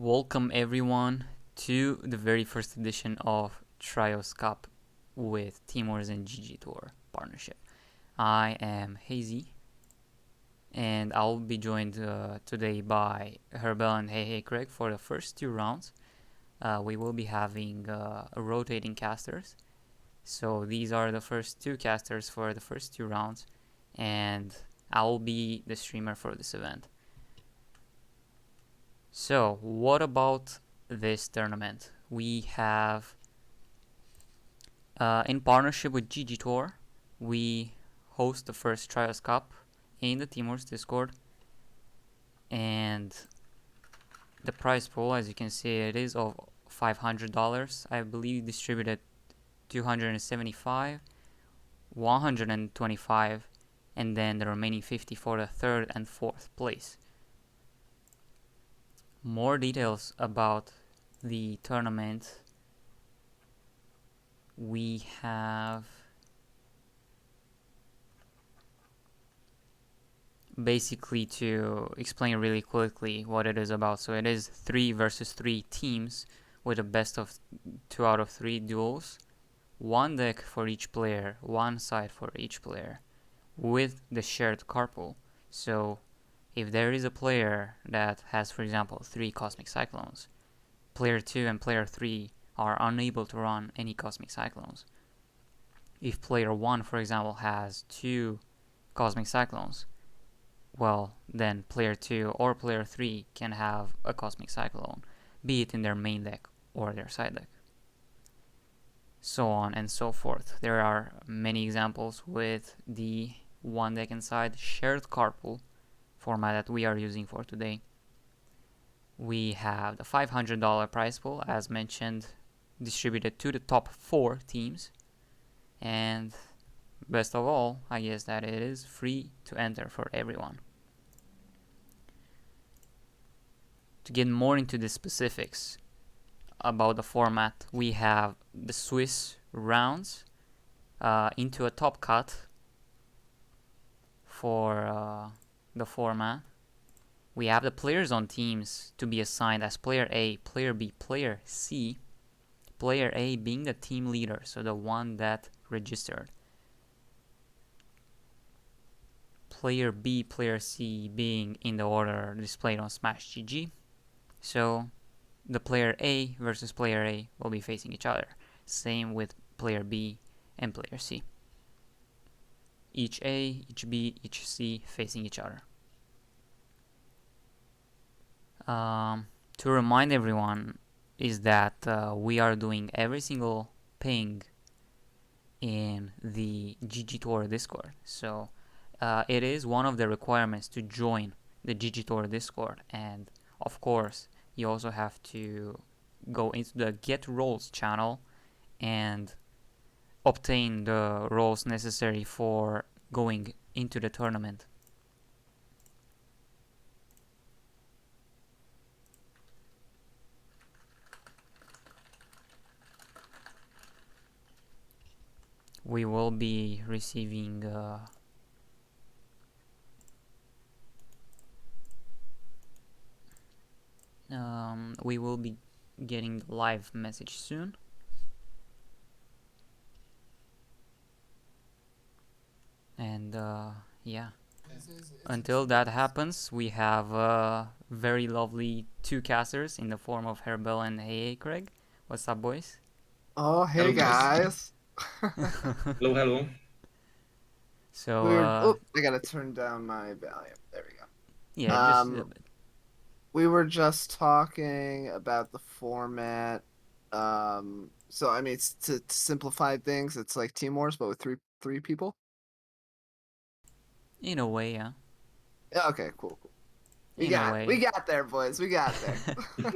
Welcome everyone to the very first edition of Trios Cup with Teamwor's and GGtoor partnership. I am Hazy, and I'll be joined today by Herbel and Hey Craig for the first two rounds. We will be having rotating casters. So these are the first two casters for the first two rounds, and I'll be the streamer for this event. So, what about this tournament? We have, in partnership with GGtoor, we host the first Trials Cup in the Teamworks Discord, and the prize pool, as you can see, it is of $500. I believe distributed 275, 125, and then the remaining 50 for the third and fourth place. More details about the tournament. We have basically, to explain really quickly what it is about. So it is 3 versus 3 teams with a best of 2 out of 3 duels. One deck for each player, one side for each player, with the shared card pool. So if there is a player that has, for example, 3 Cosmic Cyclones, player 2 and player 3 are unable to run any Cosmic Cyclones. If player 1, for example, has 2 Cosmic Cyclones, well, then player 2 or player 3 can have a Cosmic Cyclone, be it in their main deck or their side deck. So on and so forth. There are many examples with the one deck inside shared card pool format that we are using for today. We have the $500 prize pool, as mentioned, distributed to the top 4 teams. And best of all, I guess that it is free to enter for everyone. To get more into the specifics about the format, we have the Swiss rounds into a top cut for the format. We have the players on teams to be assigned as player A, player B, player C. Player A being the team leader, so the one that registered. Player B, player C being in the order displayed on Smash GG. So the player A versus player A will be facing each other. Same with player B and player C. Each A, each B, each C facing each other. To remind everyone is that we are doing every single ping in the GGtoor Discord. So it is one of the requirements to join the GGtoor Discord, and of course you also have to go into the Get Roles channel and obtain the roles necessary for going into the tournament. We will be receiving we will be getting the live message soon. And yeah, until that happens, we have very lovely two casters in the form of Herbel and Hey Craig. What's up, boys? Oh, hey Hello, guys. guys. Hello, hello. So I gotta turn down my volume. There we go. yeah, just a Um, bit. we were just talking about the format. So I mean, to simplify things, it's like Team Wars, but with three people. In a way, yeah. Yeah, okay, cool. In a We way, got there, boys. We got there.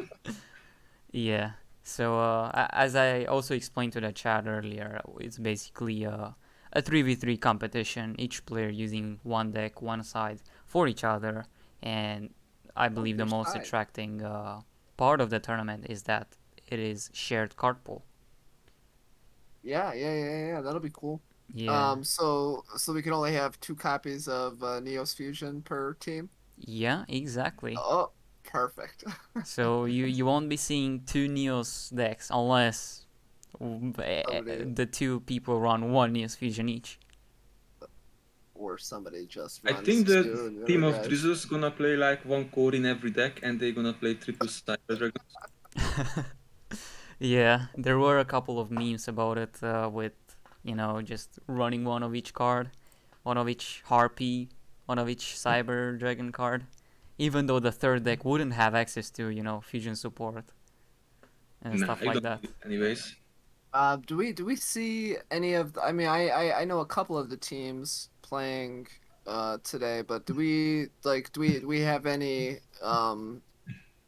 yeah. So as I also explained to the chat earlier, it's basically a 3v3 competition, each player using one deck, one side for each other. And I believe the Your most side. attracting part of the tournament is that it is shared card pool. Yeah. That'll be cool. Yeah, So we can only have two copies of Neos Fusion per team. yeah, exactly. Oh. Perfect. So you won't be seeing two Neos decks unless Somebody the two people run one Neos Fusion each. or somebody just I runs think the two and the other team of guys. Drizzles gonna play like one core in every deck, and they gonna play triple Cyber Dragons. Yeah, there were a couple of memes about it with, just running one of each card, one of each Harpy, one of each Cyber Dragon card, even though the third deck wouldn't have access to, fusion support and Nah, stuff I like don't that. need it anyways. Do we see any of I mean I know a couple of the teams playing today, but do we have any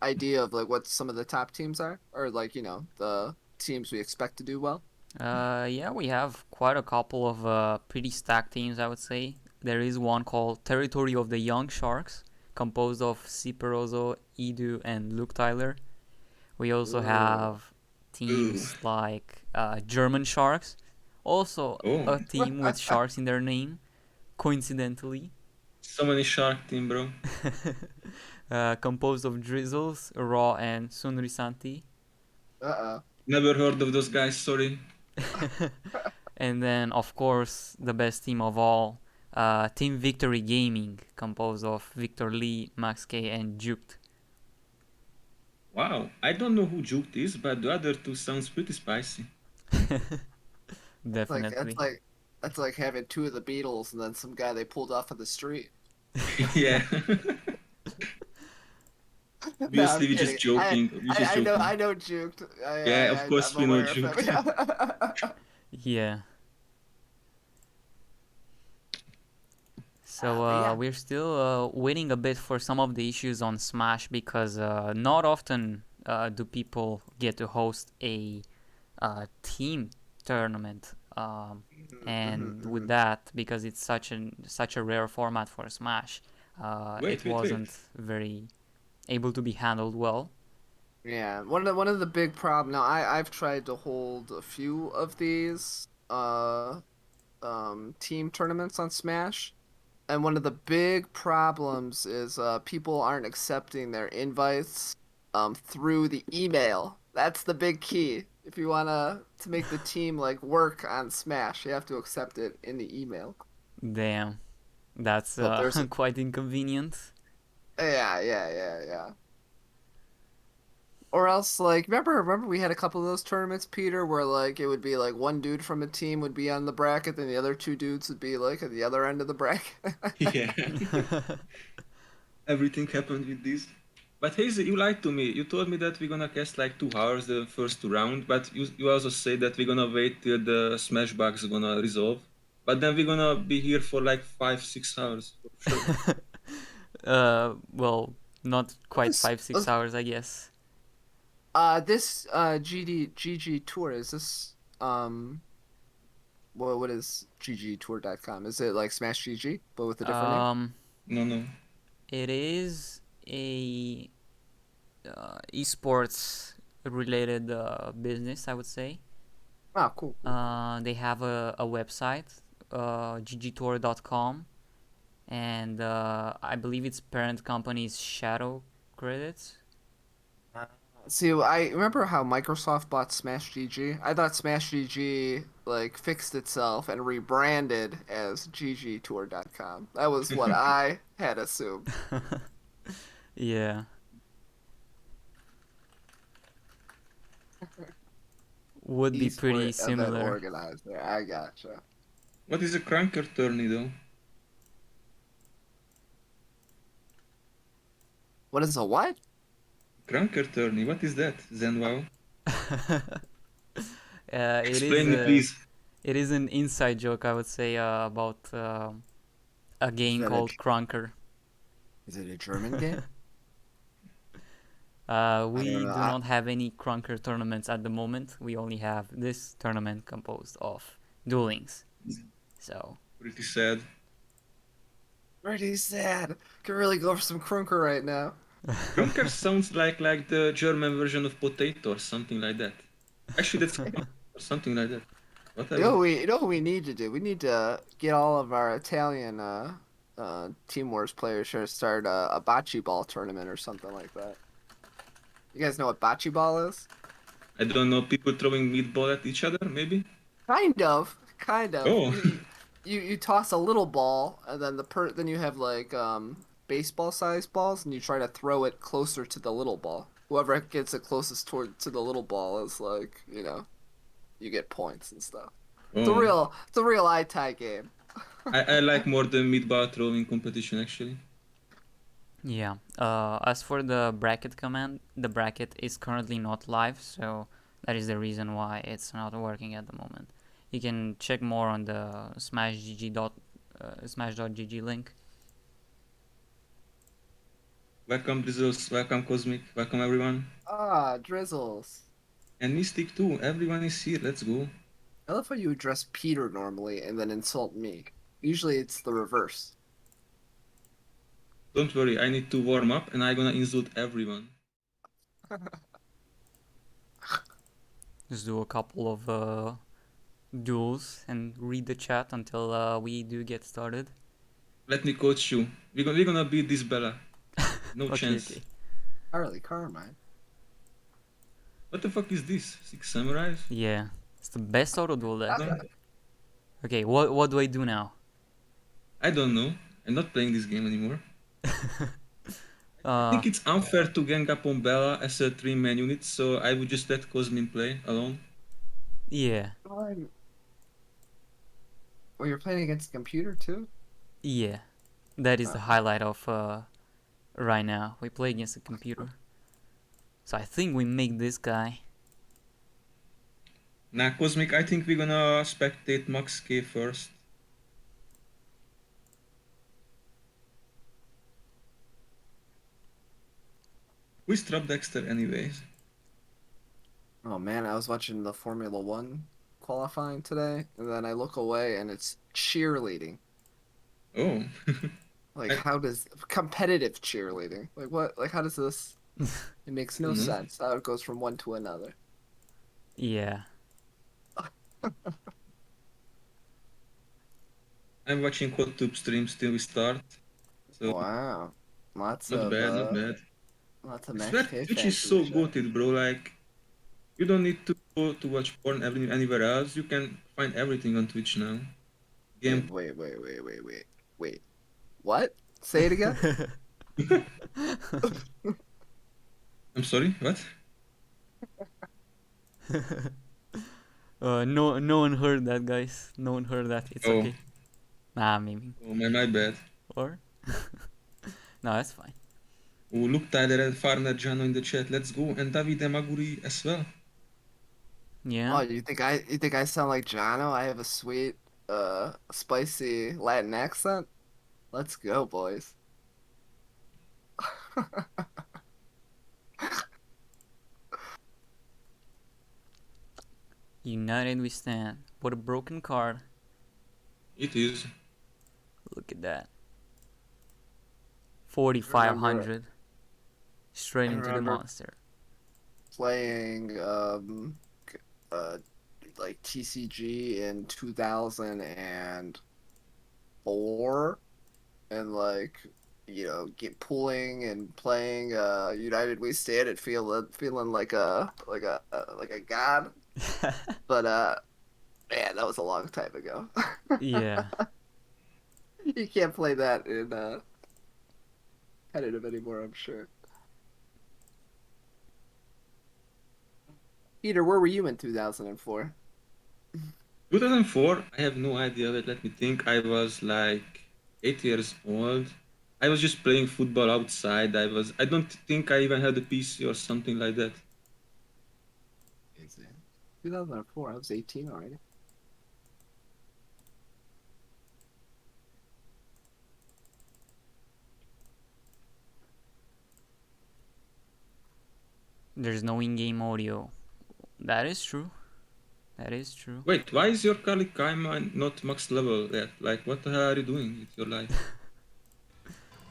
idea of like what some of the top teams are, or like the teams we expect to do well? Yeah, we have quite a couple of pretty stacked teams, I would say. There is one called Territory of the Young Sharks, composed of Ciperozo, Edu, and Luke Tyler. We also Ooh. have Ooh. teams like German Sharks, also Oh, a team with sharks in their name, coincidentally, so many Shark team, bro. composed of Drizzles, Raw, and Sunrisanti. Uh-oh. Never heard of those guys, sorry. And then, of course, the best team of all, Team Victory Gaming, composed of Victor Lee, Max K, and Juked. Wow, I don't know who Juked is, but the other two sounds pretty spicy. Like that's Definitely. like that's like having two of the Beatles and then some guy they pulled off of the street. Yeah. No, I'm Obviously, we're just kidding. I joking. We're I, just I know joking. I know Juked. Yeah, of I'm course we know aware of him. Juked. Yeah. Yeah. So But yeah. we're still waiting a bit for some of the issues on Smash because not often do people get to host a team tournament. And with Mhm. that, because it's such a rare format for Smash, Wait, it wait, wait. wasn't very able to be handled well. Yeah, one of the big problem now. I've tried to hold a few of these team tournaments on Smash, and one of the big problems is people aren't accepting their invites through the email. That's the big key. If you wanna to make the team like work on Smash, you have to accept it in the email. Damn, that's So if there's quite inconvenient. yeah. Or else, like, remember we had a couple of those tournaments, Peter, where like it would be like one dude from a team would be on the bracket, then the other two dudes would be like at the other end of the bracket. Yeah. Everything happened with this. But Hazy, you lied to me. You told me that we're gonna cast like 2 hours the first round, but you also say that we're gonna wait till the smash bugs are gonna resolve. But then we're gonna be here for like 5, 6 hours for sure. Well, not quite Let's, 5 6 let's, hours, I guess. this GG tour is this what is GGtour.com? Is it like Smash GG but with a different name? Um, No, no. it is a esports related business, I would say. Ah, cool. They have a website, GGtour.com, and I believe its parent company is Shadow Credits. See, I remember how Microsoft bought Smash GG. I thought Smash GG like fixed itself and rebranded as GGtour.com. That was what I had assumed. Yeah, would be pretty Esport event similar. organizer. I gotcha. What is a cranker tourney though? What is a what? Cranker tourney, what is that? Zenwao? It is Explain me please. it is an inside joke, I would say, about a Is game that a called Krunker. is it a German game? I don't We know. do not have any Krunker tournaments at the moment. We only have this tournament composed of Duel Links. So, Pretty sad. Pretty sad. Could really go for some Krunker right now. Cranker sounds like the German version of potato or something like that. Actually, that's or something like that. You know Whatever. what we need to do? We need to get all of our Italian Team Wars players should start a bocce ball tournament or something like that. You guys know what bocce ball is? I don't know, people throwing meatball at each other, maybe? Kind of, kind of. Oh, You toss a little ball, and then then you have like baseball sized balls, and you try to throw it closer to the little ball. Whoever gets it closest toward to the little ball is like, you get points and stuff. oh. It's a real eye tie game. I like more the meatball throwing competition, actually. Yeah. As for the bracket command, the bracket is currently not live, so that is the reason why it's not working at the moment. You can check more on the smash.gg link. Welcome, Drizzles. Welcome, Cosmic. Welcome, everyone. Ah, Drizzles. And Mystic, too. Everyone is here. Let's go. I love how you address Peter normally and then insult me. Usually it's the reverse. Don't worry, I need to warm up and I'm gonna insult everyone. Just do a couple of duels and read the chat until we do get started. Let me coach you. We're gonna beat this Bella. No Okay, chance. okay. Harley Carmine. What the fuck is this? 6 samurais? Yeah, it's the best auto duel deck. No, Okay, what do I do now? I don't know. I'm not playing this game anymore. I Uh, think it's unfair to gang up on Bella as a 3-man unit, so I would just let Cosmin play alone. yeah, Well, you're playing against a computer too? yeah. That is the highlight of right now. We play against a computer. So I think we make this guy. Nah, Cosmic, I think we're gonna spectate Max K first. Who is Trap Dexter anyways? Oh man, I was watching the Formula One qualifying today, and then I look away and it's cheerleading. Oh. Like, how does competitive cheerleading? Like, what? Like, how does this? It makes no sense how it goes from one to another. Yeah. I'm watching CodeTube streams till we start. So Wow, lots not of bad, not bad. lots of I Max swear K Twitch is fans in the so chat. goated, bro. Like, you don't need to go to watch porn anywhere else. You can find everything on Twitch now. Game. Wait. What? Say it again. I'm sorry, what? No one heard that, guys. No one heard that. It's Oh, okay. Nah, maybe. oh my bad. Or? No, that's fine. Oh, look, Tyler and Farner Jano in the chat. Let's go. And Davide Maguri as well. Yeah. Oh, you think I sound like Jono? I have a sweet, spicy Latin accent. Let's go, boys. United we stand. What a broken card. It is. Look at that. I 4,500. Straight into the remember monster. playing like TCG in 2004 and like get pulling and playing United We Stand and feeling like a god. But man, that was a long time ago. Yeah. You can't play that in competitive anymore, I'm sure. Peter, where were you in 2004? 2004, I have no idea. But let me think. I was like 8 years old. I was just playing football outside. I don't think I even had a PC or something like that. 2004, I was 18 already. There's no in-game audio. That is true. That is true. Wait, why is your Kali Kaima not max level yet? Like, what the hell are you doing with your life?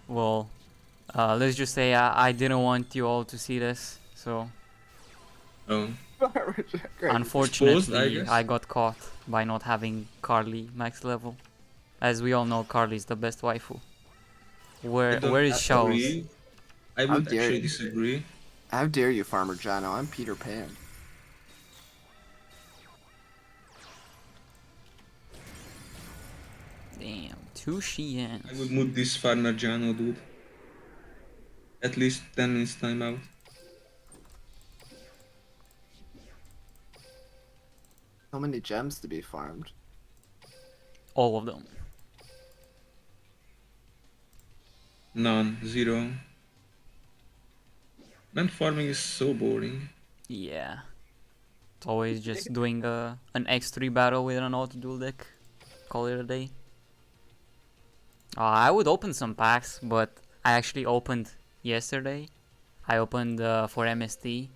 Well, let's just say I didn't want you all to see this, so Oh, Great. unfortunately Exposed, I guess. I got caught by not having Carly max level. As we all know, Carly is the best waifu. I don't Where is Shells? agree. I How would dare actually you? disagree. How dare you, Farmer Jono? I'm Peter Pan. Damn, 2 I would Shiens. move this Farmer Jano dude. At least 10 minutes timeout. So many gems to be farmed. All of them. None. Zero. Man, farming is so boring. Yeah. It's always just doing an X3 battle with an auto duel deck. Call it a day. I would open some packs, but I actually opened yesterday. I opened for MST.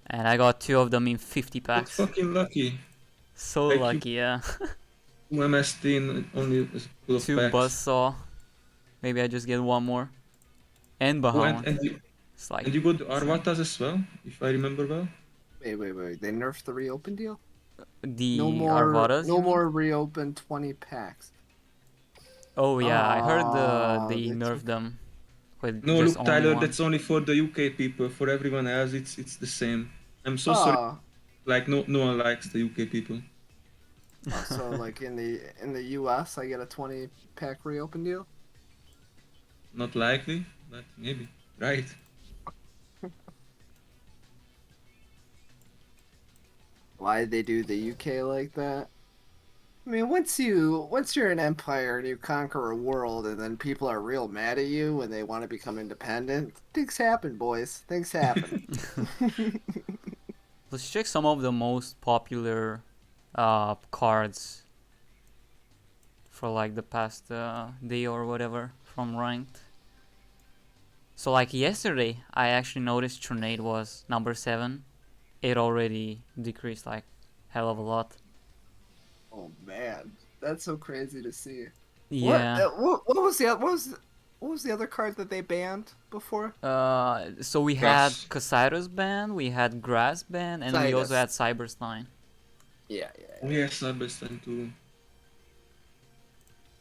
And I got 2 of them in 50 Get packs. fucking lucky. So Like lucky, yeah. you MST in only a couple of 2 packs. Buzzsaw. Maybe I just get 1 more. And Oh, Bahamut. and you It's like and you got the insane. Arvatas as well, if I remember well. Wait. They nerfed the reopen deal? The Arvadas, you No mean? more reopen 20 packs. Oh yeah, I heard they They nerfed took. them with No, just look, only Tyler, one. that's only for the UK people. For everyone else, it's the same. I'm so sorry. Oh, Like no one likes the UK people. so like in the US, I get a 20 pack reopen deal. Not likely, but maybe. Right. Why did they do the UK like that? I mean, once you're an empire and you conquer a world, and then people are real mad at you when they want to become independent, things happen, boys. Things happen. Let's check some of the most popular cards for like the past day or whatever from ranked. So like yesterday, I actually noticed Tornado was number 7. It already decreased like hell of a lot. Oh man, that's so crazy to see. Yeah. What was what was the other card that they banned before? So we had Grass. Casiros ban, we had Grass ban, and we also Titus. had Cyberstein. Yeah. Oh yes, Cyberstein too.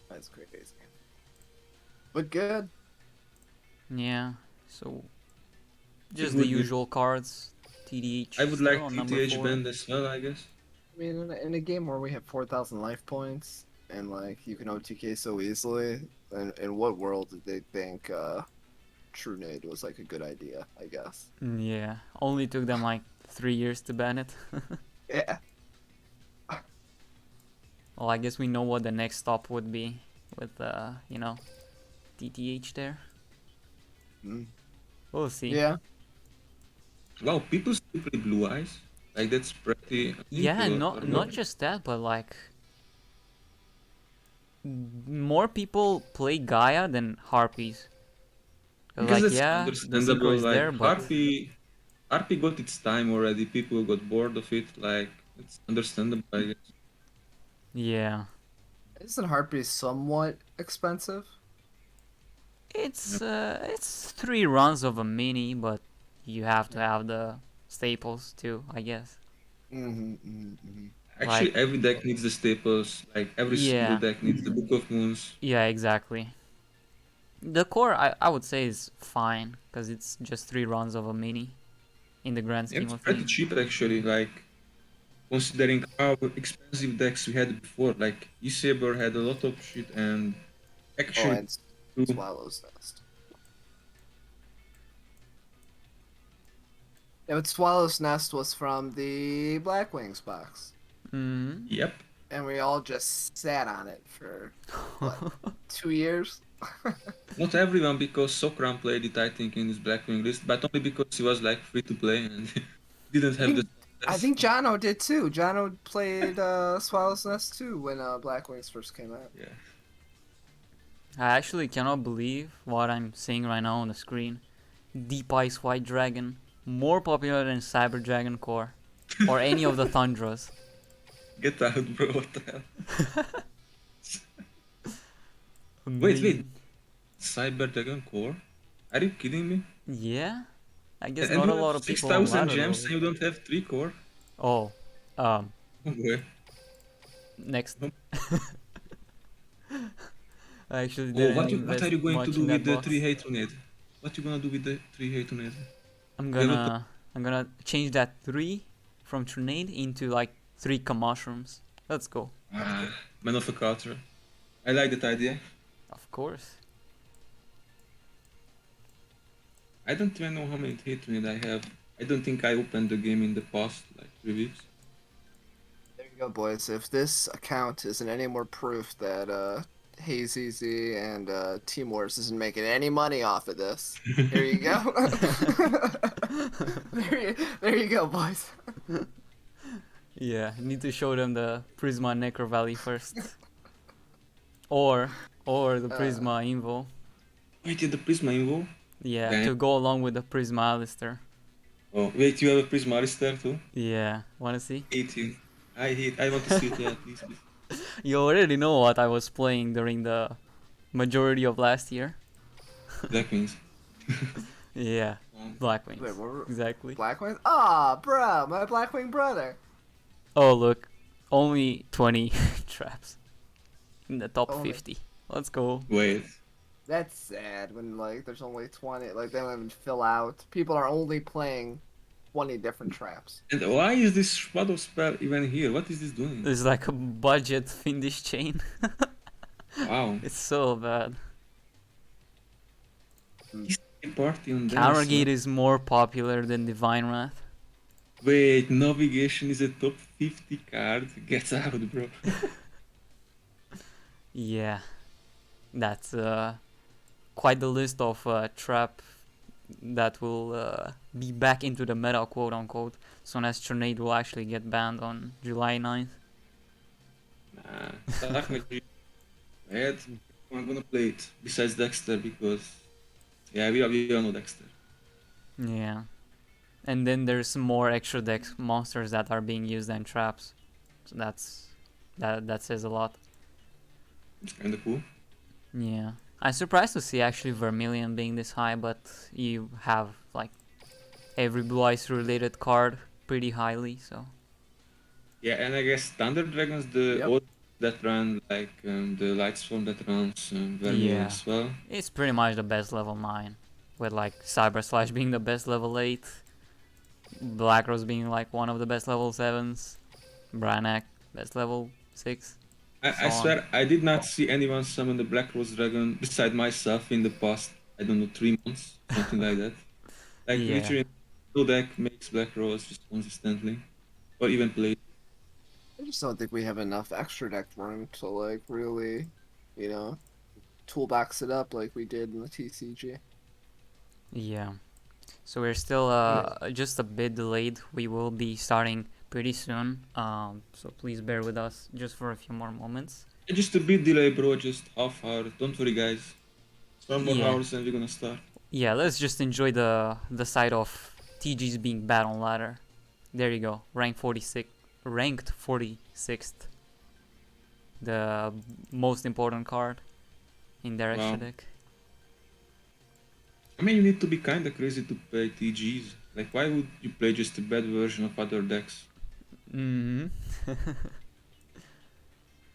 That's crazy. But good. Yeah. So just the Good, good. usual cards. TDH I would still like on number TTH 4. band as well, I guess. I mean, in a game where we have 4,000 life points and like you can OTK so easily, in what world did they think True Nade was like a good idea? I guess. Yeah. Only took them like 3 years to ban it. Yeah. Well, I guess we know what the next stop would be with TTH there. Mm. We'll see. Yeah. Wow, people still play Blue Eyes. Like that's pretty. Yeah, Or not what? just that, but like more people play Gaia than Harpies. 'Cause, Because like that's yeah, the synchro understandable. is Like there, but Harpy got its time already. People got bored of it. Like it's understandable, I guess. yeah, Isn't Harpy somewhat expensive? it's 3 runs of a mini, but you have to have the staples too, I guess. Mm-hmm. Like Actually, every deck needs the staples. Like every single yeah, deck needs the Book of Moons. yeah, exactly. The core I would say is fine because it's just 3 runs of a mini in the grand Yeah, scheme it's of pretty things. cheap actually. Like considering how expensive decks we had before. Like Esaber had a lot of shit and Oh, actually and too. Swallow's Nest. Yeah, but Swallow's Nest was from the Black Wings box. Mm-hmm. Yep. And we all just sat on it for what, 2 years? Not everyone, because Sokran played it, I think, in his Blackwing list, but only because he was like free to play and didn't I have the think I success. think Jono did too. Jono played Swallow's Nest too when Black Wings first came out. Yeah. I actually cannot believe what I'm seeing right now on the screen. Deep Ice White Dragon, more popular than Cyber Dragon Core, or any of the Thundras. Get out, bro. What the hell? Wait. Amazing. Cyber Dragon Core? Are you kidding me? Yeah, I guess And not a you have lot of people on 6,000 ladder gems love and it. you don't have 3 core? Oh, Oh boy. next. I actually Oh, didn't what are invest you going to much do in with that the three box. hate grenade? What you gonna do with the three hate grenade? I'm You have a plan? gonna I'm gonna change that 3 from Trinade into like 3 mushrooms. Let's go. Ah, man of a culture. I like that idea. Of course. I don't even know how many hate grenade I have. I don't think I opened the game in the past like 3 weeks. There you go, boys. If this account isn't any more proof that Hazy Z and Team Wars isn't making any money off of this, here you go. There you go, boys. Yeah, need to show them the Prisma Necro Valley first. Or the Uh, Prisma Invo. Wait, you have the Prisma Invo? Yeah, Damn. to go along with the Prisma Alistair. Oh, wait, you have a Prisma Arister too? Yeah, wanna see? Hate you. I want to see it, yeah, please, please. You already know what I was playing during the majority of last year. Black Wings. Yeah, Black wait, Wings. what were Exactly. Blackwing? Ah, bro, my Blackwing brother. Oh, look. Only 20 traps in the top Only. 50. Let's go. Wait. That's sad when like there's only 20. Like they don't even fill out. People are only playing 20 different traps. And why is this shadow spell even here? What is this doing? It's like a budget Finnish chain. Wow. It's so bad. He's a party on there as well. Countergate is more popular than Divine Wrath. Wait, navigation is a top 50 card. Get out, bro. Yeah, that's quite the list of trap that will be back into the meta, quote unquote, soon as Tornado will actually get banned on July 9th. Nah, Dark Magic. Red. I'm gonna play it besides Dexter because yeah, we all know Dexter. Yeah. And then there's more extra deck monsters that are being used than traps. So that says a lot. It's kind of cool. Yeah. I'm surprised to see actually Vermilion being this high, but you have like every Blue Eyes related card pretty highly, so Yeah, and I guess Thunder Dragons, the Yep. old that run like the Lightstorm that runs Vermilion yeah. as well. It's pretty much the best level 9. With like Cyber Slash being the best level 8, Black Rose being like one of the best level 7s, Branak best level 6. I So swear I did not see anyone summon the Black Rose Dragon beside myself in the past, I don't know, 3 months, something like that. Like Yeah. literally no deck makes Black Rose just consistently. Or even play. I just don't think we have enough extra deck room to like really, you know, toolbox it up like we did in the TCG. Yeah. So we're still just a bit delayed. We will be starting pretty soon. So please bear with us just for a few more moments. Just a bit delay, bro, just half hour. Don't worry, guys. Some more Yeah. hours and we're gonna start. Yeah, let's just enjoy the sight of TG's being bad on ladder. There you go. Ranked 46th. The most important card in their extra Wow. deck. I mean, you need to be kinda crazy to play TGs. Like, why would you play just a bad version of other decks? Mm-hmm.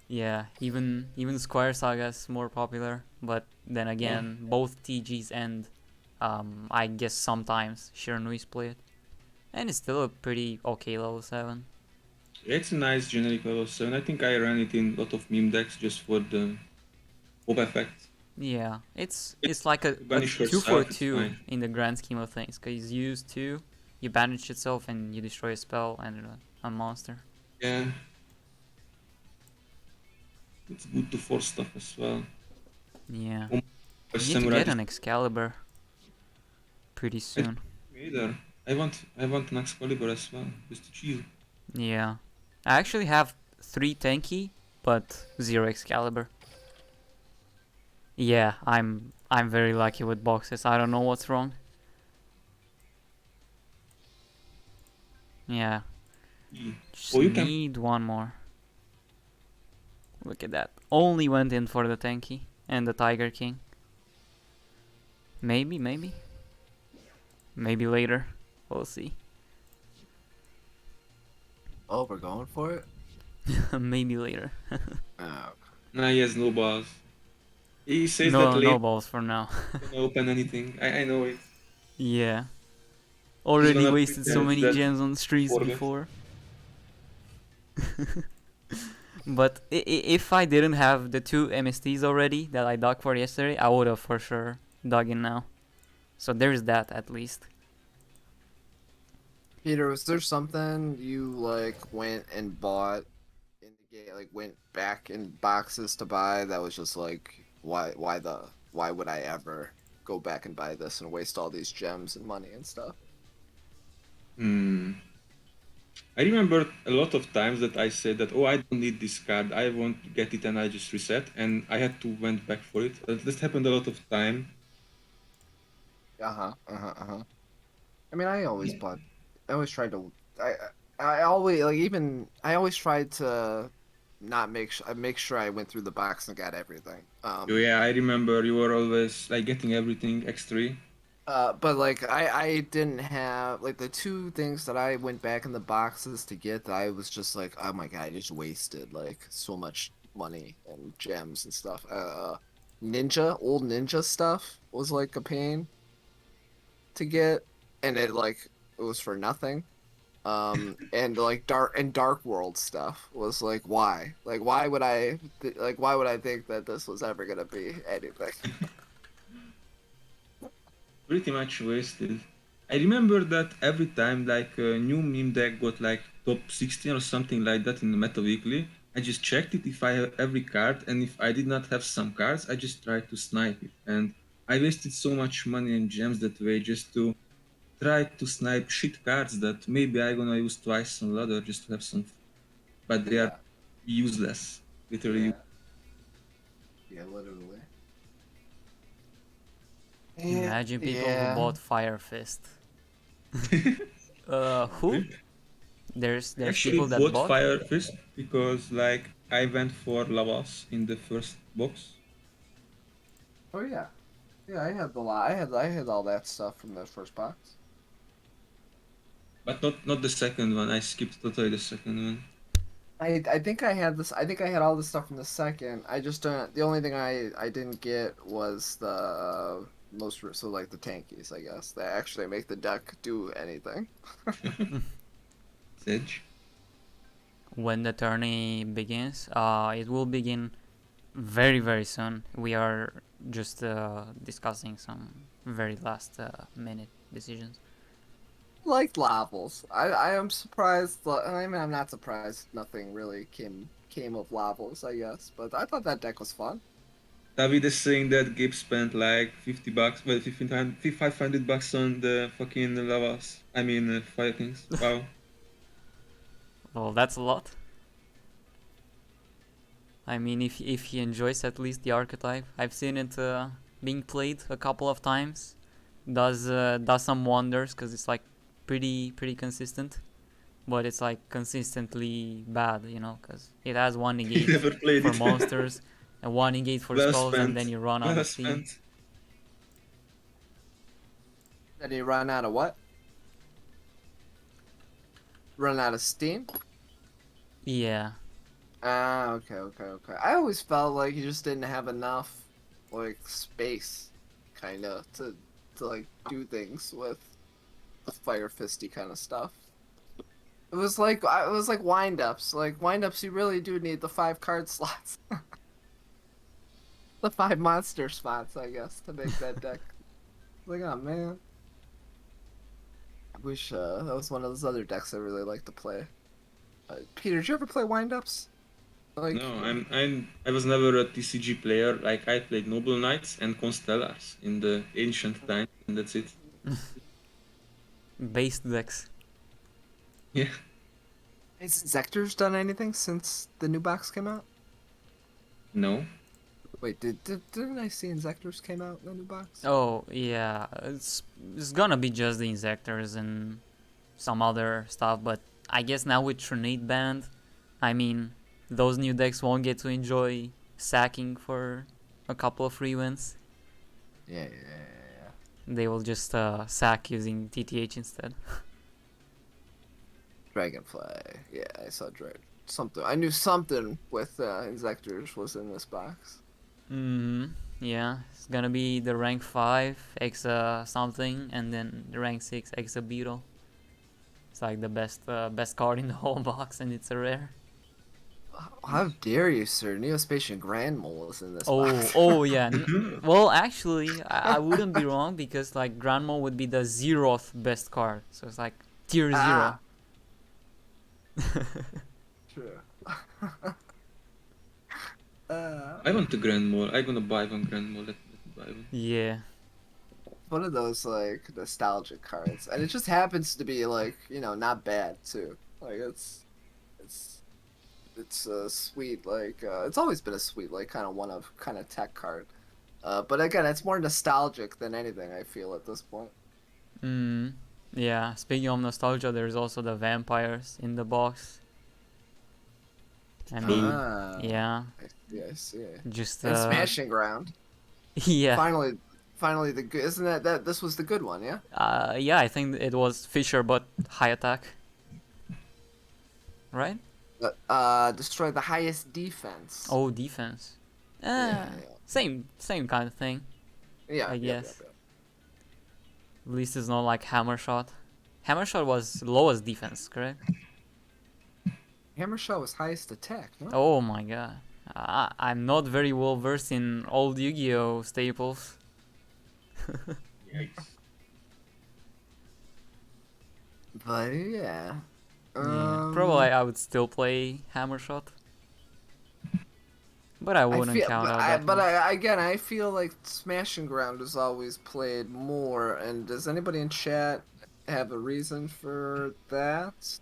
Yeah, even Square Saga is more popular, but then again, both TGs and I guess sometimes Shiranui's play it, and it's still a pretty okay level 7. It's a nice generic level 7. I think I ran it in a lot of meme decks just for the pop effect. Yeah, it's like a Banish 2 for yourself, it's 2 fine. in the grand scheme of things, because you use 2, you banish itself, and you destroy a spell and a monster. Yeah. It's good to force stuff as well. Yeah, Oh, you need to Samurai get an Excalibur pretty soon. either. I want an Excalibur as well, just to chill. Yeah, I actually have 3 tanky, but 0 Excalibur. Yeah, I'm very lucky with boxes. I don't know what's wrong. Yeah, just Oh, you can. need one more. Look at that. Only went in for the tanky and the Tiger King. Maybe later. We'll see. Oh, we're going for it? Maybe later. Oh. Nah, he has no balls. He says that No, later no balls for now. he's gonna open anything. I know it. Yeah. He's Already gonna wasted so pretend many that gems on he streets forgot. before. But if I didn't have the two MSTs already that I dug for yesterday, I would have for sure dug in now. So there's that at least. Peter, was there something you like went and bought in the game, like went back in boxes to buy that was just like, why would I ever go back and buy this and waste all these gems and money and stuff? Hmm. I remember a lot of times that I said that, oh, I don't need this card, I won't get it, and I just reset, and I had to went back for it. This happened a lot of time. Uh-huh, uh-huh, uh-huh. I mean, I always tried to, I, I always, like, even, I always tried to not make sure I went through the box and got everything. So yeah, I remember you were always like getting everything X3. But like I didn't have like the two things that I went back in the boxes to get that I was just like, oh my God, I just wasted like so much money and gems and stuff. Old ninja stuff was like a pain to get, and it was for nothing. And like dark world stuff was like, why? Like why would I think that this was ever gonna be anything? Pretty much wasted. I remember that every time like a new meme deck got like top 16 or something like that in the Meta Weekly, I just checked it if I have every card, and if I did not have some cards, I just tried to snipe it. And I wasted so much money and gems that way just to try to snipe shit cards that maybe I gonna use twice on ladder just to have some, but they are Yeah, useless, literally. yeah, yeah, literally. Yeah, Imagine people who yeah. bought Fire Fist. I Who? There's actually people that bought bought. Fire Fist because like I went for Lavas in the first box, Oh yeah, yeah. I had the lot. I had all that stuff from the first box. but not the second one. I skipped totally the second one. I think I had this. I think I had all this stuff from the second. I just don't. The only thing I didn't get was the so like the tankies. I guess that actually make the deck do anything. Sedge. When the tourney begins, it will begin very very soon. We are just discussing some very last minute decisions. Like levels. I am surprised. I mean, I'm not surprised. Nothing really came of levels. I guess, but I thought that deck was fun. David is saying that Gabe spent like 50 bucks, well, 500 bucks on the fucking Lavas. I mean, Fire Kings. Wow. Well, that's a lot. I mean, if he enjoys at least the archetype, I've seen it being played a couple of times. Does some wonders because it's like pretty consistent, but it's like consistently bad, you know, because it has one He negate never played for it. monsters and one negate for Well spells, and then spent. you run out Well of steam. spent. Did he run out of what? Run out of steam? Yeah, Ah, okay, okay, okay. I always felt like he just didn't have enough like space, kind of, to like do things with the fire fisty kind of stuff. It was like wind ups. Like wind ups, you really do need the 5 card slots, the 5 monster spots, I guess, to make that deck. Like, oh man, I wish that was one of those other decks I really like to play. Peter, did you ever play wind ups? Like, No, I was never a TCG player. Like I played Noble Knights and Constellars in the ancient times, and that's it. base decks. has Zector's done anything since the new box came out? No. Wait, didn't I see Inzectors came out in the new box? Oh yeah, it's gonna be just the Insectors and some other stuff, but I guess now with Trinate banned, I mean, those new decks won't get to enjoy sacking for a couple of free wins. Yeah. They will just sack using TTH instead. Dragonfly. Yeah, I saw something. I knew something with Inzectors was in this box. Mm-hmm. Yeah, it's gonna be the rank 5 Exa something, and then the rank 6 Exa Beetle. It's like the best card in the whole box, and it's a rare. How dare you, sir? Neospatian Grand Mole is in this Oh, box. oh yeah. Well, actually, I wouldn't be wrong because like Grandma would be the 0th best card, so it's like tier 0. Ah, true. I want the Grand Mall. I'm gonna buy one Grand Mall. Let me buy one. Yeah. One of those like nostalgic cards, and it just happens to be like not bad too. Like it's it's a sweet like it's always been a sweet like kind of one of kind of tech card. But again, it's more nostalgic than anything. I feel at this point. Mm. Yeah. Speaking of nostalgia, there's also the vampires in the box. I mean, Ah, yeah. I see. I see. Just And Smashing Ground. yeah. Finally the good. Isn't that this was the good one? Yeah. Yeah. I think it was Fisher, but high attack. Right? Destroy the highest defense. Oh, defense. Yeah, Same kind of thing. yeah, I yeah, guess. At least it's not like hammer shot. Hammer shot was lowest defense, correct? Hammer shot was highest attack. No? Oh my god. I'm not very well versed in old Yu-Gi-Oh staples. Yikes. But yeah. Yeah, probably I would still play hammer shot, but I I wouldn't feel, count out that much. again, I feel like Smashing Ground is always played more. And does anybody in chat have a reason for that?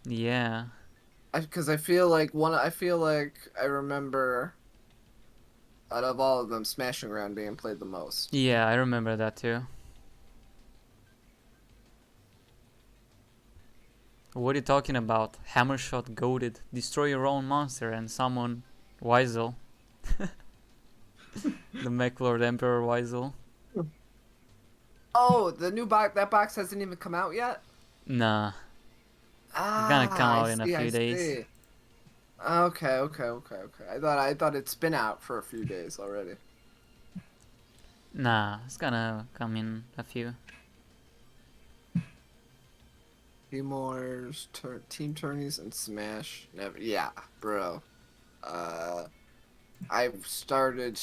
Yeah, Because I feel like I remember out of all of them, Smashing Ground being played the most. yeah, I remember that too. What are you talking about? Hammer shot goaded. Destroy your own monster and summon Weisel. The Mech Lord Emperor Weisel. Oh, the new box. That box hasn't even come out yet. Nah, it's gonna come Ah, I out in a see. I few days. see. Okay. I thought it's been out for a few days already. Nah, it's gonna come in a few. Team tourneys and Smash. Never. Yeah, bro. Uh, I've started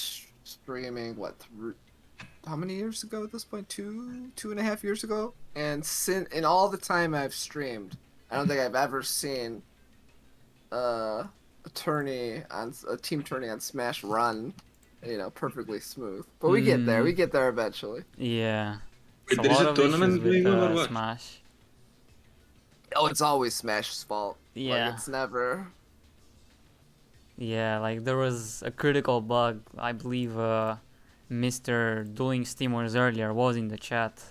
streaming how many years ago at this point? 2.5 years ago. And in all the time I've streamed, I don't think I've ever seen a team tourney on Smash run, perfectly smooth. But we get there. We get there eventually. Yeah. It's Wait, a there is lot a of issues tournament with going on or what? Smash. Oh, it's always Smash's fault. Like Yeah. it's never. Yeah, like there was a critical bug. I believe Mr. Duel Links Steamers earlier was in the chat,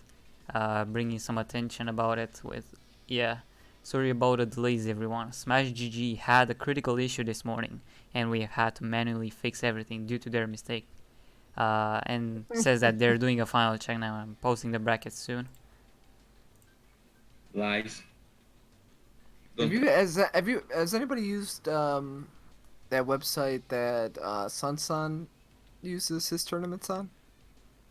bringing some attention about it. Yeah, sorry about the delays, everyone. Smash GG had a critical issue this morning, and we had to manually fix everything due to their mistake. And says that they're doing a final check now. I'm posting the brackets soon. Lies. Has anybody used that website that Sun uses his tournaments on?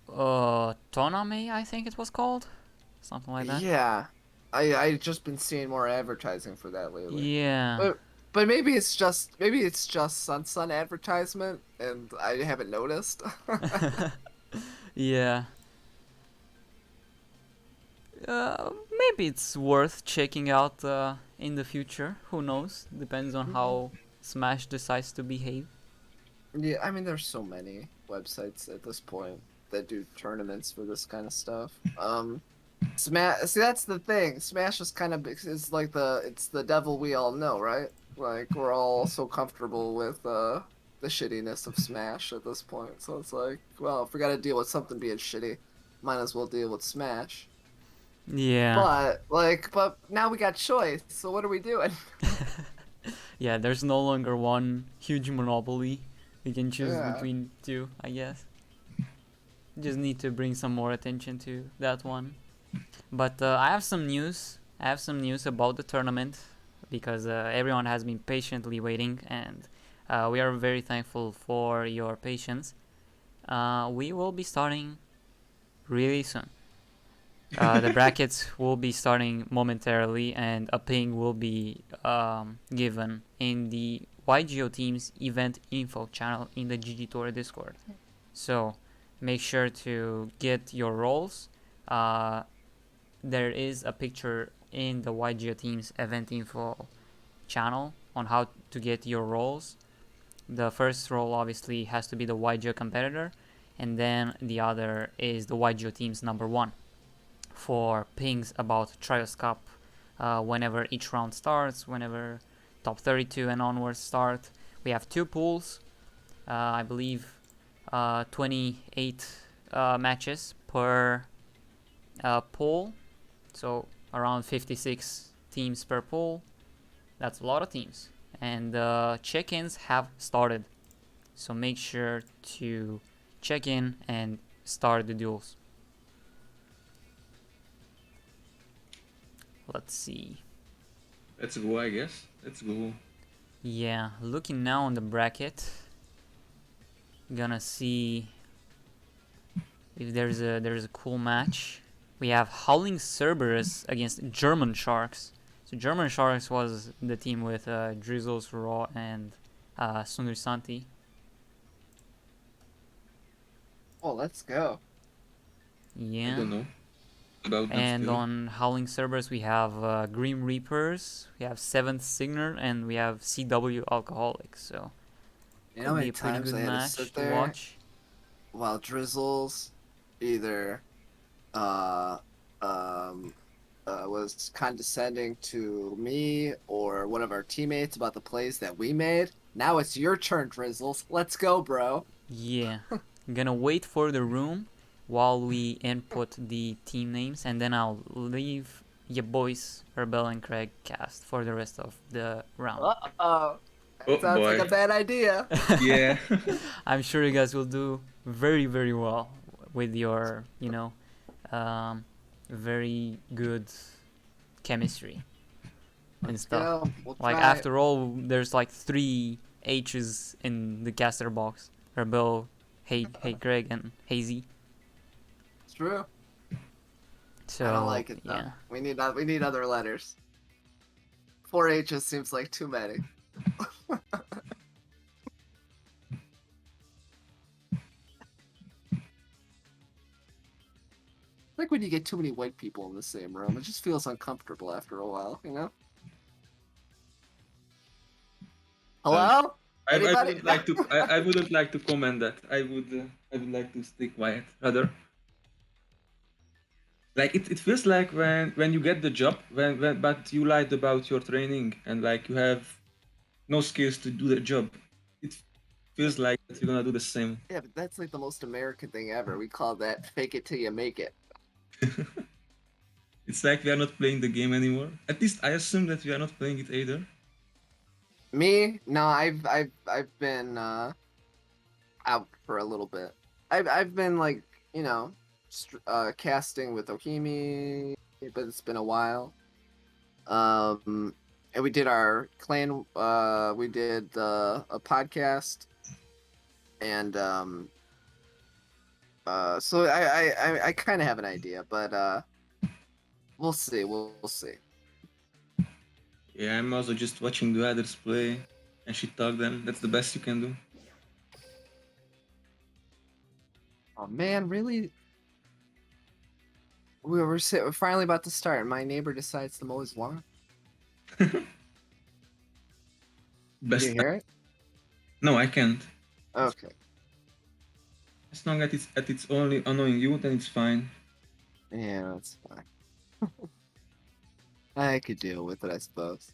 Toname, I think it was called, something like that. Yeah, I just been seeing more advertising for that lately. Yeah. But maybe it's just Sun advertisement and I haven't noticed. Yeah. Maybe it's worth checking out in the future. Who knows? Depends on how Smash decides to behave. Yeah, I mean there's so many websites at this point that do tournaments for this kind of stuff. Smash. See, that's the thing. Smash is kind of is like it's the devil we all know, right? Like we're all so comfortable with the shittiness of Smash at this point. So it's like, well, if we got to deal with something being shitty, might as well deal with Smash. Yeah. But now we got choice. So what are we doing? Yeah, there's no longer one huge monopoly. We can choose Yeah. between two, I guess. Just need to bring some more attention to that one. But I have some news. I have some news about the tournament because everyone has been patiently waiting, and we are very thankful for your patience. We will be starting really soon. The brackets will be starting momentarily, and a ping will be given in the YGO Teams event info channel in the GGtoor Discord. So make sure to get your roles. There is a picture in the YGO Teams event info channel on how to get your roles. The first role obviously has to be the YGO competitor, and then the other is the YGO Teams number 1 for pings about Trios Cup whenever each round starts, whenever top 32 and onwards start. We have 2 pools, I believe 28 matches per pool, so around 56 teams per pool. That's a lot of teams. And check-ins have started, so make sure to check in and start the duels. Let's see. Let's go, I guess. Let's go. Yeah, looking now on the bracket, gonna see if there's a cool match. We have Howling Cerberus against German Sharks. So German Sharks was the team with Drizzles, Raw, and Sundar Santi. Oh, let's go. I Yeah. don't know about them And still. on Howling Cerberus, we have Grim Reapers, we have Seventh Signer, and we have CW Alcoholics. So You know how could be many a pretty times good I had to match sit to there watch. while Drizzles either uh um was condescending to me or one of our teammates about the plays that we made. Now it's your turn, Drizzles. Let's go, bro. Yeah. Gonna wait for the room while we input the team names, and then I'll leave your boys, Rebel and Craig, cast for the rest of the round. Uh-oh. That Oh sounds like boy. a bad idea. Yeah. I'm sure you guys will do very, very well with your, um, very good chemistry and Let's stuff. go. We'll Like, try. after all, there's like 3 H's in the caster box. Rebel, Hey Craig, and Hazy. It's true. I don't So, like it though. yeah. We need other letters. 4 H's seems like too many. Like when you get too many white people in the same room, it just feels uncomfortable after a while, you know? Um, Hello? I Anybody? wouldn't like to. I wouldn't like to comment that. I would like to stay quiet rather. Like it feels like when you get the job when but you lied about your training and like you have no skills to do the job. It feels like that you're gonna do the same. Yeah, but that's like the most American thing ever. We call that fake it till you make it. It's like we are not playing the game anymore. At least I assume that we are not playing it either. Me? No, I've been out for a little bit. I've been like, you know, casting with Ohimi, but it's been a while. And we did our clan. We did a podcast, and so I kind of have an idea, but we'll see. We'll see. Yeah, I'm also just watching the others play and shit talk them. That's the best you can do. Oh man, really? We're finally about to start, and my neighbor decides to mow his lawn. Can you Best. hear it? No, I can't. Okay. As long as it's only annoying you, then it's fine. Yeah, that's fine. I could deal with it, I suppose.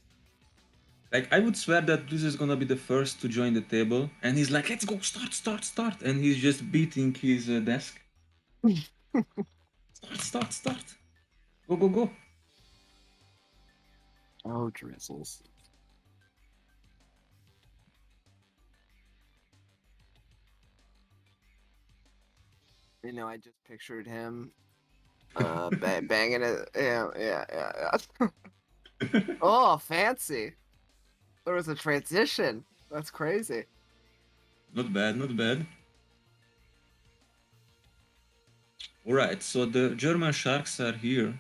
Like I would swear that this is gonna be the first to join the table, and he's like, "Let's go, start, start, start," and he's just beating his desk. Start, start, start. Go, go, go. Oh, drizzles. You know, I just pictured him banging it. Yeah, yeah, yeah, yeah. Oh, fancy. There was a transition. That's crazy. Not bad, not bad. Alright, so the German Sharks are here.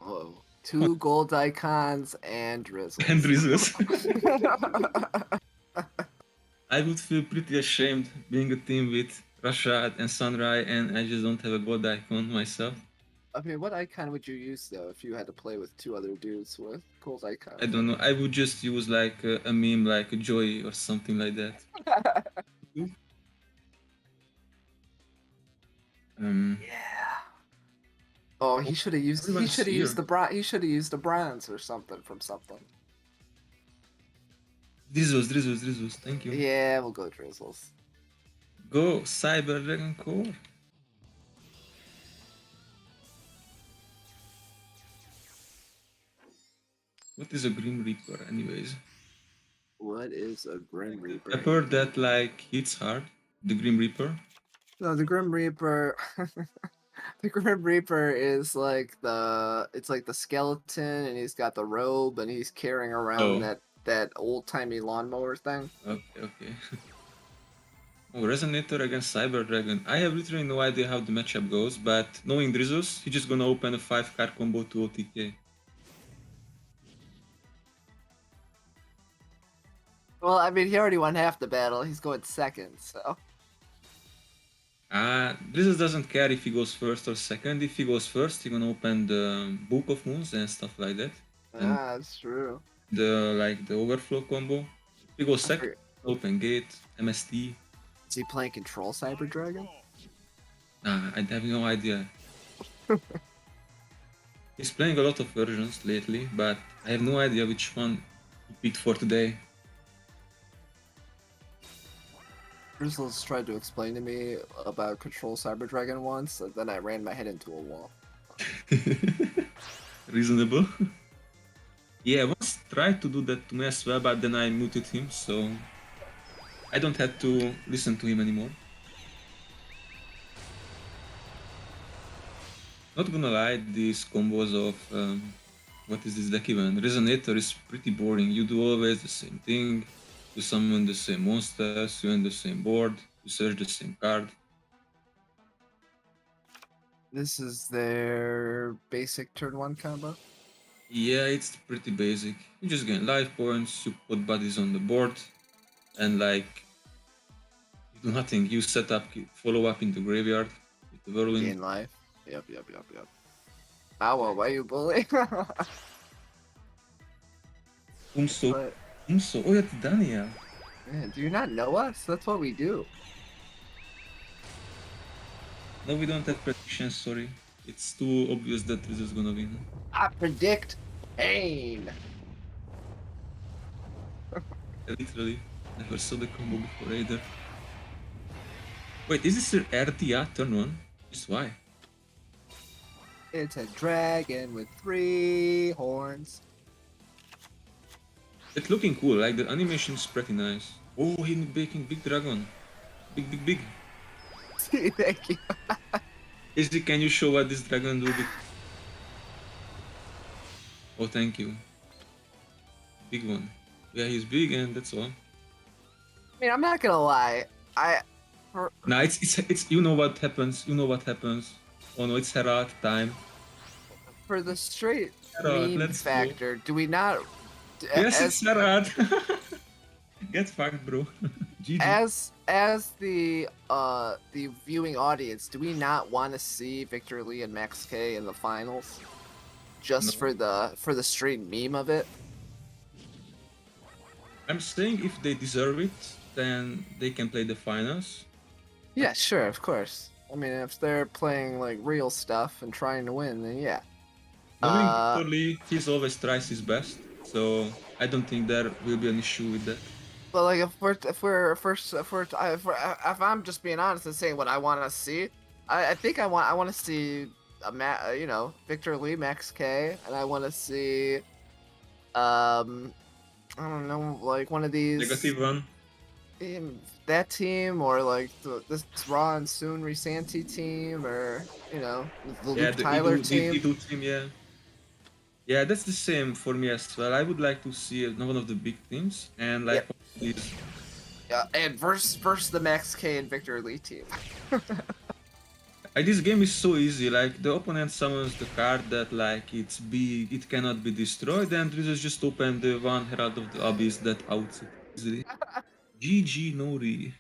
Oh, 2 gold icons and drizzles. And drizzles. I would feel pretty ashamed being a team with Rashad and Sunrai, and I just don't have a gold icon myself. I mean, what icon would you use though if you had to play with 2 other dudes with gold icons? I don't know. I would just use like a meme like a Joy or something like that. Yeah. Oh, he should have used Everyone's here. he should have used the bronze or something from something. Drizzles. Thank you. Yeah, we'll go drizzles. Go Cyber Dragon Core. What is a Grim Reaper, anyways? What is a Grim Reaper? I've heard that like hits hard. The Grim Reaper. No, the Grim Reaper. The Grim Reaper is like it's like the skeleton, and he's got the robe, and he's carrying around that old timey lawnmower thing. Okay. Oh, Resonator against Cyber Dragon. I have literally no idea how the matchup goes, but knowing Drizzles, he's just gonna open a 5-card combo to OTK. Well, I mean, he already won half the battle. He's going second, so. Drizzles doesn't care if he goes first or second. If he goes first, he's gonna open the Book of Moons and stuff like that. And That's true. the Overflow combo. If he goes second, open Gate, MST. Is he playing Control Cyber Dragon? I have no idea. He's playing a lot of versions lately, but I have no idea which one he picked for today. Drizzles tried to explain to me about Control Cyber Dragon once, and then I ran my head into a wall. Reasonable. Yeah, I once tried to do that to me as well, but then I muted him, so I don't have to listen to him anymore. Not gonna lie, these combos of what is this deck even? Resonator is pretty boring. You do always the same thing. You summon the same monsters, you end the same board, you search the same card. This is their basic turn 1 combo? Yeah, it's pretty basic. You just gain life points, you put bodies on the board, and like, you do nothing. You set up, follow up in the graveyard with the whirlwind. Gain life. Yep. Ow, why you bully? Umso. Oh, yeah, Daniel. Man, do you not know us? That's what we do. No, we don't have predictions, sorry. It's too obvious that this is gonna win. I predict pain. Literally. Never saw the combo before either. Wait, is this your RTA turn 1? Just why? It's a dragon with 3 horns. It's looking cool, like the animation is pretty nice. Oh, he's making big dragon. Big. Thank you. Izzy, can you show what this dragon do? Oh, thank you. Big one. Yeah, he's big and that's all. I mean, I'm not gonna lie. Nah, it's you know what happens. Oh no, it's Herat time. For the straight Herat, meme let's factor, do we not? Yes, it's Herat. Get fucked, bro. GG. As the viewing audience, do we not want to see Victor Lee and Max K in the finals, just for the straight meme of it? I'm saying if they deserve it, then they can play the finals. Yeah, sure, of course. I mean, if they're playing like real stuff and trying to win, then yeah. Knowing Victor Lee, he's always tries his best, so I don't think there will be an issue with that. But like, if I'm just being honest and saying what I want to see, I think I want to see Victor Lee, Max K, and I want to see, I don't know, like one of these Negative one. That team, or like this Raw and Soon Risanti team, or the Luke Tyler team. The team, yeah. Yeah, that's the same for me as well. I would like to see one of the big teams and like these. Yeah, and versus the Max K and Victor Lee team. This game is so easy. Like the opponent summons the card that like it's big, it cannot be destroyed, and Rizos just open the one Herald of the Abyss that outs it easily. GG Nori.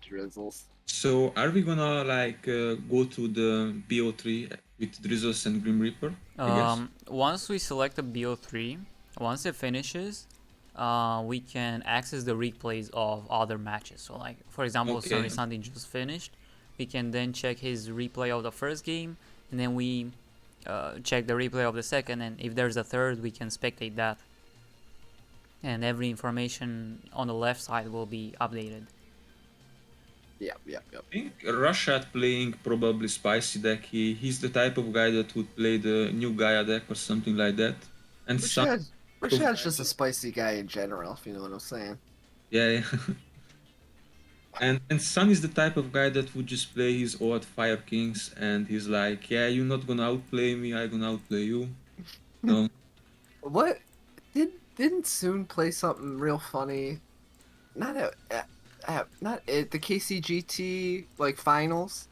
Drizzles. So are we gonna like go to the BO3 with Drizzles and Grim Reaper? I guess. Once we select the BO3, once it finishes, we can access the replays of other matches. So, like for example, Okay. Sunny just finished. We can then check his replay of the first game, and then we check the replay of the second. And if there's a third, we can spectate that. And every information on the left side will be updated. Yep. I think Rashad playing probably spicy deck. He's the type of guy that would play the new Gaia deck or something like that. And some Rashad's just a spicy guy in general, if you know what I'm saying. yeah. And Sun is the type of guy that would just play his odd Fire Kings, and he's like, yeah, you're not gonna outplay me, I'm gonna outplay you. No. What didn't Soon play something real funny? Not not at the KCGT like finals,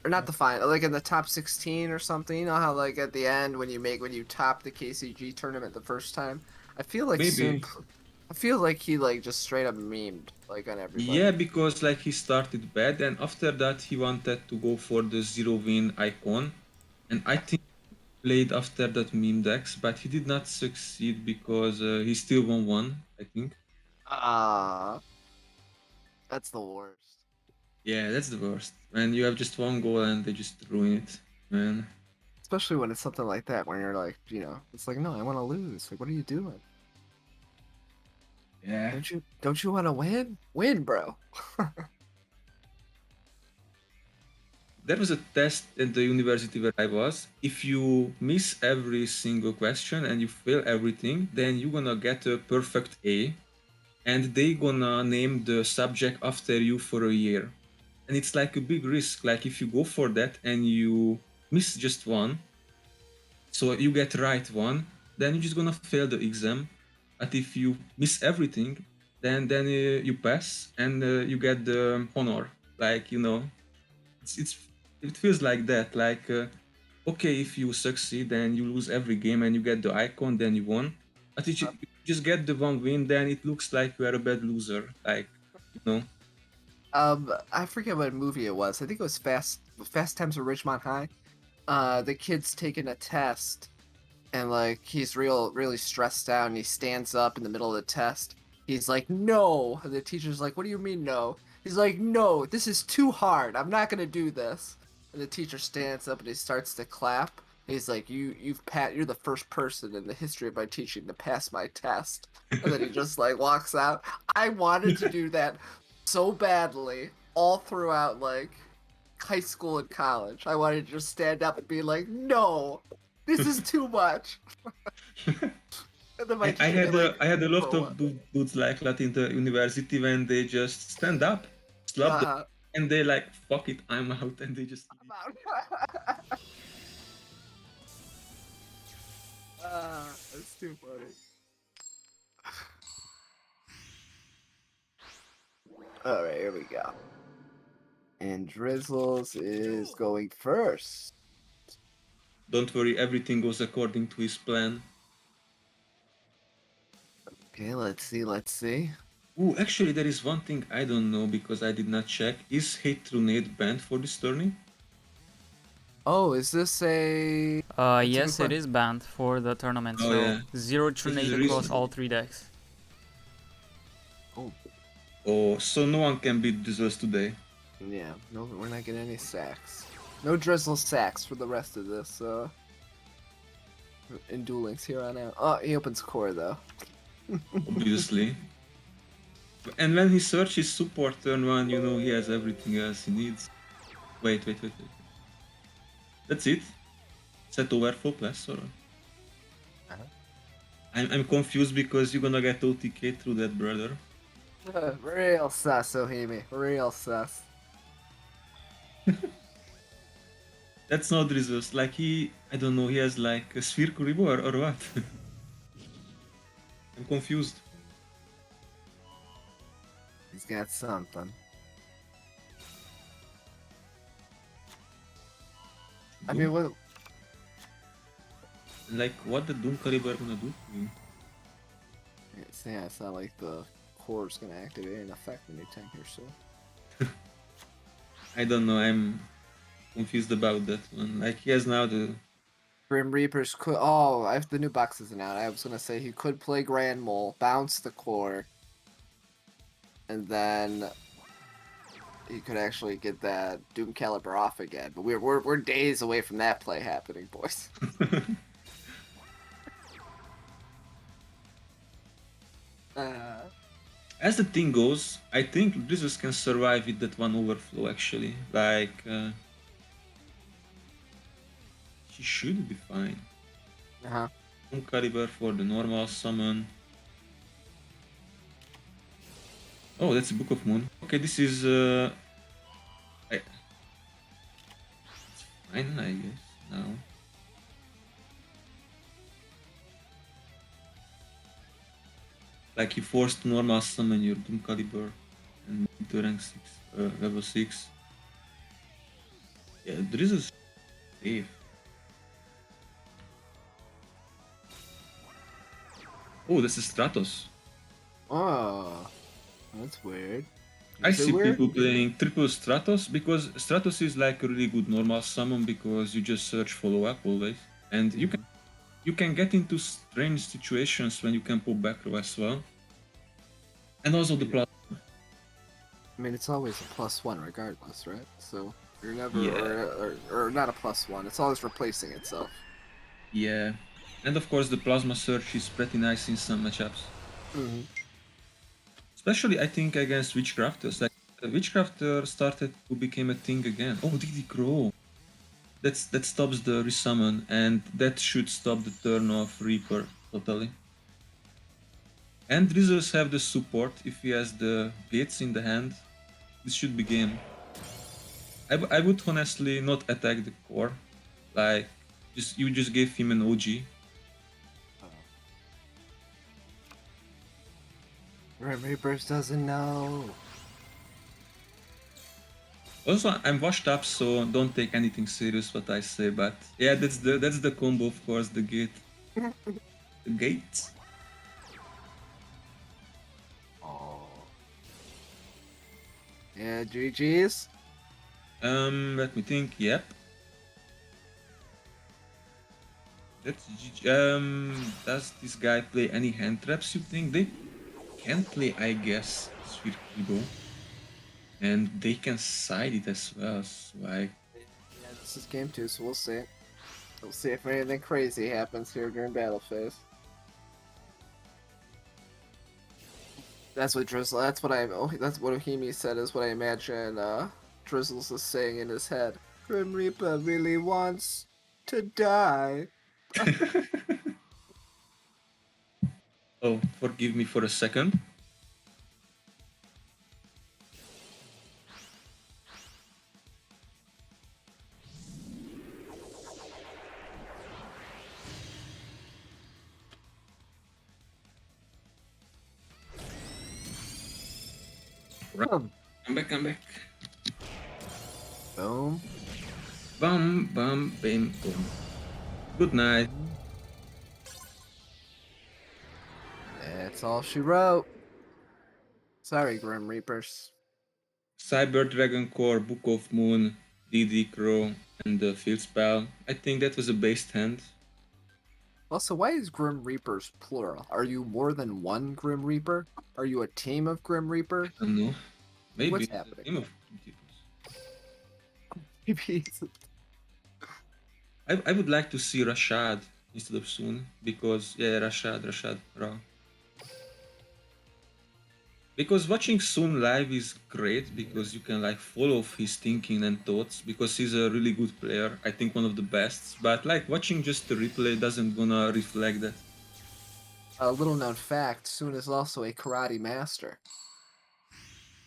or not the final, like in the top 16 or something. You know how like at the end when you top the KCG tournament the first time. I feel like Maybe. I feel like he like just straight up memed like on everybody. Yeah, because like he started bad, and after that he wanted to go for the zero win icon, and I think he played after that meme decks, but he did not succeed because he still won one, I think. Ah, that's the worst. Yeah, that's the worst. When you have just one goal and they just ruin it, man. Especially when it's something like that, where you're like, it's like, no, I want to lose. Like, what are you doing? Yeah. Don't you want to win? Win, bro. There was a test at the university where I was. If you miss every single question and you fail everything, then you're gonna get a perfect A, and they gonna name the subject after you for a year. And it's like a big risk. Like if you go for that and you miss just one, so you get right one, then you're just gonna fail the exam. But if you miss everything, then you pass and you get the honor. Like it's it feels like that. Like okay, if you succeed and you lose every game and you get the icon, then you won. But if you just get the one win, then it looks like you are a bad loser. Like you know. I forget what movie it was. I think it was Fast Times at Ridgemont High. The kid's taking a test, and like he's really stressed out, and he stands up in the middle of the test. He's like, "No," and the teacher's like, "What do you mean no?" He's like, "No, this is too hard. I'm not gonna do this." And the teacher stands up and he starts to clap. He's like, you're the first person in the history of my teaching to pass my test." And then he just like walks out. I wanted to do that so badly all throughout like high school and college. I wanted to just stand up and be like, "No, this is too much." And then my I teacher had be like, I had a lot "For of what?" dudes like that in the university when they just stand up, slap the Uh, and they like fuck it, I'm out, and they just leave. I'm out. That's too funny. All right, here we go. And Drizzles is going first. Don't worry, everything goes according to his plan. Okay, let's see. Let's see. Ooh, actually, there is one thing I don't know because I did not check. Is Hate Trunade banned for this tourney? Oh, is this a? That's a good Yes, it question. is banned for the tournament. Oh So yeah, zero this is Trinade the across reason. all three decks. Oh, Oh, so no one can beat Drizzles today. yeah. No, we're not getting any sacks. No Drizzle sacks for the rest of this. In Duel Links here on out. Oh, he opens core though. Obviously. And when he searches support turn one, you know he has everything else he needs. Wait. That's it? Set overflow plus or? Uh-huh. I'm confused because you're gonna get OTK through that, brother. Real sus, Ohimi. Real sus. That's not Drizzles. Like I don't know, he has like a Sphere Kuribor or what? I'm confused. He's got something. I mean, what? Like, what the Doom Caliber gonna do to you? It's not like the core's gonna activate an effect when you tank your soul. I don't know. I'm confused about that one. Like, he has now the. Grim Reapers could. Oh, if the new box isn't out, I was gonna say he could play Grand Mole, bounce the core, and then he could actually get that Doom Caliber off again. But we're days away from that play happening, boys. As the thing goes, I think Drizzles can survive with that one overflow actually. Like, he should be fine. Uh-huh. Doom Caliber for the normal summon. Oh, that's a Book of Moon. Okay, this is it's fine, I guess now. Like, you forced normal summon your Doom Caliber and move to rank 6, level 6. Yeah, Drizzles safe. Oh, this is Stratos. Oh, that's weird. I Is it see weird? people playing triple Stratos because Stratos is like a really good normal summon because you just search follow up always, and you can get into strange situations when you can pop back row as well, and also the plus. I mean, it's always a +1 regardless, right? So you're never, Yeah. or not a +1. It's always replacing itself. Yeah, and of course the plasma search is pretty nice in some matchups, especially I think against Witchcrafters. Like, Witchcrafter started to become a thing again. Oh, DD Crow. That stops the resummon, and that should stop the turn of Reaper totally. And Drizzles have the support if he has the gates in the hand. This should be game. I would honestly not attack the core. Like, you just gave him an OG. Red Reapers doesn't know. Also, I'm washed up, so don't take anything serious what I say. But yeah, that's the combo, of course. The gate, the gate. Oh. Yeah, GG's. Let me think. Yep. That's GG. Does this guy play any hand traps? You think they can play? I guess Sphere Kibo, and they can side it as well. So Yeah, this is game 2, so we'll see. We'll see if anything crazy happens here during battle phase. That's what Drizzle. That's what that's what Ohimi said. Is what I imagine. Drizzles is saying in his head. Grim Reaper really wants to die. Oh, forgive me for a second. Right. I'm back. Boom. Bum, bum, bam, boom. Good night. That's all she wrote. Sorry, Grim Reapers. Cyber Dragon Core, Book of Moon, DD Crow, and the Field Spell. I think that was a based hand. Also, why is Grim Reapers plural? Are you more than one Grim Reaper? Are you a team of Grim Reaper? I don't know. Maybe What's it's a happening? team of Maybe I would like to see Rashad instead of Soon because yeah, Rashad, raw. Because watching Soon live is great because you can like follow his thinking and thoughts because he's a really good player. I think one of the best. But like watching just the replay doesn't gonna reflect that. a little known fact. Soon is also a karate master.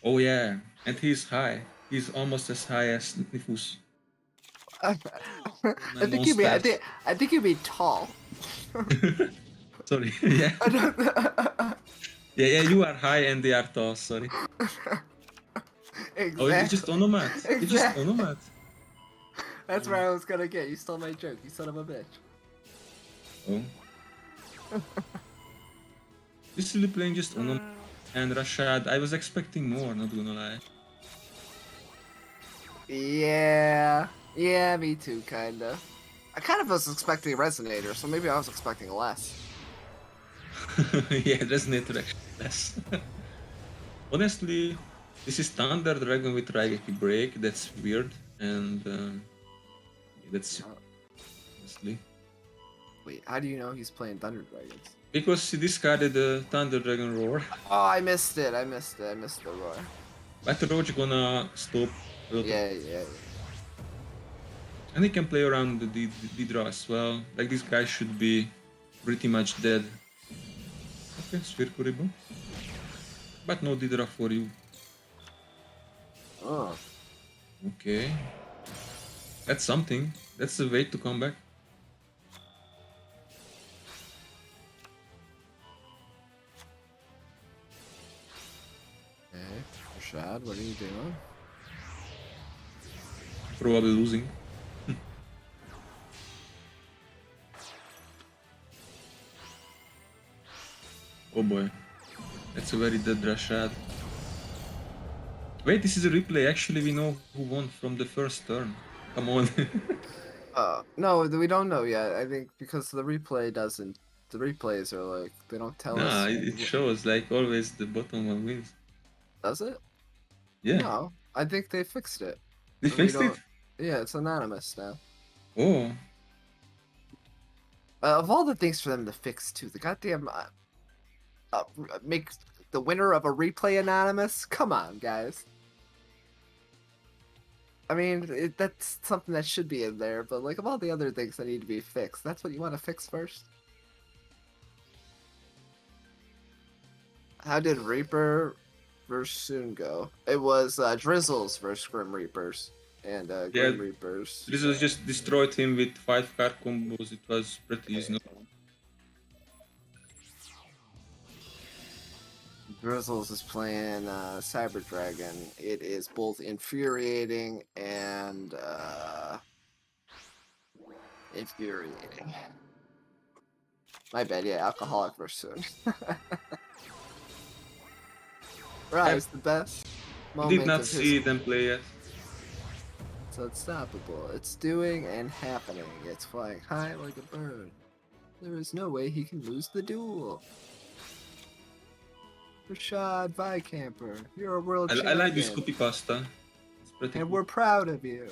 Oh yeah, and he's high. He's almost as high as Nifus. I My think you mean monsters. I think you mean tall. Sorry. Yeah. I don't- Yeah, you are high and they are tall. Sorry. Oh, it's just Exactly. onomat. It's just Exactly. onomat. That's where I was gonna get. You stole my joke, you son of a bitch. Oh. This really playing just Uno and Rashad. I was expecting more, not gonna lie. Yeah. Yeah, me too, kinda. I kind of was expecting Resonator, so maybe I was expecting less. Yeah, Resonator actually less. Honestly, this is Thunder Dragon with Raigeki Break. That's weird, and that's Yeah. honestly Wait, how do you know he's playing Thunder Dragons? because he discarded the Thunder Dragon Roar, Oh, I missed it. I missed the roar. but the Roach gonna stop a lot of, Yeah. and he can play around the draw as well. Like this guy should be pretty much dead. Okay, Sphere Kuribo. But no Didra for you. Oh. Okay. That's something. That's the way to come back. Okay. Rashad, what are you doing? Probably losing. Oh boy. That's a very dead Rashad. Wait, this is a replay. Actually, we know who won from the first turn. Come on. No, we don't know yet. I think because the replay doesn't. The replays are like they don't tell Nah, us. it shows like always the bottom one wins. Does it? Yeah. No, I think they fixed it. They We fixed it? don't. Yeah, it's anonymous now. Oh. Of all the things for them to fix too, the goddamn make the winner of a replay anonymous. Come on, guys. I mean, that's something that should be in there, but like of all the other things that need to be fixed, that's what you want to fix first. How did Reaper versus Soon go? It was Drizzles versus Grim Reapers, and Yeah, Grim Reapers. this was just destroyed him with 5 card combos. It was pretty easy. Drizzles is playing Cyber Dragon. It is both infuriating and infuriating. My bad, yeah, alcoholic versus Soon. Rise, the best I did moment not of see his. them play yet. It's unstoppable. It's doing and happening. It's flying high like a bird. There is no way he can lose the duel. Rashad Vicamper, you're a world I champion. like this copy pasta. It's pretty And cool. we're proud of you.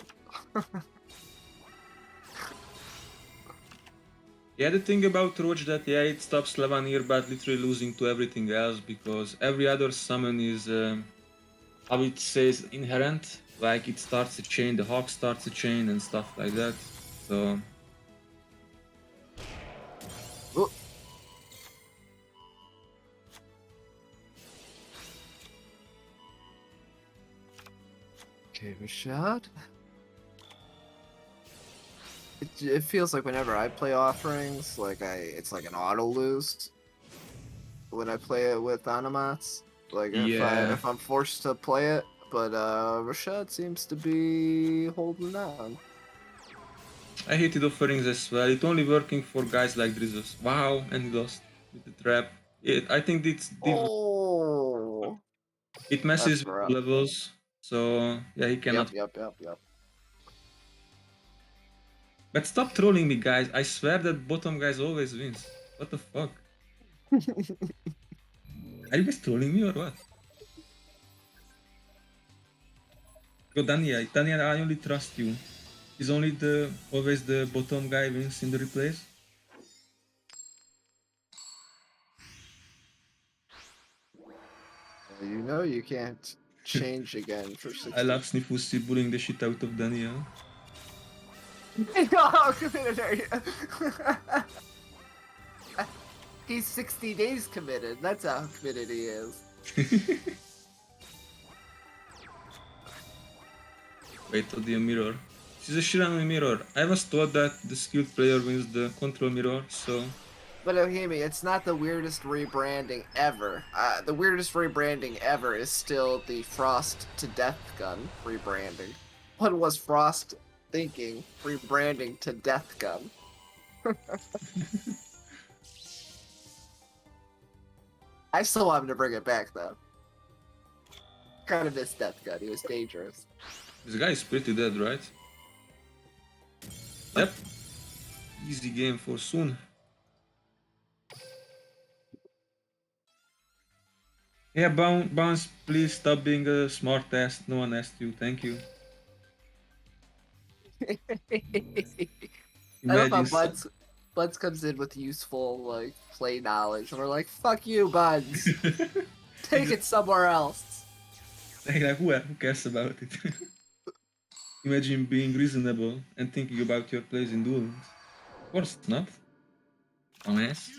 Yeah, the thing about Roach that yeah, it stops Lavanir but literally losing to everything else because every other summon is how it says inherent. Like it starts a chain, the Hawk starts a chain and stuff like that. So Ooh. Okay, Rashad. It feels like whenever I play offerings, like it's like an auto lose when I play it with Animats. Like yeah. if I'm forced to play it, but Rashad seems to be holding on. I hated offerings as well. It's only working for guys like Drizzles. Wow, and he lost with the trap. I think Oh, it messes that's with rough. the levels. So yeah, he cannot. Yep. But stop trolling me, guys. I swear that bottom guys always wins. What the fuck? Are you guys trolling me or what? Go Dania, I only trust you. Is only the always the bottom guy wins in the replays? You know you can't change again for 60. I love Snifusi bullying the shit out of Dania. Oh, committed area. He's 60 days committed. That's how committed he is. Wait till the mirror. This is a Shiranui mirror. I was told that the skilled player wins the control mirror, so But Ohimi, it's not the weirdest rebranding ever. The weirdest rebranding ever is still the Frost to Death gun rebranding. What was Frost thinking rebranding to Death Gun. I still want him to bring it back though. Kind of miss Death Gun. He was dangerous. This guy is pretty dead, right? Yep. Easy game for soon. Yeah, Bounce, please stop being a smart ass. No one asked you. Thank you. I love how Imagine Buds comes in with useful like play knowledge, and we're like, "Fuck you, Buds. Take it somewhere else." like who cares about it? Imagine being reasonable and thinking about your place in Duel Links. Of course not. Dumbass.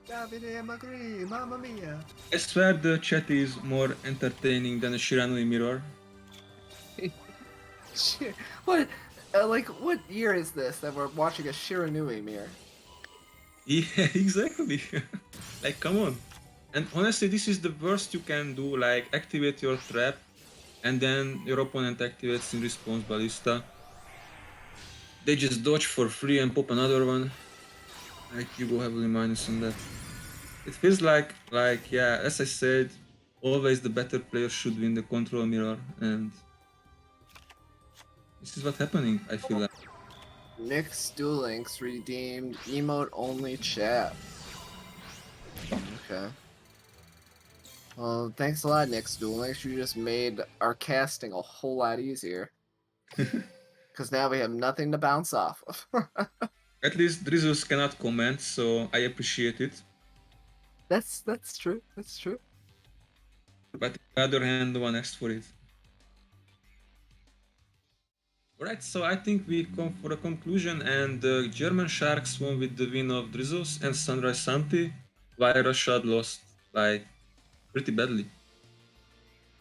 Davide Magri, Mamma Mia. I swear the chat is more entertaining than a Shiranui mirror. What? Like, what year is this that we're watching a Shiranui mirror? Yeah, exactly. Like, come on. And honestly, this is the worst you can do. Like, activate your trap, and then your opponent activates in response ballista. They just dodge for free and pop another one. Like, you go heavily minus on that. It feels like yeah, as I said, always the better player should win the control mirror, and this is what's happening, I feel like. Nick's Duel Links redeemed emote only chat. Okay. Well, thanks a lot, Nick's Duel Links. You just made our casting a whole lot easier. Because now we have nothing to bounce off of. At least Drizus cannot comment, so I appreciate it. That's true. That's true. But on the other hand, no one asked for it. Alright, so I think we come for a conclusion, and the German Sharks won with the win of Drizus and Sunrise Santi, while Rashad lost, like, pretty badly.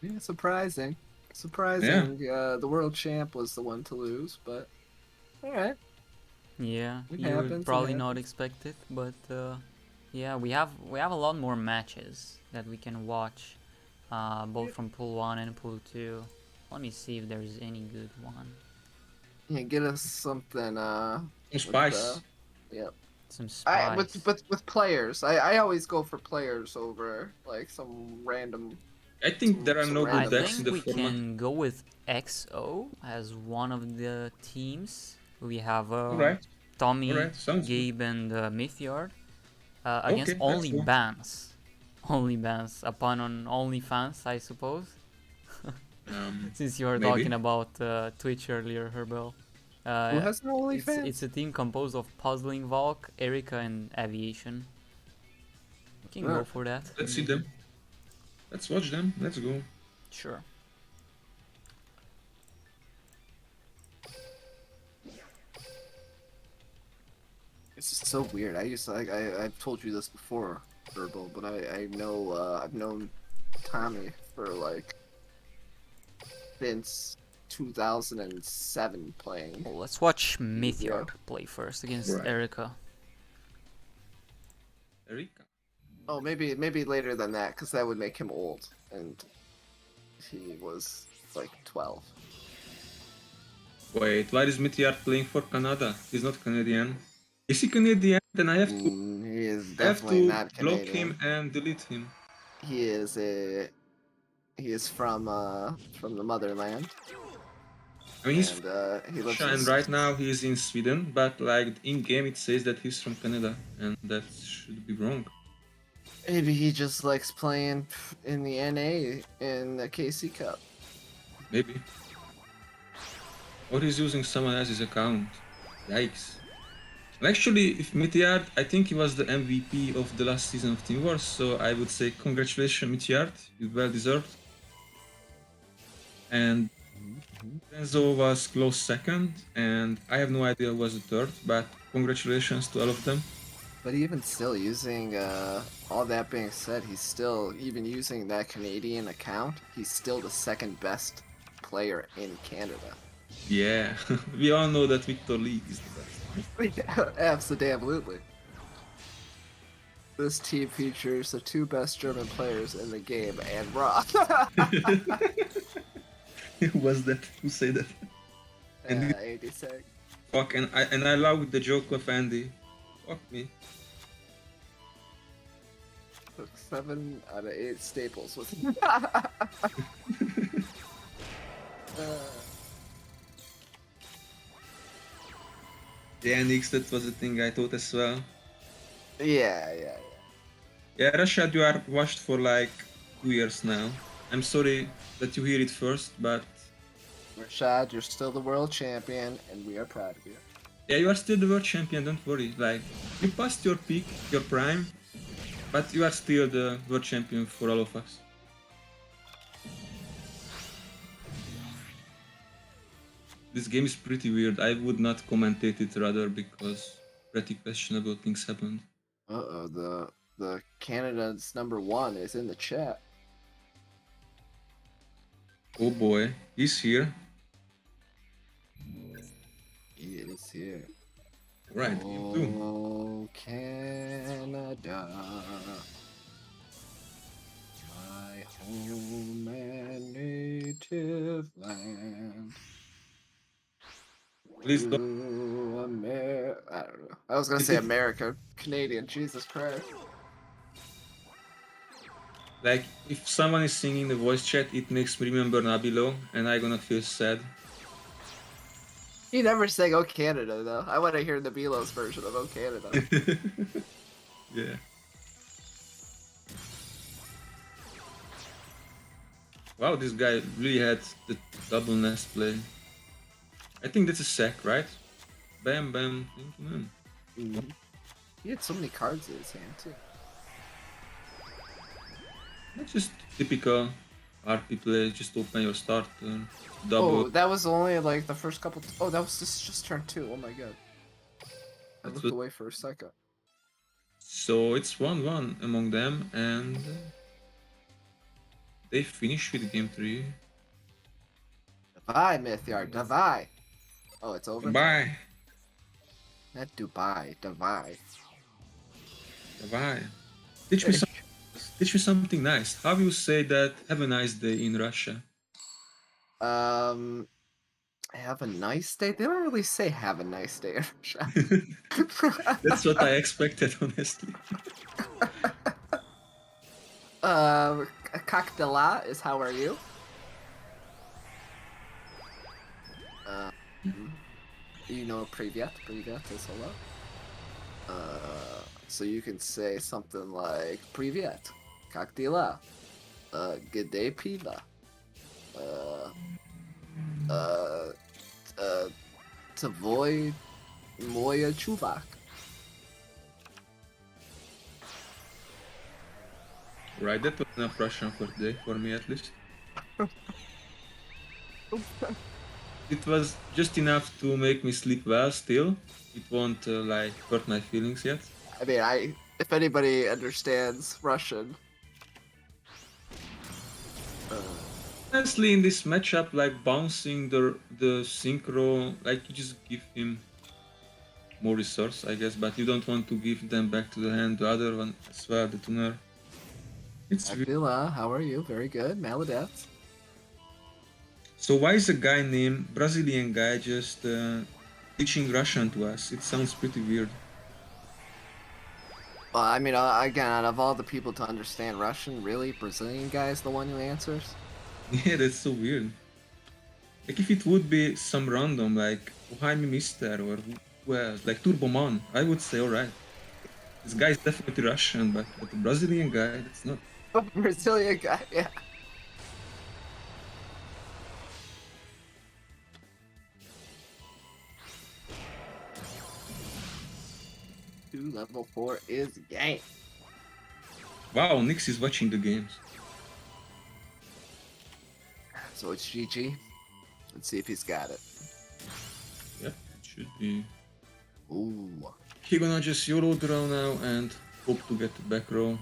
Yeah, surprising. Surprising. The world champ was the one to lose, but alright. Yeah, It you happens, would it probably not happens. expect it, but yeah, we have a lot more matches that we can watch, both from Pool 1 and Pool 2. Let me see if there's any good one. Yeah, get us something. Some spice. Yep. Some spice. With players, I always go for players over like some random. I think there are some no I good random decks in think the we format. can go with XO as one of the teams. We have Alright, Tommy, alright, sounds good. Gabe, and Mythiard against Okay, let's only go. bans. Only bans. Upon on OnlyFans, I suppose. Since you were Maybe. talking about Twitch earlier, Herbal. Who has an It's OnlyFans? a team composed of Puzzling Valk, Erika, and Aviation. We can go for that. Let's see them. Let's watch them. Let's go. Sure. This is so weird. I used to, like I've told you this before, Verbal, but I know I've known Tommy for like since 2007 playing. Well, let's watch Mythiard play first against Right. Erika. Erika. Oh, maybe later than that, because that would make him old, and he was like 12. Wait, why is Mithyard playing for Canada? He's not Canadian. Is he Canadian? Then I have to He is definitely not block Canadian. him and delete him. He is from the motherland. I mean, he's and he lives Russia, and right now he's in Sweden, but like in game it says that he's from Canada, and that should be wrong. Maybe he just likes playing in the NA in the KC Cup. Maybe. Or he's using someone else's account. Yikes. And actually, if Mithyard, I think he was the MVP of the last season of Team Wars, so I would say congratulations, Mithyard. You well deserved. And Renzo was close second, and I have no idea who was the third, but congratulations to all of them. But even still, using all that being said, he's still even using that Canadian account. He's still the second best player in Canada. Yeah, we all know that Victor Lee is the best. Absolutely. This team features the two best German players in the game and Raw. Who was that? Who said that? And it, 86. fuck, and I love the joke of Andy. Fuck me. Took 7 out of 8 staples with The NX, that was the thing I thought as well. yeah. Yeah, Rashad, you are watched for like 2 years now. I'm sorry that you hear it first, but Rashad, you're still the world champion, and we are proud of you. yeah, you are still the world champion, don't worry. Like, you passed your peak, your prime, but you are still the world champion for all of us. This game is pretty weird. I would not commentate it rather because pretty questionable things happened. Uh-oh, the Canada's #1 is in the chat. Oh boy, he's here. He is here. Right, you too. Oh, Canada, my home and native land. Please don't. Ooh, I don't know. I was gonna say America, Canadian. Jesus Christ. Like, if someone is singing the voice chat, it makes me remember Nabilo, and I gonna feel sad. He never sang "Oh Canada" though. I want to hear Nabilo's version of "Oh Canada." Yeah. Wow, this guy really had the double nest play. I think that's a sack, right? Bam, bam, thank you, man. Mhm. He had so many cards in his hand too. That's just typical RP play. Just open your starter, double. Oh, that was only like the first couple. Oh, that was just turn 2. Oh my god. I That's looked what- away for a second. So it's 1-1 among them, and they finish with game 3. Dubai, Mythyard, Dubai. Oh, it's over? Bye. Not Dubai, Dubai. Bye. Teach me something nice. How you say that? Have a nice day in Russia. Have a nice day? They don't really say have a nice day in Russia. That's what I expected, honestly. Kakdala is how are you? You know, Privyet. Privyet is hello. So you can say something like Privyet, Kakdila, good day, Pila, Tavoy, Moya Chuvak. Right, that was enough Russian for today, for me at least. It was just enough to make me sleep well still. It won't like hurt my feelings yet. I mean, if anybody understands Russian, Honestly, in this matchup, like bouncing the synchro, like you just give him more resource, I guess, but you don't want to give them back to the hand, the other one as well, the tuner. It's weird. Akila, how are you? Very good. Maladeth. So why is a guy named Brazilian guy just teaching Russian to us? It sounds pretty weird. Well, I mean, again, out of all the people to understand Russian, really, Brazilian guy is the one who answers? Yeah, that's so weird. Like if it would be some random, like Jaime Mister or who else, like Turbomon, I would say alright. This guy is definitely Russian, but the Brazilian guy, that's not. Brazilian guy, yeah. Level 4 is game. Wow, Nix is watching the games. So it's GG. Let's see if he's got it. Yep, it should be. Ooh. He gonna just YOLO draw now and hope to get the back row.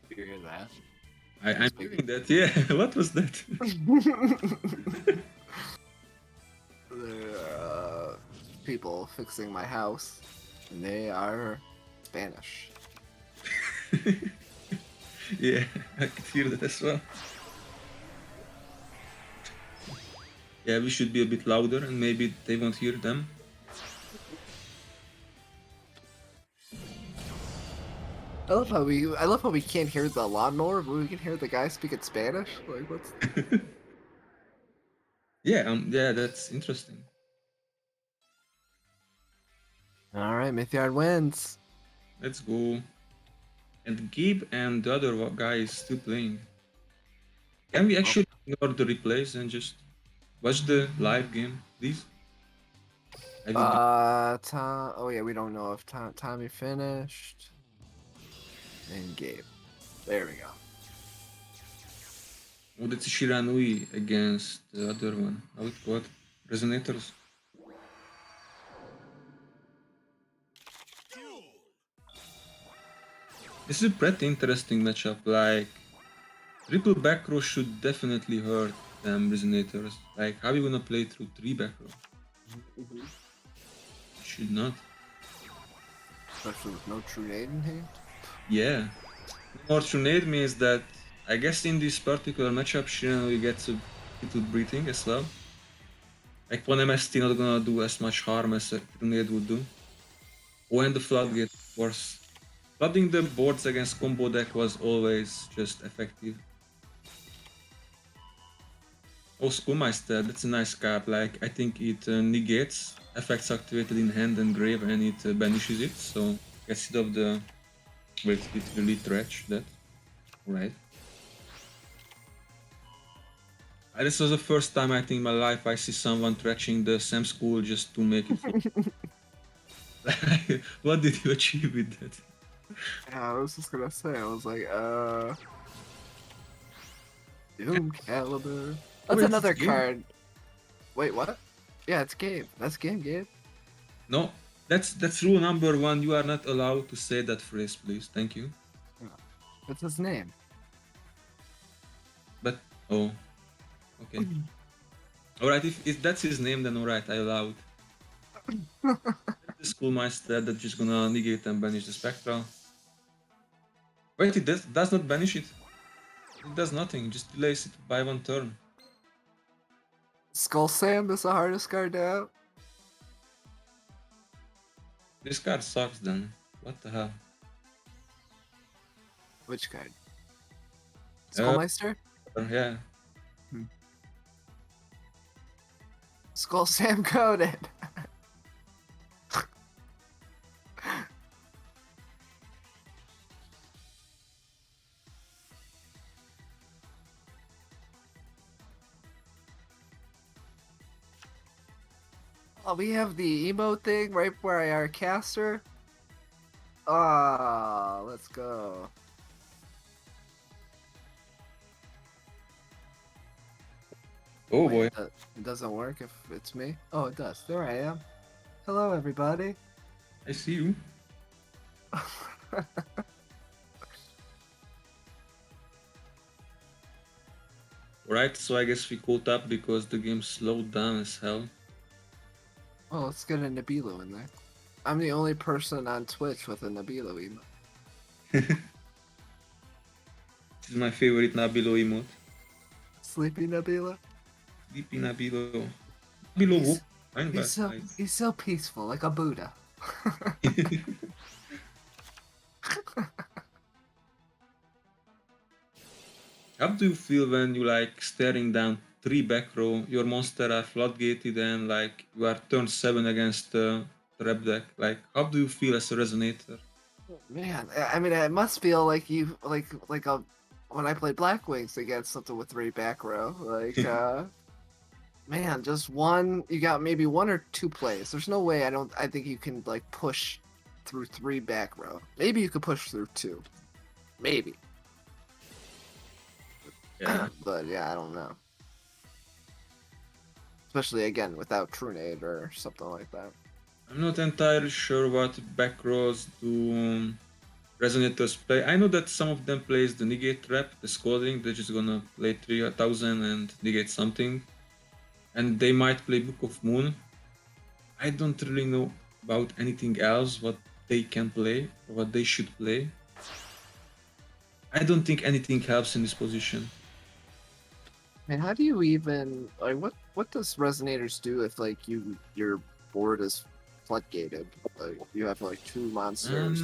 You hear that? I'm doing that. Yeah. What was that? There are people fixing my house, and they are Spanish. Yeah, I could hear that as well. Yeah, we should be a bit louder, and maybe they won't hear them. I love how we can't hear the lawnmower, but we can hear the guy speaking Spanish. Like, what's? Yeah, that's interesting. All right, Mythyard wins. Let's go. And Gabe and the other guy is still playing. Can we actually ignore the replays and just watch the live game, please? I would be. Tom. Oh yeah, we don't know if Tommy finished. And Gabe. There we go. Oh, that's Shiranui against the other one. How it called? Resonators. This is a pretty interesting matchup. Like, triple back row should definitely hurt them Resonators. Like, how are you gonna play through 3 back row? Should not. Especially with no true nade in hand. Yeah. No more Trunade means that I guess in this particular matchup, Shiranui gets a little breathing as well. Like, one MST not gonna do as much harm as a Trunade would do. Oh, and the Floodgate, of course. Flooding the boards against combo deck was always just effective. Oh, Schoolmeister, that's a nice card. Like, I think it negates effects activated in hand and grave and it banishes it, so gets rid of the... Wait, it really trash that. Right. This was the first time I think in my life I see someone trashing the Sam School just to make it fun. What did you achieve with that? Yeah, I was just gonna say. I was like, Doom Caliber. That's wait, another it's Gabe? card. Wait, what? Yeah, it's Gabe. That's Gabe. No, that's rule number 1. You are not allowed to say that phrase, please. Thank you. That's his name. But oh, okay. Alright, if that's his name, then alright, I allow it. The Schoolmeister that's just gonna negate and banish the Spectral. Wait, it does not banish it. It does nothing, it just delays it by 1 turn. Skull Sam is the hardest card to out. This card sucks then. What the hell? Which card? Skullmeister? Yeah. Skull Sam coded. Oh, we have the emote thing right where I are caster. Ah, let's go. Oh Wait, boy. it doesn't work if it's me. Oh, it does. There I am. Hello, everybody. I see you. Right, so I guess we caught up because the game slowed down as hell. Oh, let's get a Nabilo in there. I'm the only person on Twitch with a Nabilo emote. This is my favorite Nabilo emote. Sleepy Nabilo. Sleepy Nabilo. Nabilo He's- woke. Fine, but He's so peaceful, like a Buddha. How do you feel when you like staring down 3 back row, your monster are floodgated and like you are turn 7 against trap deck? Like, how do you feel as a resonator? Man, I mean, it must feel like you like a when I played Black Wings against something with 3 back row. Like, man, just one. You got maybe 1 or 2 plays. There's no way. I think you can like push through 3 back row. Maybe you could push through 2. Maybe. Yeah. But yeah, I don't know. Especially again without Trunade or something like that. I'm not entirely sure what back rows do resonators play. I know that some of them plays the negate trap, the scolding. They're just gonna play 3000 and negate something, and they might play Book of Moon. I don't really know about anything else what they can play or what they should play. I don't think anything helps in this position. Man, how do you even like what does resonators do if like your board is floodgated? Like you have like two monsters,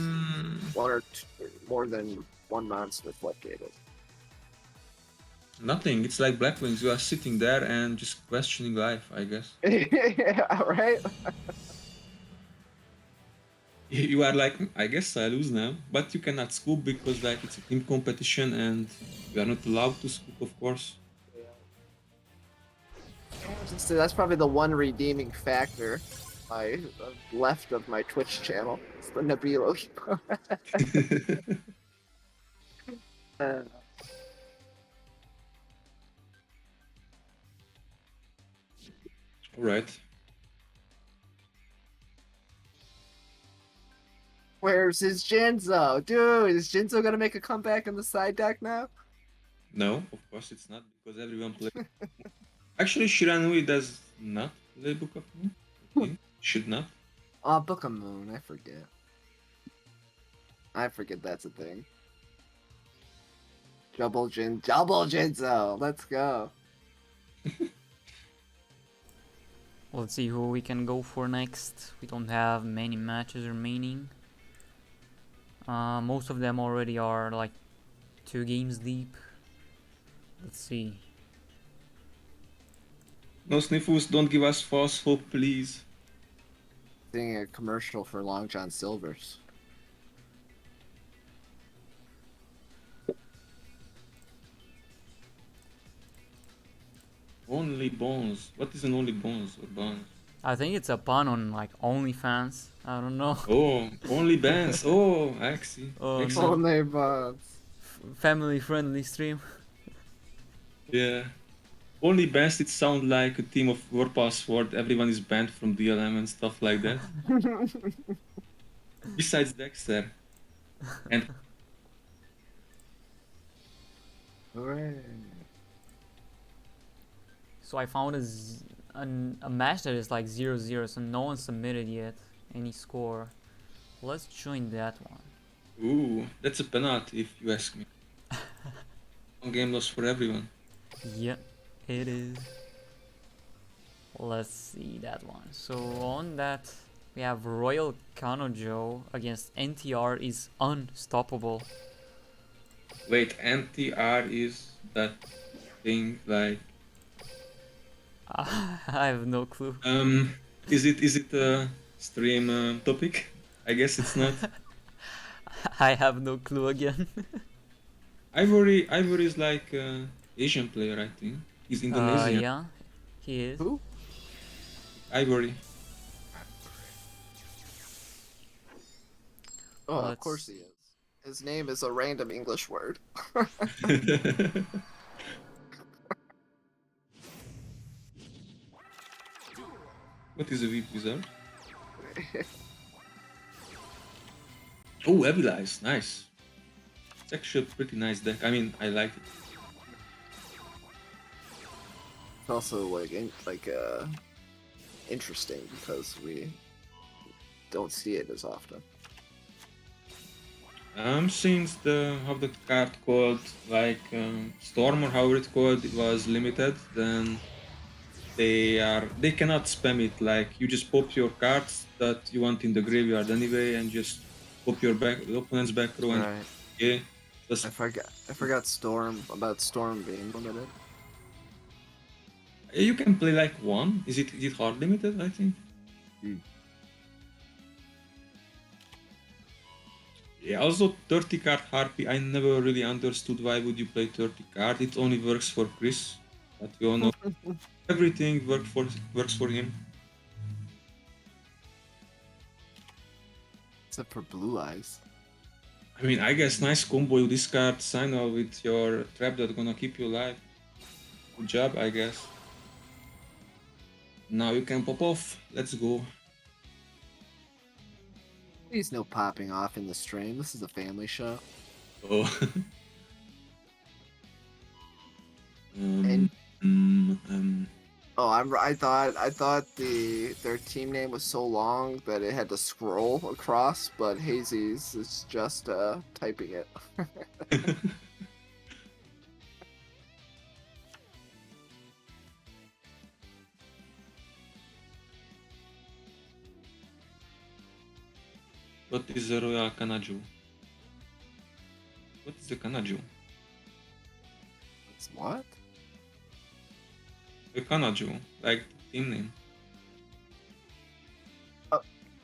one or two, more than one monster floodgated. Nothing. It's like Black Wings. You are sitting there and just questioning life, I guess. Yeah, right. You are like, I guess I lose now, but you cannot scoop because like it's a team competition and you are not allowed to scoop, of course. So that's probably the one redeeming factor. My left of my Twitch channel. It's the Nabilo. uh, All right. where's his Jinzo? Dude, is Jinzo gonna make a comeback in the side deck now? No, of course it's not because everyone plays. Actually, Shiranui does not play Book of Moon. Okay. Should not. Oh, Book of Moon, I forget. I forget that's a thing. Double Jinzo, let's go. Let's see who we can go for next. We don't have many matches remaining. Most of them already are like 2 games deep. Let's see. No Sniffles, don't give us false hope, please. Seeing a commercial for Long John Silver's. Only Bones. What is an Only Bones or Bones? I think it's a pun on like OnlyFans. I don't know. Oh, Only Bands. Oh, I see. Oh, Makes no. sense. Only buds. Family friendly stream. Yeah. Only Bands, it sounds like a team of War Password. Everyone is banned from DLM and stuff like that. Besides Dexter. And Hooray. So I found a match that is like 0-0, so no one submitted yet any score. Let's join that one. ooh, that's a penalty if you ask me. One game loss for everyone. Yep, it is. Let's see that one. So on that, we have Royal Kanojo against NTR is unstoppable. Wait, NTR is that thing like I have no clue. is it a stream topic? I guess it's not. I have no clue again. Ivory is like Asian player, I think. He's Indonesian. Yeah, he is. Who? Ivory. Oh, of Let's- course he is. His name is a random English word. What is a weak wizard? Oh, Evilize, nice. It's actually a pretty nice deck. I mean, I like it. It's also interesting because we don't see it as often. Since the how that card called like Storm or however it called it was limited, then they cannot spam it. Like you just pop your cards that you want in the graveyard anyway, and just pop your the opponent's back row and Right. yeah. Just, I forgot Storm being limited. you can play like one. Is it hard limited? I think. Yeah, also 30 card Harpy, I never really understood why would you play 30 card. It only works for Chris, but we all know everything works for him. Except for Blue Eyes. I mean, I guess nice combo. You discard Signal with your trap that's gonna keep you alive. Good job, I guess. Now you can pop off. Let's go. Please no popping off in the stream. This is a family show. Oh. And um, oh, I thought their team name was so long that it had to scroll across, but Hazy's is just typing it. what is a Royal Kanaju? What is a Kanaju? It's what? A Kanaju, like team name.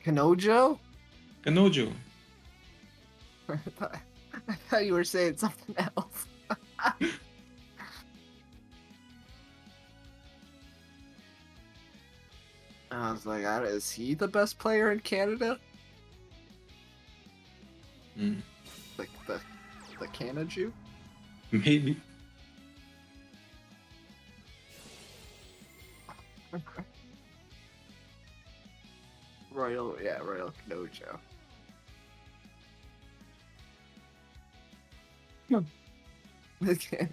Kanojo? Kanojo. I thought you were saying something else. I was like, is he the best player in Canada? Hmm. Like the Kanaju? Maybe. Royal Kanojo. Okay.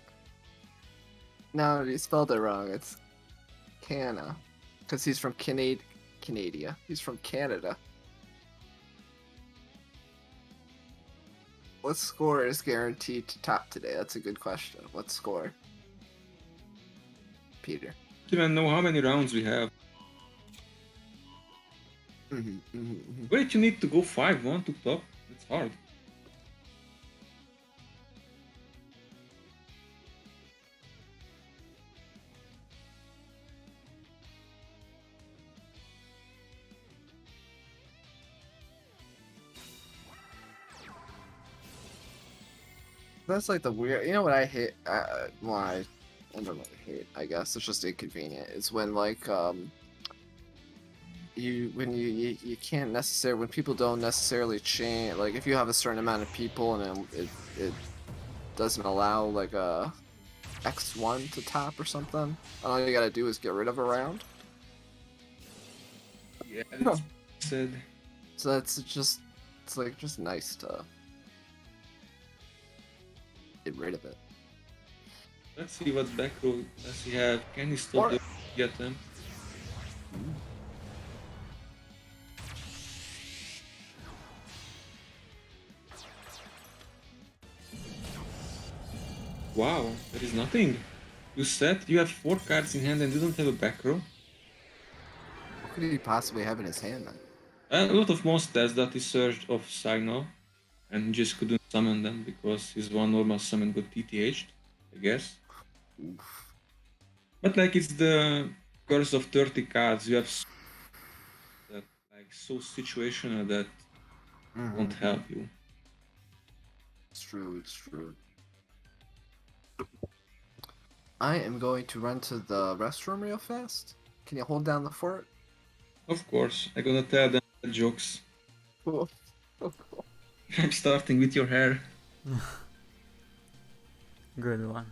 No, he spelled it wrong. It's Canna. Because he's from Canada. He's from Canada. What score is guaranteed to top today? That's a good question. What score? Peter. I don't even know how many rounds we have. Wait, you need to go 5-1 to top? That's hard. That's like the weird. You know what I hate? Well, I don't really hate. I guess it's just inconvenient. It's when like you can't necessarily when people don't necessarily change. Like if you have a certain amount of people and it doesn't allow like a X1 to top or something. All you gotta do is get rid of a round. Yeah, that's said. So that's just it's like just nice to get rid of it. Let's see what back row does he have. Can he stop the attempt? Wow, there is nothing. You said you have 4 cards in hand and you don't have a back row? What could he possibly have in his hand then? A lot of monsters that he surged off Signal and just couldn't summon them because his one normal summon got TTH'd, I guess. Oof. But like it's the curse of 30 cards, you have that like so situational that won't help you. It's true, it's true. I am going to run to the restroom real fast. Can you hold down the fort? Of course, I'm gonna tell them jokes. Cool. I'm starting with your hair. Good one.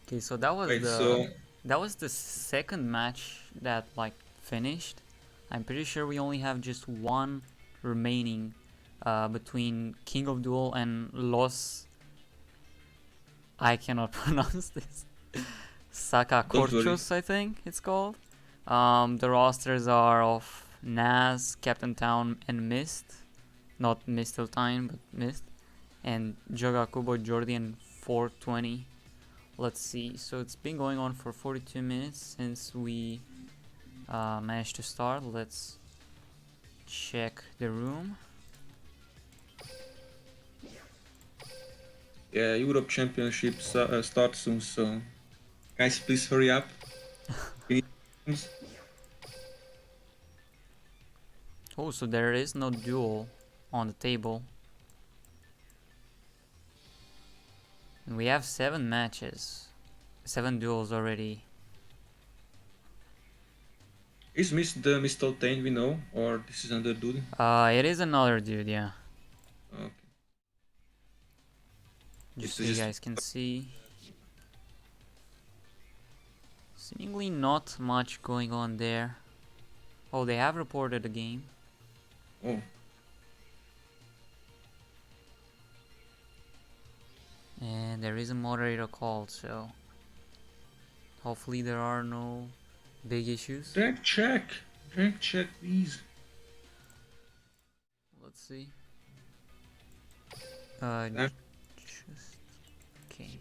Okay, so that was Wait, so the second match that like finished. I'm pretty sure we only have just one remaining between King of Duel and Los. I cannot pronounce this. Sakakorchos, I think it's called. The rosters are of Naz, Captain Town, and Mist. Not Mistletoe, but Mist. And Jogakubo, Jordi, and 420. Let's see. So it's been going on for 42 minutes since we managed to start. Let's check the room. yeah, Europe Championship starts soon, so guys, please hurry up. Oh, so there is no duel on the table. And we have 7 matches. 7 duels already. Is the Mistletoe we know, or this is another dude? It is another dude, yeah. Okay. Just so you guys can see. Seemingly not much going on there. Oh, they have reported a game. Oh. And there is a moderator called, so hopefully there are no big issues. Drag check, please. Let's see. Uh, Just okay.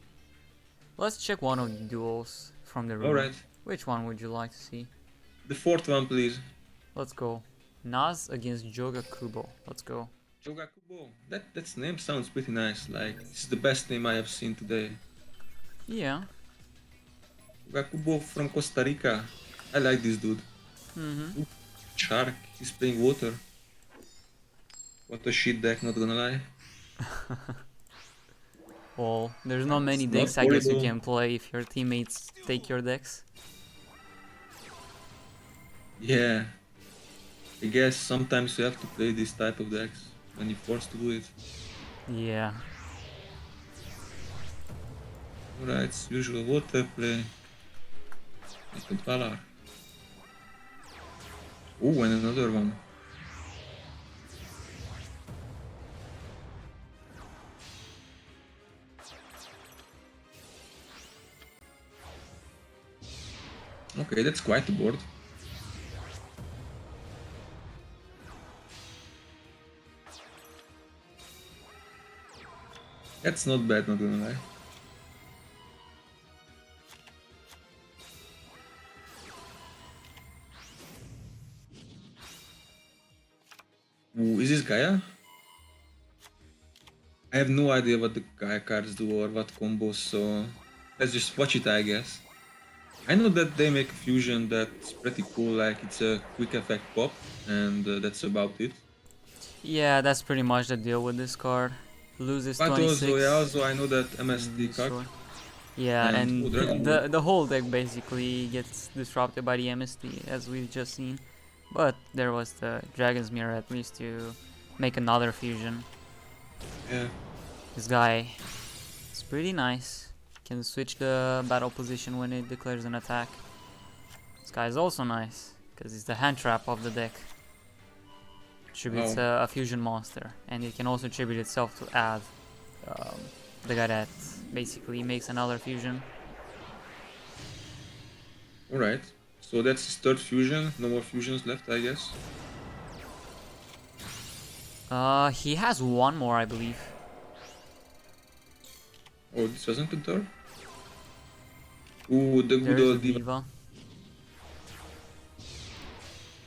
Let's check one of the duels from the room. Alright. Which one would you like to see? The fourth one, please. Let's go. Naz against Joga Kubo. Let's go. Jogakubo. That name sounds pretty nice. Like, it's the best name I have seen today. Yeah. Jogakubo from Costa Rica. I like this dude. Mm-hmm. Ooh, shark. He's playing water. What a shit deck, not gonna lie. Well, there's not many It's decks not I guess you horrible. can play if your teammates take your decks. Yeah. I guess sometimes you have to play this type of decks when you're forced to do it. Yeah. Alright, it's usual water play. Make a Valar. Oh, and another one. Okay, that's quite a board. That's not bad, not gonna lie. Ooh, is this Gaia? I have no idea what the Gaia cards do or what combos, so let's just watch it, I guess. I know that they make a fusion that's pretty cool, like it's a quick effect pop, and that's about it. Yeah, that's pretty much the deal with this card. Loses But 26. also I know that MST card, Destroy. Yeah, and and Dragon Ball. the whole deck basically gets disrupted by the MST, as we've just seen. But there was the Dragon's Mirror at least to make another fusion. Yeah. This guy is pretty nice. Can switch the battle position when it declares an attack. This guy is also nice, because it's the hand trap of the deck. Tributes Wow. a fusion monster, and it can also tribute itself to add the guy that basically makes another fusion. Alright. So that's his third fusion, no more fusions left, I guess. He has one more, I believe. Oh, this wasn't the third? Ooh, the good There's a old Diva. diva.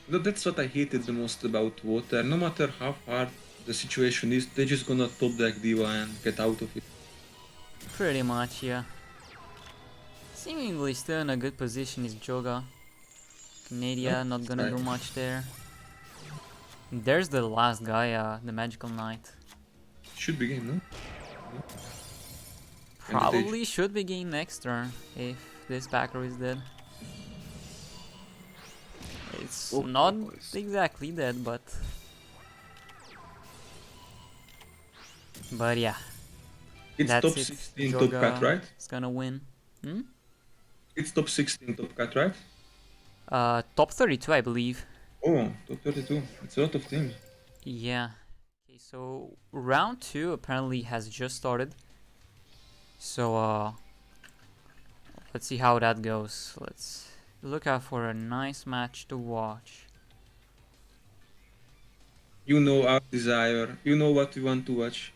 No, that's what I hated the most about Water. No matter how hard the situation is, they're just gonna top deck Diva and get out of it. Pretty much, yeah. Seemingly still in a good position is Joga. Canadia Oh, not gonna right. do much there. There's the last guy, the Magical Knight. Should be game, no? Probably should be game next turn if this backer is dead. It's Oh, not boys. exactly dead, but yeah, It's that's top it. 16 top cut, Joga right? is gonna win. It's top 16 top cut, right? Top 32, I believe. Oh, top 32. It's a lot of teams. Yeah. Okay, so round 2 apparently has just started. So let's see how that goes. Let's look out for a nice match to watch. You know our desire. You know what we want to watch.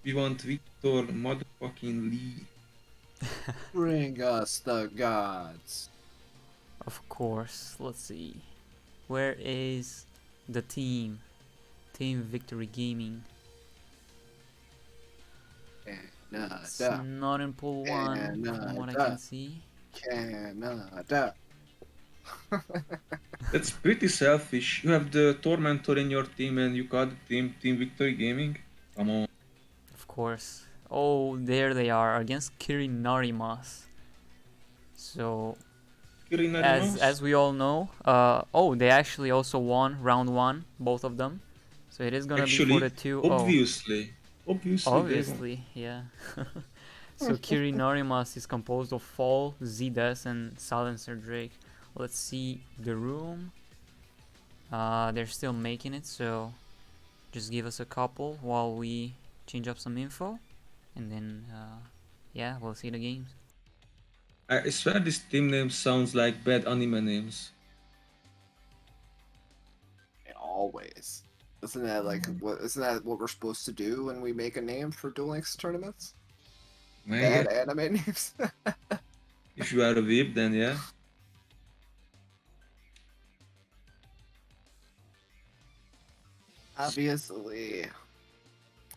We want Victor motherfucking Lee. Bring us the gods. Of course. Let's see. Where is the team? Team Victory Gaming. It's Canada. not in pool 1 from what I can see. Canada. That's pretty selfish. You have the Tormentor in your team and you got Team Victory Gaming. Come on. Of course. Oh, there they are against Kirinarimas. So as we all know, oh, they actually also won round 1, both of them. So it is gonna be for the 2-0. Obviously, they won. Obviously, yeah. So Kirinarimas is composed of Fall, Zidas, and Silencer Drake. Let's see the room. They're still making it, so just give us a couple while we change up some info. and then yeah, we'll see the games. I swear this team name sounds like bad anime names. Always. Isn't that like what? Isn't that what we're supposed to do when we make a name for Duel Links tournaments? Yeah, Bad anime names. if you are a weeb, then yeah. Obviously,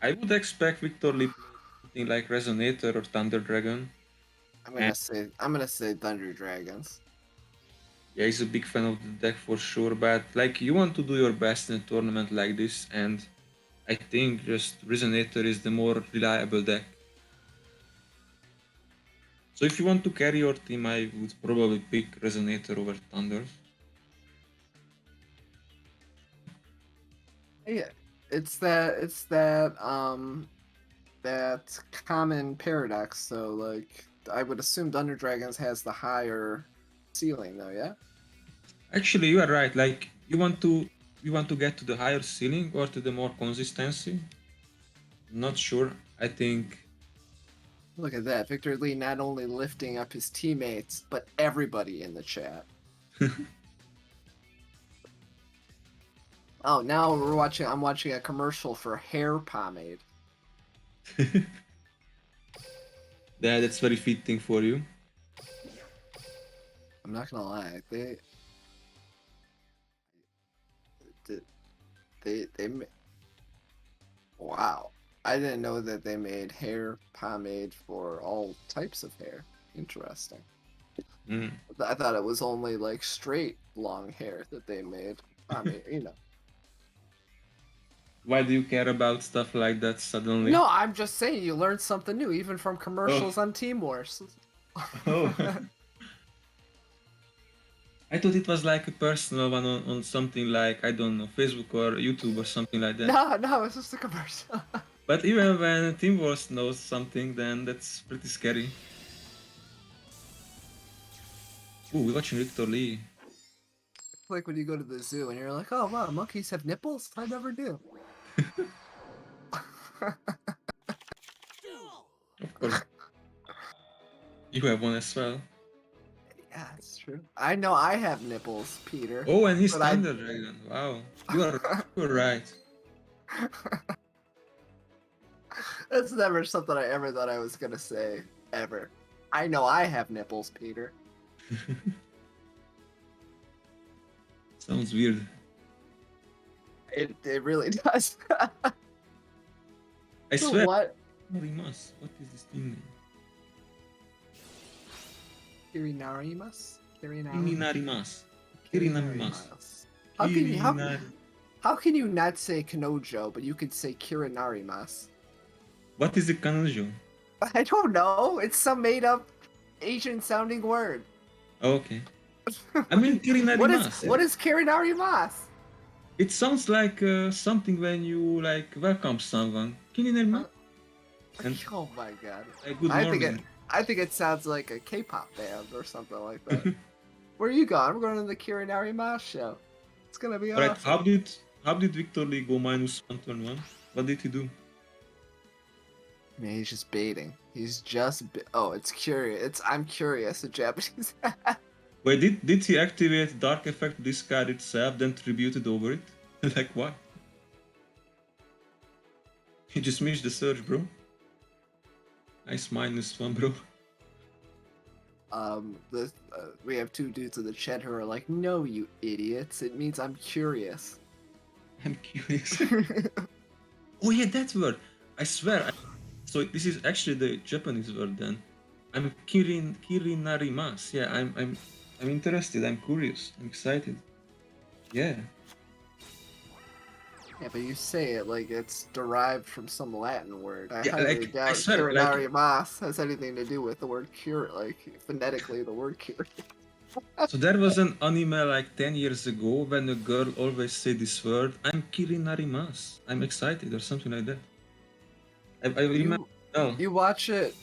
I would expect Victor Lee something like Resonator or Thunder Dragon. And I'm gonna say Thunder Dragons. yeah, he's a big fan of the deck for sure, but like you want to do your best in a tournament like this, and I think just Resonator is the more reliable deck. So if you want to carry your team, I would probably pick Resonator over Thunder. Yeah, it's that common paradox. So like, I would assume Thunder Dragons has the higher ceiling, though. Yeah. Actually, you are right. Like you want to get to the higher ceiling or to the more consistency. Not sure. I think Look at that, Victor Lee not only lifting up his teammates but everybody in the chat. Oh, now I'm watching a commercial for hair pomade. that's very fitting for you. I'm not gonna lie, they wow. I didn't know that they made hair pomade for all types of hair. Interesting. Mm. I thought it was only like straight long hair that they made pomade, you know. Why do you care about stuff like that suddenly? No, I'm just saying you learned something new, even from Oh, commercials on Team Wars. oh. I thought it was like a personal one on something like I don't know Facebook or YouTube or something like that. No, it's just a commercial. But even when Team Wars knows something, then that's pretty scary. Ooh, we're watching Victor Lee. Like when you go to the zoo and you're like, oh wow, monkeys have nipples? I never knew. Of course, you have one as well. Yeah, it's true. I know I have nipples, Peter. Oh, and he's But I Thunder Dragon. Wow, you're right. that's never something I ever thought I was gonna say. Ever. I know I have nipples, Peter. Sounds weird. It really does. I So swear. what? Rimas. What is this team name? Kirinarimas? Kirinarimas. Kirinarimas. How can you Kirinari. how can you not say Kanojo, but you could say Kirinarimas? What is the Kanojo? I don't know. It's some made up Asian sounding word. Okay. I mean Kirinarimas. What is Kirinarimas? It sounds like something when you like welcome someone. Kirinarimas. And Oh my god. good morning. I think it sounds like a K-pop band or something like that. Where are you going? We're going to the Kirinarimas show. It's gonna be Alright, awesome. how did Victor Lee go -1 turn 1? What did he do? Man, he's just baiting. He's just oh, it's curious. I'm curious. The Japanese. Wait, did he activate Dark Effect to discard itself, then tributed over it? Like what? He just missed the surge, bro. Nice -1, bro. We have two dudes in the chat who are like, "No, you idiots! It means I'm curious." I'm curious. Oh yeah, that word. I swear. So this is actually the Japanese word then. I'm kirinarimas. Yeah, I'm interested. I'm curious. I'm excited. Yeah. Yeah, but you say it like it's derived from some Latin word. I Yeah, highly like I doubt swear, like Kirinarimas has anything to do with the word cure, like phonetically the word cure. so there was an anime like 10 years ago when a girl always say this word. I'm kirinarimas. I'm excited or something like that. I remember. Oh, You watch it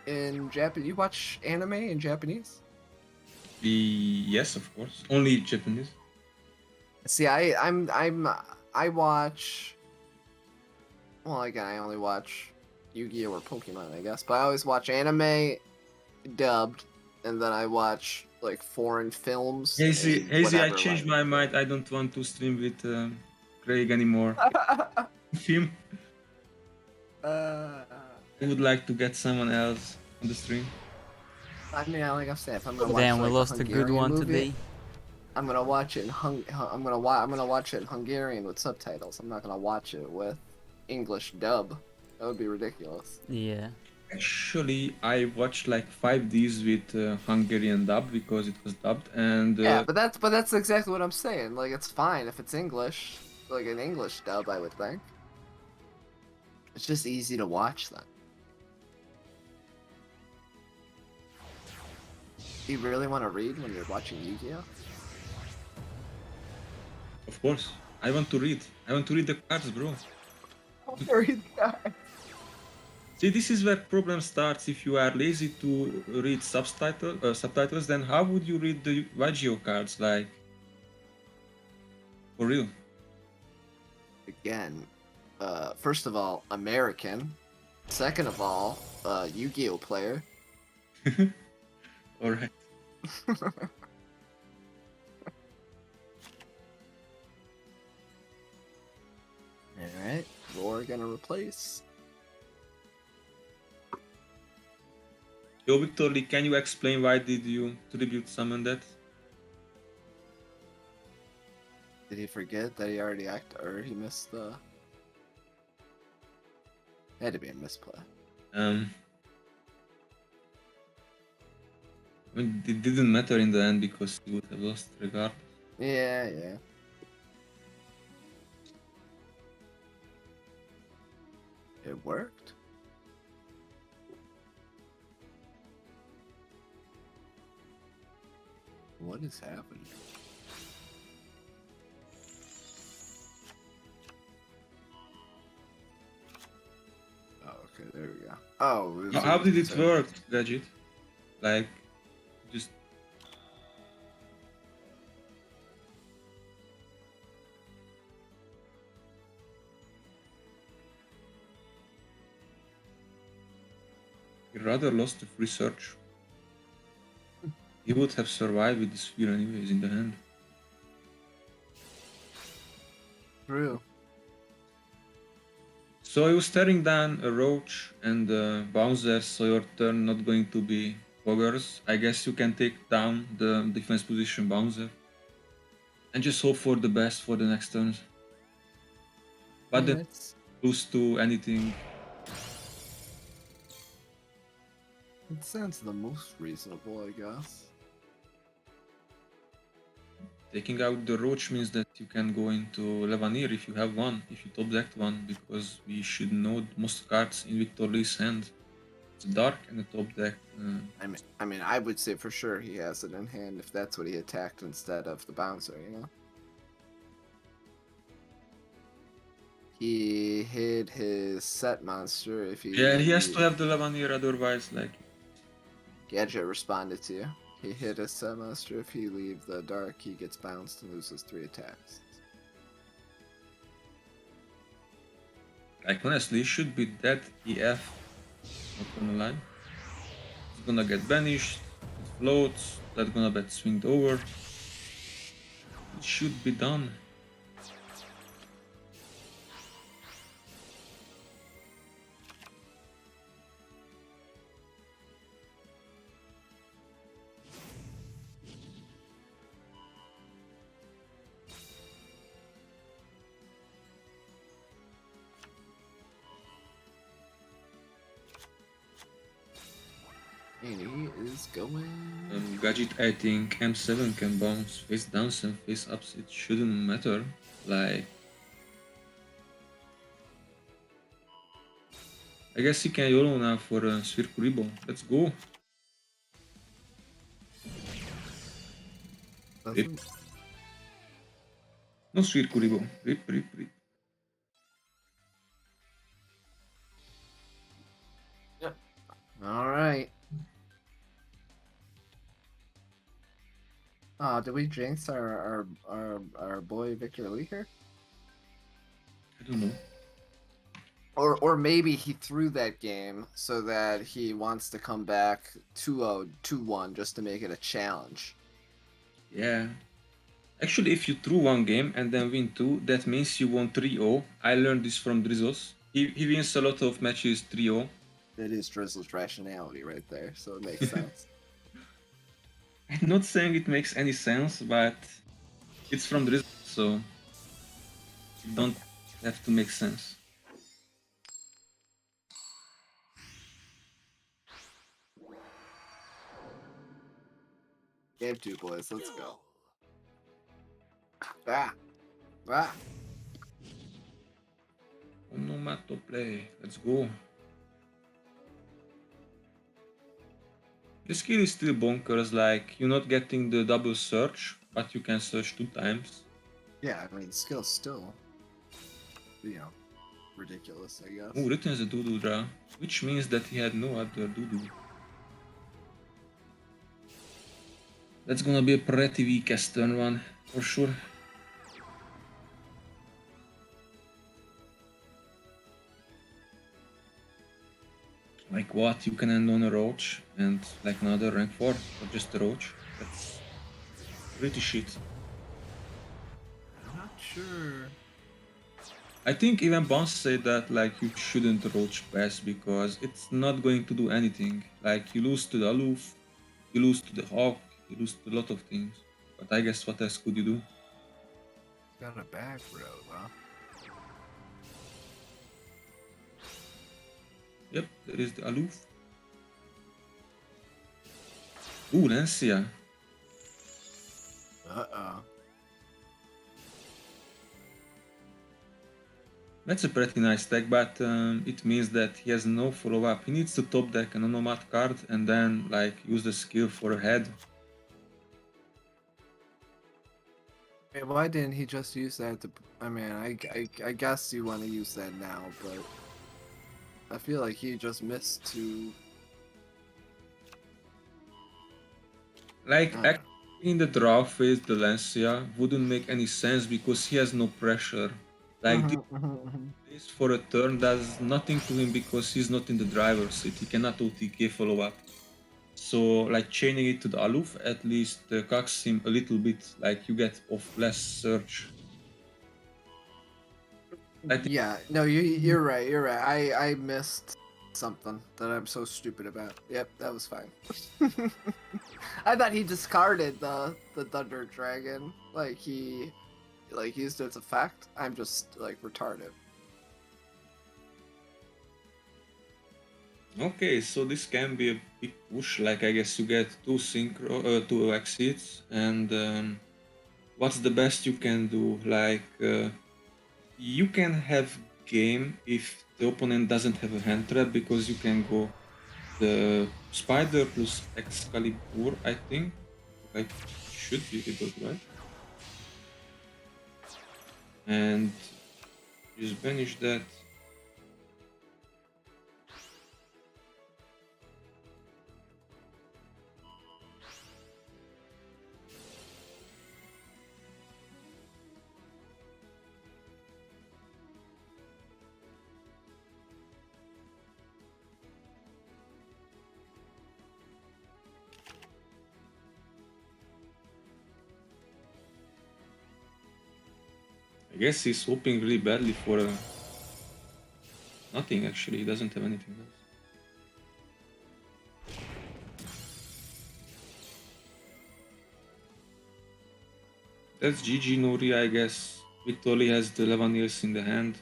in Japan? You watch anime in Japanese? yes, of course. Only Japanese. See, I watch. Well, again, I only watch Yu-Gi-Oh or Pokemon, I guess. But I always watch anime dubbed, and then I watch like foreign films in Hazy, I whatever changed my language. mind. I don't want to stream with Craig anymore. Film. uh, I would like to get someone else on the stream. I mean, like I said, if I'm gonna watch Damn, we like a lost a good Hungarian one movie, today. I'm gonna watch it in I'm gonna watch it in Hungarian with subtitles. I'm not gonna watch it with English dub. That would be ridiculous. Yeah. Actually, I watched like 5Ds with Hungarian dub because it was dubbed, and Yeah, but that's exactly what I'm saying. Like it's fine if it's English, like an English dub, I would think. It's just easy to watch then. Do you really want to read when you're watching Yu-Gi-Oh? of course, I want to read. I want to read the cards, bro. Read that. See, this is where problem starts. If you are lazy to read subtitles, then how would you read the YGO cards? Like, for real? Again, first of all, American. Second of all, Yu-Gi-Oh player. All right. Alright, we're gonna replace. Yo, Victor Lee, can you explain why did you tribute summon that? Did he forget that he already or he missed the... Had to be a misplay. I mean, it didn't matter in the end because he would have lost regard. Yeah, yeah. It worked. What is happening? Oh, okay, there we go. Oh, it was How did it so- work, Gadget? Like, just he rather lost the free search. He would have survived with the sphere anyways in the hand. True. So he was staring down a roach and a bouncer, so your turn not going to be poggers. I guess you can take down the defense position bouncer. And just hope for the best for the next turns. But Yeah, then lose to anything. it sounds the most reasonable, I guess. Taking out the roach means that you can go into Levanir if you have one, if you top decked one, because we should know most cards in Victor Lee's hand. It's dark and a top deck. I mean, I would say for sure he has it in hand if that's what he attacked instead of the bouncer, you know? He hid his set monster if he... Yeah, he has to have the Levanir, otherwise, like. Gadget responded to you. He hit his set monster if he leave the dark, he gets bounced and loses 3 attacks. Like, honestly, it should be dead EF. Not gonna lie. It's gonna get banished, it floats, that's gonna get swinged over. It should be done. And he is going... Gadget, I think M7 can bounce face downs and face ups, it shouldn't matter. Like, I guess he can YOLO now for Sphere Kuribo. Let's go. Doesn't... No Sphere Kuribo. Rip, rip, rip. Yep. Alright. Did we jinx our boy Victor Lee here? I don't know. Or maybe he threw that game so that he wants to come back 2-0, 2-1 just to make it a challenge. Yeah. Actually, if you threw one game and then win two, that means you won 3-0. I learned this from Drizzos. He wins a lot of matches 3-0. That is Drizzle's rationality right there, so it makes sense. I'm not saying it makes any sense, but it's from Drizzos, so it don't have to make sense. Game 2, boys. Let's go. Ah. Ah. Onomato play. Let's go. The skill is still bonkers, like you're not getting the double search, but you can search 2 times. Yeah, I mean, skill's still, ridiculous, I guess. Oh, returns a Doodoo draw, which means that he had no other Doodoo. That's gonna be a pretty weak as turn one, for sure. Like what? You can end on a roach and like another rank 4 or just a roach? That's pretty shit. I'm not sure. I think even Bounce said that like you shouldn't roach pass because it's not going to do anything. Like you lose to the Aloof, you lose to the Hawk, you lose to a lot of things. But I guess what else could you do? Got a back row, huh? Yep, there is the Aloof. Ooh, Lancia. Uh-oh. That's a pretty nice deck, but it means that he has no follow-up. He needs to top deck an Onomat card and then like use the skill for a head. Hey, why didn't he just use that to... I mean, I guess you want to use that now, but... I feel like he just missed to... Like in the draw phase, the Lancia wouldn't make any sense because he has no pressure. Like this for a turn does nothing to him because he's not in the driver's seat. He cannot OTK follow up. So like chaining it to the Aloof at least cocks him a little bit. Like you get off less search. Yeah, no, you're right. You're right. I missed something that I'm so stupid about. Yep, that was fine. I thought he discarded the Thunder Dragon, like he used its effect. I'm just like retarded. Okay, so this can be a big push. Like I guess you get two exits, and what's the best you can do? Like you can have game if the opponent doesn't have a hand trap because you can go the Spider plus Excalibur. I think I should be able to, right? And just banish that. I guess he's hoping really badly for nothing actually. He doesn't have anything else. That's GG Nori, I guess. Vitoli has the 11 years in the hand.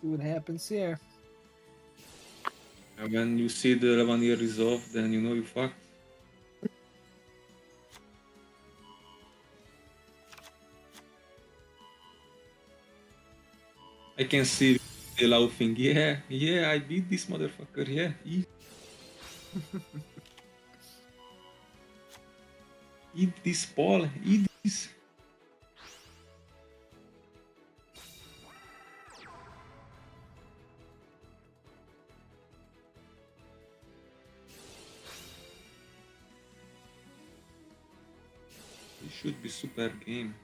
See what happens here. And when you see the 11-year resolve, then you know you fucked. I can see the laughing. Yeah, yeah, I beat this motherfucker. Yeah, eat this ball. Eat this. should be super game.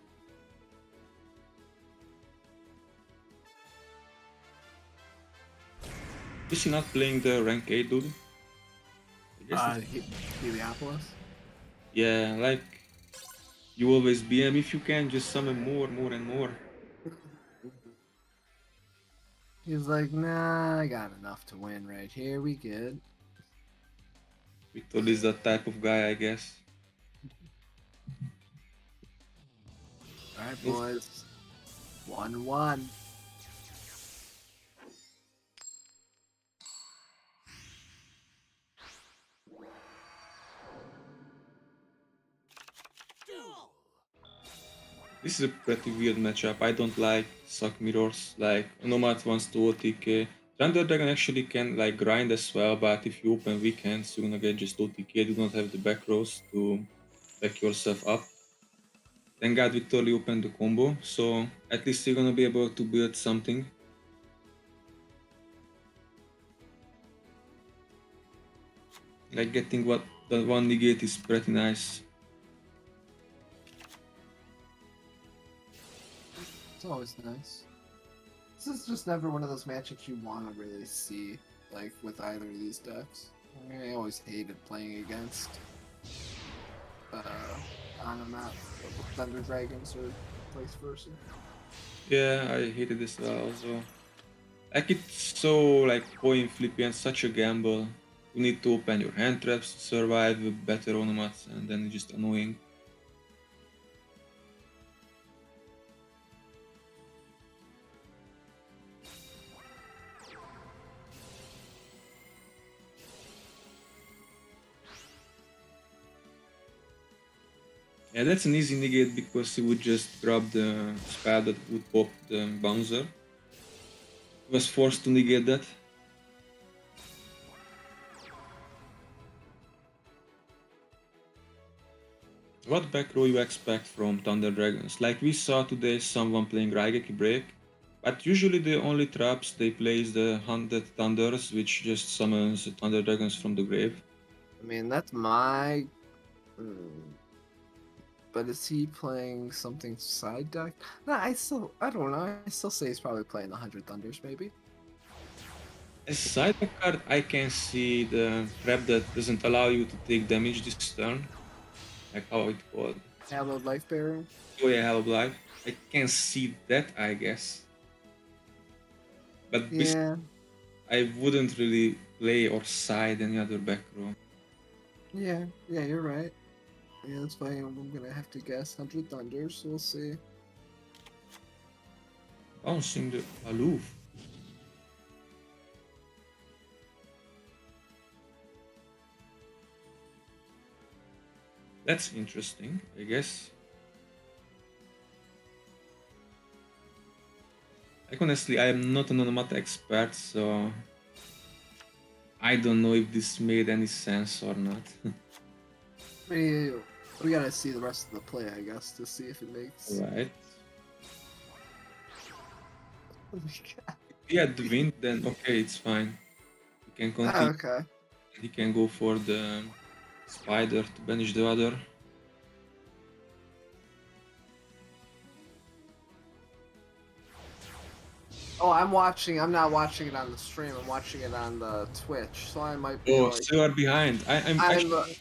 Is he not playing the rank 8, dude? I guess Heliopolis. yeah, like you always BM if you can just summon more and more. He's like, nah, I got enough to win right here. We good. Victor is that type of guy, I guess. All right, Yes. boys. 1-1. This is a pretty weird matchup. I don't like suck mirrors. Like Nomad wants to OTK. Thunder Dragon actually can like grind as well, but if you open weekends, you're gonna get just OTK. You don't have the back rows to back yourself up. Thank God Victor opened the combo, so at least you're gonna be able to build something. Like getting what the one negate is pretty nice. It's always nice. This is just never one of those matchups you want to really see, like with either of these decks. I always hated playing against on a map with Thunder Dragons or vice versa. Yeah, I hated this also. Like it's so like coin flippy and such a gamble. You need to open your hand traps to survive with better onomats, and then it's just annoying. Yeah, that's an easy negate because he would just drop the spell that would pop the bouncer. He was forced to negate that. What back row you expect from Thunder Dragons? Like we saw today someone playing Raigeki Break, but usually the only traps they play is the Hunted Thunders, which just summons Thunder Dragons from the grave. I mean, that's my. Hmm, but is he playing something side deck? No, I don't know. I still say he's probably playing the 100 Thunders, maybe. As side card, I can see the trap that doesn't allow you to take damage this turn. Like how it called. Hallowed Life Bearer. Oh yeah, Hell of Life. I can see that, I guess. But Yeah, I wouldn't really play or side any other back row. yeah, you're right. Yeah, that's why I'm gonna have to guess 100 Thunders. We'll see. Bouncing the aloof. That's interesting, I guess. Like honestly, I am not an onomata expert, so I don't know if this made any sense or not. We gotta see the rest of the play, I guess, to see if it makes. Alright. Oh my god. If he had the wind, then okay, it's fine. He can Ah, continue. okay. He can go for the spider to banish the other. Oh, I'm watching. I'm not watching it on the stream. I'm watching it on the Twitch, so I might be Oh, like. so you are behind. I'm I'm. actually.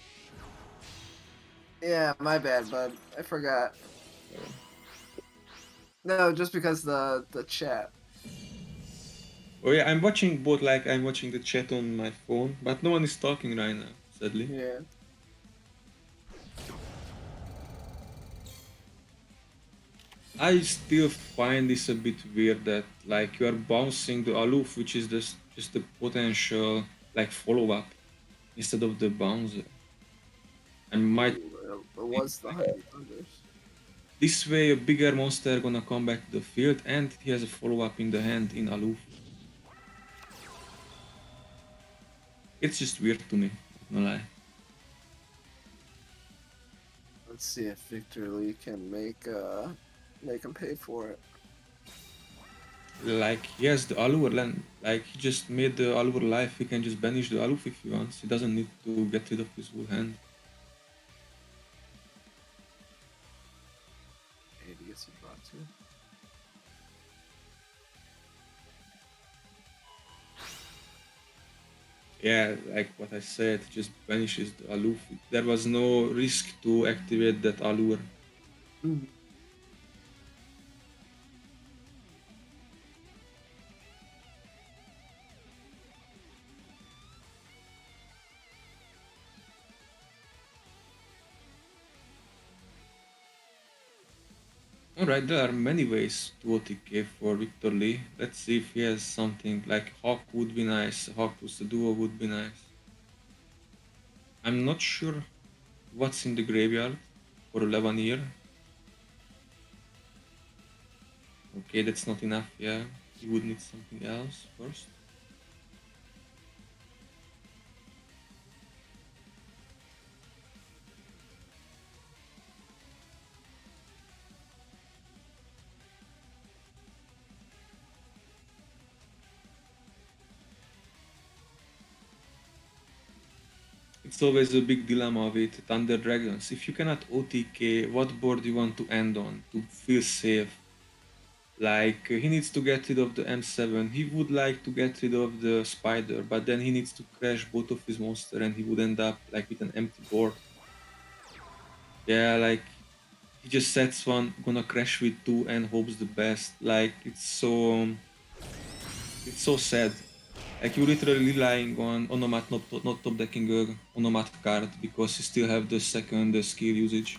Yeah, my bad, bud. I forgot. No, just because the chat. Oh yeah, I'm watching both. Like I'm watching the chat on my phone, but no one is talking right now. Sadly, Yeah. I still find this a bit weird that like you are bouncing the aloof, which is just the potential like follow up instead of the bouncer. I might It was the 100 Thunders. this way a bigger monster gonna come back to the field and he has a follow up in the hand in aloof. It's just weird to me. No lie. Let's see if Victor Lee can make him pay for it. Like he has the Allure land, like he just made the Allure life, he can just banish the Aloof if he wants. He doesn't need to get rid of his whole hand. Yeah, like what I said, just banishes the aloof. There was no risk to activate that allure. Mhm. Alright, there are many ways to OTK for Victor Lee. Let's see if he has something like Hawk would be nice, Hawk plus the duo would be nice. I'm not sure what's in the graveyard for 11 year. Okay, that's not enough, yeah. He would need something else first. It's always a big dilemma with Thunder Dragons. If you cannot OTK, what board you want to end on to feel safe? Like he needs to get rid of the M7. He would like to get rid of the spider, but then he needs to crash both of his monster, and he would end up like with an empty board. Yeah, like he just sets one, gonna crash with two, and hopes the best. Like it's so sad. Like you're literally relying on Onomat not top decking a Onomat card because you still have the second skill usage.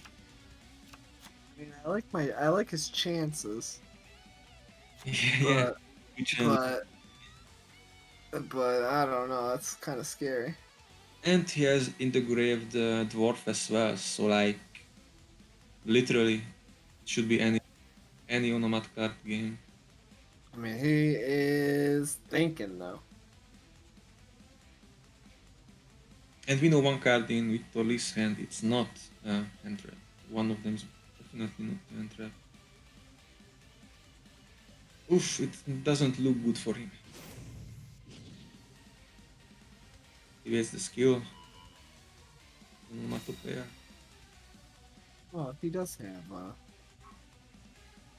I mean, I like his chances, Yeah, but two chances. but but I don't know. That's kind of scary. And he has engraved the dwarf as well. So like literally, it should be any Onomat card game. I mean, he is thinking though. And we know one card in Victor Lee's hand. It's not hand trap. One of them is definitely not hand trap. Oof, it doesn't look good for him. He has the skill. Onomatopoeia. Well, he does have.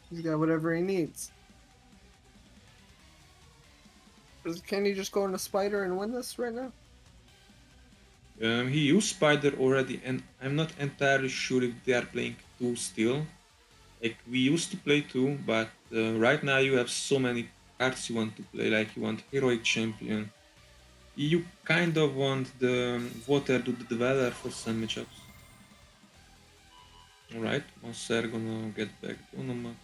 He's got whatever he needs. Can he just go into Spider and win this right now? He used Spider already, and I'm not entirely sure if they are playing two still. Like we used to play two, but right now you have so many cards you want to play. Like you want Heroic Champion. You kind of want the Water to the Dweller for some matchups. Alright, Monster gonna get back the Onomat.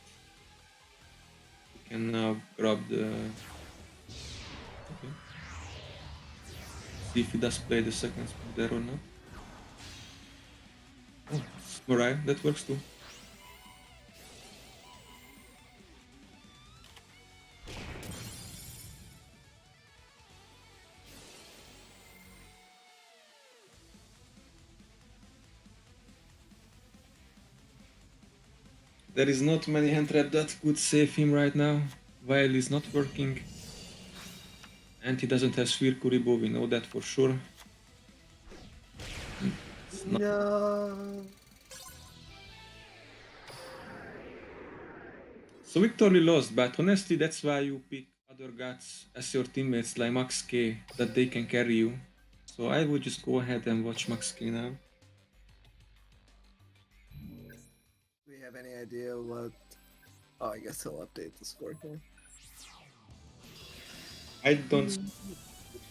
We can now grab the. Okay. See if he does play the second spell there or not. Oh, alright, that works too. There is not many hand trap that could save him right now, while he's not working. And he doesn't have Sphere Kuribo, we know that for sure. It's not. No. So Victory lost, but honestly that's why you pick other gods as your teammates like Max K, that they can carry you. So I would just go ahead and watch Max K now. Do we have any idea what? Oh, I guess he'll update the score here. I don't support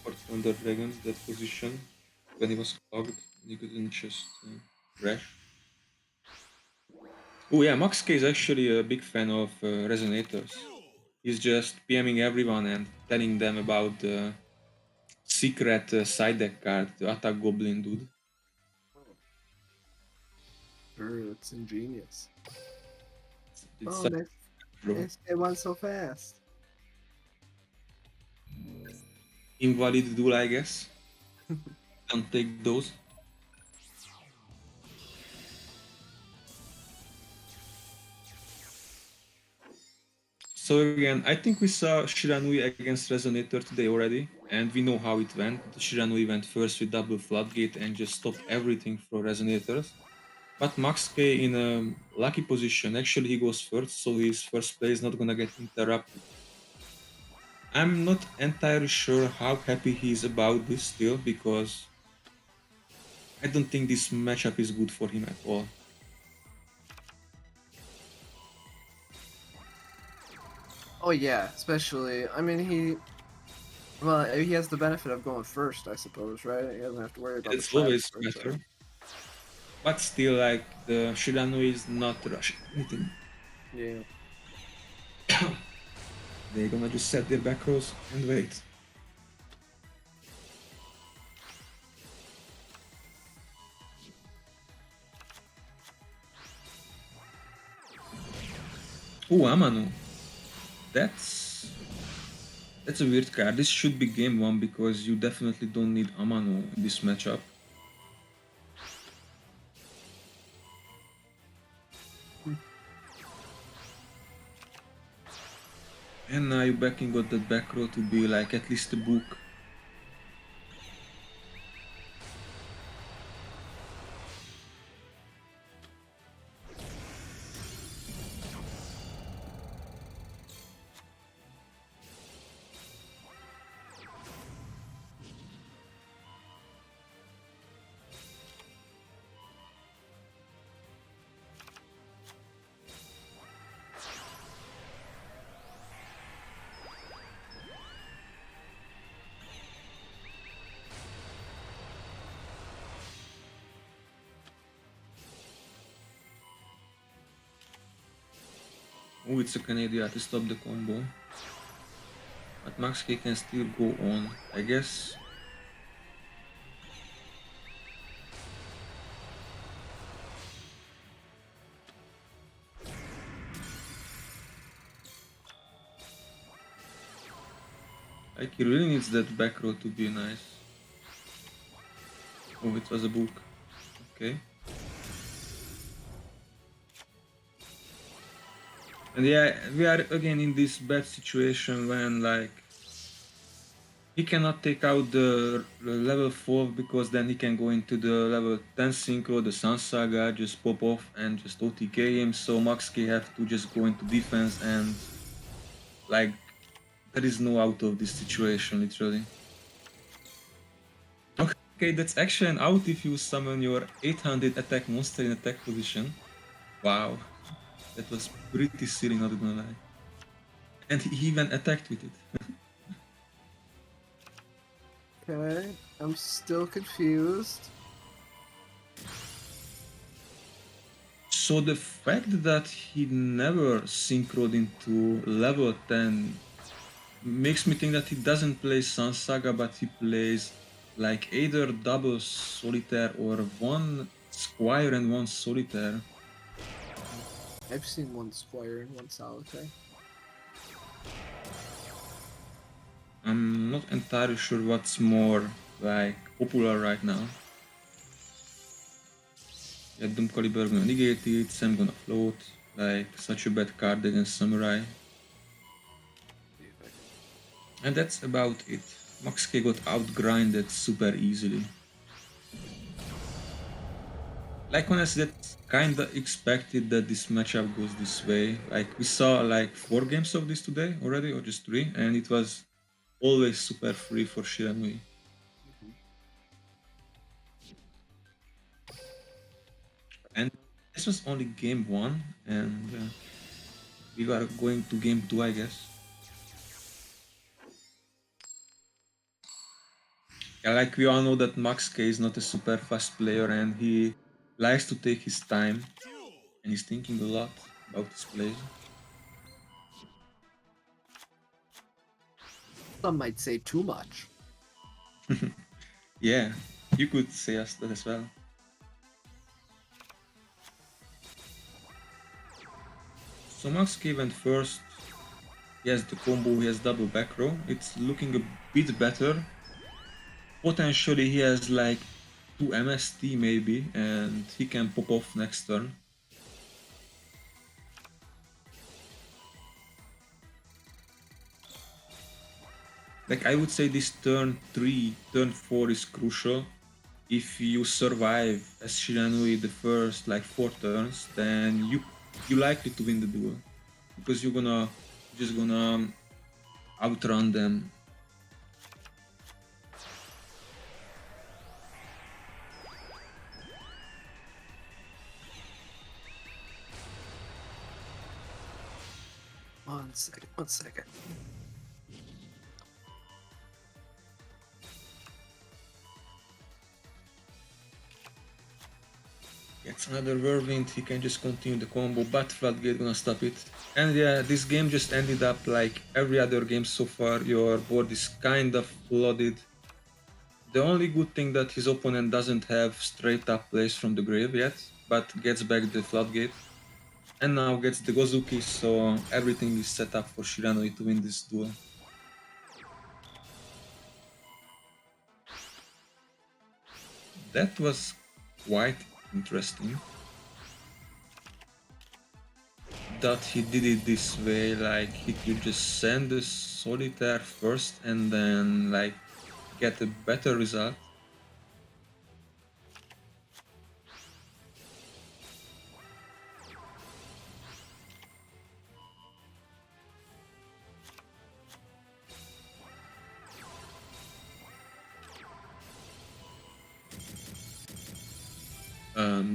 for Thunder Dragons that position when he was clogged. You couldn't just crash. Oh yeah, Max K is actually a big fan of resonators. He's just PMing everyone and telling them about the secret side deck card, the Attack Goblin dude. Sure, it's ingenious. It's Oh, such nice. bro. Nice. It went so fast. Invalid duel, I guess. Don't take those. So again, I think we saw Shiranui against Resonator today already, and we know how it went. The Shiranui went first with double floodgate and just stopped everything for Resonators. But Max K in a lucky position. Actually, he goes first, so his first play is not gonna get interrupted. I'm not entirely sure how happy he is about this still, because I don't think this matchup is good for him at all. Oh yeah, especially. I mean, he has the benefit of going first, I suppose, right? He doesn't have to worry about the It's trap always or so. better. But still, like, the Shiranui is not rushing anything. Yeah. They're gonna just set their back rows and wait. Ooh, Amano. That's that's a weird card. This should be game 1 because you definitely don't need Amano in this matchup. And now you're backing up that back row to be like at least a book. Oh, it's a Canadian to stop the combo. But Max K can still go on, I guess. Like, he really needs that back row to be nice. Oh, it was a book. Okay. And yeah, we are again in this bad situation when, like, he cannot take out the level 4 because then he can go into the level 10 synchro, the Sun Saga, just pop off and just OTK him. So Max K have to just go into defense, and like, there is no out of this situation, literally. Okay, that's actually an out if you summon your 800 attack monster in attack position. Wow, that was pretty silly, not gonna lie. And he even attacked with it. Okay, I'm still confused. So the fact that he never synchroned into level 10 makes me think that he doesn't play Sun Saga, but he plays like either double solitaire or one squire and one solitaire. I've seen one squire and one solitaire. I'm not entirely sure what's more like popular right now. Yeah, Doom Caliber gonna negate it, Sam gonna float, like such a bad card against Samurai. And that's about it. Max K got outgrinded super easily. Like, honestly, that's kinda expected that this matchup goes this way. Like, we saw like 4 games of this today already, or just 3, and it was always super free for Shiranui. And this was only game 1, and we are going to game 2, I guess. Yeah, like, we all know that Max K is not a super fast player, and he likes to take his time, and he's thinking a lot about his plays. Some might say too much. Yeah, you could say us that as well. So Max K went first. He has the combo, he has double back row. It's looking a bit better. Potentially he has like 2 MST maybe, and he can pop off next turn. Like, I would say this turn 3, turn 4 is crucial. If you survive as Shiranui the first like 4 turns, then you likely to win the duel. Because you're just gonna outrun them. One second, 1 second. Gets another whirlwind, he can just continue the combo, but Floodgate gonna stop it. And yeah, this game just ended up like every other game so far. Your board is kind of flooded. The only good thing that his opponent doesn't have straight up plays from the grave yet, but gets back the Floodgate. And now gets the Gozuki, so everything is set up for Shiranui to win this duel. That was quite interesting. That he did it this way, like he could just send the solitaire first and then like get a better result.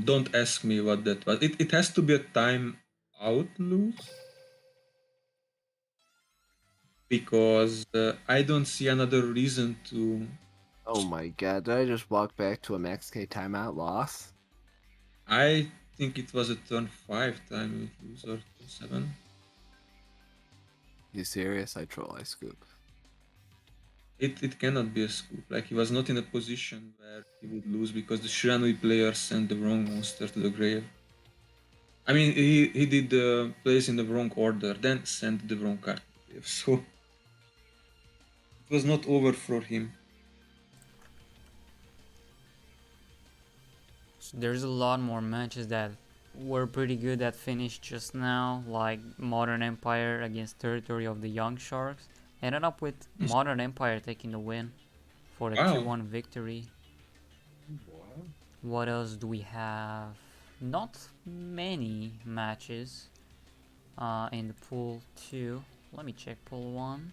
Don't ask me what that was. It has to be a time out lose because I don't see another reason to. Oh my god, did I just walk back to a Max K timeout loss? I think it was a turn 5 time lose or turn 7. You serious? I troll, I scoop. It cannot be a scoop. Like he was not in a position where he would lose because the Shiranui player sent the wrong monster to the grave. I mean, he did the plays in the wrong order, then sent the wrong card to the grave. So it was not over for him. So there's a lot more matches that were pretty good that finished just now, like Modern Empire against Territory of the Young Sharks. Ended up with Modern Empire taking the win for a Wow. 2-1 victory. What else do we have? Not many matches in the pool 2. Let me check pool 1.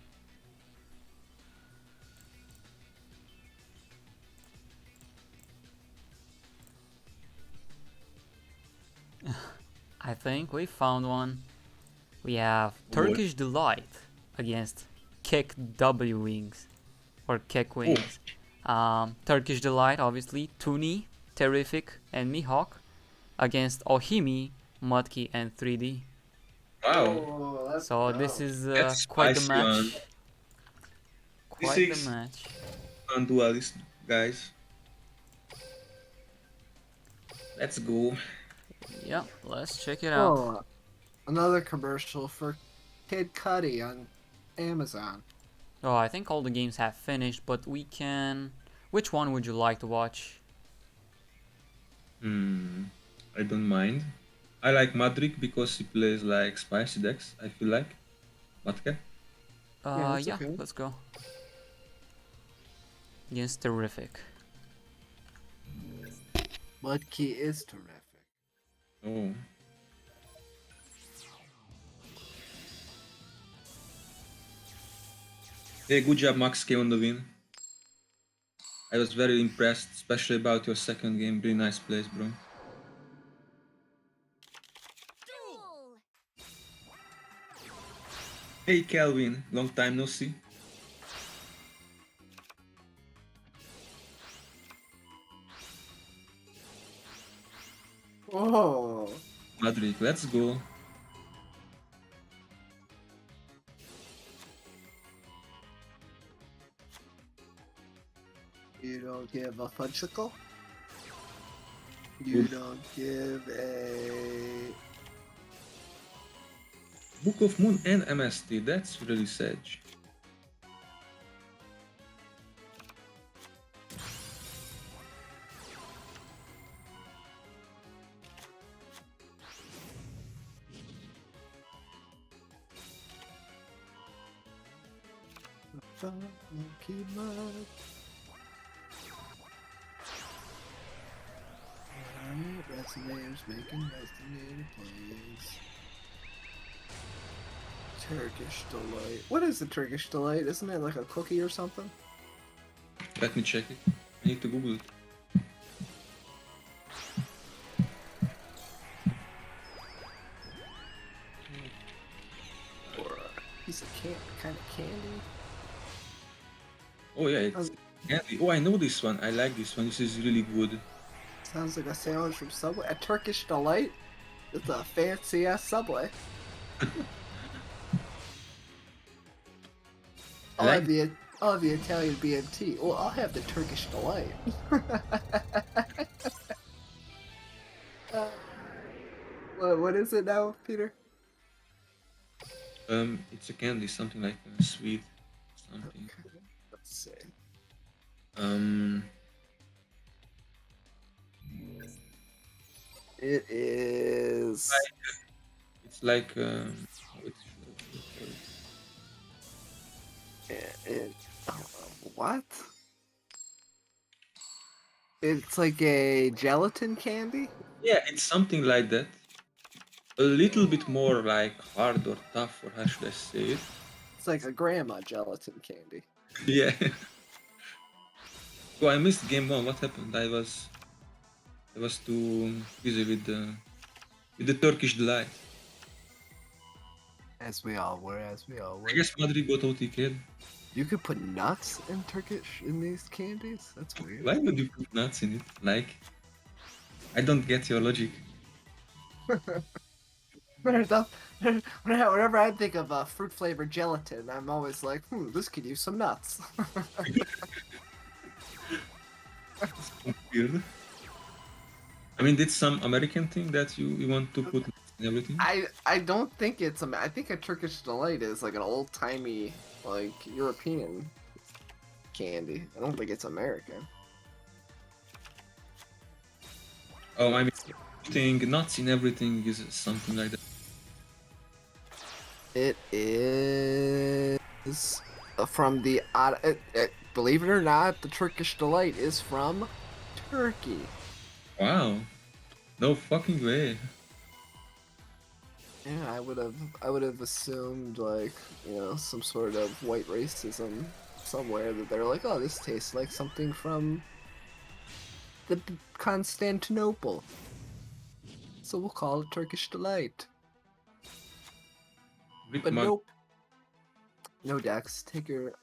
I think we found one. We have Turkish Delight against Kek W Wings or Kek Wings. Turkish Delight, obviously, Tuni, Terrific, and Mihawk against Ohimi, Mudkey, and 3D. Wow. Oh, So this is That's quite the spicy one. match. Quite the match. On duelist, guys. Let's go. Yeah, let's check it out. Oh, another commercial for Kid Cudi on Amazon. Oh, I think all the games have finished, but we can... Which one would you like to watch? I don't mind. I like Madrik because he plays like spicy decks, I feel like. Matke? Yeah, okay. let's go. Against Terrific. Mudkey is terrific. Oh. Hey, good job, Max K on the win. I was very impressed, especially about your second game. Really nice plays, bro. Hey, Calvin. Long time no see. Oh, Madrid, let's go. you don't give a fudgicle? You don't give a... Book of Moon and MST, that's really sage. Funky mud. Alright, resonators making resonator plays. Turkish delight. What is the Turkish delight? Isn't it like a cookie or something? Let me check it. I need to Google it. Or a piece of kind of candy? Oh yeah, it's candy. Oh, I know this one. I like this one. This is really good. Sounds like a sandwich from Subway. A Turkish delight? It's a fancy ass Subway. I like I'll have the Italian BMT. Well, I'll have the Turkish delight. What is it now, Peter? It's a candy, something like a sweet something. Let's see. Um, It is. it's like What? It's like a gelatin candy? yeah, it's something like that. A little bit more like hard or tough, or how should I say it? It's like a grandma gelatin candy. Yeah. Oh, I missed game one. What happened? I was too busy with the Turkish delight. As we all were, as we all were. I guess Madrid got OTK'd. You could put nuts in Turkish in these candies? That's weird. Why would you put nuts in it? Like, I don't get your logic. Whenever I think of fruit flavored gelatin, I'm always like, this could use some nuts. Weird. I mean, did some American thing that you want to put nuts in everything? I don't think it's I think a Turkish delight is like an old timey like European candy. I don't think it's American. Oh, I mean, putting nuts in everything is something like that. It is from the believe it or not, the Turkish delight is from Turkey. Wow. No fucking way. Yeah, I would have assumed like, some sort of white racism somewhere that they're like, oh, this tastes like something from the Constantinople. So we'll call it Turkish delight. Rip But mug. nope. No, Dex, take your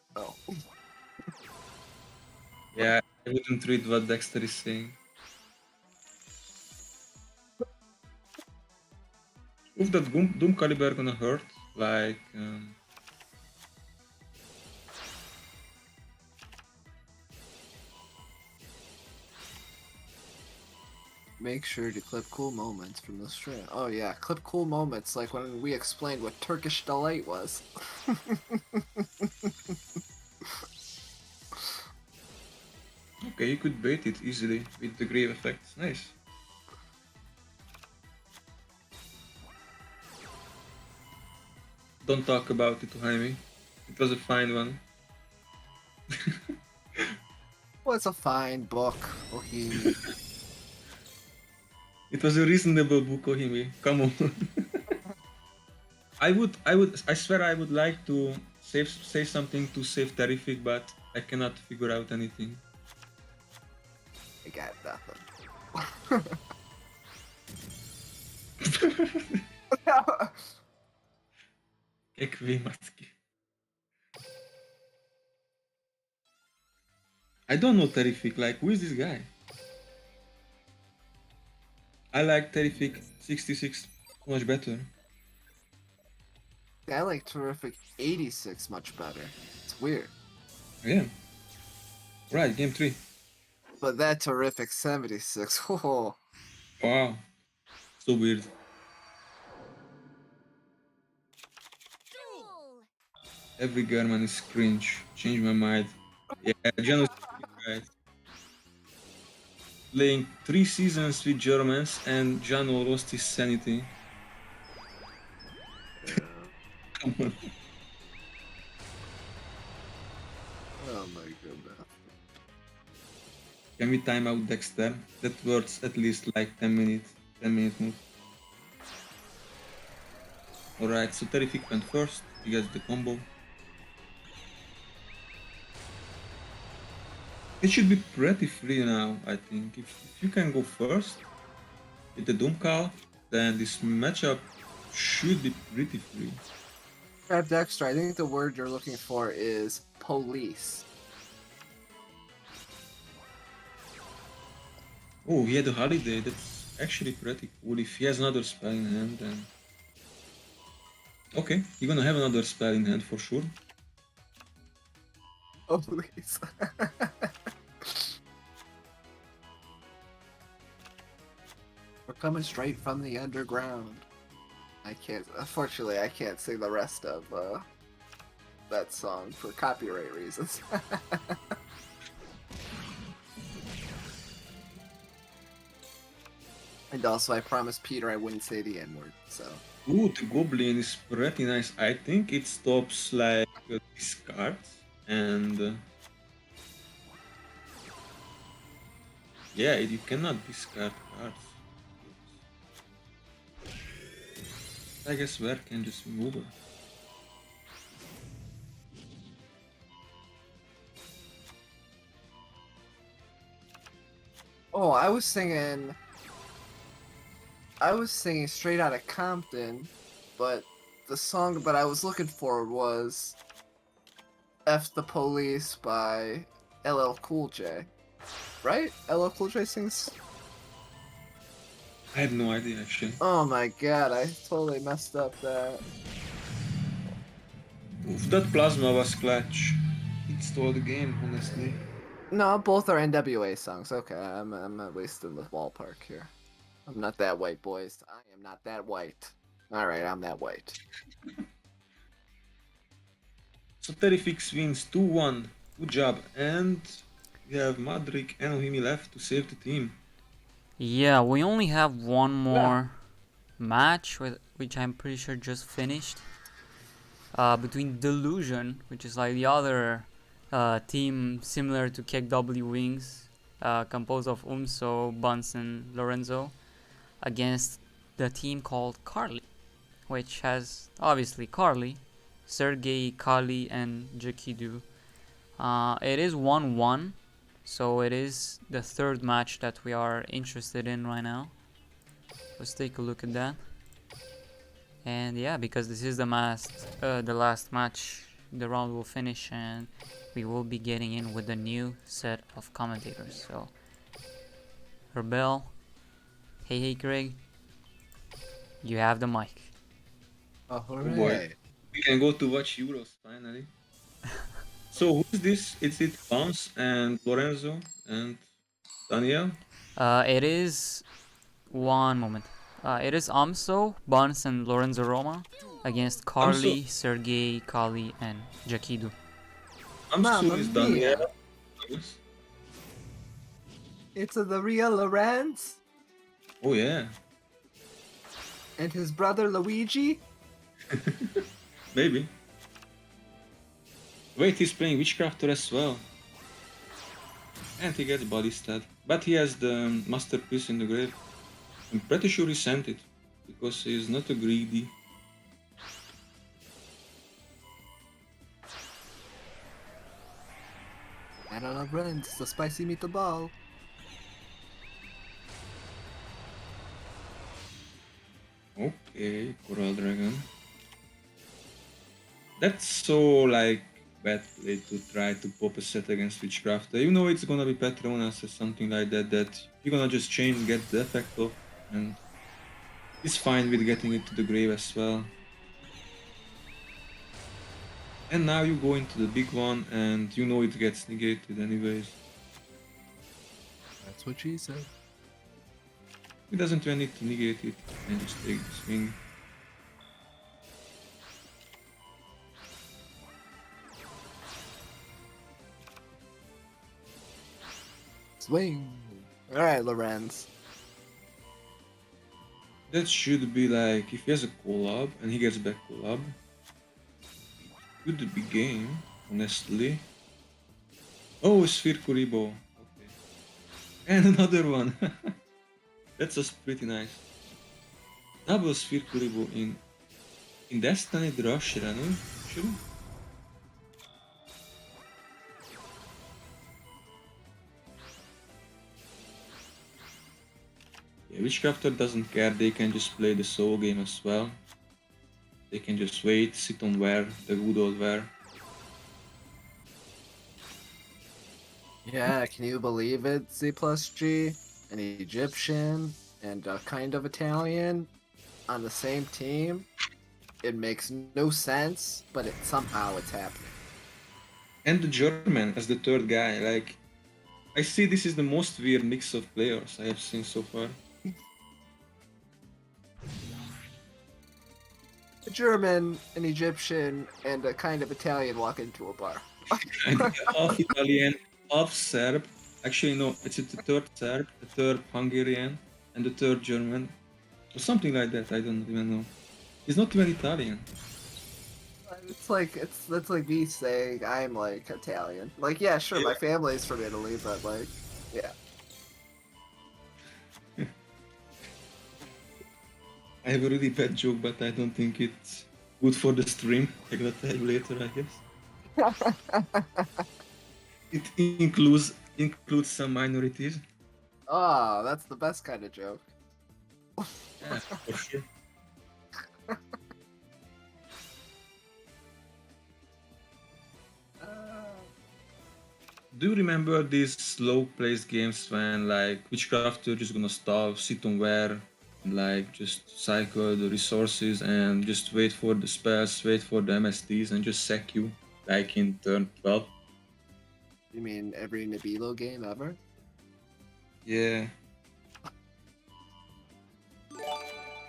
Yeah, I wouldn't read what Dexter is saying. Oof, that Doom Caliber gonna hurt. Like, Make sure to clip cool moments from the stream. Oh yeah, clip cool moments like when we explained what Turkish delight was. okay, you could bait it easily with the grave effects. Nice. Don't talk about it to Jaime. It was a fine one. What's a fine book? Okay. It was a reasonable book, Ohimi. Come on. I swear I would like to say something to save Terrific, but I cannot figure out anything. I got nothing. Ekvimatki. I don't know Terrific, like, who is this guy? I like Terrific 66 much better. I like Terrific 86 much better. It's weird. Yeah. Right, game 3. But that Terrific 76, oh. Wow. So weird. Every German is cringe. Change my mind. Yeah, genocide, right. Playing 3 seasons with Germans and Jano lost his sanity. Come on. Oh my goodness. Can we time out Dexter? That works at least like 10 minutes. 10 minute move. Alright, so Terrific went first. He gets the combo. It should be pretty free now, I think. If you can go first with the Doom Cow, then this matchup should be pretty free. Crab Dexter, I think the word you're looking for is police. Oh, he had a holiday. That's actually pretty cool. If he has another spell in hand, then... Okay, he's gonna have another spell in hand for sure. Police. We're coming straight from the underground. Unfortunately, I can't sing the rest of that song for copyright reasons. And also, I promised Peter I wouldn't say the N-word, so. Ooh, the Goblin is pretty nice. I think it stops like discards and... yeah, you cannot discard cards. I guess where can just move her? Oh, I was singing straight out of Compton, but the song that I was looking for was F the Police by LL Cool J. Right? LL Cool J sings. I have no idea actually. Oh my god, I totally messed up that. Oof, that plasma was clutch. It stole the game, honestly. No, both are NWA songs. Okay, I'm at least in the ballpark here. I'm not that white, boys. I am not that white. Alright, I'm that white. So Terrifix wins 2-1. Good job. And we have Madrik and Ohimi left to save the team. Yeah, we only have one more match, which I'm pretty sure just finished. Between Delusion, which is like the other team similar to KW Wings, composed of Umso, Bunsen, Lorenzo, against the team called Carly, which has obviously Carly, Sergey, Kali, and Jakidu. It is 1-1, so it is the third match that we are interested in right now. Let's take a look at that. And yeah, because this is the last match, the round will finish and we will be getting in with a new set of commentators. So, Rebel, hey Craig, you have the mic. Oh, Oh boy. We can go to watch Euros finally. So who's this? Is it Bounce and Lorenzo and Daniel? It is one moment. It is Amso, Buns, and Lorenzo Roma against Carly, Sergey, Kali, and Jakidu. Amsu is Daniel. Yes. It's the real Lorenz Oh yeah. and his brother Luigi. Maybe. Wait, he's playing Witchcrafter as well. And he gets body stat. But he has the masterpiece in the grave. I'm pretty sure he sent it. Because he is not a greedy. I don't know, Lorenz, the spicy meatball. Okay, Coral Dragon. That's so like bad play to try to pop a set against Witchcrafter. You know it's gonna be Petronas or something like that, that you're gonna just chain, get the effect off, and it's fine with getting it to the grave as well. And now you go into the big one and you know it gets negated anyways. That's what she said. He doesn't even need to negate it and just take the swing. Swing. Alright, Lorenz. That should be like, if he has a collab and he gets back collab, could be game, honestly. Oh, Sphere Kuribo. Okay. And another one. That's just pretty nice. Double Sphere Kuribo in Indeszteni drascira, no? Should? Yeah, Witchcrafter doesn't care, they can just play the soul game as well. They can just wait, sit on where, the good old where. Yeah, can you believe it? Z plus G, an Egyptian, and a kind of Italian on the same team. It makes no sense, but somehow it's happening. And the German as the third guy, like, I see this is the most weird mix of players I have seen so far. A German, an Egyptian, and a kind of Italian walk into a bar. And half Italian, half Serb. Actually, no, it's the third Serb, the third Hungarian, and the third German. Or something like that, I don't even know. He's not even Italian. It's like that's like me saying I'm like Italian. Like, yeah, sure, my family's from Italy, but like, yeah. I have a really bad joke, but I don't think it's good for the stream. I'm gonna tell you later, I guess. It includes some minorities. Oh, that's the best kind of joke. Yeah, for sure. Do you remember these slow-paced games when like Witchcrafter just gonna stop, sit on where, and like just cycle the resources and just wait for the spells, wait for the MSDs, and just sack you like in turn 12? You mean every Nibilo game ever? Yeah.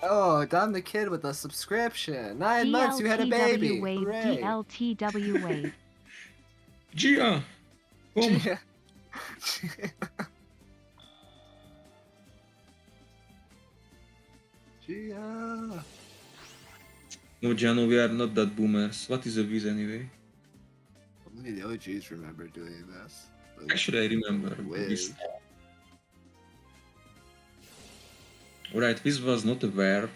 Oh, Don the Kid with a subscription. 9 months, you had a baby. Wave, Hooray. DLTW Wave. Gia! Come! Gia. Gia. No, Jano, we are not that boomers. What is a Viz anyway? Only the OGs remember doing this. Actually, I remember Wiz. Viz. Alright, Viz was not a verb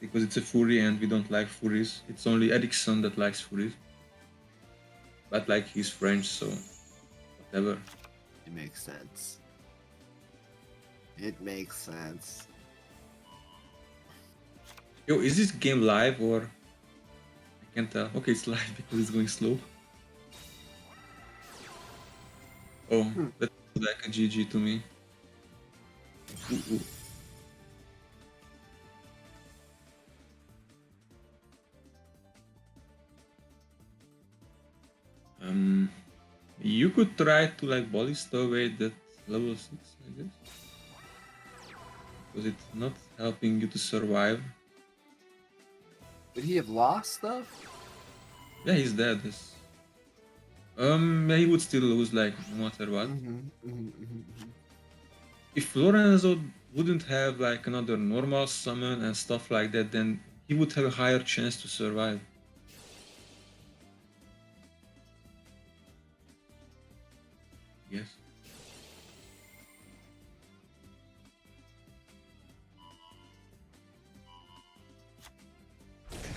because it's a furry and we don't like furries. It's only Ericsson that likes furries. But like he's French, so whatever. It makes sense. It makes sense. Yo, is this game live or I can't tell? Okay, it's live because it's going slow. Oh, that's like a GG to me. Ooh, ooh. You could try to like ballista away that level 6, I guess. Because it's not helping you to survive. Would he have lost though? Yeah, he's dead. Yeah, he would still lose like no matter what. If Lorenzo wouldn't have like another normal summon and stuff like that, then he would have a higher chance to survive. Yes.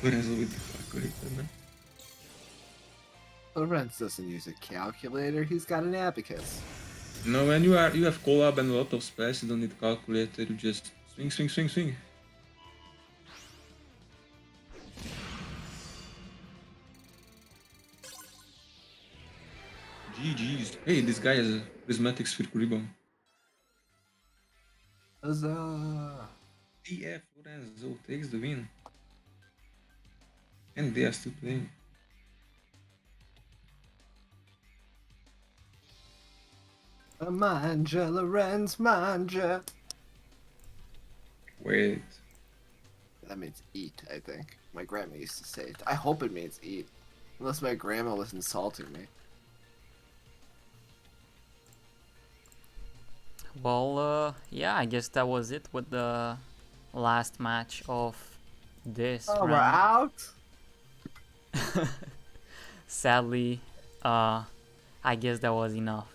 Lorenzo with the calculator, man. Lorenz doesn't use a calculator, he's got an abacus. No, when you have collab and a lot of spells, you don't need calculator, you just swing, swing, swing, swing. GG's. Hey, this guy has a prismatic sphere ribbon. Huzzah! TF Lorenzo takes the win. And they are still playing. Manja, Lorenz, manja. Wait. That means eat, I think. My grandma used to say it. I hope it means eat. Unless my grandma was insulting me. Well, yeah, I guess that was it with the last match of this Oh, we're round. out? Sadly, I guess that was enough.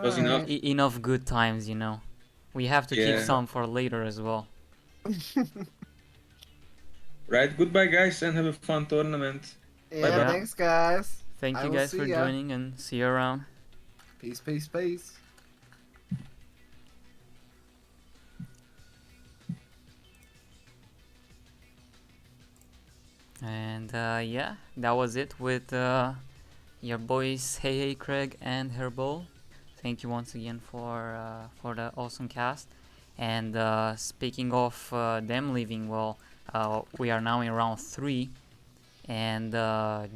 Was enough? Enough good times, you know. We have to keep some for later as well. Right. Goodbye, guys, and have a fun tournament. Bye Yeah, bye. Yeah. thanks guys. Thank I you will guys for see ya. joining and see you around. Peace, peace, peace. And yeah, that was it with your boys Hey Craig and Herbal. Thank you once again for the awesome cast. And speaking of them leaving, well, we are now in round 3. And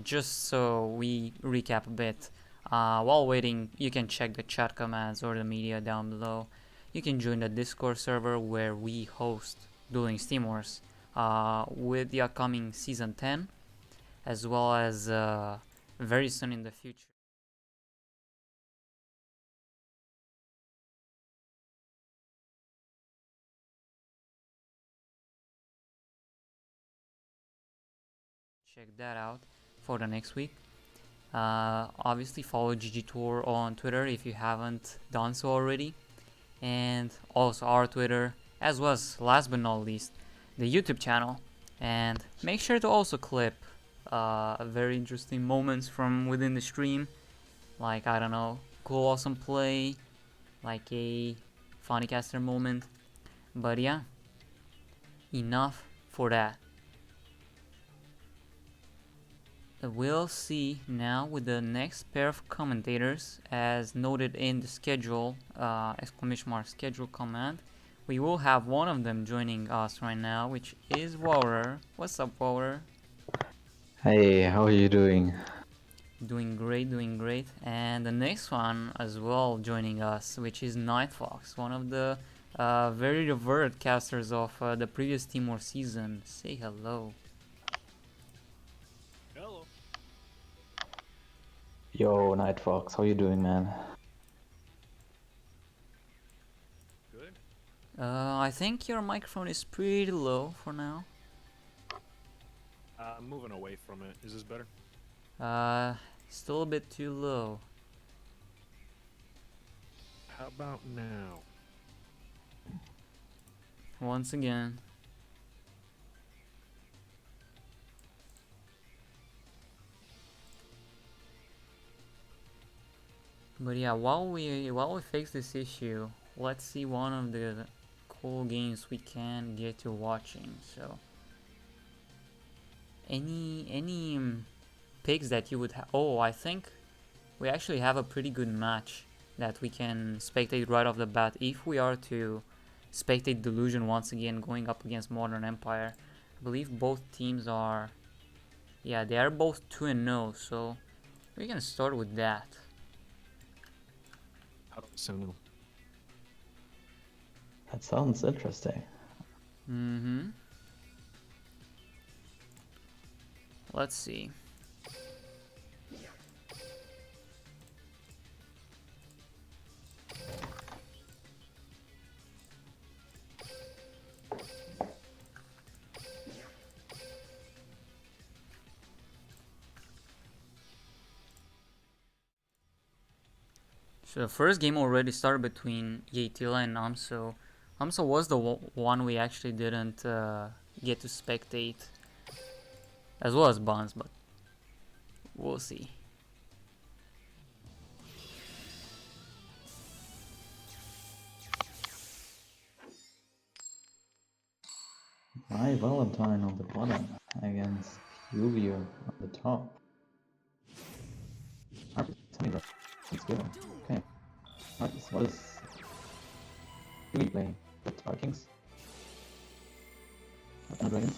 just so we recap a bit, while waiting, you can check the chat commands or the media down below. You can join the Discord server where we host Duel Links Team Wars with the upcoming Season 10, as well as very soon in the future. Check that out for the next week. Obviously, follow GGtoor on Twitter if you haven't done so already, and also our Twitter, as well as last but not least, the YouTube channel. And make sure to also clip very interesting moments from within the stream, like I don't know, cool awesome play, like a funny caster moment. But yeah, enough for that. We'll see now with the next pair of commentators, as noted in the schedule, exclamation mark schedule command. We will have one of them joining us right now, which is Waurer. What's up, Waurer? Hey, how are you doing? Doing great, doing great. And the next one as well joining us, which is Nightfox, one of the very revered casters of the previous Timor season. Say hello. Hello. Yo, Night Fox, how you doing, man? Good. I think your microphone is pretty low for now. I'm moving away from it. Is this better? Uh, Still a bit too low. How about now? Once again. But yeah, while we fix this issue, let's see one of the cool games we can get to watching. So, any picks that you would have? Oh, I think we actually have a pretty good match that we can spectate right off the bat if we are to spectate Delusion once again going up against Modern Empire. I believe both teams are, yeah, they are both 2-0, so we can start with that. How do I sound now? That sounds interesting. Mm-hmm. Let's see. So the first game already started between Yatila and Amso. Amso was the one we actually didn't get to spectate, as well as Bonds, but we'll see. My Valentine on the bottom against Yu on the top. Marcus, tell me that. Let's go. Okay. Marcus, what is Yu playing? With Vikings? No dragons?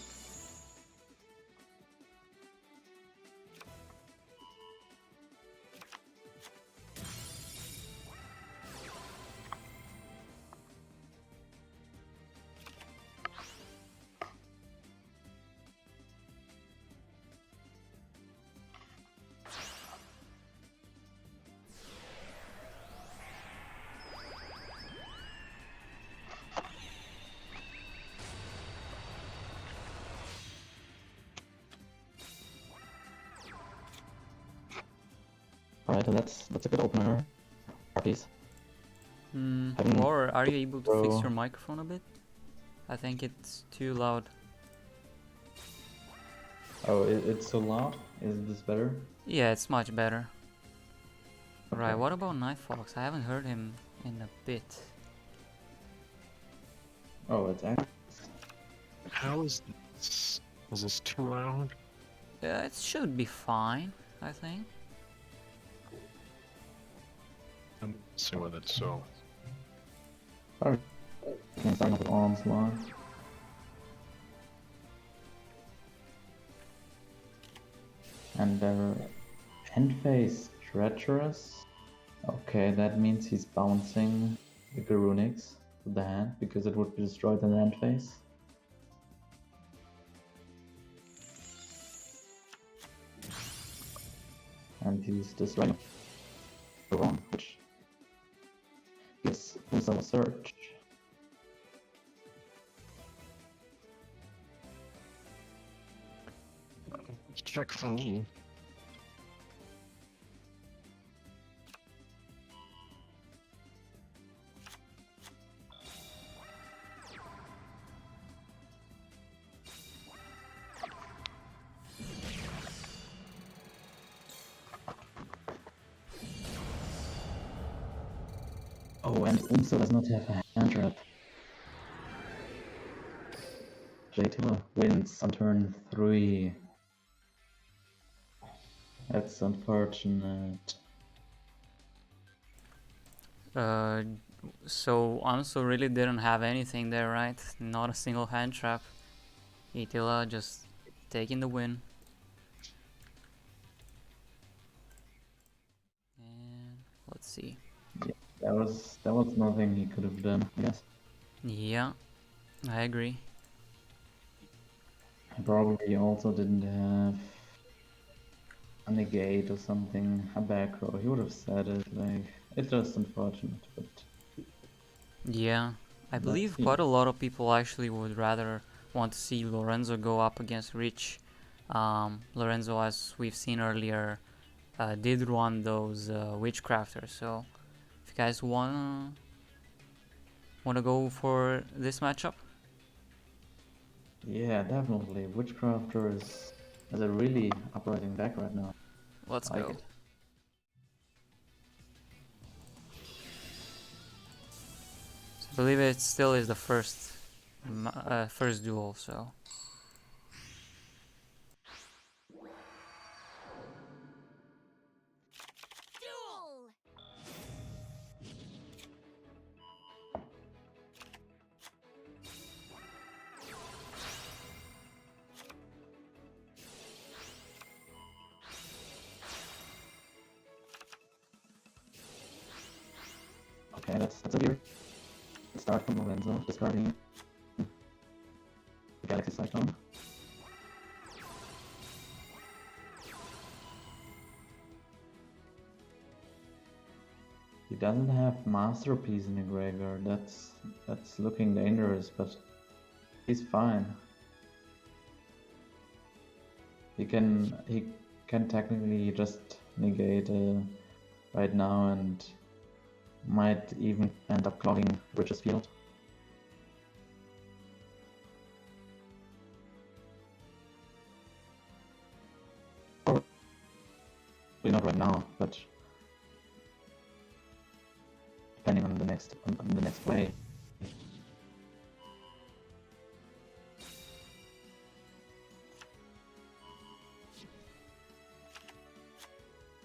Alright, that's a good opener. Harpies. Or are you able to fix Bro. your microphone a bit? I think it's too loud. Oh, it's so loud? Is this better? Yeah, it's much better. Right, Okay. what about Night Fox? I haven't heard him in a bit. Oh, it's actually... How is this? Is this too loud? It should be fine, I think. I'm messing with it, so Sorry. Can start with arms long. And their end phase treacherous. Okay, that means he's bouncing the Garunix to the hand because it would be destroyed in the end phase. And he's destroying the wrong, which gives Uso a surge. check for me. Oh, and Umso does not have a hand trap. GGtoor wins on turn 3. That's unfortunate. So Anso really didn't have anything there, right? Not a single hand trap. Itila just taking the win. And let's see. There was nothing he could have done, I guess. Yeah, I agree. Probably also didn't have a negate or something, a back row. He would have said it, like, it's just unfortunate, but Yeah, I let's believe see. quite a lot of people actually would rather want to see Lorenzo go up against Rich. Lorenzo, as we've seen earlier, did run those Witchcrafters. So, if you guys wanna go for this matchup, Yeah, definitely. Witchcrafter is a really uprising deck right now. let's I like go. it. I believe it still is the first first duel. So. Duel! Okay, that's a weird start from Lorenzo, discarding the Galaxy Cyclone. He doesn't have Masterpiece in the graveyard. That's looking dangerous, but he's fine. He can technically just negate right now and might even end up clogging Rich's field. Probably not right now, but depending on the next play.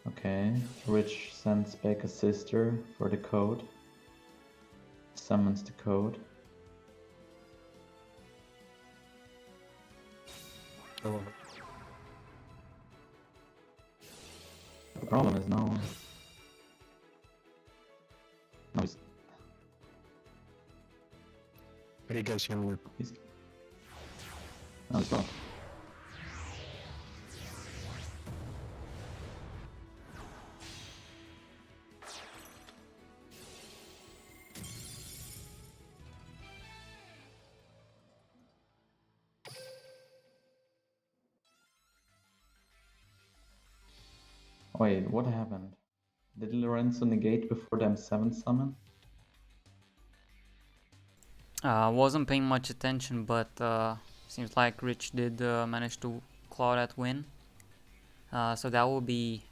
Okay, Rich sends back a sister for the code. Summons the code. Oh, The problem is now he's how do you guys hear me? now he's gone. Wait, what happened? Did Lorenzo negate before them 7 summon? Wasn't paying much attention, but seems like Rich did manage to Claudette win. So that will be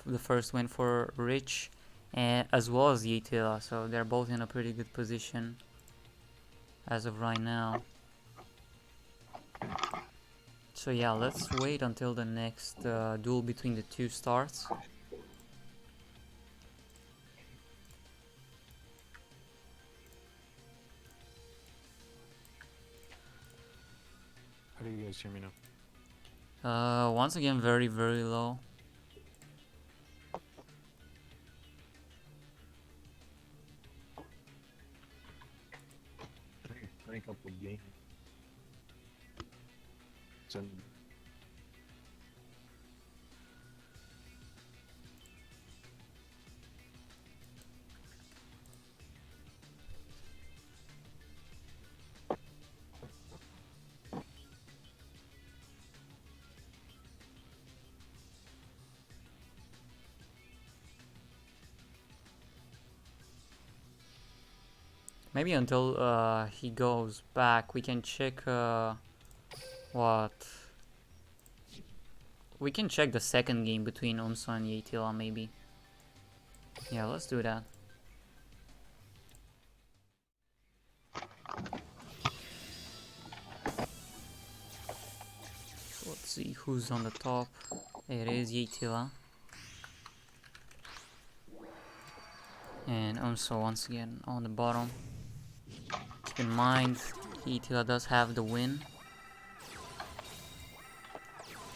the first win for Rich, and as well as Yetila. So they're both in a pretty good position as of right now. So yeah, let's wait until the next duel between the two starts. How do you guys hear me now? Once again, very, very low. Rank up the game. So, Maybe until he goes back, we can check what? We can check the second game between Umso and Yetila, maybe. Yeah, let's do that. Let's see who's on the top. It is Yetila. And Umso once again on the bottom. Keep in mind, Yetila does have the win.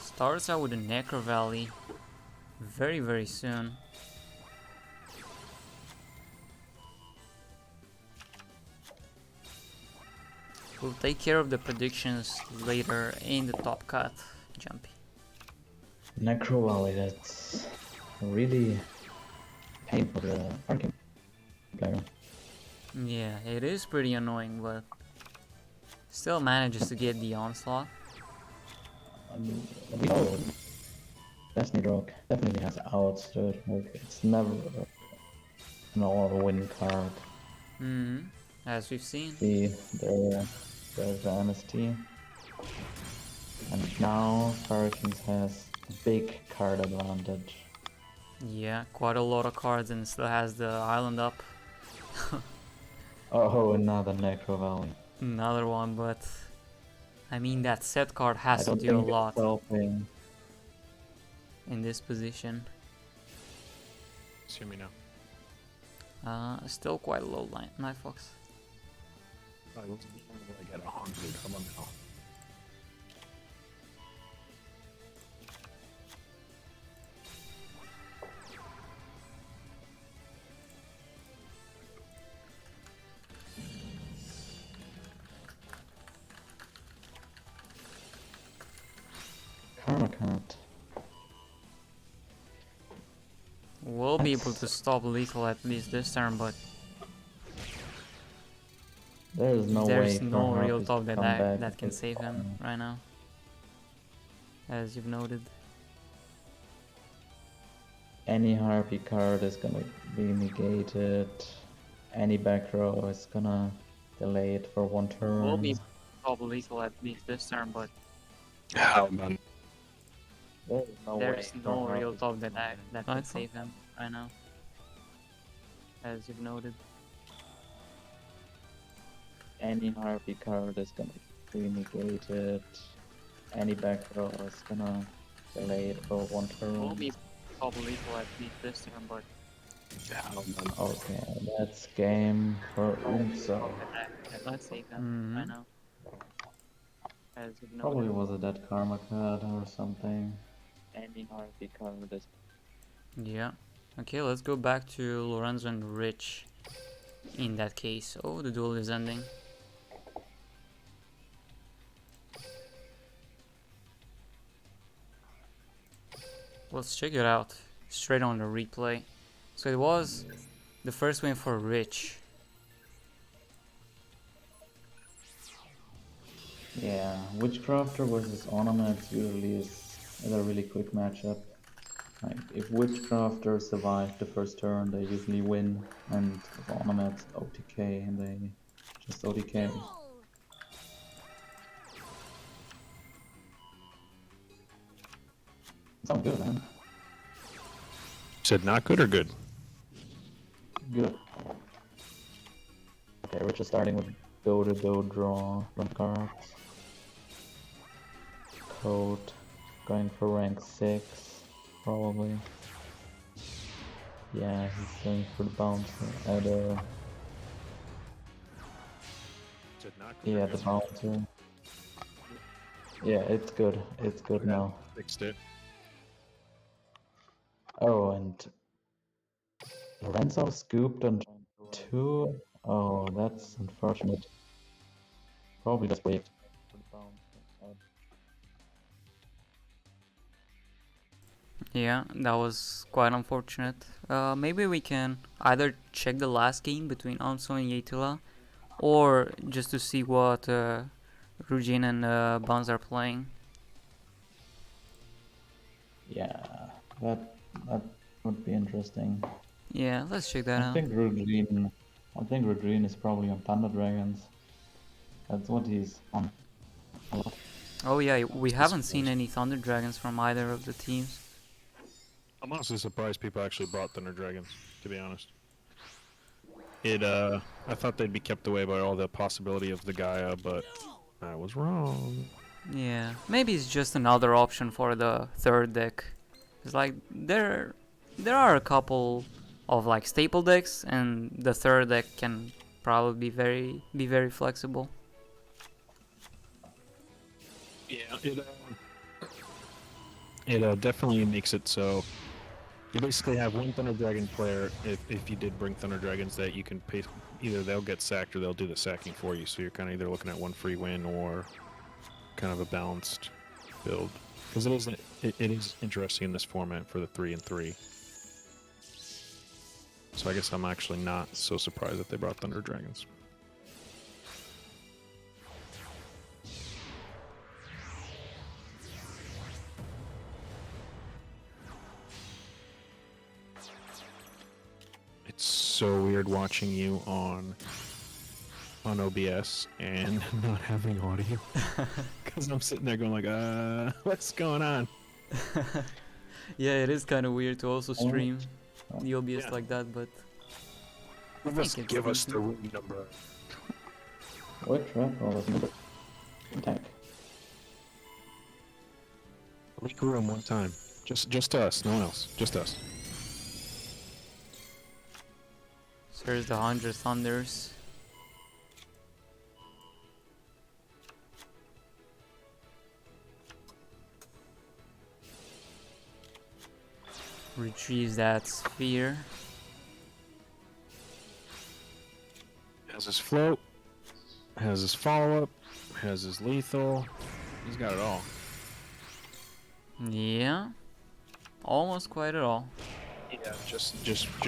Starts out with a Necro Valley very, very soon. We'll take care of the predictions later in the top cut, Jumpy. Necro Valley, that's really painful for the Arcane player. Yeah, it is pretty annoying, but still manages to get the onslaught. We know Destiny Rogue definitely has outs to it. Like, it's never an all-win card. As we've seen. See, there's the MST. And now Hurricanes has a big card advantage. Yeah, quite a lot of cards and still has the island up. Oh, another Necro Valley. Another one, but I mean that set card I has to don't do a think lot it's helping. in this position. hear me now. Still quite low line, Nightfox. I get 100. Come on now. Karma card. We'll be able to stop lethal at least this turn, but There's no way there's for no real Harpies top to that come back that can with save him karma. right now, as you've noted. Any Harpy card is gonna be negated. Any back row is gonna delay it for one turn. We'll be top lethal at least this turn, but How man? There's no there's way no for real Harpies top to that come back. that can save him right now, as you've noted. Any Harpy card is gonna be negated. Any back row is gonna delay it for one turn. We'll be top lethal at least this turn, but How man? Okay, that's game for Umso. that save him right now, as you've noted. Probably was a dead karma card or something. Any Harpy card is Yeah. Okay, let's go back to Lorenzo and Rich in that case. Oh, the duel is ending. Let's check it out straight on the replay. So it was the first win for Rich. Yeah, Witchcrafter versus Ornaments usually is a really quick matchup. Like, if Witchcrafter survive the first turn, they usually win, and if Ornaments OTK, and they just OTK. Sound good, man. Said not good or good? Good. Okay, we're just starting with go draw from cards. Code. Going for rank 6, probably. Yeah, he's going for the bouncer. Said not good. Yeah, the bouncer. Yeah, it's good. It's good Okay. now. Fixed it. Oh, and Lorenzo scooped on 2. Oh, that's unfortunate. Probably just wait. Yeah, that was quite unfortunate. Maybe we can either check the last game between Anso and Yatila, or just to see what Rujin and Buns are playing. Yeah, that would be interesting. Yeah, let's check that I out. think Rudrine is probably on Thunder Dragons. That's what he's on. Oh yeah, we haven't seen surprised. any Thunder Dragons from either of the teams. I'm honestly surprised people actually brought Thunder Dragons, to be honest. I thought they'd be kept away by all the possibility of the Gaia, but I was wrong. Yeah, maybe it's just another option for the third deck. It's like there are a couple of like staple decks, and the third deck can probably be very flexible. Yeah, it definitely makes it so you basically have one Thunder Dragon player. If you did bring Thunder Dragons, that you can pay, either they'll get sacked or they'll do the sacking for you. So you're kind of either looking at one free win or kind of a balanced build. Because it is interesting in this format for the 3-3. So I guess I'm actually not so surprised that they brought Thunder Dragons. It's so weird watching you on OBS and not having audio. Because I'm sitting there going like, what's going on? Yeah, it is kind of weird to also stream the OBS Yeah. like that, but Give us the decent. room number. Which red ball is number tank? Make room one time. Just us, no one else. Just us. So here's the 100 Thunders. Retrieves that sphere. Has his float. Has his follow-up. Has his lethal. He's got it all. Yeah, almost quite at all. Yeah, just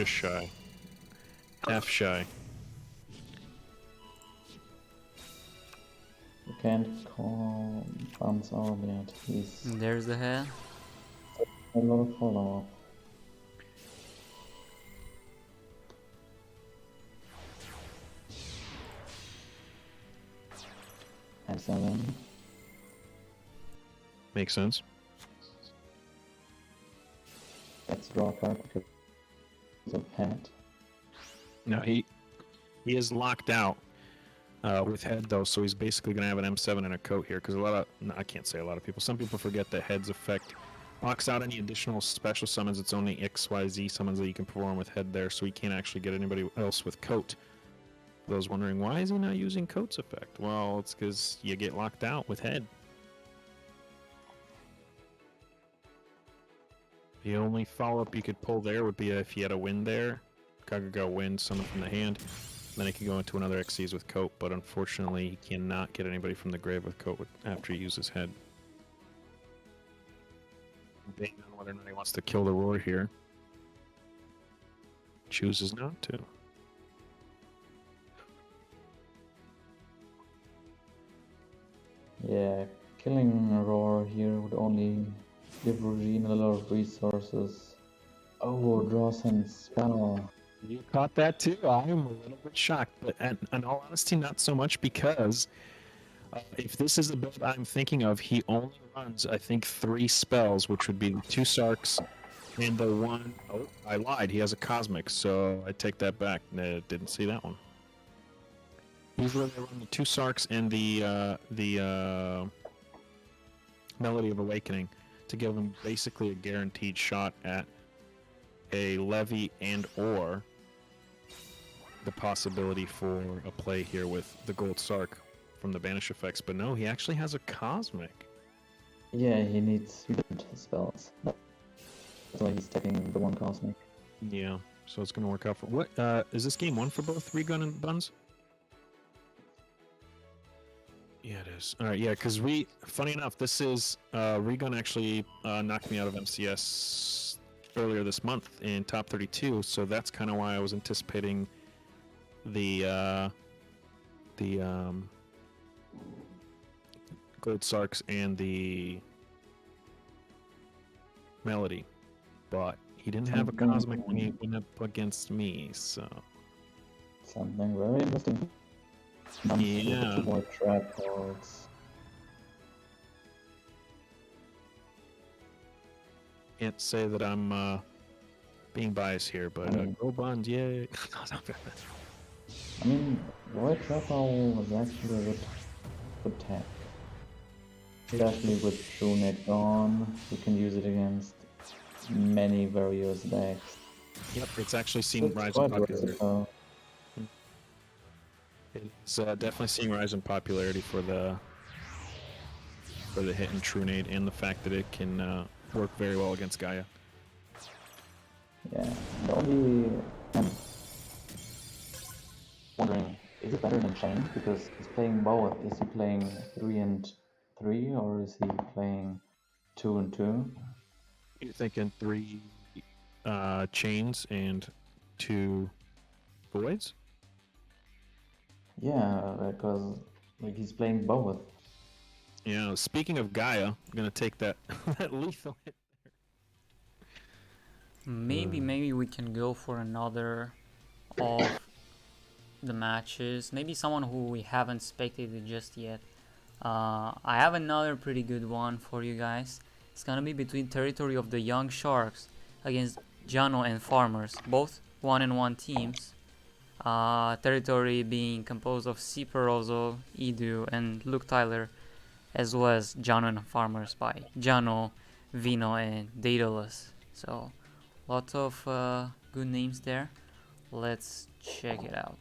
shy. Half shy. You can't call bounce out yet. He's And there's the head. a lot of follow up. And 7. Makes sense. Let's draw a card because of head. No, he is locked out with head though, so he's basically gonna have an M7 and a coat here. Because I can't say a lot of people. Some people forget that head's effect locks out any additional special summons. It's only XYZ summons that you can perform with head there, so he can't actually get anybody else with coat. For those wondering why is he not using coat's effect? Well, it's because you get locked out with head. The only follow-up you could pull there would be if he had a win there. Kagago wins, summon from the hand. Then he could go into another Xyz with coat, but unfortunately he cannot get anybody from the grave with coat after he uses head. Debating on whether or not he wants to kill the roar here. Chooses not to. Yeah, killing a roar here would only give Regine a lot of resources. Oh, draw some spell. You caught that too? I am a little bit shocked, but in all honesty, not so much because If this is the build I'm thinking of, he only runs, I think, 3 spells, which would be the 2 Sarks and the one... Oh, I lied. He has a Cosmic, so I take that back. Didn't see that one. Usually they run the 2 Sarks and the Melody of Awakening to give him basically a guaranteed shot at a Levy and or the possibility for a play here with the Gold Sark from the Banish effects. But no, he actually has a Cosmic. Yeah, he needs good spells. That's why he's taking the one cosmic. Yeah, so it's going to work out for... What, is this game 1 for both Regun and Buns? Yeah, it is. All right, yeah, because funny enough, this is, Regun actually knocked me out of MCS earlier this month in top 32, so that's kind of why I was anticipating the Gold Sarks and the Melody, but he didn't have a Cosmic when he went up against me, so... Something very interesting. Yeah. More trap cards. Can't say that I'm being biased here, but go Buns, yay! I mean, Void Trap Owl was actually a good tech. Especially with Trunate gone, you can use it against many various decks. Yep, it's actually seen It's rise in quite popularity. versatile. It's definitely seeing rise in popularity for the hit and Trunade, and the fact that it can work very well against Gaia. Yeah, the only... I'm wondering, is it better than Chain? Because he's playing both. Is he playing 3 and 3, or is he playing 2 and 2? You're thinking 3 chains and 2 voids? Yeah, because like he's playing both. Yeah, speaking of Gaia, I'm gonna take that that lethal hit. Maybe we can go for another of the matches. Maybe someone who we haven't spectated just yet. I have another pretty good one for you guys. It's gonna be between Territory of the Young Sharks against Jano and Farmers, both 1-1 teams. Territory being composed of C. Perozzo, Edu, and Luke Tyler, as well as Jano and Farmers by Jano, Vino, and Daedalus. So, lots of good names there. Let's check it out.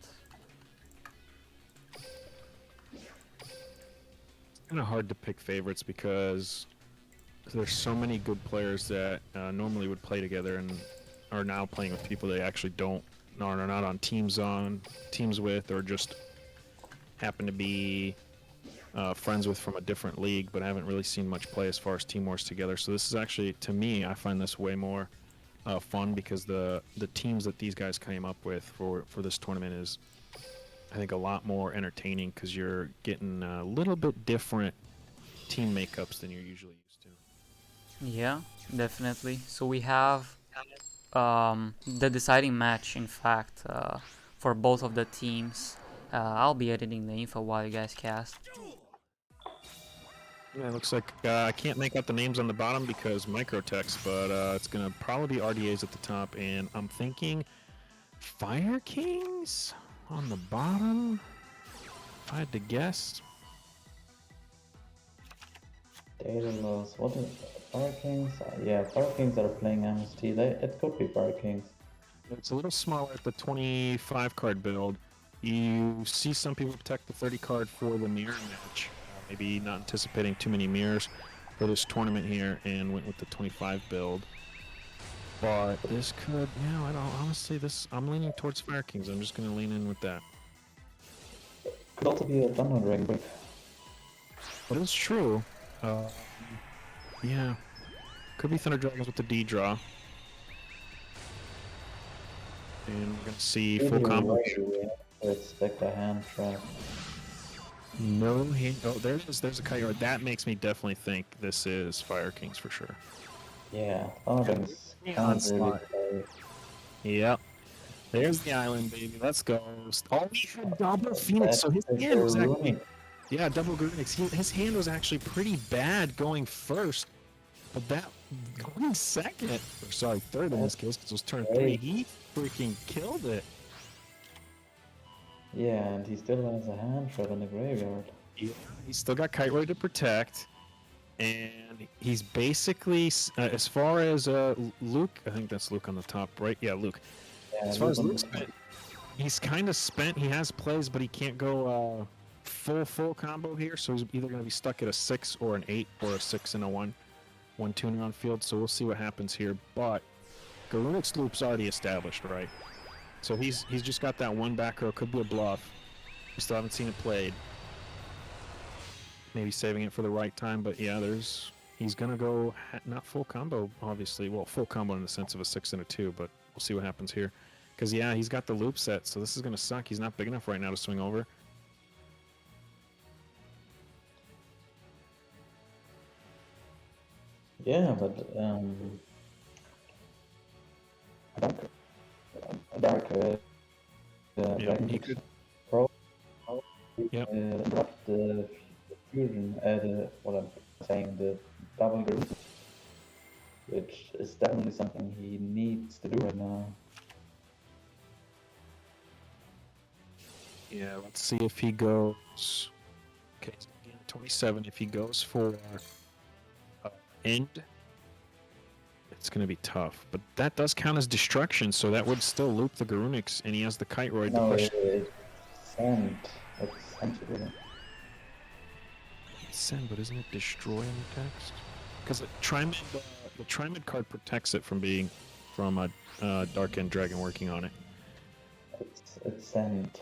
It's kind of hard to pick favorites because there's so many good players that normally would play together and are now playing with people they actually don't, or are not on teams with, or just happen to be friends with from a different league, but I haven't really seen much play as far as team wars together. So this is actually, to me, I find this way more fun because the teams that these guys came up with for this tournament is, I think, a lot more entertaining because you're getting a little bit different team makeups than you're usually used to. Yeah, definitely. So we have the deciding match, in fact, for both of the teams. I'll be editing the info while you guys cast. Yeah, it looks like I can't make out the names on the bottom because microtext, but it's going to probably be RDAs at the top, and I'm thinking Fire Kings on the bottom, if I had to guess. Daedalus, what is Fire Kings? Yeah, Fire Kings are playing MST. It could be Fire Kings. It's a little smaller at the 25 card build. You see some people protect the 30 card for the mirror match. Maybe not anticipating too many mirrors for this tournament here and went with the 25 build. But this could, I don't, honestly, I'm leaning towards Fire Kings. I'm just going to lean in with that. Could also be a Thunder Dragon break. That is true. Yeah. Could be Thunder Dragons with the D draw. And we're going to see full combo. Expect a hand trap. No hand. Oh, there it is. There's a Kyogre. That makes me definitely think this is Fire Kings for sure. Yeah, Thunder Dragons can't really Onslaught. play. Yep. There's the island, baby. Let's go. Oh, he had double Phoenix, so his hand was actually... Yeah, double Grunix. His hand was actually pretty bad going first, but that going second, or sorry, third in this case, because it was turn 3, he freaking killed it. Yeah, and he still has a hand trap in the graveyard. Yeah, he's still got Kite Roid to protect, and he's basically, as far as Luke, I think that's Luke on the top, right? Yeah, Luke. Yeah, As far as Luke on Luke's the spent, he's kind of spent. He has plays, but he can't go full combo here, so he's either going to be stuck at a 6 or an 8 or a 6 and a 1 tuner on field, so we'll see what happens here. But Garunix loop's already established, right? So he's just got that one back row, could be a bluff. We still haven't seen it played. Maybe saving it for the right time, but yeah, he's gonna go not full combo, obviously. Well, full combo in the sense of a 6 and a 2, but we'll see what happens here. Because yeah, he's got the loop set, so this is gonna suck. He's not big enough right now to swing over. Yeah, but Dark Yeah, Dragon he could. Pro Yep. dropped the fusion, what I'm saying, the double group, which is definitely something he needs to do right now. Yeah, let's see if he goes. Okay, 27. If he goes for end, it's going to be tough. But that does count as destruction, so that would still loop the Garunix, and he has the Kite Roid. No, The it's question. send. It's send to him. It's send, but isn't it destroy in the text? Because the Trimid card protects it from being from a Dark End Dragon working on it. It's send.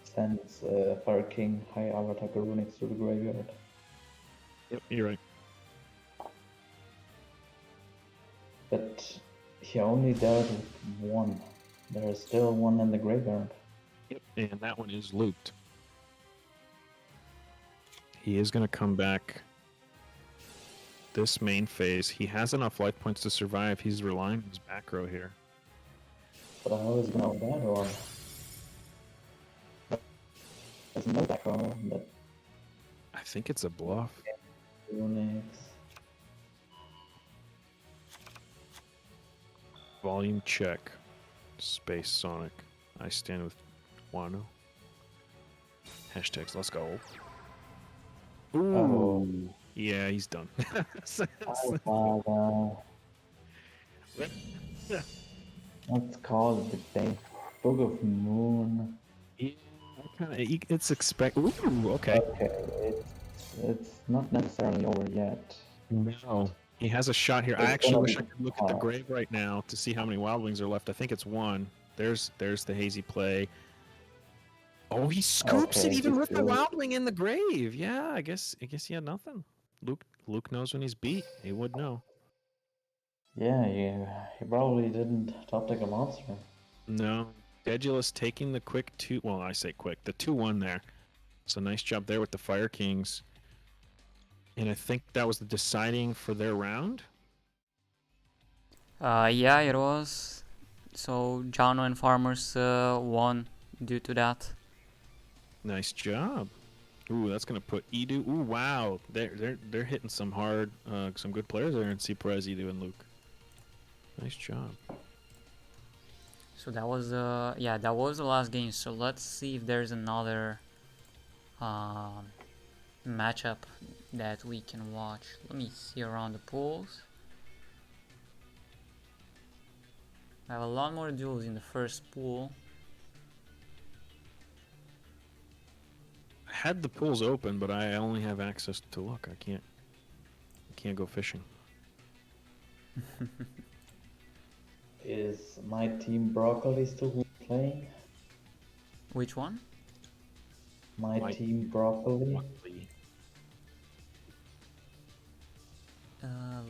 Sends Fire King High Avatar Garunix to the graveyard. Yep, you're right. But he only dealt with one. There is still one in the graveyard. Yep, and that one is looped. He is going to come back this main phase. He has enough life points to survive. He's relying on his back row here. But how is it know that, or there's no back row that I think it's a bluff. Garunix. Volume check. Space Sonic. I stand with Wano. Hashtags, let's go. Ooh. Oh. Yeah, he's done. Wow. Let's call it the day. Book of Moon. Yeah, it's expect. Ooh, okay. Okay, it's not necessarily over yet. No. He has a shot here. I It's actually gonna wish be I could look at the hard. grave right now to see how many Wild Wings are left. I think it's 1. There's the hazy play. Oh, he scoops Okay, it even he's with the good. Wild Wing in the grave. Yeah, I guess he had nothing. Luke knows when he's beat. He would know. Yeah, he probably didn't top deck a monster. No. Dedulus taking the quick 2. Well, I say quick. The 2-1 there. So nice job there with the Fire Kings. And I think that was the deciding for their round. Yeah, it was. So Jano and Farmers won due to that. Nice job. Ooh, that's gonna put Edu. Ooh, wow. They're hitting some hard, some good players there in C Perez, Edu, and Luke. Nice job. So that was that was the last game. So let's see if there's another matchup that we can watch. Let me see around the pools. I have a lot more duels in the first pool. I had the pools open, but I only have access to look. I can't go fishing. Is my team Broccoli still playing? Which one? My team Broccoli?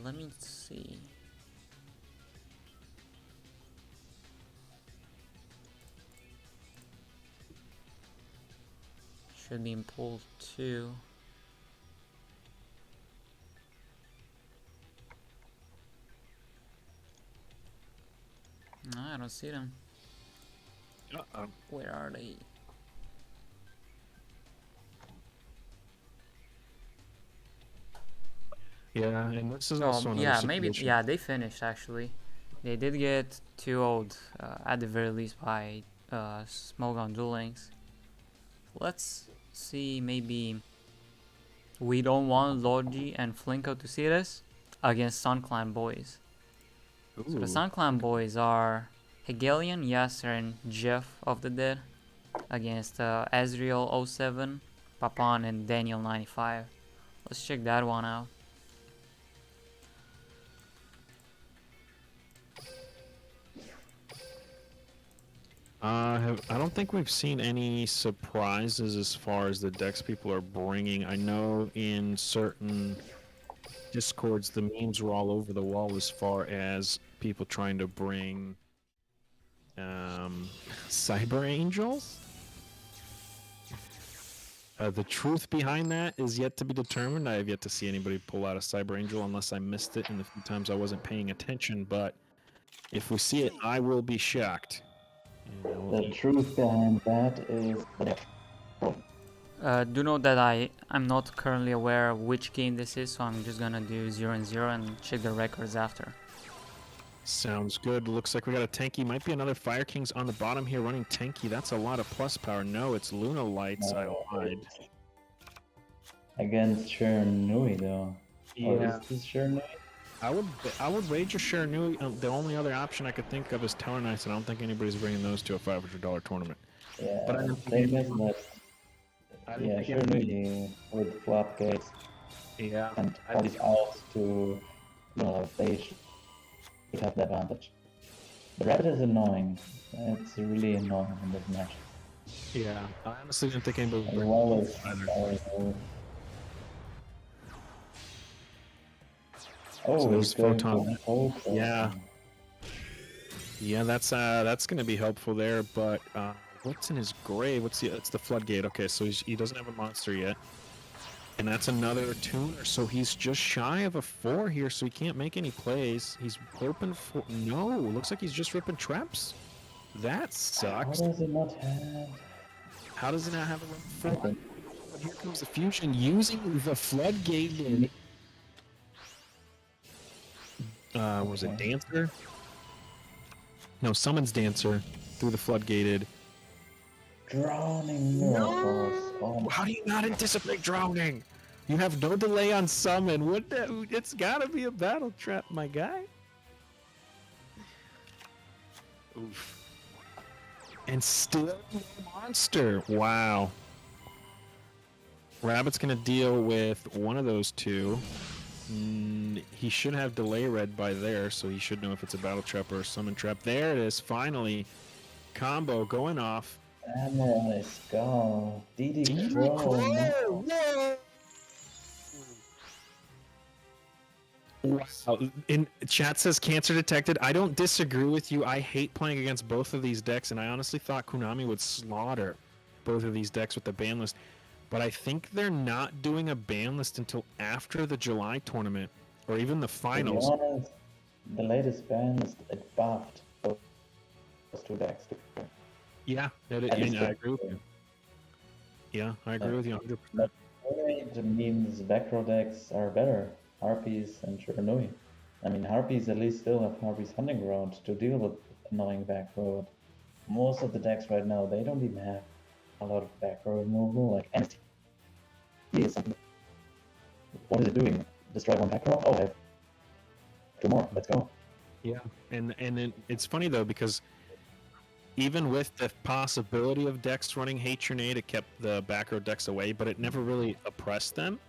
Let me see. Should be in pool 2. No, I don't see them. Uh-oh. Where are they? Yeah, and this is Oh, also another yeah, maybe. situation. Yeah, they finished actually. They did get 2-0 at the very least by Smoke on Duel Links. Let's see, maybe we don't want Logi and Flinko to see this against Sun Clan boys. So the Ooh. Sun Clan boys are Hegelian, Yasser, and Jeff of the Dead against Ezreal07, Papan, and Daniel95. Let's check that one out. I don't think we've seen any surprises as far as the decks people are bringing. I know in certain discords the memes were all over the wall as far as people trying to bring cyber angels. The truth behind that is yet to be determined. I have yet to see anybody pull out a cyber angel unless I missed it in the few times I wasn't paying attention, but if we see it, I will be shocked. The truth behind that is Do note that I'm not currently aware of which game this is, so I'm just gonna do 0-0 and check the records after. Sounds good. Looks like we got a tanky. Might be another Fire Kings on the bottom here running tanky. That's a lot of plus power. No, it's Luna Lights. I lied. against Chernui though. Or Yeah, is this Chernui? I would wager Sharanui. The only other option I could think of is Tower Knights, and I don't think anybody's bringing those to a $500 tournament. Yeah, But I didn't thing think is that yeah, Chernui with floodgates Yeah, and all these owls to they should have the advantage. The rabbit is annoying. It's really annoying in this match. yeah. I honestly didn't think anybody would As bring well those as either. oh, So he's there's going Photon. for Photon. Yeah. Yeah, that's gonna be helpful there. But what's in his grave? It's the floodgate. Okay, so he doesn't have a monster yet, and that's another tuner. So he's just shy of a 4 here, so he can't make any plays. He's hoping for no. Looks like he's just ripping traps. That sucks. How does it not have? How does it not have a run 4? But here comes the fusion using the floodgated. Was it Dancer? No, Summons Dancer through the floodgated. Drowning miracles. Oh, How do you not anticipate drowning? You have no delay on summon. What the? It's gotta be a battle trap, my guy. Oof. And still no monster. Wow. Rabbit's gonna deal with one of those two. He should have delay red by there, so he should know if it's a battle trap or a summon trap. There it is, finally. Combo going off. hammer on his skull. DD Crow. Whoa! Wow. In chat says cancer detected. I don't disagree with you. I hate playing against both of these decks, and I honestly thought Konami would slaughter both of these decks with the ban list. But I think they're not doing a ban list until after the July tournament, or even the finals. To be honest, the latest ban is it buffed those two decks. Yeah, I agree with you. Yeah, I agree with you 100%. It means back row decks are better. Harpies and Chernui. I mean, Harpies at least still have Harpies Hunting Ground to deal with annoying back row. Most of the decks right now, they don't even have a lot of back row removal, like NST. What is it doing? Destroy one back row? Oh, I have 2 more. Let's go. Yeah, and it's funny though because even with the possibility of decks running Hate Grenade, it kept the back row decks away, but it never really oppressed them.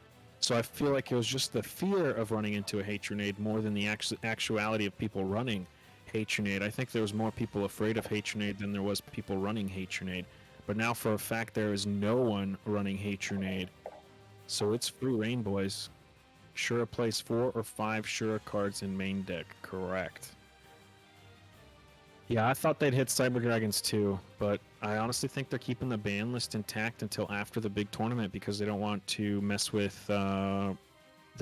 So I feel like it was just the fear of running into a Hate Grenade more than the actuality of people running Hate Grenade. I think there was more people afraid of Hate Grenade than there was people running Hate Grenade. But now for a fact there is no one running Hate Grenade. So it's free reign, boys. Shura plays 4 or 5 Shura cards in main deck. Correct. Yeah, I thought they'd hit Cyber Dragons too, but I honestly think they're keeping the ban list intact until after the big tournament because they don't want to mess with the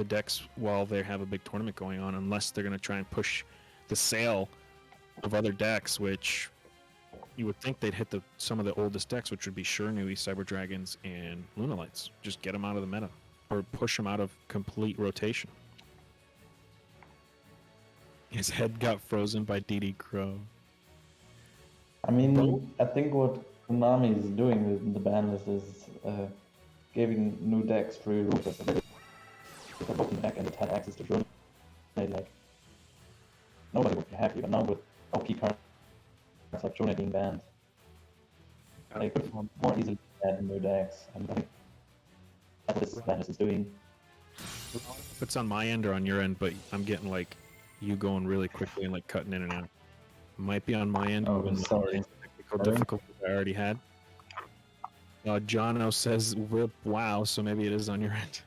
decks while they have a big tournament going on, unless they're going to try and push the sale of other decks, which you would think they'd hit some of the oldest decks, which would be Shurnui, Cyber Dragons, and Luna Lights. Just get them out of the meta, or push them out of complete rotation. His head got frozen by DD Crow. I mean, I think what Konami is doing with the ban list is giving new decks free room because if a broken deck and it had access to Drone, like nobody would be happy. But now with OP cards like Drone being banned, they could more easily add new decks, and I think that's what this ban list is doing. If it's on my end or on your end, but I'm getting like you going really quickly and like cutting in and out. Might be on my end. Oh, given the sorry. technical difficulties I already had. Jono says whip wow, so maybe it is on your end.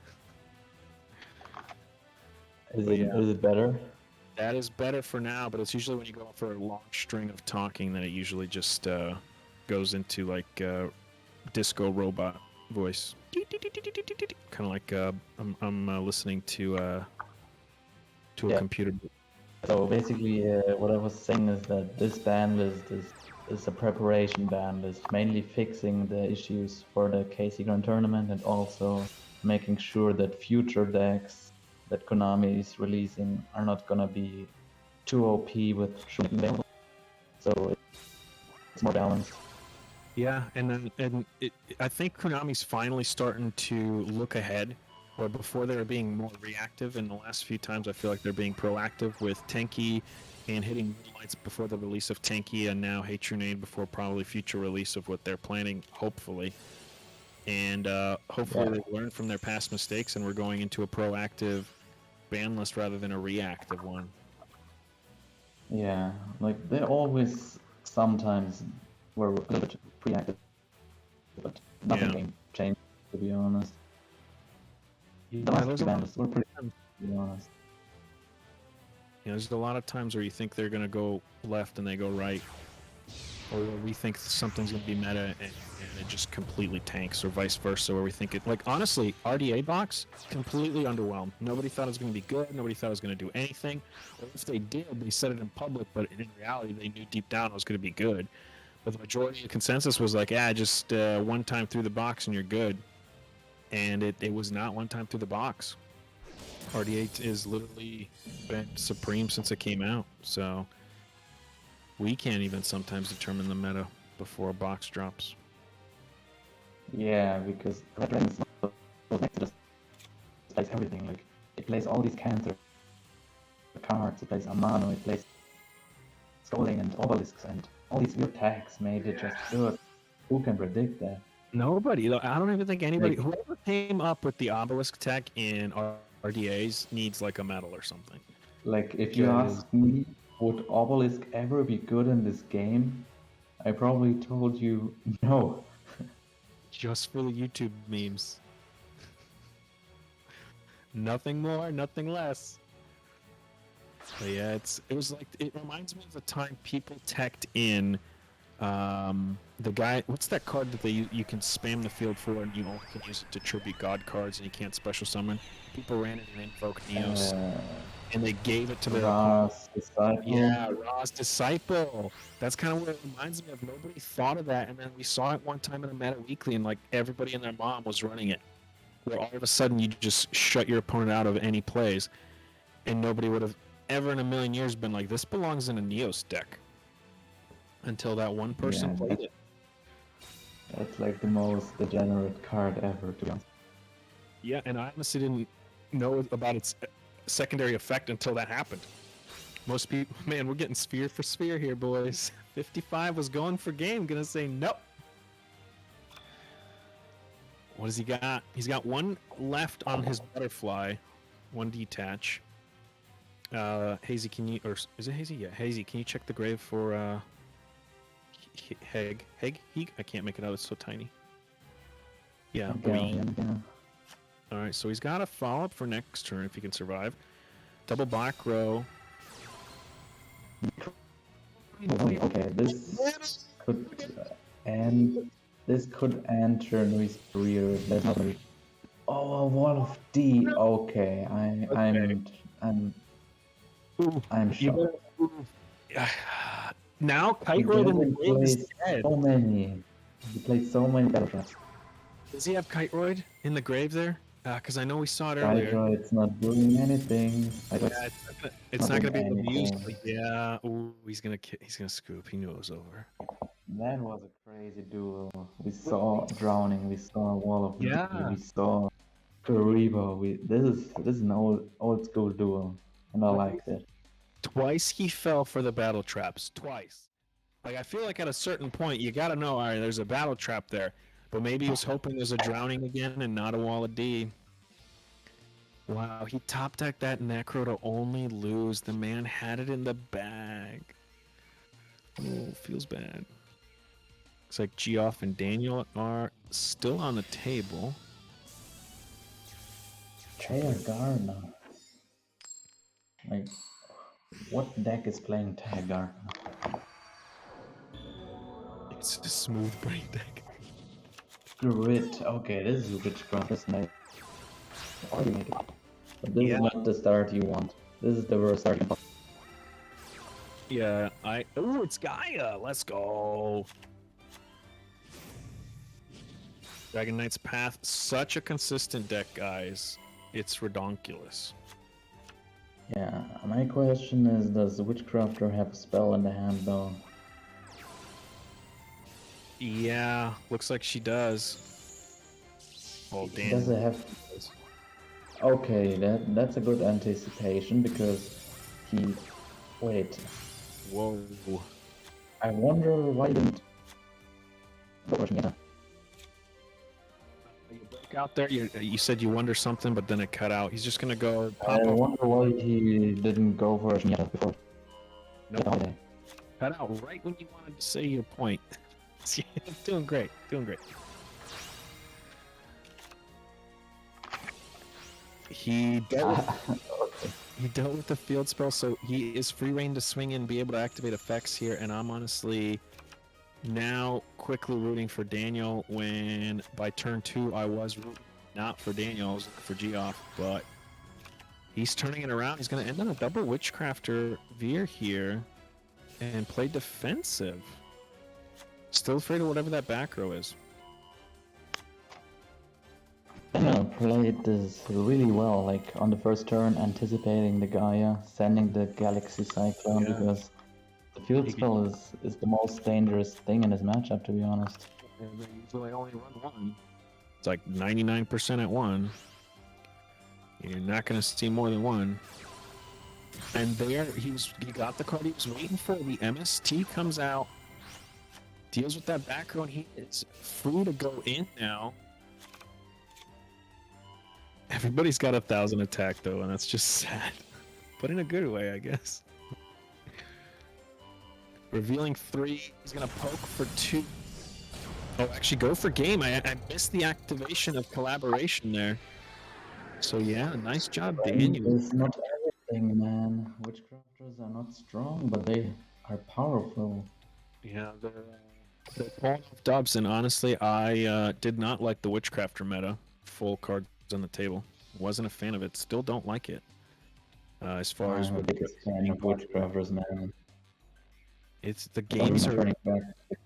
Is it better? That is better for now, but it's usually when you go for a long string of talking that it usually just goes into like disco robot voice. Kind of like I'm listening to a computer. So basically, what I was saying is that this ban list is a preparation ban list, mainly fixing the issues for the KC Grand Tournament and also making sure that future decks that Konami is releasing are not gonna be too OP with shooting available. So it's more balanced. Yeah, I think Konami's finally starting to look ahead, where before they were being more reactive. And the last few times, I feel like they're being proactive with Tenki and hitting lights before the release of Tenki, and now Hate Your Name before probably future release of what they're planning, hopefully. And hopefully they learn from their past mistakes, and we're going into a proactive ban list rather than a reactive one. Yeah, like they always sometimes were a little bit reactive, but nothing game changed, to be honest. The last few ban lists were pretty good, to be honest. You know, there's a lot of times where you think they're going to go left and they go right, or we think something's going to be meta and it just completely tanks, or vice versa, where we think it, like, honestly, RDA box, completely underwhelmed. Nobody thought it was going to be good. Nobody thought it was going to do anything. Or if they did, they said it in public, but in reality, they knew deep down it was going to be good. But the majority of the consensus was like, just one time through the box and you're good. And it was not one time through the box. RD8 is literally been supreme since it came out, so we can't even sometimes determine the meta before a box drops. Yeah, because Red Dragon's not so next to just plays everything. Like it plays all these cancer cards, it plays Amano, it plays Scolding and Obelisks and all these weird tags made it just good. Who can predict that? Nobody. I don't even think anybody. Whoever came up with the obelisk tech in RDAs needs like a medal or something. Like if you ask me, would Obelisk ever be good in this game? I probably told you no. Just for the YouTube memes. Nothing more, nothing less. But yeah, it reminds me of the time people teched in the guy, what's that card that you can spam the field for and you only can use it to tribute god cards and you can't special summon? People ran it and invoked Neos and they gave it to their Ra's Disciple. Yeah, Ra's Disciple. That's kind of what it reminds me of. Nobody thought of that, and then we saw it one time in the Meta Weekly, and like everybody and their mom was running it. Where all of a sudden you just shut your opponent out of any plays, and nobody would have ever in a million years been like, this belongs in a Neos deck. Until that one person played it. That's like the most degenerate card ever, to be honest. Yeah, and I honestly didn't know about its secondary effect until that happened. Most people, man, we're getting sphere for sphere here, boys. 55 was going for game, gonna say nope. What does he got? He's got one left on his butterfly, one detach. Hazy, can you, or is it Hazy? Yeah, Hazy, can you check the grave for Heg? I can't make it out, it's so tiny. Yeah, green. Alright, so he's got a follow-up for next turn if he can survive. Double black row. Okay, this could end Chernoby's career. Oh, a wall of D. Okay, I'm shocked. Now Kite Roid in the grave is dead. He played so many battle traps. Does he have Kite Roid in the grave there? Because I know we saw it earlier. Hydra, it's not doing anything. Yeah, it's not gonna be able to use. anything. Yeah. Ooh, he's gonna scoop. He knew it was over. That was a crazy duel. We saw drowning. We saw wall of D. Yeah. We saw Karibo. This is an old school duel, and I liked it. Twice he fell for the battle traps. Twice. Like I feel like at a certain point you gotta know, all right, there's a battle trap there, but maybe he was hoping there's a drowning again and not a wall of D. Wow, he top decked that Necro to only lose. The man had it in the bag. Oh, feels bad. Looks like Geoff and Daniel are still on the table. Chair Gardner. Like, what deck is playing Chair Gardner? It's a smooth brain deck. Grit. Okay, this is witchcraft, isn't it? But this Yeah. is not the start you want. This is the worst start. Yeah, oh, it's Gaia. Let's go. Dragon Knight's Path, such a consistent deck, guys. It's redonkulous. Yeah, my question is, does the Witchcrafter have a spell in the hand though? Yeah, looks like she does. Oh, damn. Does it have... Okay, that's a good anticipation because he... Wait, Whoa. I wonder why he didn't... Yeah. You broke out there. You said you wonder something, but then it cut out. He's just gonna go I pop off. wonder why he didn't go for a Shineta before. No, Okay. cut out right when you wanted to say your point. Doing great. Doing great. He dealt with the field spell, so he is free reign to swing in, be able to activate effects here, and I'm honestly now quickly rooting for Daniel when by turn 2 I was rooting not for Daniel, I was looking for Geoff, but he's turning it around. He's going to end on a double Witchcrafter Veer here and play defensive. Still afraid of whatever that back row is. Played this really well, like on the first turn, anticipating the Gaia, sending the Galaxy Cyclone, Yeah. because the field spell is the most dangerous thing in this matchup, to be honest. They usually only run one. It's like 99% at one. You're not going to see more than one. And there, he got the card he was waiting for. The MST comes out, deals with that back row, and he is free to go in now. Everybody's got 1,000 attack though, and that's just sad. But in a good way, I guess. Revealing 3, he's gonna poke for 2. Oh, actually go for game. I missed the activation of collaboration there. So yeah, nice job, Daniel. It's not everything, man. Witchcrafters are not strong, but they are powerful. Yeah, they're pulling off dubs, and honestly, I did not like the Witchcrafter meta. Full cards on the table. Wasn't a fan of it. Still don't like it. As far as I'm the biggest fan of Witchcrafters, man. it's the games are. Turning back the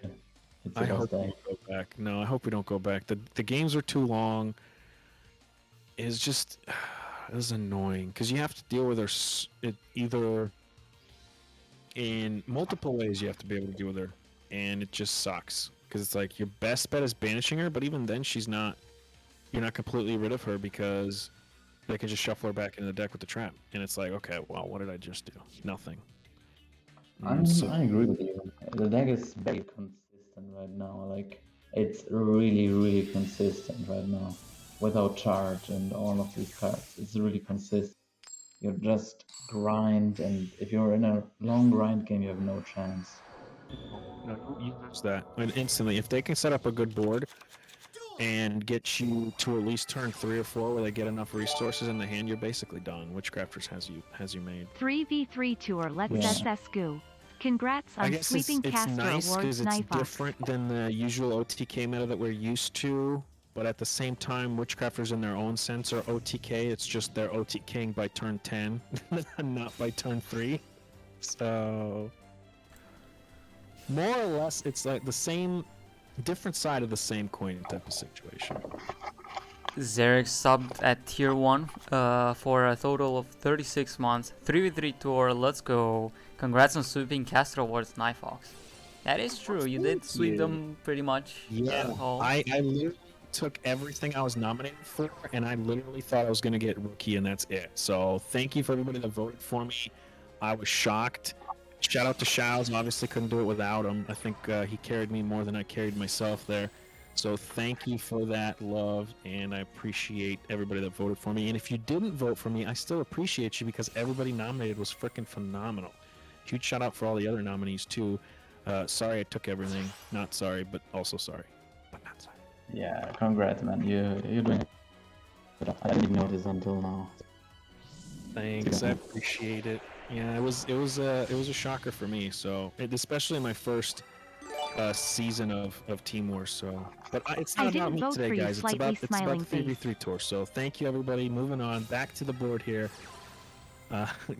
game. It's I the hope best we day. don't go back. No, I hope we don't go back. The games are too long. It's just it was annoying because you have to deal with her either in multiple ways. You have to be able to deal with her, and it just sucks because it's like your best bet is banishing her, but even then she's not. You're not completely rid of her because they can just shuffle her back into the deck with the trap, and it's like, okay, well, what did I just do? Nothing. I agree with you. The deck is very consistent right now. Like, it's really, really consistent right now. Without charge and all of these cards, it's really consistent. You just grind, and if you're in a long grind game, you have no chance. No, you lose that and instantly. If they can set up a good board and get you to at least turn 3 or 4 where they get enough resources in the hand, you're basically done. Witchcrafters has you made. 3v3 tour, let's Yeah. SSGoo. Congrats I on guess sweeping it's Caster nice Awards, because it's Knife Ox. different than the usual OTK meta that we're used to. But at the same time, Witchcrafters in their own sense are OTK. It's just they're OTKing by turn 10, not by turn 3. So, more or less, it's like the same, different side of the same coin type of situation. Zarek subbed at tier 1 for a total of 36 months. 3v3 tour, let's go. Congrats on sweeping Caster Awards Nifox. That is true, you did sweep you. them pretty much all. I literally took everything I was nominated for, and I literally thought I was going to get rookie, and that's it. So thank you for everybody that voted for me. I was shocked. Shout out to Shouz. Obviously couldn't do it without him. I think he carried me more than I carried myself there. So thank you for that love, and I appreciate everybody that voted for me. And if you didn't vote for me, I still appreciate you because everybody nominated was freaking phenomenal. Huge shout out for all the other nominees too. Sorry I took everything. Not sorry, but also sorry. But not sorry. Yeah, congrats, man. You're doing it. I didn't even notice until now. Thanks, I appreciate it. Yeah, it was a shocker for me. So, especially my first season of Team Wars. So, but it's I not didn't about me vote today, for you, guys. It's slightly about the smiling 3v3 tour. So, thank you everybody. Moving on, back to the board here.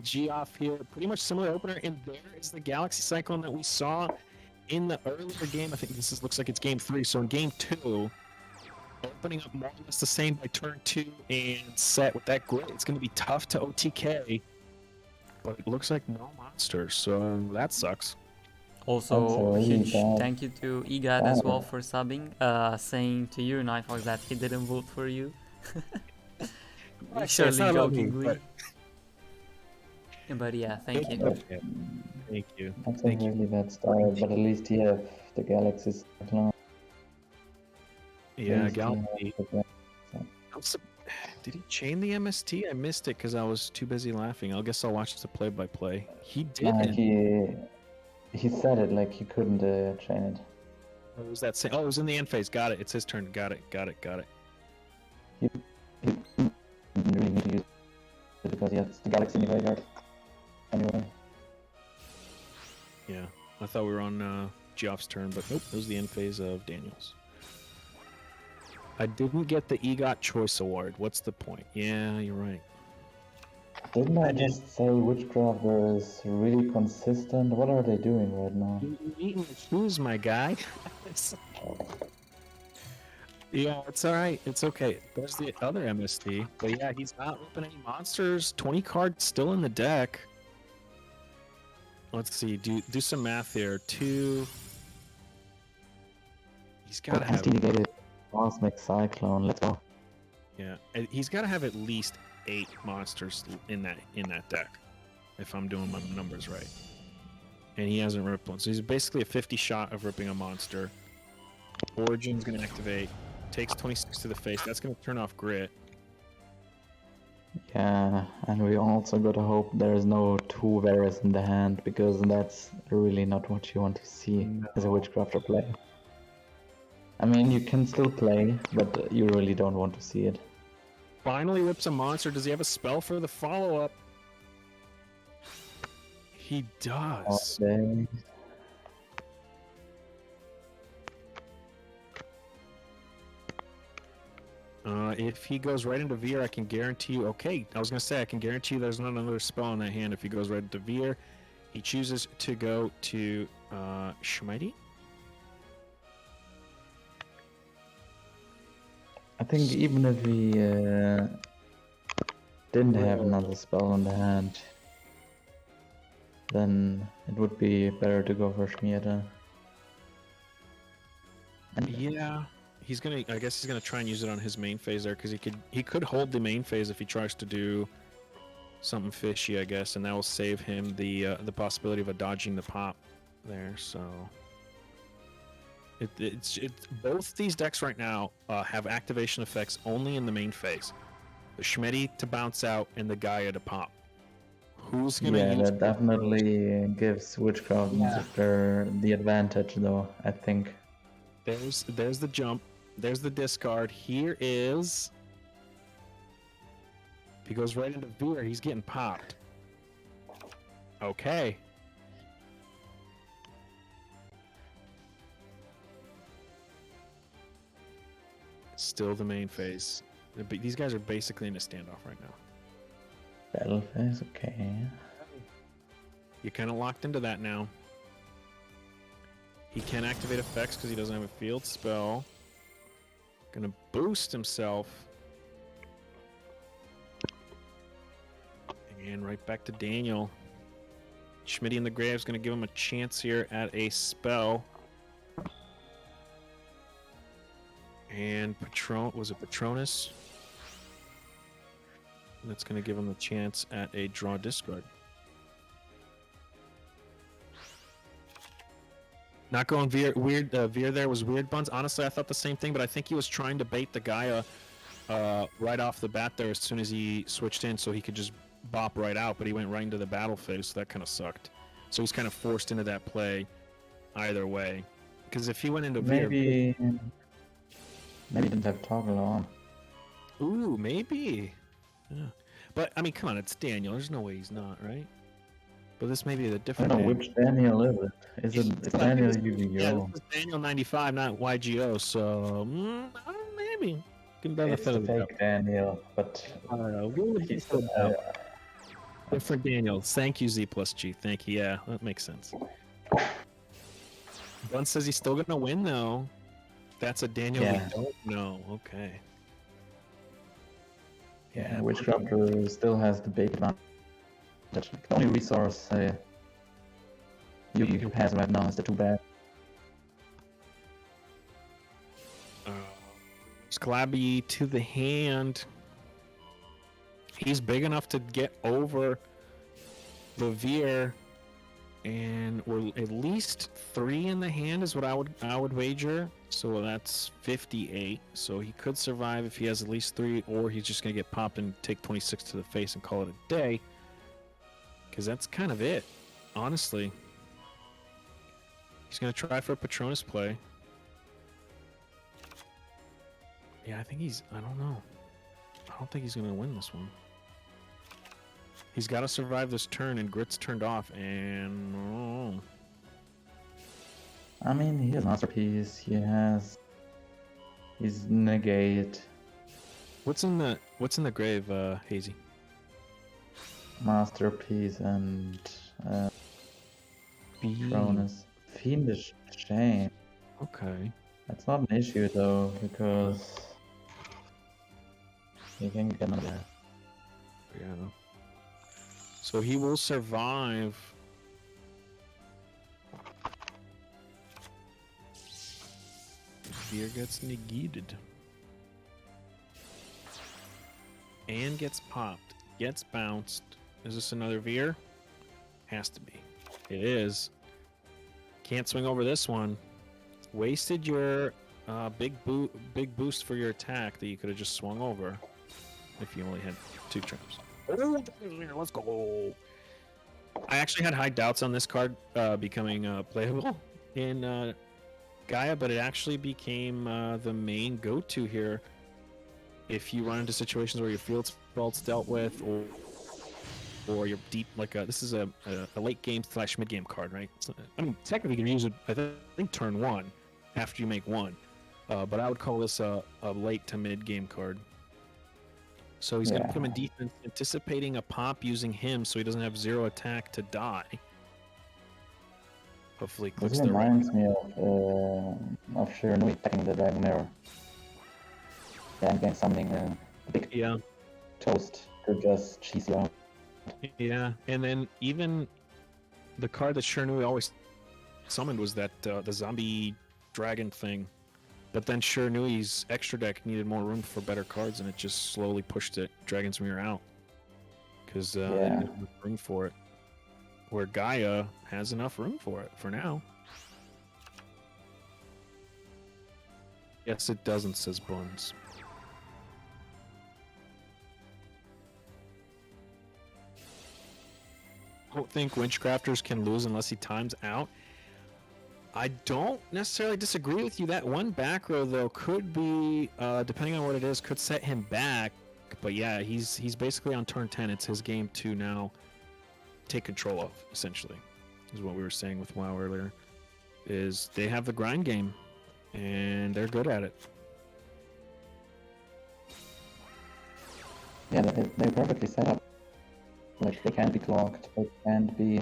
G off here, pretty much similar opener, and there is the Galaxy Cyclone that we saw in the earlier game. I think looks like it's game 3. So in game 2, opening up more or less the same by turn 2 and set with that grid, it's going to be tough to OTK, but it looks like no monsters, so that sucks. Also, That's a really huge bad- thank you to EGAT as well for subbing, saying to you, Nifox, that he didn't vote for you. It's not Surely about me, jokingly. But yeah, thank you. Okay. Thank you. That's a Thank you. really bad start, but at least you have the Galaxy Cyclone. Yeah, At least you Galaxy. have the Did he chain the MST? I missed it because I was too busy laughing. I guess I'll watch the play-by-play. He Nah, didn't. he said it like he couldn't chain it. What was that saying? Oh, it was in the end phase. Got it. It's his turn. Got it. He didn't really need to use it because he has the Galaxy in the graveyard. Anyway. Yeah. I thought we were on Geoff's turn, but nope. It was the end phase of Daniel's. I didn't get the EGOT Choice Award. What's the point? Yeah, you're right. Didn't I just say Witchcrafter is really consistent? What are they doing right now? You're eating the shoes, my guy. Yeah, it's alright. It's okay. There's the other MSD. But yeah, he's not ripping any monsters. 20 cards still in the deck. Let's see. Do some math here. 2. He's got to have... Investigated Cosmic Cyclone, let's go. Yeah, he's got to have at least 8 monsters in that deck, if I'm doing my numbers right. And he hasn't ripped one, so he's basically a 50 shot of ripping a monster. Origin's gonna activate, takes 26 to the face. That's gonna turn off Grit. Yeah, and we also gotta hope there's no 2 Varus in the hand, because that's really not what you want to see as a Witchcrafter player. I mean, you can still play, but you really don't want to see it. Finally rips a monster. Does he have a spell for the follow-up? He does. Okay. If he goes right into Veer, I can guarantee you... Okay, I was going to say, I can guarantee you there's not another spell in that hand if he goes right into Veer. He chooses to go to Schmighty. I think even if he didn't have another spell in the hand, then it would be better to go for Schmiede. Yeah, he's gonna. I guess he's gonna try and use it on his main phase there because he could hold the main phase if he tries to do something fishy, I guess, and that will save him the possibility of a dodging the pop there. So it's both these decks right now have activation effects only in the main phase. The Schmeddy to bounce out and the Gaia to pop. Who's gonna Yeah, use that definitely gives Witchcraft the advantage, though, I think. There's the jump. There's the discard. Here is... If he goes right into Veer, he's getting popped. Okay. Still the main phase. These guys are basically in a standoff right now. Battle phase, okay. You're kind of locked into that now. He can activate effects because he doesn't have a field spell. Gonna boost himself. And right back to Daniel. Schmitty in the Grave's going to give him a chance here at a spell. And was it Patronus? That's going to give him a chance at a draw discard. Not going weird. Veer there was weird buns. Honestly, I thought the same thing, but I think he was trying to bait the Gaia right off the bat there as soon as he switched in so he could just bop right out, but he went right into the battle phase, so that kind of sucked. So he's kind of forced into that play either way. Because if he went into Veer... Maybe he didn't have toggle on. Ooh, maybe. Yeah. But, I mean, come on, it's Daniel. There's no way he's not, right? But this may be the I different don't know name. which Daniel is it. It's Daniel Yu-Gi-Oh! Yeah, this is Daniel 95, not YGO, so I don't know, maybe. Can It's the fake Daniel, but I don't know. We'll he's find out. Different Daniel. Thank you, Z plus G. Thank you. Yeah, that makes sense. Bun says he's still going to win, though. That's a Daniel Yeah. we don't know. Okay. Yeah, Witchcrafter still has the big advantage. The only resource Yu-Gi-Oh! Has right now is the 2-bag. Sclabby to the hand. He's big enough to get over the Veer, and we're at least 3 in the hand is what I would wager. So that's 58. So he could survive if he has at least 3, or he's just gonna get popped and take 26 to the face and call it a day. Because that's kind of it, honestly. He's gonna try for a Patronus play. Yeah, I don't know. I don't think he's going to win this one. He's got to survive this turn, and Grit's turned off, and... I mean, he has Masterpiece, he's Negate, What's in the grave, Hazy? Masterpiece, and Patronus. Fiendish Chain. Okay. That's not an issue though, because he can get on there. Yeah. So he will survive. Veer gets negated. And gets popped. Gets bounced. Is this another Veer? Has to be. It is. Can't swing over this one. Wasted your big boost for your attack that you could have just swung over if you only had 2 traps. Oh, let's go. I actually had high doubts on this card becoming playable in Gaia, but it actually became the main go-to here if you run into situations where your field spell's dealt with, or you're deep, like this is a late game / mid game card, right? So, I mean, technically you can use it, I think turn 1 after you make 1, but I would call this a late to mid game card. So he's going to put him in defense, anticipating a pop using him so he doesn't have 0 attack to die. Hopefully This clicks the right. reminds me of Shiranui attacking the Dragon Mirror. Yeah, and again summoning a big toast to just cheese you out. Yeah, and then even the card that Shiranui always summoned was that the zombie dragon thing. But then Shiranui's extra deck needed more room for better cards, and it just slowly pushed it Dragon's Mirror out. Because they didn't have enough room for it. Where Gaia has enough room for it, for now. Yes, it doesn't, says Buns. I don't think Winchcrafters can lose unless he times out. I don't necessarily disagree with you. That one back row, though, could be, depending on what it is, could set him back. But yeah, he's basically on turn 10. It's his game to now take control of, essentially, is what we were saying with WoW earlier. Is they have the grind game, and they're good at it. Yeah, they're perfectly set up. Like, they can't be clocked, they can't be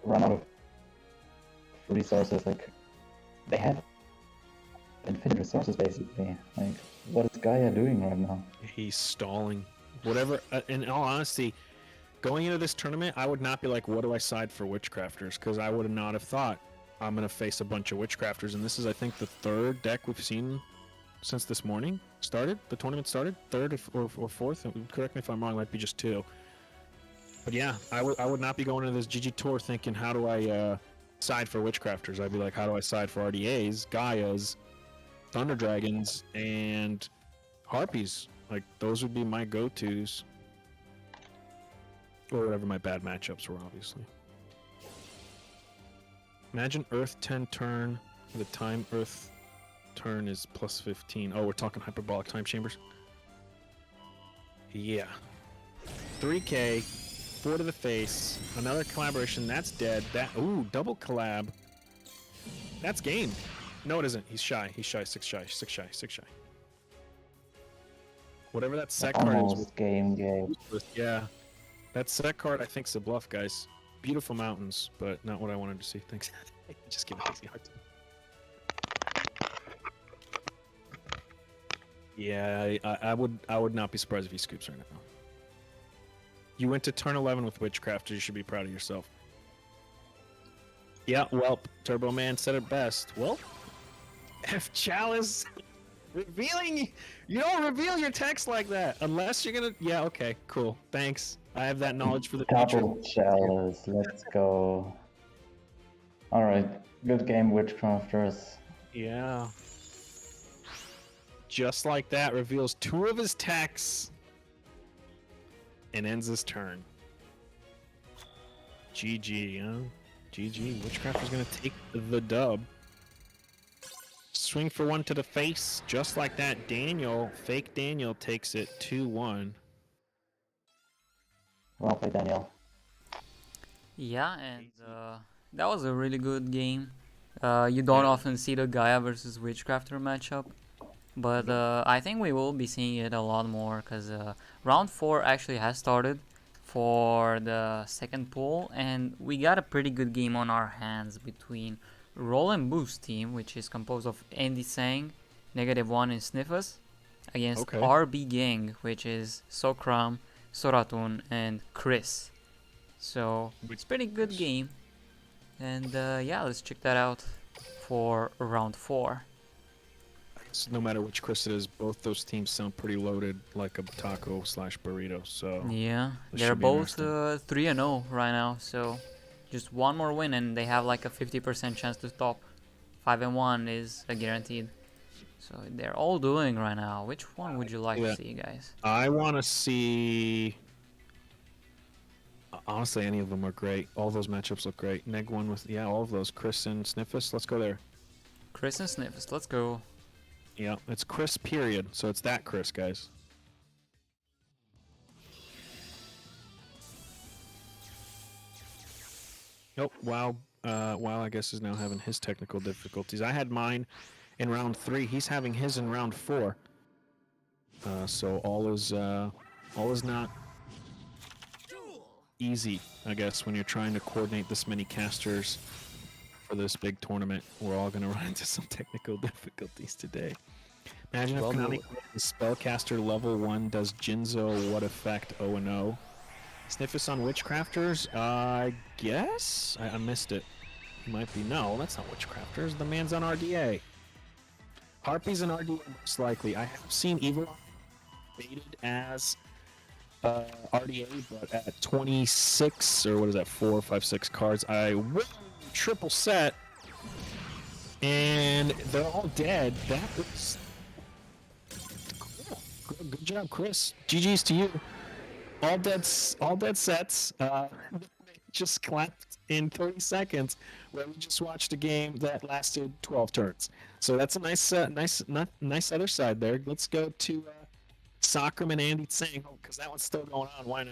run out of resources. Like, they have infinite resources, basically. Like, what is Gaia doing right now? He's stalling. Whatever. In all honesty, going into this tournament, I would not be like, what do I side for Witchcrafters? Because I would not have thought I'm going to face a bunch of Witchcrafters. And this is, I think, the third deck we've seen since this morning started. The tournament started. Third or fourth. Correct me if I'm wrong. It might be just two. But yeah, I would not be going into this GGtoor thinking, how do I side for Witchcrafters? I'd be like, how do I side for RDAs, Gaias, Thunder Dragons, and Harpies? Like, those would be my go-tos. Or whatever my bad matchups were, obviously. Imagine Earth 10 turn. The time Earth turn is plus 15. Oh, we're talking hyperbolic time chambers? Yeah. 3K, 4 to the face, another collaboration, that's dead. Ooh, double collab. That's game. No, it isn't. He's shy. 6 shy. Whatever that set card is. Almost game. Yeah. That set card, I think, is a bluff, guys. Beautiful mountains, but not what I wanted to see. Thanks. Just give it easy hard time. Yeah, I would not be surprised if he scoops right now. You went to turn 11 with Witchcraft. You should be proud of yourself. Yeah, well, Turbo Man said it best. Well, F Chalice revealing. You don't reveal your text like that unless you're gonna. Yeah, okay, cool. Thanks. I have that knowledge for the future. Double Chalice. Let's go. All right, good game, Witchcrafters. Yeah. Just like that, reveals 2 of his texts and ends his turn. GG, huh? GG. Witchcrafter's gonna take the dub. Swing for 1 to the face, just like that. Fake Daniel takes it 2-1. Well played, Daniel. Yeah, and that was a really good game. You don't often see the Gaia versus Witchcrafter matchup, but I think we will be seeing it a lot more because round 4 actually has started for the second pool, and we got a pretty good game on our hands between Roll and Boost team, which is composed of Andy Sang, -1 and Sniffus, against RB Gang, which is Sokram, Soratun, and Chris. So it's a pretty good game, and yeah, let's check that out for round 4. So no matter which Chris it is, both those teams sound pretty loaded, like a taco/burrito. So yeah, this they're should be both interesting. 3-0 right now, so just one more win and they have like a 50% chance to top. 5-1 is a guaranteed. So they're all doing right now. Which one would you like to see, guys? I want to see. Honestly, any of them are great. All those matchups look great. Neg one with all of those. Chris and Sniffus. Let's go there. Chris and Sniffus. Let's go. Yeah, it's Chris period. So it's that Chris, guys. Nope. Wow. Wow, I guess is now having his technical difficulties. I had mine in round 3. He's having his in round 4. So all is not easy, I guess, when you're trying to coordinate this many casters for this big tournament. We're all gonna run into some technical difficulties today. Imagine if Konami the spellcaster level 1 does Jinzo what effect 0-0. Sniffus on Witchcrafters? I guess? I missed it. He might be. No, that's not Witchcrafters. The man's on RDA. Harpies and RDA most likely. I have seen Evil baited as RDA, but at 26, or what is that, 4, 5, 6 cards, I win triple set, and they're all dead. That was cool. Good job, Chris. GG's to you. All dead sets. Just clapped in 30 seconds, where we just watched a game that lasted 12 turns. So that's a nice other side there. Let's go to Soccerman and Andy Tsang, because that one's still going on. Why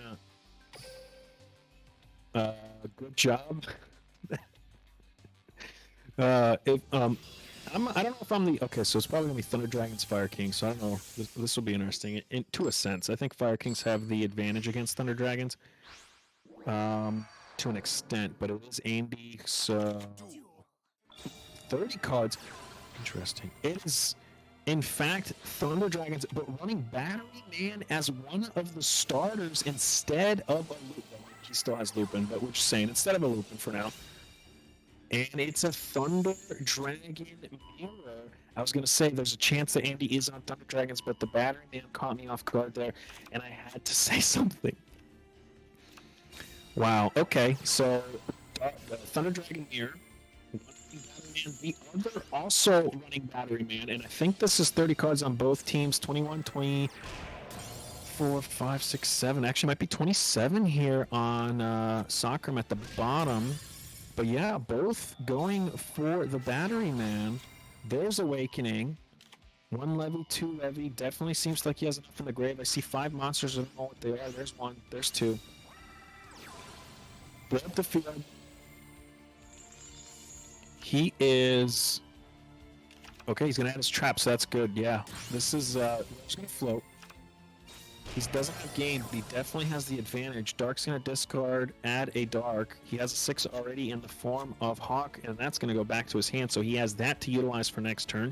not? Good job. I don't know if I'm the okay. So it's probably gonna be Thunder Dragons, Fire Kings. So I don't know. This will be interesting. To a sense, I think Fire Kings have the advantage against Thunder Dragons, to an extent. But it is Andy. So 30 cards. Interesting. It is In fact, Thunder Dragons, but running Battery Man as one of the starters instead of a Lupin. He still has Lupin, but we're just saying instead of a Lupin for now. And it's a Thunder Dragon mirror. I was going to say there's a chance that Andy is on Thunder Dragons, but the Battery Man caught me off guard there, and I had to say something. Wow, okay, so the Thunder Dragon mirror. Man, the other also running Battery Man, and I think this is 30 cards on both teams, 21, 24, 5, 6, 7. Actually, might be 27 here on Soccerm at the bottom. But yeah, both going for the Battery Man. There's Awakening. 1 levy, 2 levy. Definitely seems like he has enough in the grave. I see 5 monsters. I don't know what they are. There's 1. There's 2. Blow up the field. He is... Okay, he's going to add his trap, so that's good. Yeah, this is... He's going to float. He doesn't have gain, but he definitely has the advantage. Dark's going to discard, add a Dark. He has a 6 already in the form of Hawk, and that's going to go back to his hand, so he has that to utilize for next turn,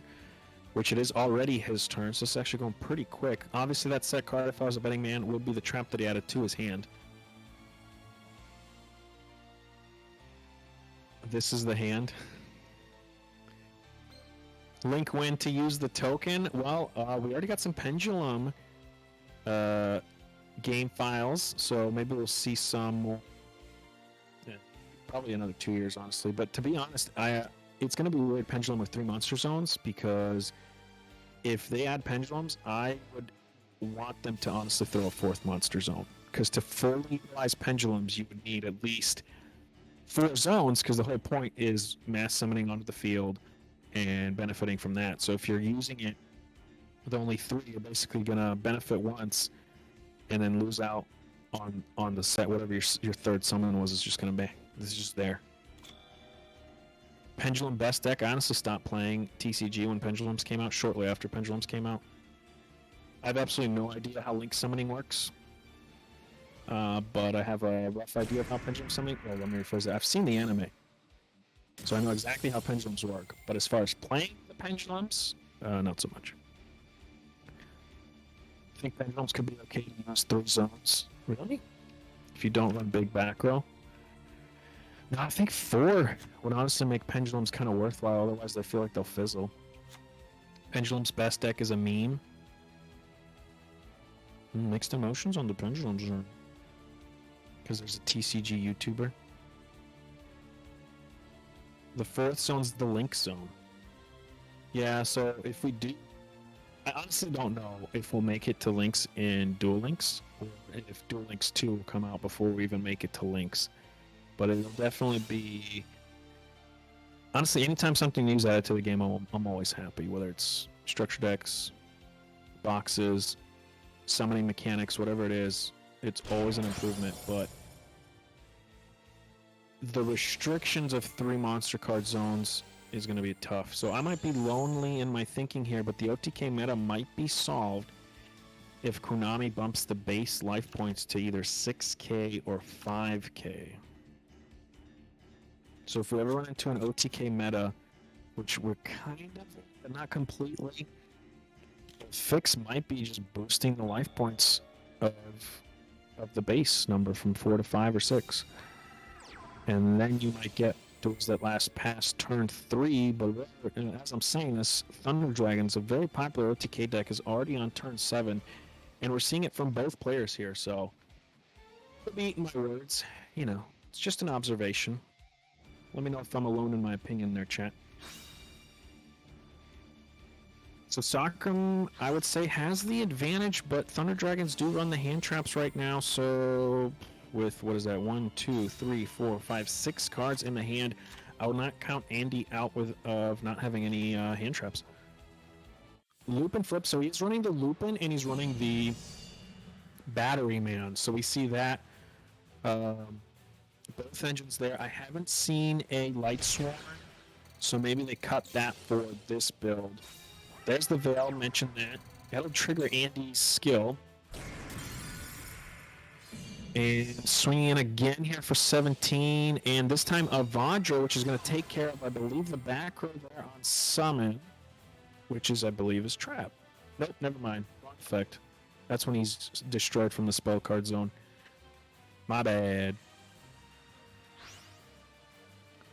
which it is already his turn, so it's actually going pretty quick. Obviously, that set card, if I was a betting man, would be the trap that he added to his hand. This is the hand. Link when to use the token. Well, we already got some Pendulum game files, so maybe we'll see some more. Yeah, probably another 2 years, honestly. But to be honest, it's going to be weird Pendulum with 3 monster zones, because if they add Pendulums, I would want them to honestly throw a 4th monster zone. Because to fully utilize Pendulums, you would need at least 4 zones, because the whole point is mass summoning onto the field and benefiting from that. So if you're using it with only 3, you're basically going to benefit once and then lose out on the set. Whatever your 3rd summon was is just going to be. This is just there. Pendulum best deck. I honestly stopped playing TCG when Pendulums came out, shortly after Pendulums came out. I have absolutely no idea how Link summoning works. But I have a rough idea of how Pendulum summoning... Well, let me rephrase that. I've seen the anime, so I know exactly how Pendulums work. But as far as playing the Pendulums, not so much. I think Pendulums could be okay to use 3 zones. Really? If you don't run big back row? No, I think 4 would honestly make Pendulums kind of worthwhile, otherwise I feel like they'll fizzle. Pendulum's best deck is a meme. Mixed emotions on the Pendulums. Because there's a TCG YouTuber. The 4th zone's the Link zone. Yeah, so if we do... I honestly don't know if we'll make it to Links in Duel Links, or if Duel Links 2 will come out before we even make it to Links. But it'll definitely be... Honestly, anytime something new is added to the game, I'm always happy. Whether it's structure decks, boxes, summoning mechanics, whatever it is, it's always an improvement. But the restrictions of 3 monster card zones is going to be tough. So I might be lonely in my thinking here, but the OTK meta might be solved if Konami bumps the base life points to either 6k or 5k. So if we ever run into an OTK meta, which we're kind of, but not completely, the fix might be just boosting the life points of the base number from 4 to 5 or 6. And then you might get those that last past turn 3, but as I'm saying this, Thunder Dragon's a very popular OTK deck, is already on turn 7, and we're seeing it from both players here, so don't be eating my words, you know, it's just an observation. Let me know if I'm alone in my opinion there, chat. So Soccerm, I would say, has the advantage, but Thunder Dragons do run the hand traps right now, so with, what is that, 1, 2, 3, 4, 5, 6 cards in the hand, I will not count Andy out with of not having any hand traps. Lupin flip, so he's running the Lupin and he's running the Battery Man, so we see that both engines there. I haven't seen a Light Swarm, so maybe they cut that for this build. There's the Veil, mentioned that. That'll trigger Andy's skill. And swinging in again here for 17, and this time Avadra, which is going to take care of, I believe, the back row there on summon. which is, I believe, is Trap. Nope, never mind. Wrong effect. That's when he's destroyed from the spell card zone. My bad.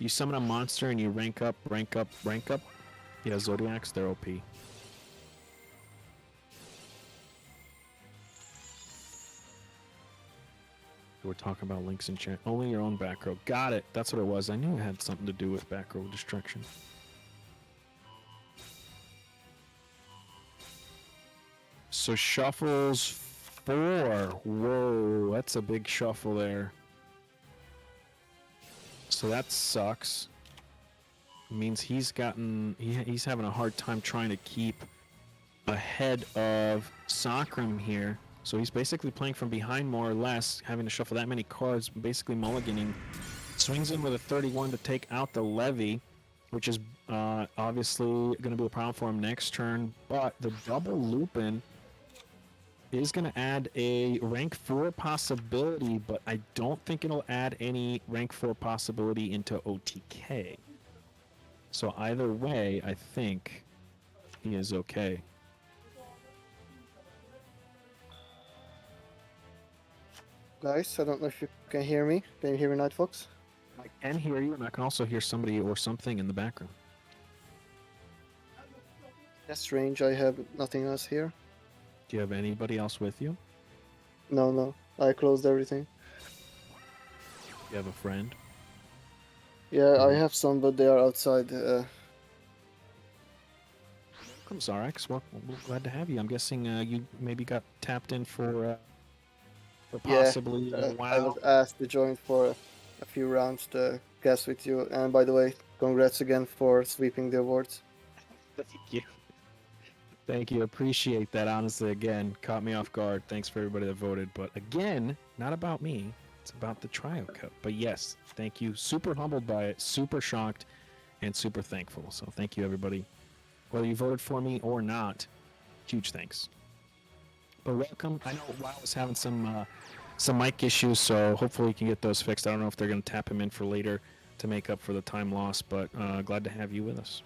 You summon a monster and you rank up, rank up, rank up. Yeah, Zodiacs, they're OP. We're talking about links in chat. Only your own back row. Got it. That's what it was. I knew it had something to do with back row destruction. So shuffles 4. Whoa, that's a big shuffle there. So that sucks. Means he's having a hard time trying to keep ahead of Sakram here. So he's basically playing from behind more or less, having to shuffle that many cards, basically mulliganing. Swings in with a 31 to take out the Levy, which is obviously going to be a problem for him next turn. But the double Lupin is going to add a rank 4 possibility, but I don't think it'll add any rank 4 possibility into OTK. So either way, I think he is okay. Guys, I don't know if you can hear me. Can you hear me, Night Fox? I can hear you, and I can also hear somebody or something in the background. That's strange. I have nothing else here. Do you have anybody else with you? No. I closed everything. You have a friend? Yeah, I have some, but they are outside. Welcome, Zarex. Well, we're glad to have you. I'm guessing you maybe got tapped in for possibly WoW. I was asked to join for a few rounds to guest with you. And by the way, congrats again for sweeping the awards. Thank you. Thank you. Appreciate that. Honestly, again, caught me off guard. Thanks for everybody that voted. But again, not about me. It's about the Trio Cup. But yes, thank you. Super humbled by it, super shocked, and super thankful. So thank you, everybody. Whether you voted for me or not, huge thanks. But welcome. I know WoW was having some mic issues, so hopefully we can get those fixed. I don't know if they're going to tap him in for later to make up for the time lost, but glad to have you with us.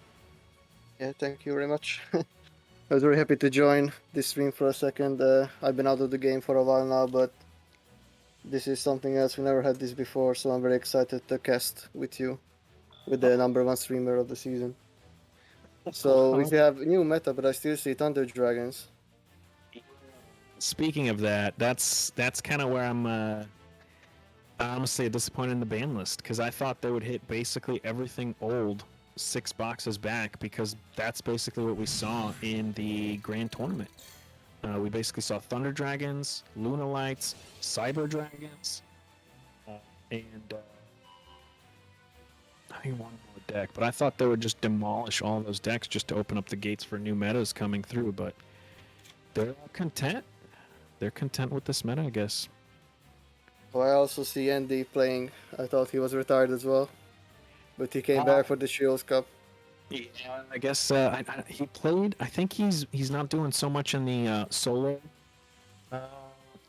Yeah, thank you very much. I was very happy to join this stream for a second. I've been out of the game for a while now, but this is something else. We never had this before, so I'm very excited to cast with you, with the #1 streamer of the season. So we have new meta, but I still see Thunder Dragons. Speaking of that, that's kind of where I'm honestly disappointed in the ban list, because I thought they would hit basically everything old 6 boxes back, because that's basically what we saw in the grand tournament. We basically saw Thunder Dragons, Luna Lights, Cyber Dragons, and I think one more deck. But I thought they would just demolish all those decks just to open up the gates for new metas coming through. But they're content. They're content with this meta, I guess. Oh, I also see Andy playing. I thought he was retired as well, but he came back for the Shields Cup. Yeah, I guess he played. I think he's not doing so much in the solo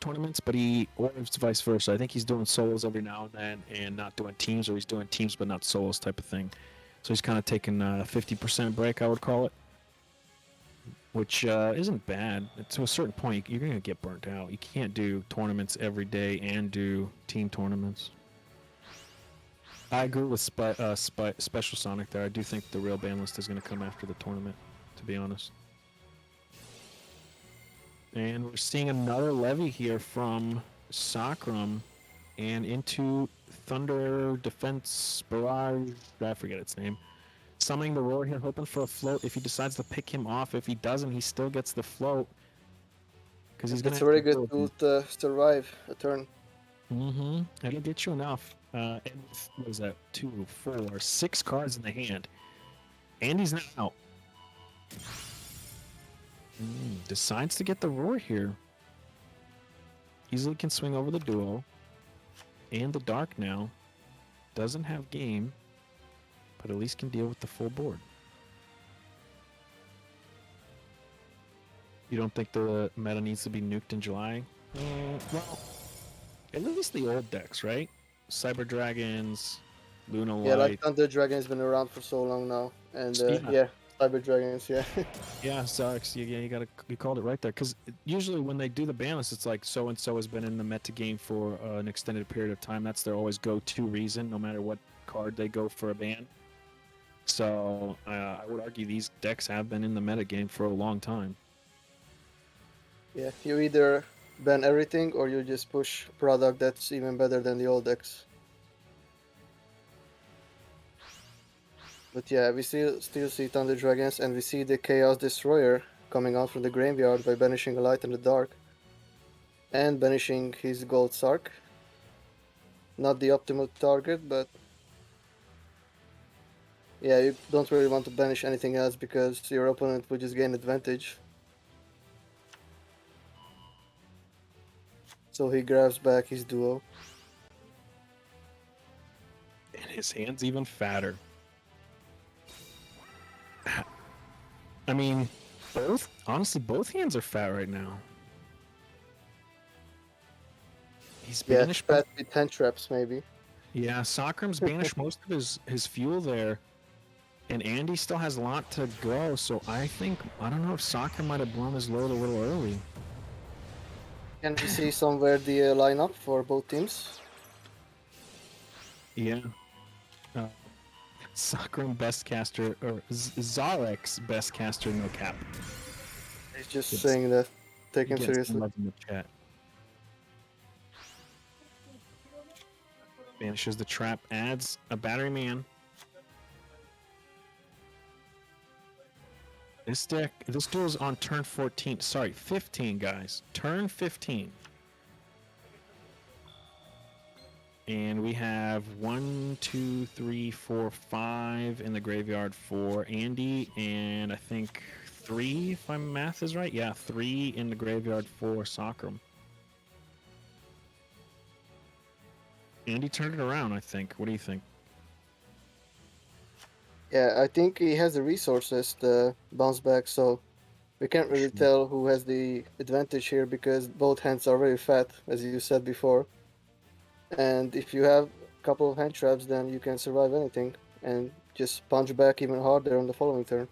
tournaments, but or it's vice versa. I think he's doing solos every now and then, and not doing teams, or he's doing teams but not solos type of thing. So he's kind of taking a 50% break, I would call it, which isn't bad. To a certain point, you're gonna get burnt out. You can't do tournaments every day and do team tournaments. I agree with Special Sonic there. I do think the real ban list is going to come after the tournament, to be honest. And we're seeing another levy here from Sakram and into Thunder Defense Barrage. I forget its name. Summoning the Roar here, hoping for a float. If he decides to pick him off, if he doesn't, he still gets the float. Because he's going It's a very good tool to survive a turn. Mm-hmm. It'll get you enough. And what is that? 2, 4, 6 cards in the hand. And he's not out. Decides to get the Roar here. Easily can swing over the Duo. And the Dark now. Doesn't have game. But at least can deal with the full board. You don't think the meta needs to be nuked in July? Well, at least the old decks, right? Cyber Dragons, Luna Light. Yeah, like Thunder Dragon has been around for so long now, and yeah, Cyber Dragons, yeah. Yeah, Zarx, you called it right there. Because usually when they do the ban list, it's like so and so has been in the meta game for an extended period of time. That's their always go-to reason, no matter what card they go for a ban. So I would argue these decks have been in the meta game for a long time. Yeah, you either ban everything or you just push product that's even better than the old decks. But yeah, we still see Thunder Dragons, and we see the Chaos Destroyer coming out from the graveyard by banishing a Light in the Dark and banishing his Gold Sark. Not the optimal target, but yeah, you don't really want to banish anything else because your opponent will just gain advantage. So he grabs back his duo. And his hand's even fatter. I mean, both hands are fat right now. He's Yeah, banished. fat with 10 traps maybe. Yeah, Sakram's banished most of his fuel there. And Andy still has a lot to go, so I don't know if Sakram might have blown his load a little early. Can we see somewhere the lineup for both teams? Yeah. Sakram best caster, or Zarek's best caster, no cap. He's just Yes. saying that. Take him Yes, seriously. love in the chat. Banishes the trap, adds a battery man. This duel is on turn 14. Sorry, 15, guys. Turn 15. And we have 1, 2, 3, 4, 5 in the graveyard for Andy, and I think 3, if my math is right. Yeah, 3 in the graveyard for Sakram. Andy turned it around, I think. What do you think? Yeah, I think he has the resources to bounce back, so we can't really tell who has the advantage here because both hands are very fat, as you said before. And if you have a couple of hand traps, then you can survive anything and just punch back even harder on the following turn.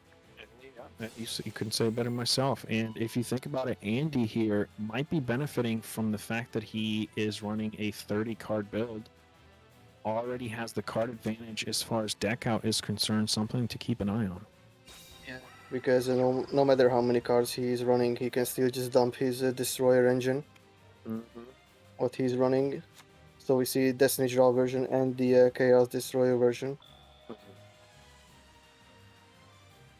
You couldn't say it better myself. And if you think about it, Andy here might be benefiting from the fact that he is running a 30 card build. Already has the card advantage as far as deck out is concerned, something to keep an eye on. Yeah. Because no matter how many cards he's running, he can still just dump his Destroyer engine. What he's running. So we see Destiny Draw version and the Chaos Destroyer version.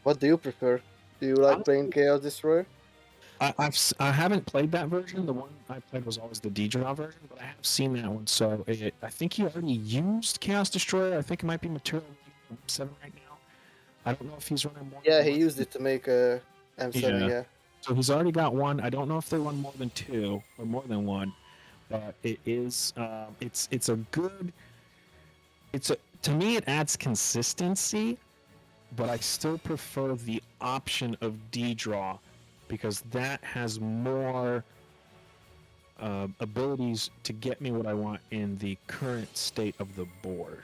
What do you prefer? Do you like playing Chaos Destroyer? I haven't played that version. The one I played was always the D-Draw version, but I have seen that one. So I think he already used Chaos Destroyer. I think it might be Material 7 right now. I don't know if he's running more. Yeah, than he one. used it to make a M7. Yeah. So he's already got one. I don't know if they run more than 2 or more than one, but it is. It's a good. To me it adds consistency, but I still prefer the option of D-Draw because that has more abilities to get me what I want in the current state of the board,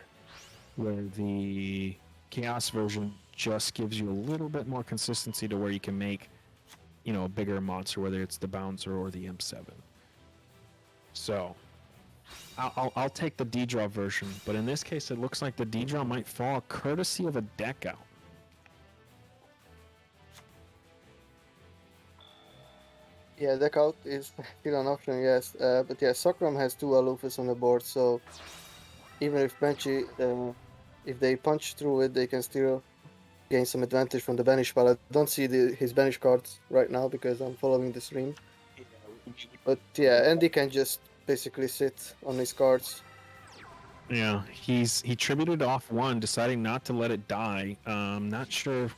where the Chaos version just gives you a little bit more consistency to where you can make, a bigger monster, whether it's the Bouncer or the M7. So I'll take the D-Draw version, but in this case it looks like the D-Draw might fall courtesy of a deck out. Yeah, deck out is still an option, yes. But yeah, Sakram has 2 Alufas on the board, so even if Benchy, if they punch through it, they can still gain some advantage from the banish pile. I don't see his banish cards right now because I'm following the stream. But yeah, Andy can just basically sit on his cards. Yeah, he tributed off one, deciding not to let it die. Not sure if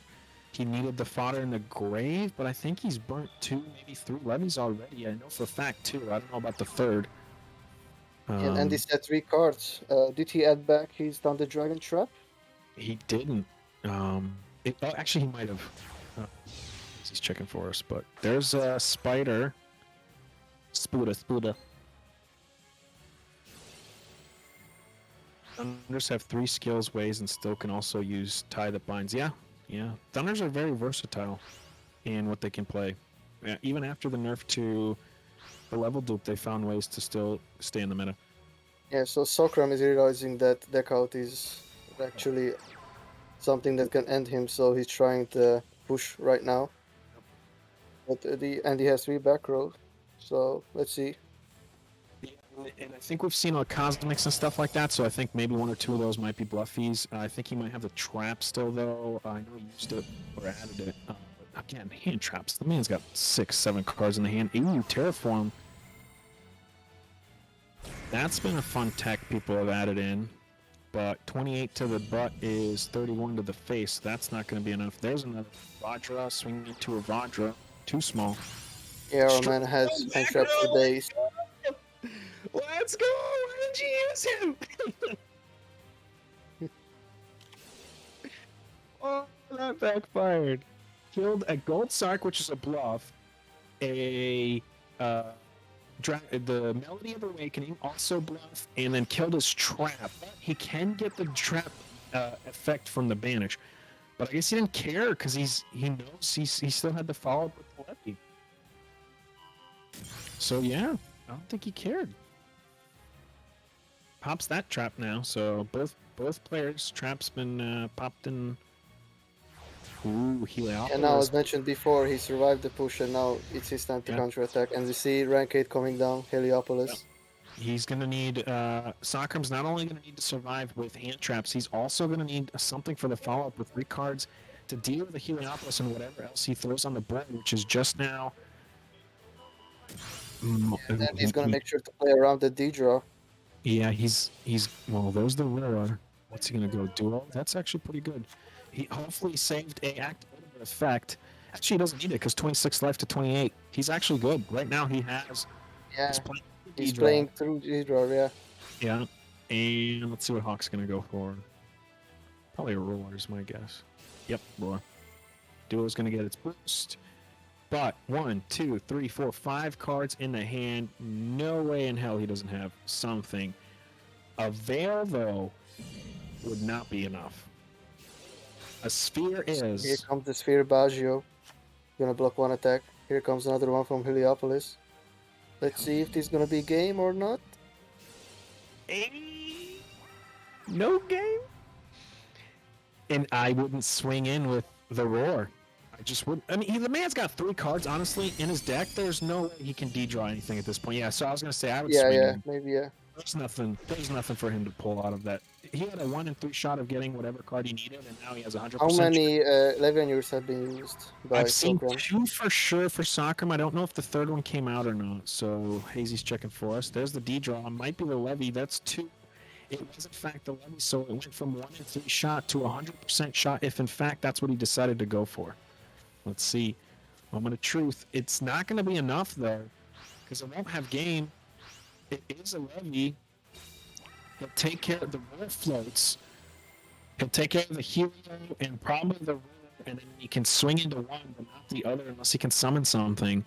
he needed the fodder in the grave, but I think he's burnt 2, maybe 3 levies already. I know for a fact 2. I don't know about the third. And Andy said 3 cards. Did he add back his Thunder Dragon Trap? He didn't. Actually, he might have. He's checking for us, but there's a spider. Spuda. Thunders have 3 skills, ways, and still can also use tie that binds. Yeah, Yeah, Thunders are very versatile in what they can play. Even after the nerf to the level dupe, they found ways to still stay in the meta. Yeah, so Sokram is realizing that deck out is actually something that can end him, so he's trying to push right now. But he has 3 back row, so let's see. And I think we've seen cosmics and stuff like that, so I think maybe 1 or 2 of those might be bluffies. I think he might have the trap still, though. I know he used it or added it. But again, hand traps. The man's got 6, 7 cards in the hand. Ooh, Terraform. That's been a fun tech people have added in. But 28 to the butt is 31 to the face. That's not going to be enough. There's another Vajra swinging into a Vajra. Too small. Yeah, our man has hand trap for days. Let's go! Why did you use him? Oh, that backfired. Killed a Gold Sark, which is a bluff. The Melody of Awakening, also bluff, and then killed his trap. He can get the trap effect from the banish, but I guess he didn't care because he knows he still had to follow up with the lefty. So yeah, I don't think he cared. Pops that trap now, so both players' traps been popped in. Ooh, Heliopolis. And now, as mentioned before, he survived the push, and now it's his time to counterattack. And we see rank 8 coming down, Heliopolis. Yep. He's going to need... Sakram's not only going to need to survive with hand traps, he's also going to need something for the follow-up with 3 cards to deal with the Heliopolis and whatever else he throws on the board, which is just now... And then he's going to make sure to play around the D-draw. Yeah, he's... Well, there's the Roar. What's he going to go? Duel? That's actually pretty good. He hopefully saved a activated effect. Actually, he doesn't need it because 26 life to 28. He's actually good. Right now, he has... Yeah, he's playing through D-draw, yeah. Yeah, and let's see what Hawk's going to go for. Probably a Roar is my guess. Yep, Roar. Duo's going to get its boost. But 1, 2, 3, 4, 5 cards in the hand. No way in hell he doesn't have something. A Veil, though, would not be enough. A Sphere is... Here comes the Sphere Baggio. Gonna block 1 attack. Here comes another one from Heliopolis. Let's see if this is gonna be game or not. No game? And I wouldn't swing in with the Roar. I just wouldn't. I mean, the man's got 3 cards, honestly, in his deck. There's no way he can de-draw anything at this point. Yeah, so I was gonna say I would swing in. Maybe, yeah. There's nothing for him to pull out of that. He had a 1 in 3 shot of getting whatever card he needed, and now he has 100%. How many Levianures have been used by I've seen Sokram? 2 for sure for Sakram. I don't know if the 3rd one came out or not, so Hazy's checking for us. There's the D-draw. Might be the Levy. That's 2. It was, in fact, the Levy, so it went from 1 in 3 shot to 100% shot if, in fact, that's what he decided to go for. Let's see. Moment of truth. It's not going to be enough, though, because it won't have game. It is a Levy. He'll take care of the Roar floats. He'll take care of the hero and probably the Roar, and then he can swing into one, but not the other unless he can summon something.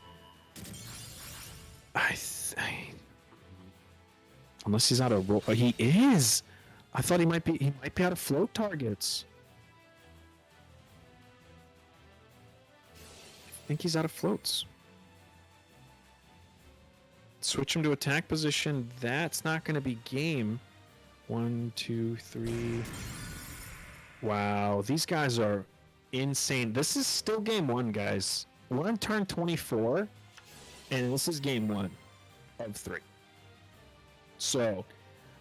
Unless he's out of Roar. He is! I thought he might be out of float targets. I think he's out of floats. Switch him to attack position. That's not going to be game. 1, 2, 3. Wow, these guys are insane. This is still game 1, guys. We're on turn 24, and this is game 1 of 3. So,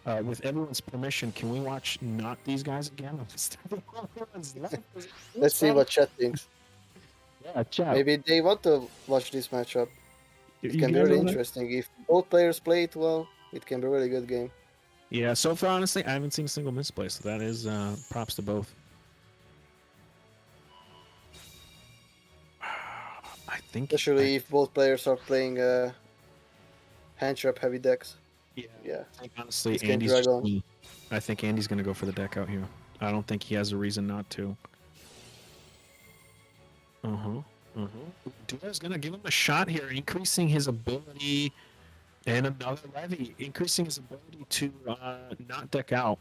with everyone's permission, can we watch not these guys again? Let's see what chat thinks. Yeah, chat. Maybe they want to watch this matchup. It can be really interesting. If both players play it well, it can be a really good game. Yeah, so far, honestly, I haven't seen a single misplay, so that is props to both. I think... Especially if both players are playing hand trap heavy decks. Yeah. I think, honestly, I think Andy's going to go for the deck out here. I don't think he has a reason not to. Duel's going to give him a shot here, increasing his ability, and another Levy, increasing his ability to not deck out,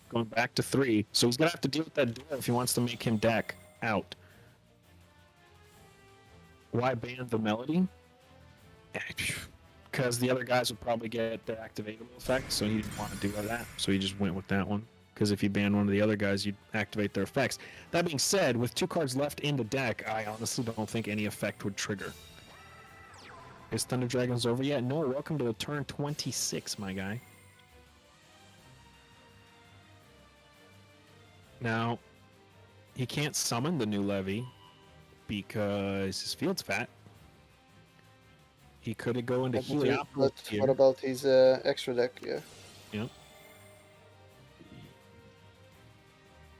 going back to 3. So he's going to have to deal with that Duel if he wants to make him deck. out. Why ban the melody? Because the other guys would probably get their activatable effect, so he didn't want to do that. So he just went with that one. Because if you ban one of the other guys, you'd activate their effects. That being said, with 2 cards left in the deck, I honestly don't think any effect would trigger. Is Thunder Dragon's over yet? No, welcome to the turn 26, my guy. Now, he can't summon the new levy because his field's fat. He could go into Heliopolis But here. what about his extra deck? Yeah. Yep.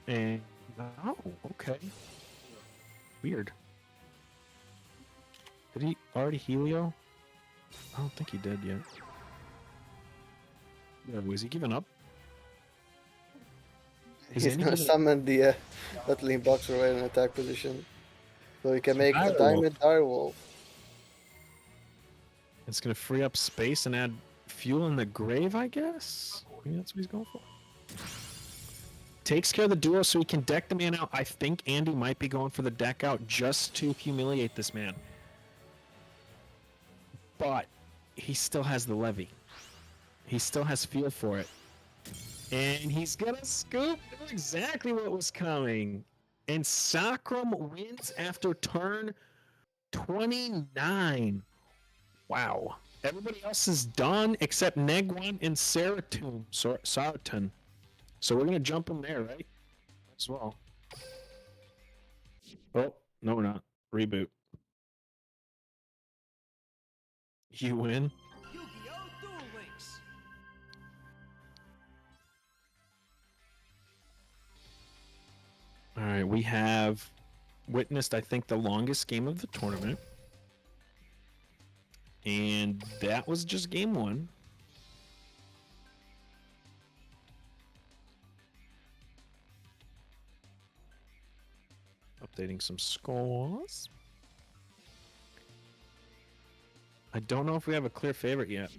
And oh, okay. Weird. Did he already Helio? I don't think he did yet. Yeah, was he giving up? Is He's Andy gonna giving- summon the Battling Box right in attack position. So he can make a Direwolf. Diamond Direwolf. It's gonna free up space and add fuel in the grave, I guess. Maybe that's what he's going for. Takes care of the duo so he can deck the man out. I think Andy might be going for the deck out just to humiliate this man. But he still has the levy. He still has feel for it. And he's gonna scoop. Knew exactly what was coming. And Sacrum wins after turn 29. Wow. Everybody else is done except Negwan and Saratun. Saratun. So we're gonna jump in there, right? As well. Oh, no we're not. Reboot. You win. Yu-Gi-Oh! Duel Links. Alright, we have witnessed, I think, the longest game of the tournament. And that was just game 1. Updating some scores. I don't know if we have a clear favorite yet.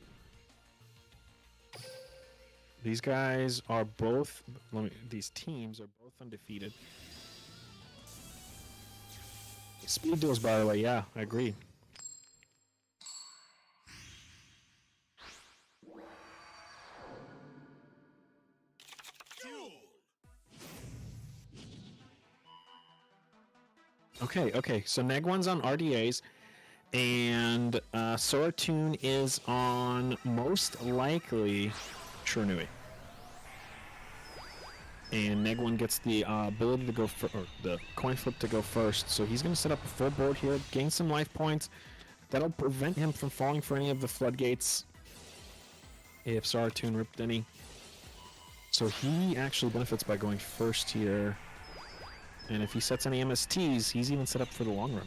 These guys are both, these teams are both undefeated. Speed duels, by the way, yeah, I agree. Okay, so Negwan's on RDAs, and Soratune is on most likely Shurnui. And Negwan gets the ability to go or the coin flip to go first, so he's going to set up a full board here, gain some life points. That'll prevent him from falling for any of the floodgates if Saratune ripped any. So he actually benefits by going first here. And if he sets any MSTs, he's even set up for the long run.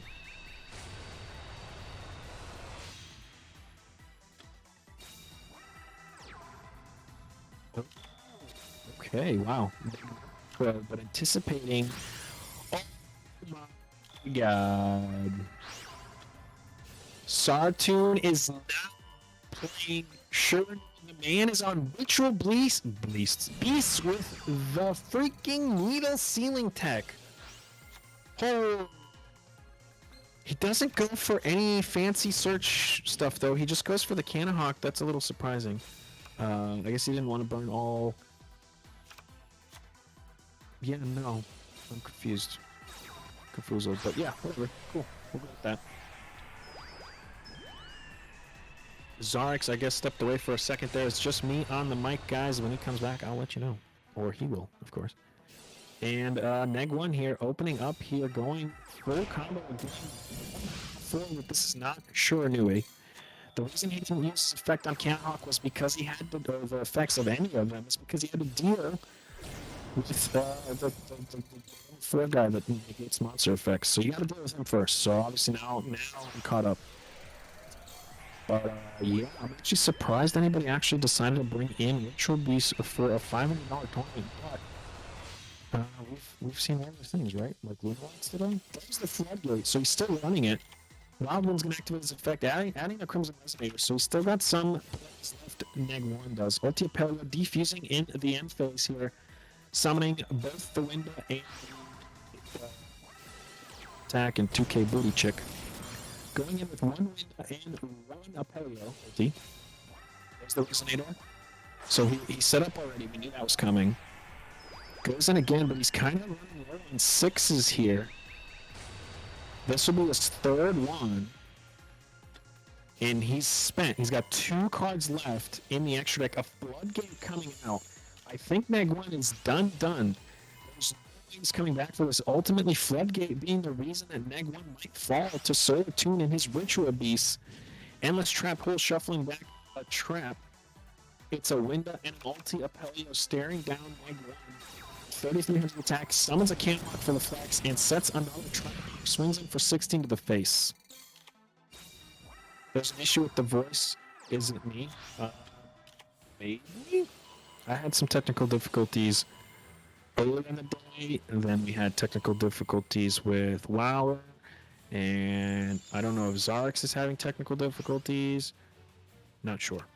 Okay, wow. But anticipating... Oh my god. Sartune is not playing sure. The man is on Ritual Beast with the freaking Needle Ceiling Tech. Oh. He doesn't go for any fancy search stuff, though. He just goes for the Canahawk. That's a little surprising. I guess he didn't want to burn all... Yeah, no. I'm confused. Confused, but yeah, whatever. Cool. We'll go with that. Zarix, I guess, stepped away for a second there. It's just me on the mic, guys. When he comes back, I'll let you know. Or he will, of course. And Neg1 here, opening up here, going full combo again. Feeling that this is not Shuranui. The reason he didn't use his effect on Canhawk was because he had to, the effects of any of them, is because he had to deal with the four guy that negates monster effects. So you gotta deal with him first. So obviously now I'm caught up. But yeah, I'm actually surprised anybody actually decided to bring in Ritual Beast for a $500 tournament. But we've seen other things, right? Like Lunax today. That was the floodgate, so he's still running it. Wildwind's gonna activate his effect, adding a Crimson Resonator, so he's still got some plays left. Neg1 does. Ultiapelio defusing in the end phase here, summoning both the window and attack and 2k booty chick. Going in with 1 Winda and 1 Apelio. There's the Resonator. So he set up already. We knew that was coming. Goes in again, but he's kind of running low on 6s here. This will be his 3rd one. And he's spent. He's got 2 cards left in the extra deck. A Floodgate coming out. I think Neg 1 is done. There's no things coming back for this. Ultimately, Floodgate being the reason that Neg 1 might fall to Solitude and his Ritual Beast. Endless Trap Hole shuffling back a trap. It's a Winda and an ulti Apelio staring down Neg 1. 3,300 attack, summons a cannon for the flex, and sets another trap. Swings in for 16 to the face. There's an issue with the voice. Isn't me. Maybe? I had some technical difficulties earlier in the day, and then we had technical difficulties with WoW, and I don't know if Zarx is having technical difficulties. Not sure.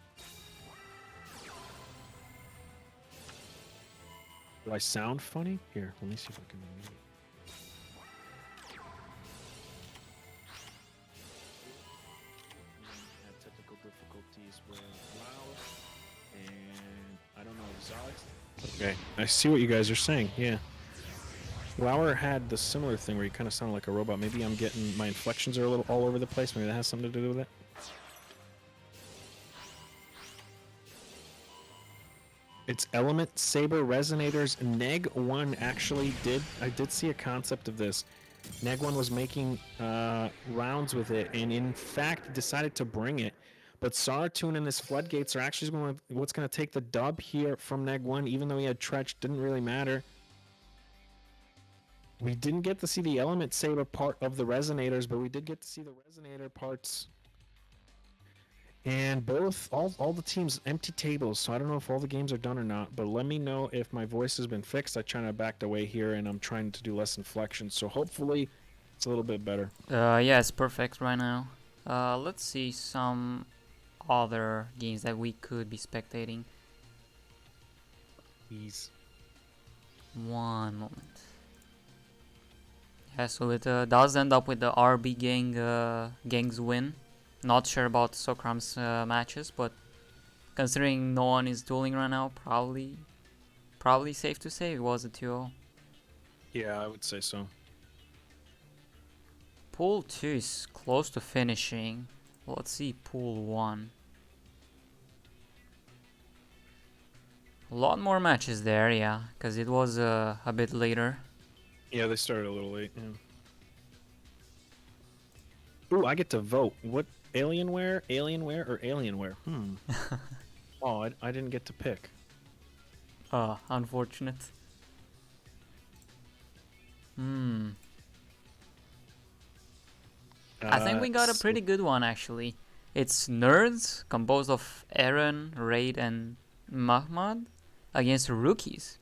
Do I sound funny? Here, let me see if I can mute it. Had technical difficulties with WoW, and I don't know if Zarx. Okay, I see what you guys are saying. Yeah. Wower had the similar thing where you kind of sound like a robot. Maybe I'm getting my inflections are a little all over the place. Maybe that has something to do with it. It's Element Saber Resonators. Neg 1 actually I did see a concept of this. Neg 1 was making rounds with it, and in fact decided to bring it. But Saratune and his Floodgates are actually what's going to take the dub here from Neg 1, even though he had Tretch, didn't really matter. We didn't get to see the Element Saber part of the Resonators, but we did get to see the Resonator parts. And all the teams empty tables, so I don't know if all the games are done or not, but let me know if my voice has been fixed. I kind of backed away here, and I'm trying to do less inflection, so hopefully it's a little bit better. Yeah, it's perfect right now. Let's see some other games that we could be spectating. Please. One moment. Yeah, so it does end up with the RB gang's win. Not sure about Sokram's matches, but considering no one is dueling right now, probably safe to say it was a 2-0. Yeah, I would say so. Pool 2 is close to finishing. Let's see Pool 1. A lot more matches there, yeah, because it was a bit later. Yeah, they started a little late, yeah. Ooh, I get to vote. What? Alienware, or Alienware? Oh, I didn't get to pick. Unfortunate. I think we got a pretty good one, actually. It's Nerds, composed of Aaron, Raid, and Mahmoud, against Rookies.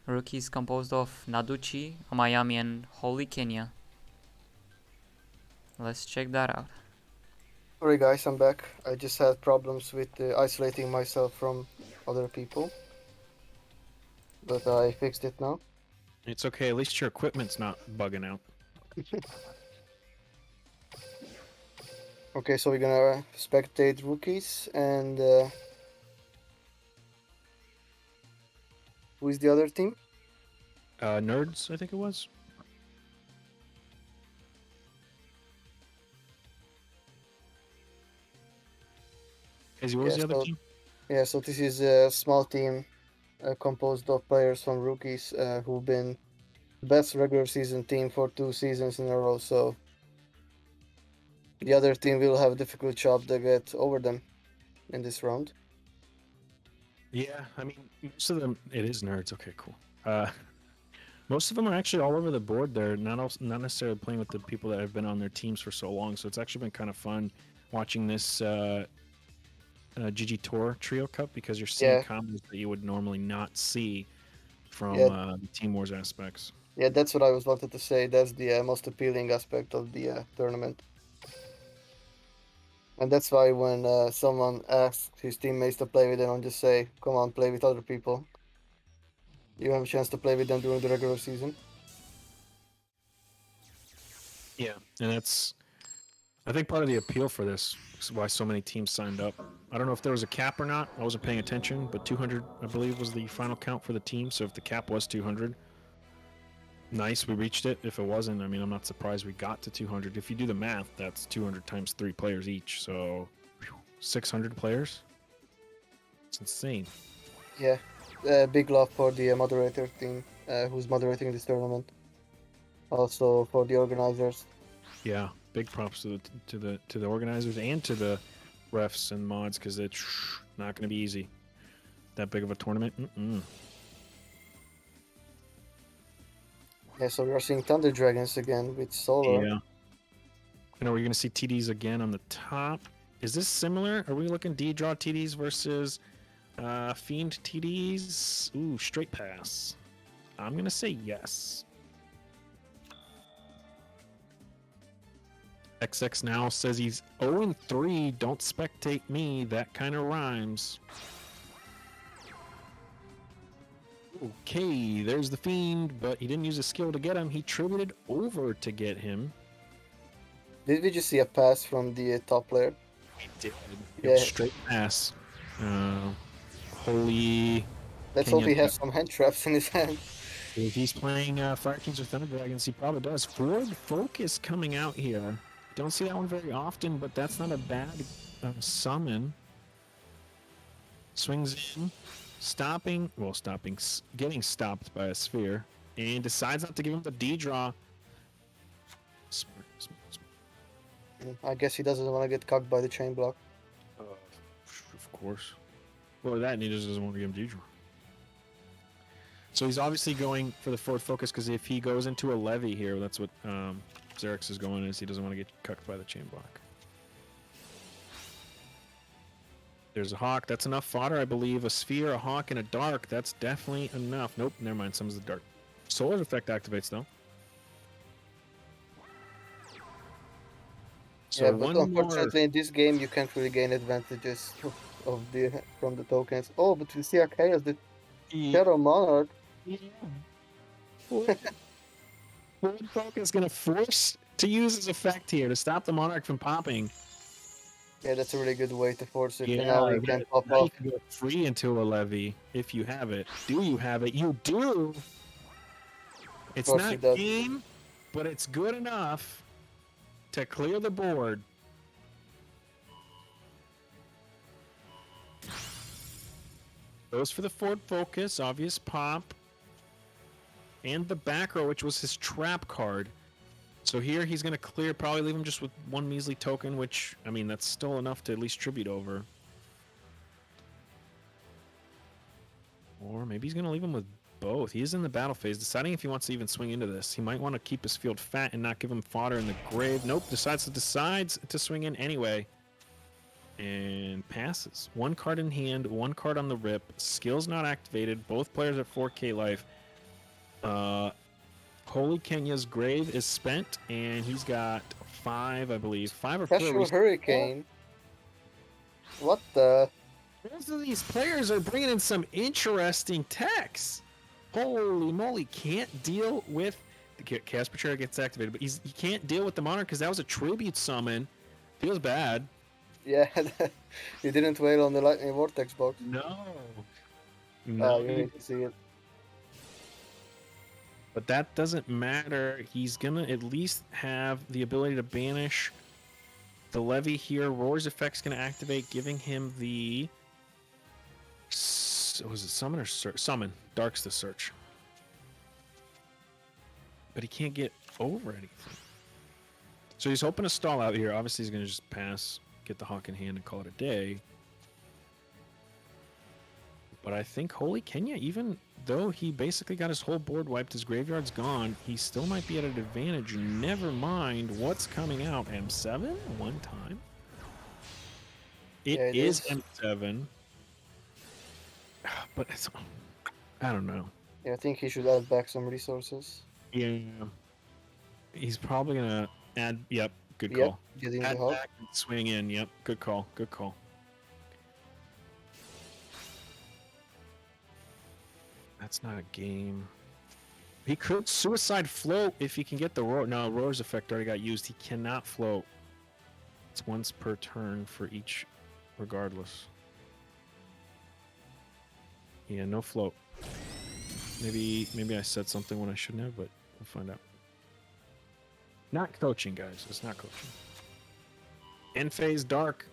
Rookies composed of Naduchi, Miami, and Holy Kenya. Let's check that out. Sorry guys, I'm back. I just had problems with isolating myself from other people. But I fixed it now. It's okay, at least your equipment's not bugging out. Okay, so we're gonna spectate Rookies and who is the other team? Nerds, I think it was. What was the other team? Yeah, so this is a small team composed of players from Rookies who've been best regular season team for 2 seasons in a row, so the other team will have a difficult job to get over them in this round. Yeah, I mean, most of them, it is Nerds. Okay, cool. Most of them are actually all over the board. They're not necessarily playing with the people that have been on their teams for so long, so it's actually been kind of fun watching this GGtoor Trio Cup, because you're seeing combos that you would normally not see from the Team Wars aspects. Yeah, that's what I was wanted to say. That's the most appealing aspect of the tournament. And that's why when someone asks his teammates to play with them, I'm just say, come on, play with other people. You have a chance to play with them during the regular season. Yeah, and that's I think part of the appeal for this is why so many teams signed up. I don't know if there was a cap or not. I wasn't paying attention, but 200, I believe, was the final count for the team. So if the cap was 200, nice, we reached it. If it wasn't, I mean, I'm not surprised we got to 200. If you do the math, that's 200 times 3 players each. So 600 players. It's insane. Yeah, big love for the moderator team who's moderating this tournament. Also for the organizers. Yeah, big props to the organizers and to the refs and mods because it's not going to be easy. That big of a tournament. Yeah, so we are seeing Thunder Dragons again with Solar. Yeah. And are we going to see TDs again on the top? Is this similar? Are we looking D-draw TDs versus Fiend TDs? Ooh, straight pass. I'm going to say yes. XX now says he's 0-3. Don't spectate me. That kind of rhymes. Okay, there's the Fiend, but he didn't use a skill to get him. He tributed over to get him. Did we just see a pass from the top player? He did. Yeah. Straight pass. Holy. Let's hope he has some hand traps in his hand. If he's playing Fire Kings or Thunder Dragons, he probably does. Forward focus coming out here. Don't see that one very often, but that's not a bad summon. Swings in, getting stopped by a sphere, and decides not to give him the D draw. Smart. I guess he doesn't want to get cucked by the chain block. Of course. Well, that and he just doesn't want to give him D draw. So he's obviously going for the forward focus because if he goes into a levy here, that's what Xerix is going is he doesn't want to get cucked by the chain block. There's a hawk. That's enough fodder, I believe. A sphere, a hawk, and a dark. That's definitely enough. Nope, never mind. Summons the dark. Solar effect activates, though. So yeah, but unfortunately in this game you can't really gain advantages from the tokens. Oh, but we see Archaeus, the Shadow Monarch. Yeah. Forward focus is going to force to use his effect here to stop the Monarch from popping. Yeah, that's a really good way to force it. Yeah, and now you can pop now off. you can go free into a levy if you have it. Do you have it? You do. It's not game, but it's good enough to clear the board. Goes for the forward focus, obvious pop. And the back row, which was his trap card. So here he's going to clear, probably leave him just with one measly token, which, I mean, that's still enough to at least tribute over. Or maybe he's going to leave him with both. He is in the battle phase, deciding if he wants to even swing into this. He might want to keep his field fat and not give him fodder in the grave. Nope, decides to swing in anyway. And passes. One card in hand, one card on the rip. Skills not activated. Both players at 4k life. Holy Kenya's grave is spent, and he's got 5, I believe. 5 or 4. Special Hurricane. What the? Most of these players are bringing in some interesting techs. Holy moly, can't deal with... The Chaos Betrayer gets activated, but he can't deal with the Monarch because that was a tribute summon. Feels bad. Yeah, you didn't wait on the Lightning Vortex box. No. Oh, you need to see it. But that doesn't matter. He's going to at least have the ability to banish the levy here. Roar's effect's going to activate, giving him the... Was it summon or search? Summon. Dark's the search. But he can't get over anything. So he's hoping to stall out here. Obviously, he's going to just pass, get the hawk in hand, and call it a day. But I think Holy Kenya, even though he basically got his whole board wiped, his graveyard's gone, he still might be at an advantage. Never mind what's coming out. M7 one time. It is M7. But it's... I don't know. Yeah, I think he should add back some resources. Yeah. He's probably going to add... Yep, good call. Getting add the hawk. back and swing in. Yep, good call. Good call. That's not a game. He could suicide float if he can get the roar. No, roar's effect already got used. He cannot float. It's once per turn for each, regardless. Yeah, no float. Maybe I said something when I shouldn't have, but we'll find out. Not coaching, guys. It's not coaching. End phase dark.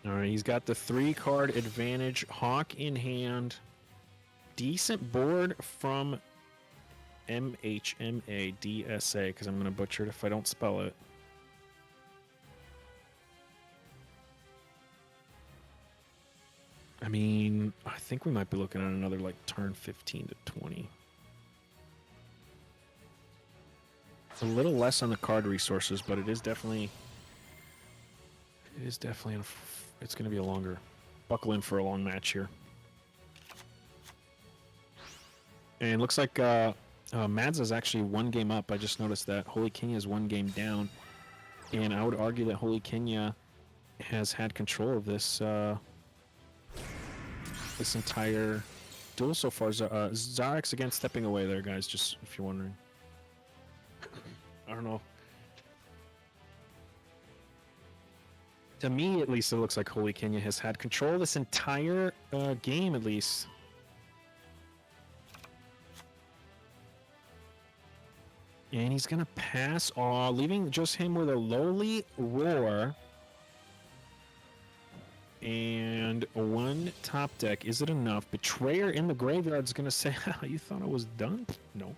All right, he's got the 3-card advantage. Hawk in hand. Decent board from MHMA DSA, because I'm going to butcher it if I don't spell it. I mean, I think we might be looking at another like turn 15 to 20. A little less on the card resources, but it is definitely it's going to be a longer, buckle in for a long match here. And looks like Mads is actually 1 game up. I just noticed that Holy Kenya is 1 game down, and I would argue that Holy Kenya has had control of this this entire duel so far. Zarex again stepping away there, guys, just if you're wondering. I don't know. To me, at least, it looks like Holy Kenya has had control this entire game, at least. And he's going to pass, leaving just him with a lowly roar. And 1 top deck. Is it enough? Betrayer in the graveyard is going to say, you thought I was done? No.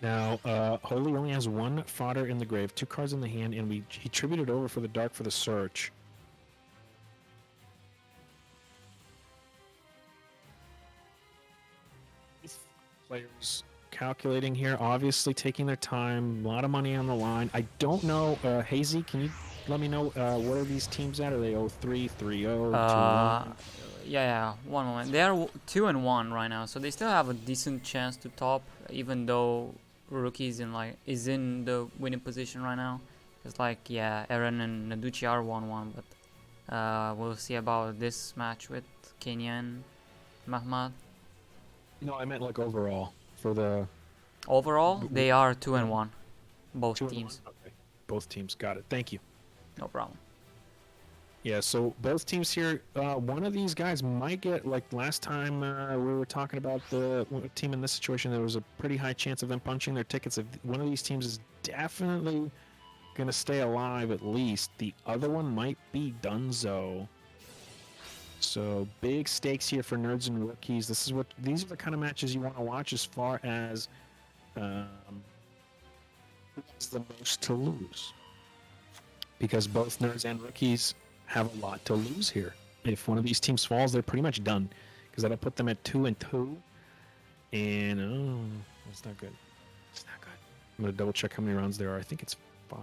Now, Holy only has 1 fodder in the grave, 2 cards in the hand, and he tributed over for the dark for the search. Players calculating here, obviously taking their time, a lot of money on the line. I don't know, Hazy, can you let me know what are these teams at? Are they 0-3, 3-0, 2-1? Yeah, one moment. They are 2-1 right now, so they still have a decent chance to top, even though Rookie is in the winning position right now. It's like, yeah, Eren and Naduchi are 1-1, but we'll see about this match with Kenya and Mahmoud. No, I meant like overall for the. Overall, they are 2-1, both 2-1? teams. Okay. Both teams, got it. Thank you. No problem. Yeah, so both teams here, one of these guys might get, like last time we were talking about the team in this situation, there was a pretty high chance of them punching their tickets. If one of these teams is definitely going to stay alive at least, the other one might be Dunzo. So big stakes here for nerds and rookies. These are the kind of matches you want to watch as far as who has the most to lose. Because both nerds and rookies have a lot to lose here. If one of these teams falls, they're pretty much done. Because that'll put them at 2-2. And that's not good. It's not good. I'm gonna double check how many rounds there are. I think it's 5.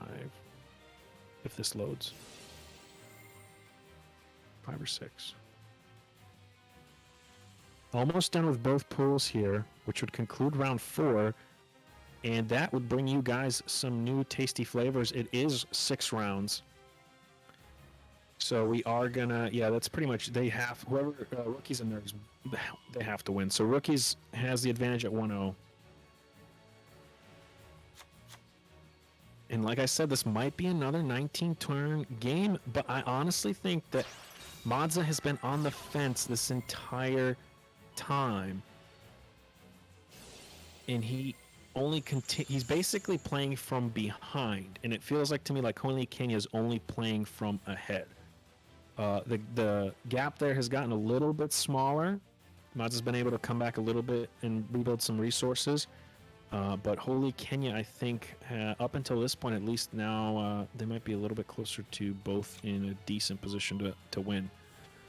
If this loads. 5 or 6. Almost done with both pools here, which would conclude round 4. And that would bring you guys some new tasty flavors. It is 6 rounds. So we are gonna, that's pretty much, whoever, rookies and nerds, they have to win. So rookies has the advantage at 1-0. And like I said, this might be another 19-turn game, but I honestly think that Madza has been on the fence this entire time. And he only he's basically playing from behind, and it feels like to me like Holy Kenya is only playing from ahead. The gap there has gotten a little bit smaller. Madza has been able to come back a little bit and rebuild some resources. But Holy Kenya, I think, up until this point, at least now, they might be a little bit closer to both in a decent position to win.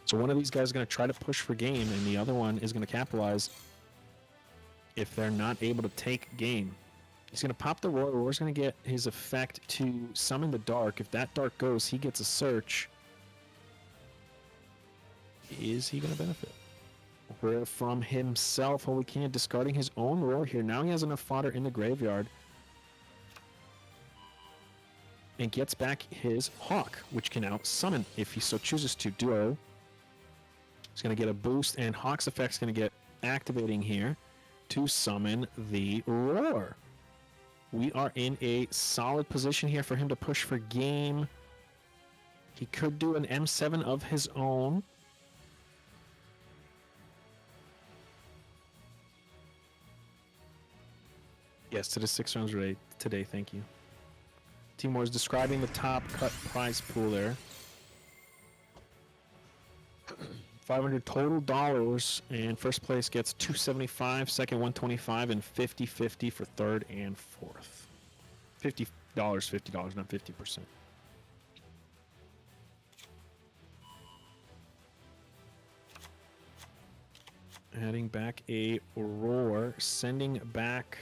So one of these guys is going to try to push for game, and the other one is going to capitalize if they're not able to take game. He's going to pop the Roar. Roar's going to get his effect to summon the Dark. If that Dark goes, he gets a search. Is he going to benefit? From himself, Holy Kenya discarding his own Roar here. Now he has enough fodder in the graveyard and gets back his Hawk, which can now summon if he so chooses to. Duo. He's going to get a boost, and Hawk's effect's going to get activating here to summon the Roar. We are in a solid position here for him to push for game. He could do an M7 of his own. Yes, to the 6 rounds today, thank you. Timur is describing the top cut prize pool there. 500 total dollars, and first place gets 275, second 125, and 50-50 for third and fourth. $50, $50, not 50%. Adding back a Roar, sending back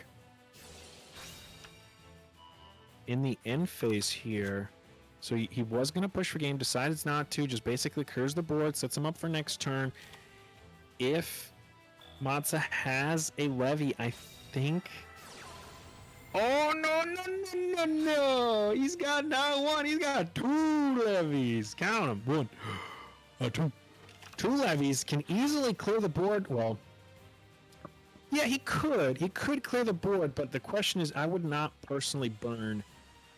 in the end phase here. So he was going to push for game, decides not to, just basically clears the board, sets him up for next turn. If Matza has a levy, I think... Oh, no! He's got not one, he's got 2 levies. Count them. 1, 2. 2 levies can easily clear the board. Well, yeah, he could. He could clear the board, but the question is, I would not personally burn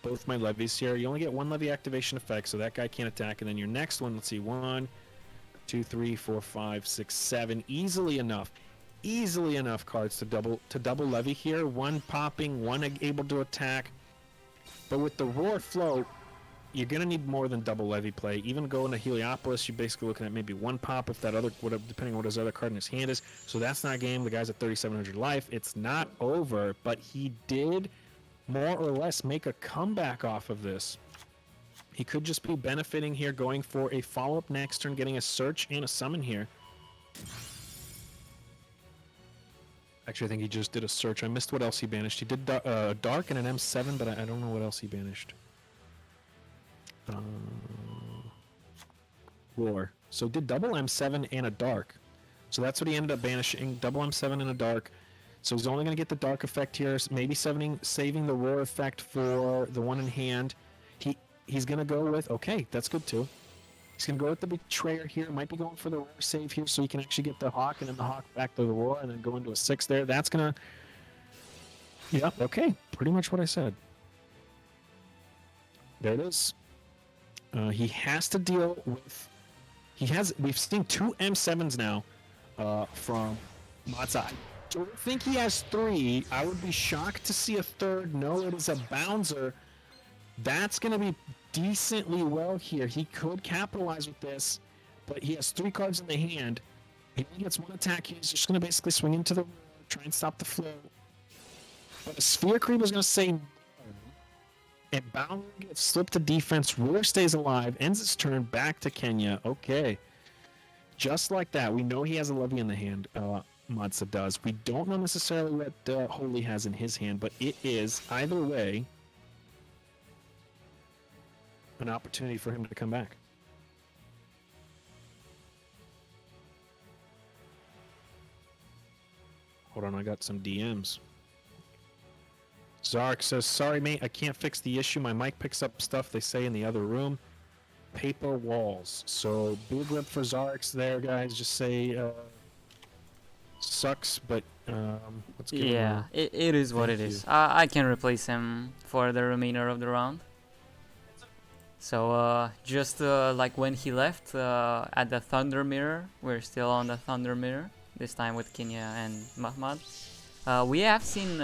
both my levies here. You only get 1 levy activation effect, so that guy can't attack. And then your next one, let's see, 1, 2, 3, 4, 5, 6, 7. Easily enough cards to double levy here. 1 popping, 1 able to attack. But with the Roar float, you're gonna need more than double levy play. Even going to Heliopolis, you're basically looking at maybe 1 pop if that other, depending on what his other card in his hand is. So that's not game. The guy's at 3,700 life. It's not over, but he did more or less make a comeback off of this. He could just be benefiting here, going for a follow-up next turn, getting a search and a summon here. Actually, I think he just did a search. I missed what else he banished. He did Dark and an M7, but I don't know what else he banished. Roar. So did double M7 and a Dark. So that's what he ended up banishing. Double M7 and a Dark. So he's only going to get the Dark effect here, maybe saving the Roar effect for the one in hand. He's going to go with, okay, that's good too. He's going to go with the Betrayer here. Might be going for the Roar save here so he can actually get the Hawk and then the Hawk back to the Roar and then go into a 6 there. That's going to... Yep, okay. Pretty much what I said. There it is. He has to deal with... We've seen 2 M7s now from Matsai. I don't think he has 3. I would be shocked to see a third. No, it is a Bouncer. That's going to be decently well here. He could capitalize with this, but he has 3 cards in the hand. He only gets 1 attack. He's just going to basically swing into the room, try and stop the flow. But a Sphere Creep is going to say no. And Bouncer gets slipped to defense. Ruler stays alive, ends its turn, back to Kenya. Okay. Just like that. We know he has a levy in the hand. Matza does. We don't know necessarily what Holy has in his hand, but it is, either way, an opportunity for him to come back. Hold on, I got some DMs. Zark says, sorry mate, I can't fix the issue. My mic picks up stuff they say in the other room. Paper walls. So big rip for Zarks there, guys. Just say sucks, but let's give him it is what it is. I can replace him for the remainder of the round. So just like when he left at the Thunder Mirror, we're still on the Thunder Mirror, this time with Kenya and Mahmoud. We have seen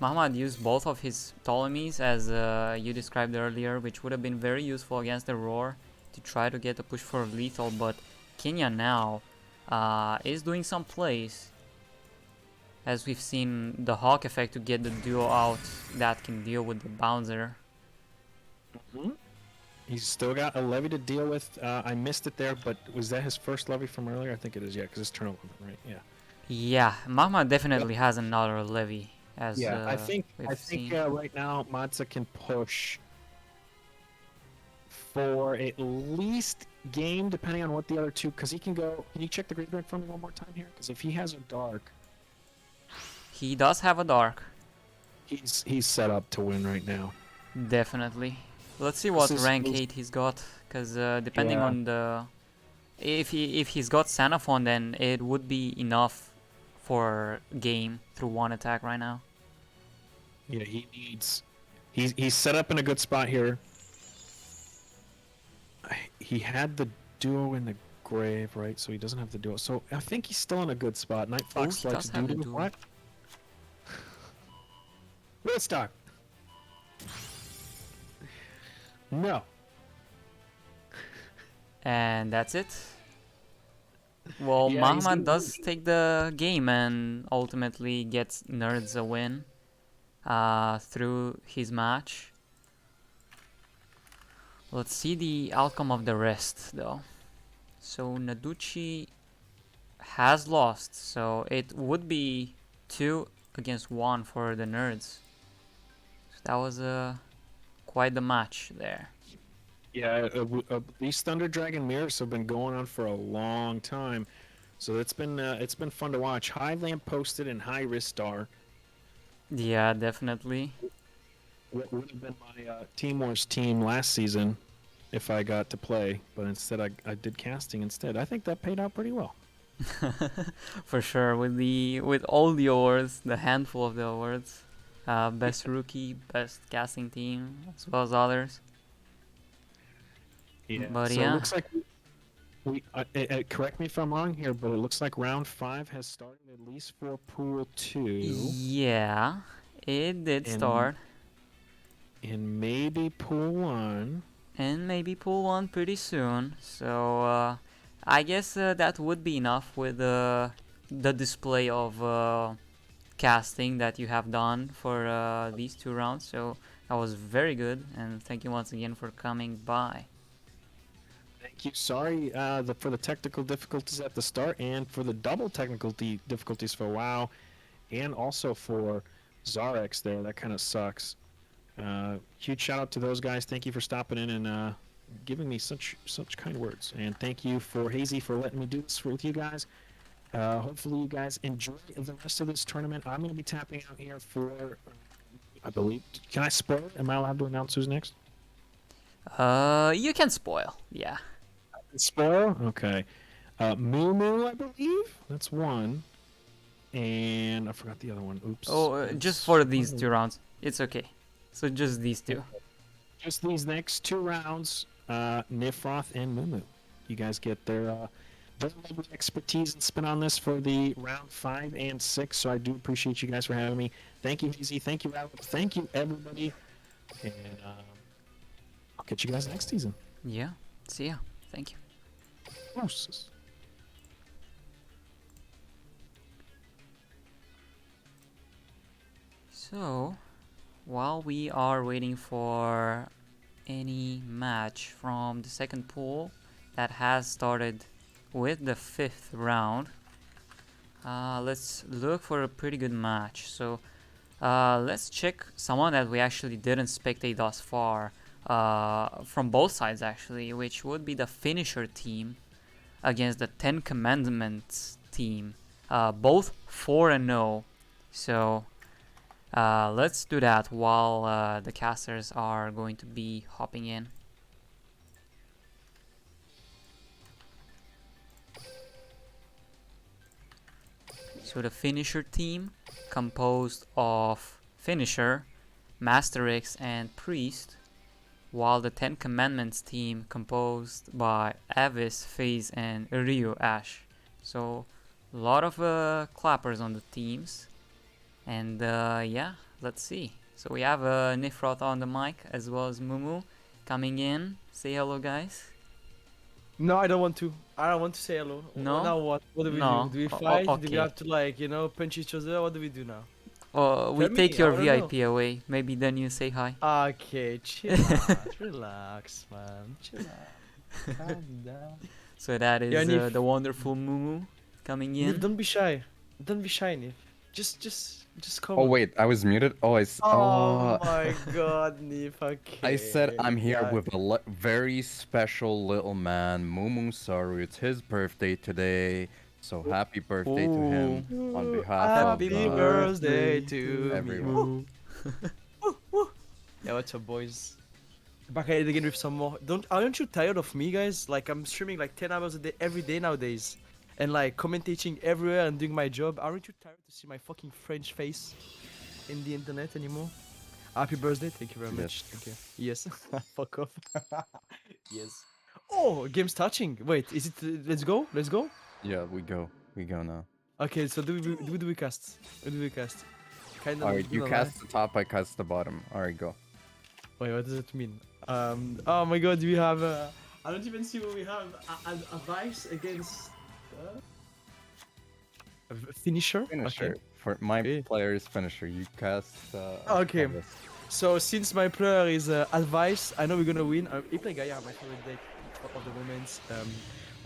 Mahmoud use both of his Ptolemies as you described earlier, which would have been very useful against the Roar to try to get a push for lethal, but Kenya now is doing some plays, as we've seen the Hawk effect to get the duo out that can deal with the Bouncer. Mm-hmm. He's still got a levy to deal with. I missed it there, but was that his first levy from earlier? I think it is, yeah, because it's turn 11, right? Yeah. Yeah, Mahmoud definitely has another levy. As, I think seen. right now Matza can push for at least game, depending on what the other two, because he can go. Can you check the graveyard for me one more time here? Because if he has a Dark, he does have a Dark. He's set up to win right now. Definitely. Let's see what This is- rank 8 he's got, because depending Yeah. on the... If he's got Xenophon, then it would be enough for game through one attack right now. Yeah, he needs. He's set up in a good spot here. He had the duo in the grave, right? So he doesn't have the duo. So I think he's still in a good spot. Night Fox he likes does have the duo. duo. What? Willstock. No. And that's it. Well, Yeah, he's Mahmoud gonna does take the game and ultimately gets Nerds a win through his match. Let's see the outcome of the rest, though. So Naducci has lost, so it would be 2 against 1 for the Nerds. So that was quite the match there. Yeah, these Thunder Dragon mirrors have been going on for a long time, so it's been fun to watch. High Lamp posted and High Ristar. Yeah, definitely. What would have been my Team Wars team last season if I got to play, but instead I did casting instead. I think that paid out pretty well. For sure, with all the awards, the handful of the awards, best rookie, best casting team, as well as others. Yeah. But So yeah. it looks like we correct me if I'm wrong here, but it looks like round 5 has started at least for Pool 2. Yeah, it did And- start, And maybe Pool 1. and maybe Pool 1 pretty soon. So I guess that would be enough with the display of casting that you have done for these 2 rounds. So that was very good, and thank you once again for coming by. Thank you. Sorry for the technical difficulties at the start and for the double technical difficulties for WoW and also for Zarex there. That kind of sucks. Huge shout out to those guys. Thank you for stopping in and giving me such kind words. And thank you for Hazy for letting me do this with you guys. Hopefully you guys enjoy the rest of this tournament. I'm going to be tapping out here for, I believe, can I spoil it? Am I allowed to announce who's next? You can spoil, yeah. Spoil? Okay. Moo, I believe? That's one. And I forgot the other one. Oops. Oh, just for these 2 rounds, it's okay. So just these 2. Just these next 2 rounds, Nifroth and Moo. You guys get their level of expertise and spin on this for the round 5 and 6. So I do appreciate you guys for having me. Thank you, Easy. Thank you, Alex. Thank you, everybody. And I'll catch you guys next season. Yeah, see ya. Thank you. Deuces. So, while we are waiting for any match from the second pool that has started with the 5th round, let's look for a pretty good match. So, let's check someone that we actually didn't spectate thus far, from both sides actually, which would be the finisher team against the 10 Commandments team, both 4-0. So let's do that while the casters are going to be hopping in. So the finisher team, composed of finisher, Master X, and priest, while the 10 Commandments team composed by Avis, FaZe, and Ryu Ash. So a lot of clappers on the teams, and yeah, let's see. So we have Nifroth on the mic as well as Mumu coming in. Say hello, guys. No, I don't want to. I don't want to say hello. No? Now what? What do we No. do? Do we O- fight? Do we okay. have to like, punch each other? What do we do now? We Tell take me, your I wanna VIP away. Maybe then you say hi. Okay, chill out. Relax, man. Chill out. Calm down. So that is Yeah, Nif. the wonderful Mumu coming in. Nif, don't be shy. Don't be shy, Nif. Just come. Oh wait, I was muted. Oh, Oh my god, Nif. Okay. I said I'm here yeah. with a very special little man, Mumu Saru. It's his birthday today, so happy birthday to him on behalf Happy of birthday to everyone. me. Yeah, what's up, boys? back at it again with some more. Aren't you tired of me, guys? Like I'm streaming like 10 hours a day every day nowadays, and like commentating everywhere and doing my job. Aren't you tired to see my fucking French face in the internet anymore? Happy birthday! Thank you very much. Thank you. Yes. Fuck off. Yes. Oh, game starting. Wait, is it? Let's go. Let's go. Yeah, we go now. Okay, so do we cast? What do we cast? Kind of. Alright, you cast the top, I cast the bottom. Alright, go. Wait, what does it mean? Oh my god, we have. I don't even see what we have. A Vice against. A finisher? Finisher. Okay. For my Okay. player's finisher, you cast. Okay. Atlas. So since my player is Advice, I know we're gonna win. I play Gaia, my favorite deck of the moment.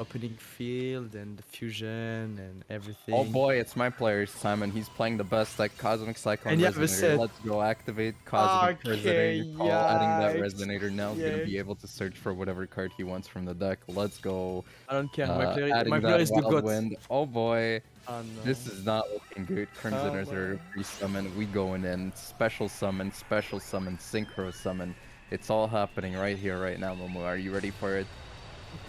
Opening field and fusion and everything. Oh boy, it's my player, Simon. He's playing the best, like Cosmic Cyclone And you have a Resonator. set. Let's go activate Cosmic Okay, Resonator. Call, adding that yikes. Resonator now. He's gonna be Yikes. able to search for whatever card he wants from the deck. Let's go. I don't care. Adding My player that is the Wild god. Wind. Oh boy, Oh no. this is not looking good. Crimson Oh, Reserve, wow. free summon. We going in. Special summon, synchro summon. It's all happening right here, right now, Momo. Are you ready for it?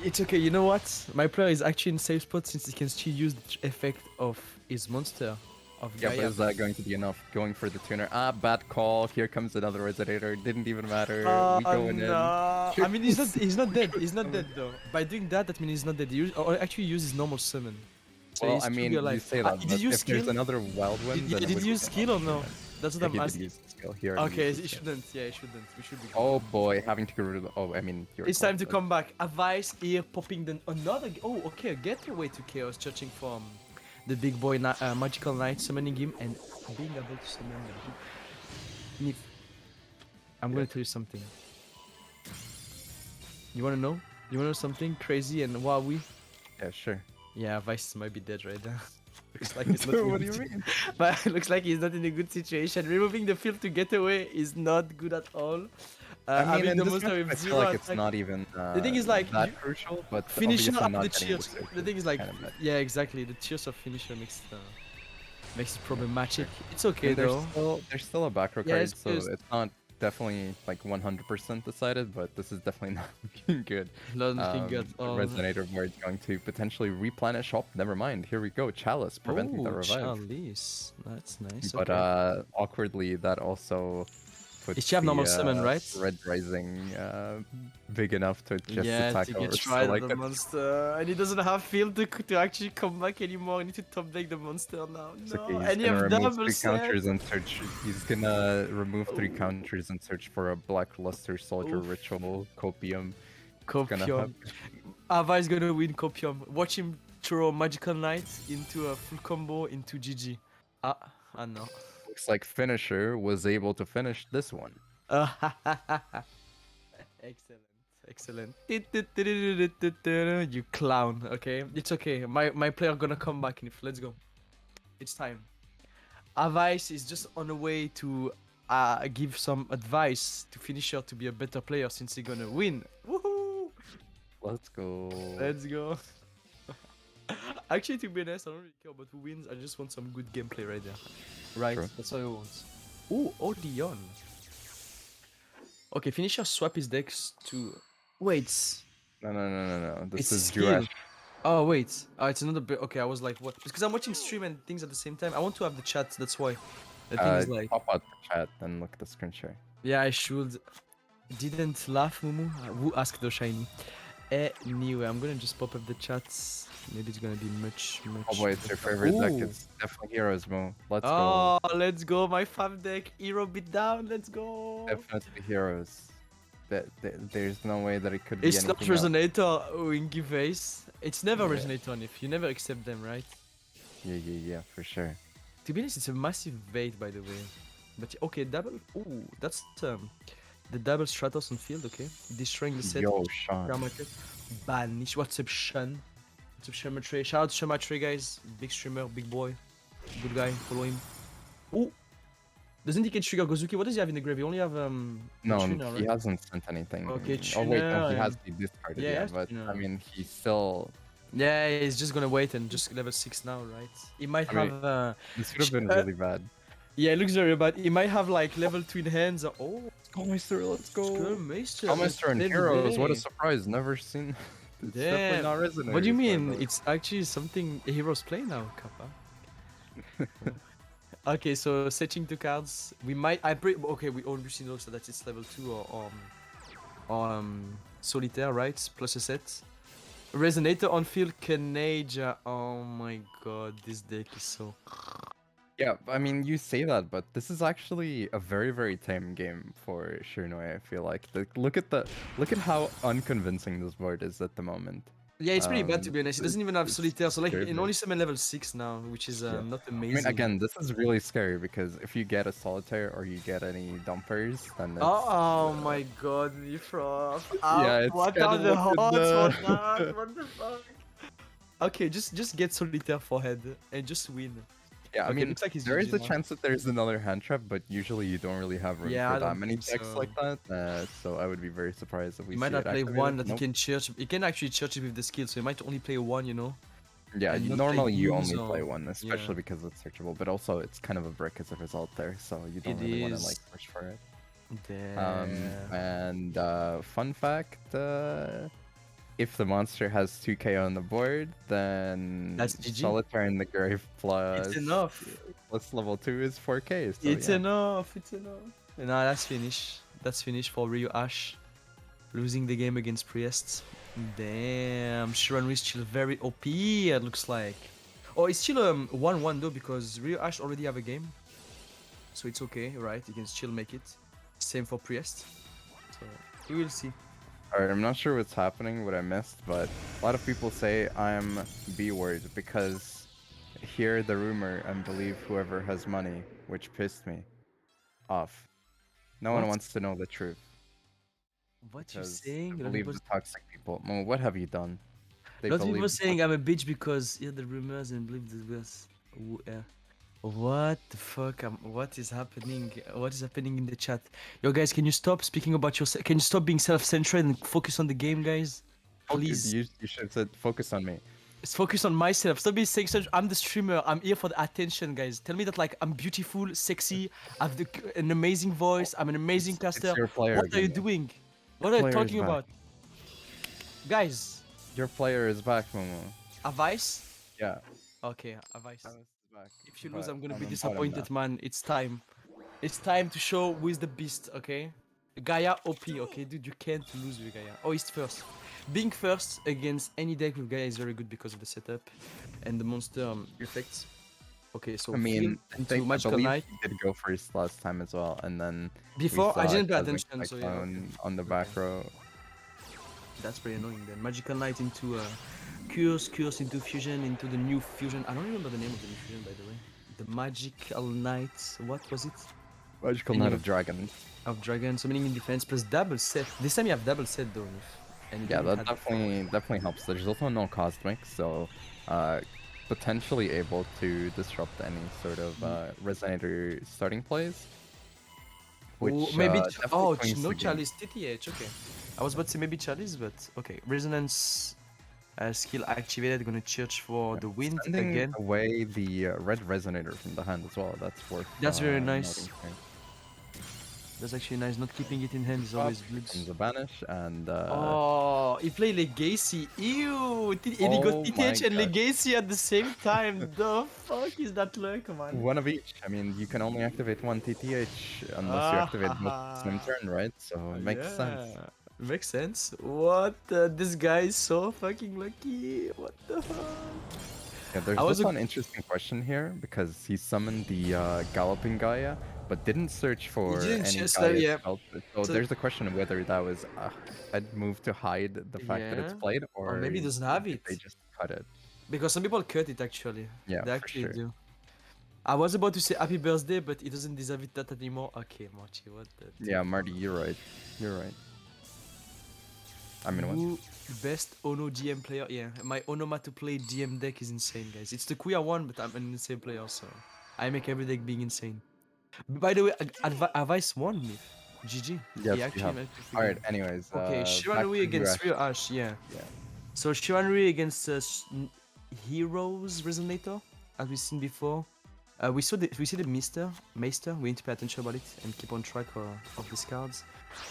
It's okay, you know what? My player is actually in safe spot since he can still use the effect of his monster of Yeah, but Gaia. is that going to be enough? Going for the tuner. Ah, bad call. Here comes another Resonator. Didn't even matter. We going in. I mean, he's not dead. He's not dead though. By doing that, that means he's not dead. Or actually use his normal summon. So Well, he's I still mean, be you alive. say that, Did but you use if there's skill? another Wild Wind, then it Did would you be use skill or no? That's what Yeah, I'm he did asking. use skill. He already Okay, used he his skill. shouldn't. Yeah, he shouldn't. We should be. Oh boy, having to get rid of the... Oh, I mean, you're It's time to correct. come back. Advice here, popping another. Oh, okay. Getaway to chaos, searching for the big boy magical knight, summoning him, and being able to summon him. I'm gonna tell you something. You wanna know? You wanna know something crazy and wowie? Yeah, sure. Yeah, Vice might be dead right now. Looks like he's not. in a What do good you si- mean? But it looks like he's not in a good situation. Removing the field to get away is not good at all. I mean, Having in the this monster match, with I feel zero like it's attack- not even The thing is, like, that you- crucial, but Finisher obviously up not the getting cheers. search The thing is like, kinda bad. yeah, exactly. The cheers of finisher makes it problematic. It's okay And though. there's still a back row Yeah, card, it's so just- it's not definitely like 100% decided, but this is definitely not looking good. Not looking good at all. Resonator board going to potentially replenish. Oh, never mind. Here we go. Chalice preventing the Oh, revive. Chalice. That's nice. But Okay. awkwardly, that also puts It should have normal the, summon, right? Red Rising big enough to just Yeah, attack to over. get So, tried like, the monster, and he doesn't have field to actually come back anymore. I need to top deck the monster now. it's No, okay. He's and you gonna have remove double 3 set. counters and search. He's gonna remove 3 Oh. counters and search for a Blackluster Soldier Oof. Ritual Copium. Gonna Copium. Ava is gonna win Copium. Watch him throw Magical Knight into a full combo into GG. No. Looks like Finisher was able to finish this one. Excellent. You clown. Okay, it's okay. My player gonna come back. Let's go. It's time. Avice is just on the way to give some advice to Finisher to be a better player since he's gonna win. Woohoo! Let's go. Let's go. Actually, to be honest, I don't really care about who wins. I just want some good gameplay right there. Right, True. that's all I want. Ooh, Odeon. Okay, Finisher swap his decks to... Wait. No. This It's is skill. Jurash. Oh, wait. Oh, it's another bit. Okay, I was like, what? Because I'm watching stream and things at the same time. I want to have the chat, that's why. The thing is like... Pop out the chat and look at the screen share. Yeah, I should. Didn't laugh, Mumu. Who asked the shiny? Anyway, I'm gonna just pop up the chats. Maybe it's gonna be much. Oh boy, it's your favorite deck. Ooh. It's definitely Heroes, Mo. Let's go. Oh, let's go, my fab deck. Hero beat down. Let's go. Definitely Heroes. There's no way that it could be It's not anything else. Resonator, Winky Face. It's never Yeah. Resonator on if you never accept them, right? Yeah, for sure. To be honest, it's a massive bait, by the way. But okay, double. Ooh, that's the double Stratos on field. Okay, destroying the set. Yo, Sean. Banish. What's up, Shun? What's up, Shermatray? Shout out to Shermatray, guys. Big streamer, big boy, good guy. Follow him. Ooh. Doesn't he get trigger Gozuki? What does he have in the grave? He only have No, Trina, he right? hasn't sent anything. Okay, Oh wait, no, he Trina has and- the discarded. Yeah, Yeah, yes, but Trina. I mean, he's still. Yeah, he's just gonna wait and just level 6 now, right? He might I mean, have. This would have been Uh, really bad. Yeah, it looks very bad. He might have like level 2 in hands. Oh, Let's go, Meister. Let's go. Meister. Meister and Heroes. What a surprise. Never seen. It's definitely Damn. not Resonator. What do you mean? It's actually something heroes play now, Kappa. Okay, so setting two cards. We might. Okay, we obviously know so that it's level 2 or Solitaire, right? Plus a set. Resonator on field, Kanaja. Oh my god, this deck is so. Yeah, I mean, you say that, but this is actually a very, very tame game for Shiranui, I feel like. Look at how unconvincing this board is at the moment. Yeah, it's pretty bad to be honest. It doesn't even have it's Solitaire, so like very it bad. only summon level 6 now, which is Yeah. not I mean, amazing. again, this is really scary because if you get a Solitaire or you get any dumpers, then it's... Oh my god, Nifroth. Yeah, it's What kind are of the what odds the- for that? What the fuck? Okay, just get Solitaire forehead and just win. Yeah, I Okay, mean, looks like he's there is GG a now. chance that there's another hand trap, but usually you don't really have room Yeah, I for that don't many think decks so. like that. So I would be very surprised if we He might see not it play activated. one that Nope. he can church. He can actually church it with the skill, so he might only play one, you know. Yeah, and not play normally you use only or- play one, especially yeah. because it's searchable, but also it's kind of a brick as a result there, so you don't It really want to is. like push for it. Damn. And fun fact, if the monster has 2k on the board, then That's GG. Solitaire in the Grave plus It's enough. plus level 2 is 4k. So It's yeah. enough. It's enough. Nah, that's finished. That's finished for Ryu Ash. Losing the game against Priest. Damn, Shiranui is still very OP, it looks like. Oh, it's still 1-1 though, because Ryu Ash already have a game. So it's okay, right? You can still make it. Same for Priest. So, we will see. Alright, I'm not sure what's happening, what I missed, but a lot of people say I'm B-word because hear the rumor and believe whoever has money, which pissed me off. No one What? wants to know the truth. What you Because saying? I believe the toxic people. Mo, what have you done? They Lot of people believe saying I'm a bitch because hear the rumors and believe the was. What the fuck? What is happening? What is happening in the chat? Yo, guys, can you stop speaking about yourself? Can you stop being self-centered and focus on the game, guys? Please. You should have said focus on me. Let's focus on myself. Stop being saying I'm the streamer. I'm here for the attention, guys. Tell me that like I'm beautiful, sexy, I have an amazing voice. I'm an amazing caster. your player What are you again. doing? What are you Player is talking back. about? Guys, Your player is back, Momo. advice? Yeah. Okay, advice. Thomas is back. If you lose, I'm gonna on be the bottom disappointed, man. It's time. It's time to show who is the beast, okay? Gaia OP, okay? Dude, you can't lose with Gaia. Oh, he's first. Being first against any deck with Gaia is very good because of the setup and the monster effects. Okay, so I mean, Field I into think I Magical believe Knight. he did go first last time as well, and then we Before, I saw didn't pay Cosmic attention, so yeah. Cyclone on the back row. That's pretty annoying then. Magical Knight into Curse into Fusion, into the new Fusion. I don't remember the name of the new Fusion, by the way. The Magical Knight, what was it? Magical Anyway. Knight of Dragon. Of Dragon, summoning in defense, plus double set. This time you have double set though. And you Yeah, didn't that have- definitely helps. There's also no Cosmic, so potentially able to disrupt any sort of Resonator starting plays. Which Oh, maybe definitely swings no the game. Chalice TTH, okay. I was about to say maybe Chalice, but okay. Resonance skill activated, gonna search for the wind Sending again. away the red Resonator from the hand as well. That's worth. That's very nice. noting here. That's actually nice. Not keeping it in hand is always good. Comes a banish and. Oh, he played Legacy. Ew! And he got Oh TTH my and God. Legacy at the same time. The fuck is that luck, man? One of each. I mean, you can only activate one TTH unless you activate both at the same turn, right? So it makes sense. Makes sense. What? This guy is so fucking lucky. What the fuck? Yeah, there's I was also a- an interesting question here because he summoned the Galloping Gaia, but didn't search for didn't any just, Gaia yeah. spells. So So- there's the question of whether that was a move to hide the fact that it's Yeah. played, Or maybe he doesn't have did it. They just cut it. Because some people cut it actually. Yeah, They for actually sure. do. I was about to say happy birthday, but he doesn't deserve it that anymore. Okay, Marty, what the? Yeah, Marty, you're right. You're right. I mean, what? Who best Ono DM player? Yeah, my Onoma to play DM deck is insane, guys. It's the queer one, but I'm an insane player, so I make every deck being insane. By the way, advice won me. GG. Yes, He you actually have. managed to All right. figure- Anyways. Okay, back Shiranui to against Rio Rio Ash, yeah. Yeah. So Shiranui against Heroes Resonator, as we've seen before. We see the Maester. We need to pay attention about it and keep on track of these cards.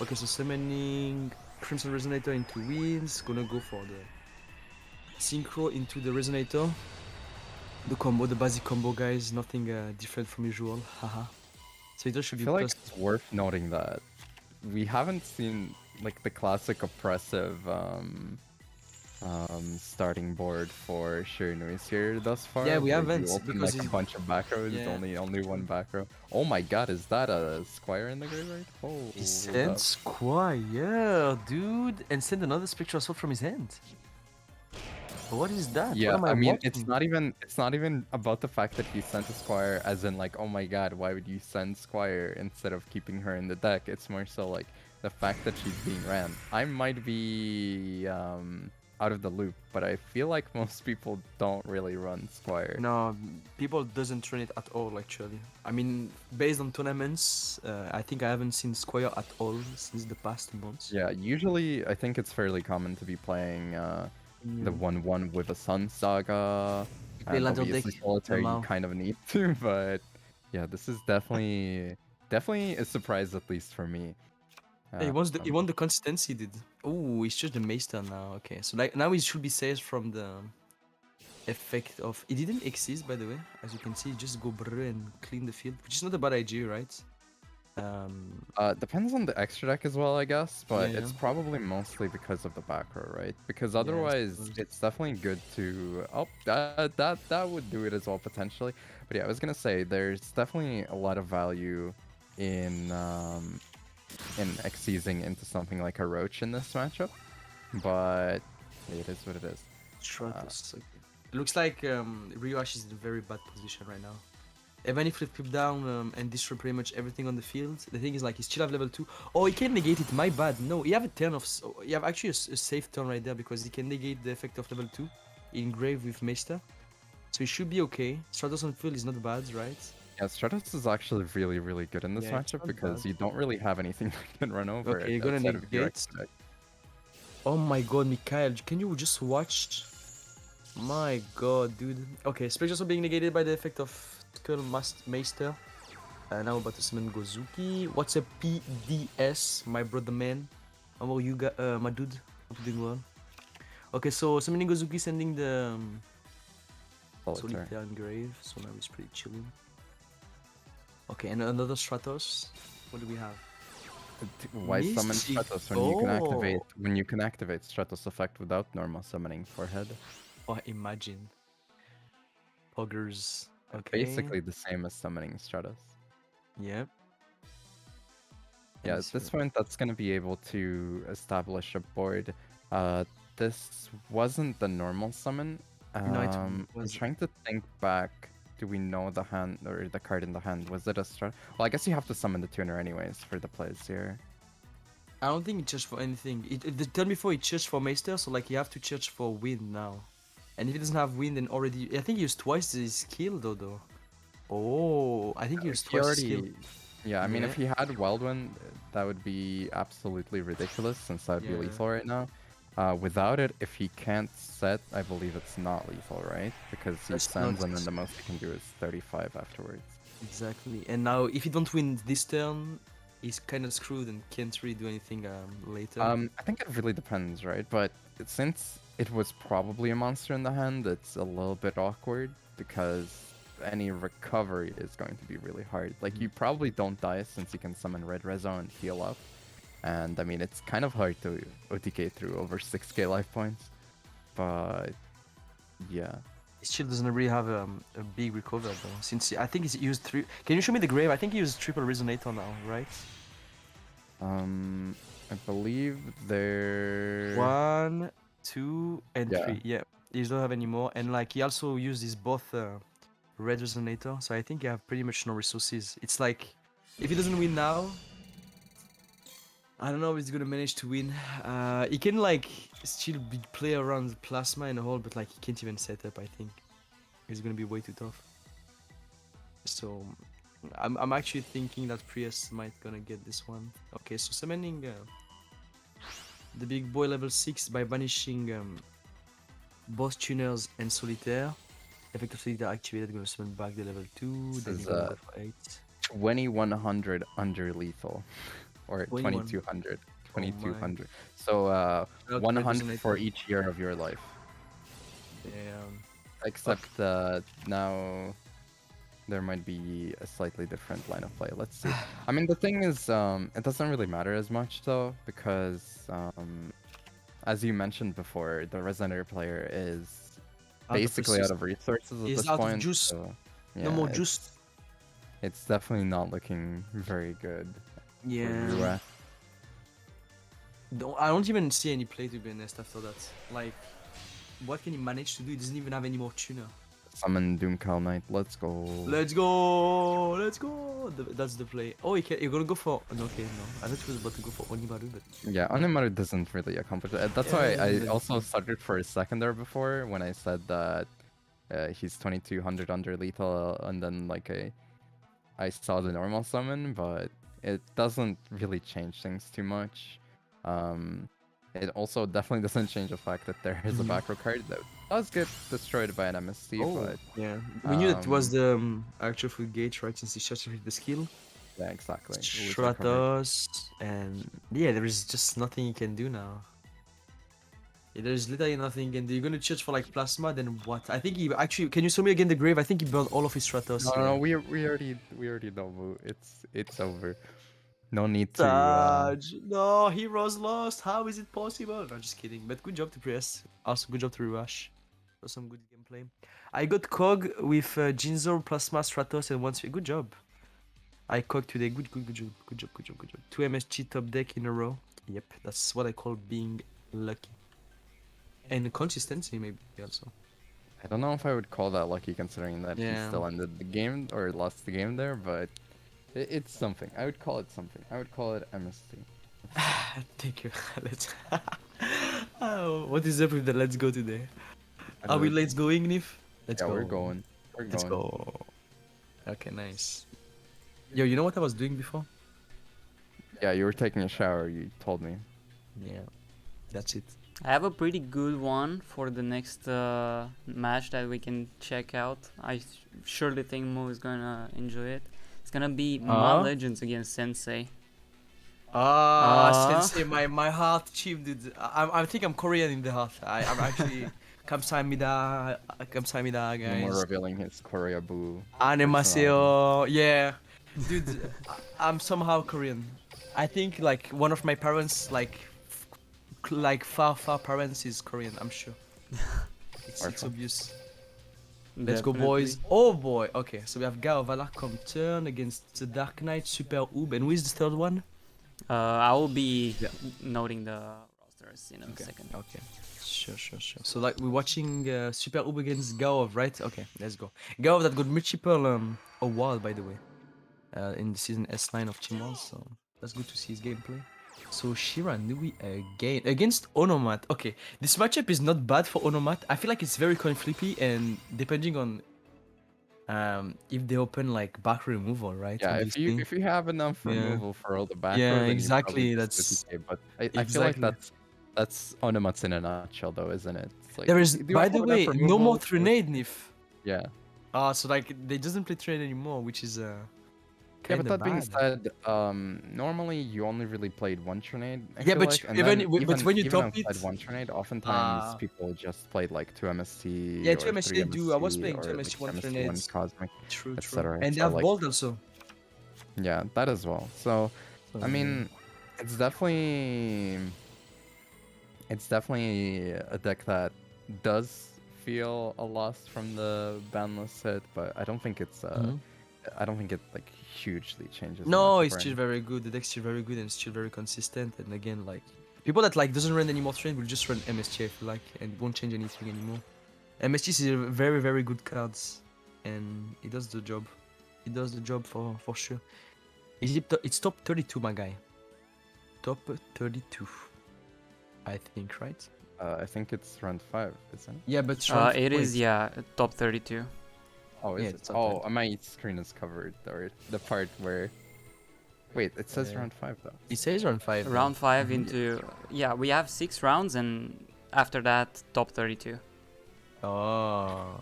Okay, so summoning Crimson Resonator into Winds. Gonna go for the Synchro into the Resonator. The combo, the basic combo, guys. Nothing different from usual. Haha. So it I should be feel like plus. it's worth noting that we haven't seen like the classic oppressive starting board for Shirinui's here thus far. Yeah, we where haven't, you open because like a he's- bunch of back rows, Yeah. only one back row. Oh my god, is that a Squire in the graveyard? Oh, He sent Squire, dude, and sent another Spectral Assault from his hand. What is that? Yeah, what am I mean, watching? it's not even about the fact that he sent a Squire as in like, oh my god, why would you send Squire instead of keeping her in the deck? It's more so like the fact that she's being ran. I might be out of the loop, but I feel like most people don't really run Squire. No, people doesn't run it at all, actually. I mean, based on tournaments, I think I haven't seen Squire at all since the past months. Yeah, usually I think it's fairly common to be playing the 1/1 with a Sun Saga, Play and Lantern obviously deck, Solitaire you Lamau. kind of need to, but yeah, this is definitely a surprise, at least for me. He wants the Um, he won the consistency, dude. Oh, he's just the Maester now. Okay, so like now he should be saved from the effect of. It didn't exist, by the way, as you can see. Just go brr and clean the field, which is not a bad idea, right? Depends on the extra deck as well, I guess, but Yeah, it's yeah. probably mostly because of the back row, right? Because I otherwise, suppose. it's definitely good to. Oh, that would do it as well potentially. But yeah, I was gonna say there's definitely a lot of value in Xyzing into something like a Roach in this matchup, but it is what it is. Stratos. Okay. Looks like Ryoash is in a very bad position right now. Even if we flip down and destroy pretty much everything on the field, the thing is like he still have level 2. Oh, he can negate it. My bad. No, you have a turn of. You have actually a safe turn right there because he can negate the effect of level 2 in grave with Maester. So he should be okay. Stratos on field is not bad, right? Yeah, Stratos is actually really, really good in this Yeah, it's matchup not because bad. you don't really have anything that can run over Okay, it you're gonna outside of your negate. extra deck. Oh my god, Mikhail, can you just watch? My god, dude. Okay, Spectres are being negated by the effect of Skull Maester. Now about to summon Gozuki. What's a PDS, my brother man? How are you, my dude? Hope you're doing well. Okay, so summoning Gozuki, sending the Solitaire. Solitaire Engrave. So now he's pretty chilling. Okay, and another Stratos. What do we have? Why summon Mystic. Stratos when you can activate Stratos effect without normal summoning forehead? Oh, imagine. Poggers. Okay. Basically the same as summoning Stratos. Yep. Yeah, at this point that's gonna be able to establish a board. This wasn't the normal summon. No, it I'm was. trying to think back. Do we know the hand or the card in the hand? Was it a Strat? Well, I guess you have to summon the tuner anyways for the plays here. I don't think it charged for anything. The turn before it charged for Maester, so like you have to charge for wind now. And if he doesn't have wind, then already I think he used twice his skill though. Oh, I think he used twice his skill. Yeah, I mean, Yeah. if he had Wild Wind, that would be absolutely ridiculous since that would be Yeah. lethal right now. Without it, if he can't set, I believe it's not lethal, right? Because he That's sends not- and then the most he can do is 35 afterwards. Exactly. And now if he don't win this turn, he's kind of screwed and can't really do anything later. I think it really depends, right? But since it was probably a monster in the hand, it's a little bit awkward because any recovery is going to be really hard. Like, you probably don't die since you can summon Red Rezo and heal up. And I mean, it's kind of hard to OTK through over 6k life points. But yeah. He still doesn't really have a big recover though. Since I think he's used three. Can you show me the grave? I think he used triple resonator now, right? I believe there. 1, 2, and Yeah. 3. Yeah, he doesn't have any more. And like he also uses both red resonator, so I think you have pretty much no resources. It's like if he doesn't win now, I don't know if he's gonna manage to win. He can like still play around plasma and all, but like he can't even set up. I think it's gonna be way too tough. So I'm actually thinking that Prius might gonna get this one. Okay, so summoning the big boy level 6 by banishing both tuners and solitaire. Effect of Selita activated, gonna summon back the level 2, This then is you're gonna go for 8. 2100 under lethal, or 21. 2200. Oh my. 2200. So Now card 100 doesn't for hit. each year of your life. Damn. Except now there might be a slightly different line of play. Let's see. I mean, the thing is, it doesn't really matter as much though, because as you mentioned before, the Resonator player is Out of basically out assist. of resources at He's this out of point. juice. So, No yeah, more juice. it's definitely not looking very good for Yeah. Rua. I don't even see any play, to be honest, after that. Like, what can he manage to do? He doesn't even have any more tuner. Summon Doomcal Knight. Let's go. Let's go! Let's go! That's the play. Oh, you're gonna go for... No, okay, no. I thought he was about to go for Onimaru, but... Yeah, Onimaru doesn't really accomplish it. That's why Yeah, I but- also started for a second there before when I said that he's 2200 under lethal, and then like I saw the normal summon, but it doesn't really change things too much. It also definitely doesn't change the fact that there is a back row card that does get destroyed by an MST, but yeah. We knew that was um, the actual full gauge, right? Since he shot the skill. yeah, exactly. It was recovered. Stratos, and yeah, there is just nothing you can do now. Yeah, there's literally nothing you can do. You're gonna charge for like plasma, then what? I think he actually. Can you show me again the grave? I think he burned all of his Stratos. No, we already know, Boo. It's over. No need to. Sarge, no, heroes lost. How is it possible? No, just kidding. But good job to Prius. Also, good job to Rush. For some good gameplay. I got Cog with Jinzo, Plasma, Stratos, and 1-3. Good job. I Cog today. Good job. Good job. 2 MSG top deck in a row. Yep, that's what I call being lucky. And consistency, maybe also. I don't know if I would call that lucky considering that he Yeah. still ended the game or lost the game there, but it's something. I would call it something. I would call it MST. Thank you. Let's. Oh, what is up with the let's go today? Are we let's going, Nif? Let's Yeah, go. we're going. Let's go. Okay, nice. Yo, you know what I was doing before? Yeah, you were taking a shower. You told me. Yeah, that's it. I have a pretty good one for the next match that we can check out. I surely think Mo is gonna enjoy it. It's gonna be My Legends against Sensei. Sensei, my heart, chief, dude. I think I'm Korean in the heart. I'm actually 감사합니다, 감사합니다, No more guys. revealing his Korea Boo. 안녕하세요. Yeah, dude, I'm somehow Korean. I think like one of my parents, like far parents is Korean. I'm sure. It's obvious. Let's go, boys. Definitely. Oh boy. Okay, so we have Gao Valacom turn against the Dark Knight, Super Oob, and who is the third one? I will be noting the rosters in a second. Okay. Sure. So like we're watching Super Oob against Gaov, right? Okay, let's go. Gaov that got multiple award, by the way, in the season S9 of Team Wars, so that's good to see his gameplay. So Shira Nui again against Onomat. Okay, this matchup is not bad for Onomat. I feel like it's very coin flippy, and depending on if they open like back removal, right? Yeah, obviously. if you have enough removal for all the back row, Yeah, then exactly, you probably just do that's- DK, but I feel like that's Onomats in a nutshell, though, isn't it? It's like, There is, do you by have the enough way, no removal more for- Trinade Nif. Yeah. So like they doesn't play Trinade anymore, which is Yeah, kind but of that being bad. said, normally you only really played one Trinade. I Yeah, feel but like, and even- then but when you even top outside it- one Trinade, oftentimes Ah. people just played like 2 MST. Yeah, or 2 MST 3 do. I was MST, playing 2 or, MST, like, 1 MST, 1 Trinades. Cosmic, True. etc. And they So, have like, Bold also. yeah, that as well. So, So, I mean, it's definitely a deck that does feel a loss from the banless hit, but I don't think it's I don't think it like hugely changes. the No, matchup it's or still anything. very good. The deck's still very good and it's still very consistent. And again, like people that like doesn't run any more Trinade will just run MST if you like, and won't change anything anymore. MST is very good cards, and it does the job. It does the job for sure. It's top 32, my guy. Top 32, I think, right? I think it's round 5, isn't it? Yeah, but It is, yeah, top 32. Oh, is Yeah, it? it's up Oh, there. my screen is covered, or the part where. Wait, it says round 5 though. It says round 5. Round 5 into... Yeah, we have 6 rounds, and after that, top 32. Oh.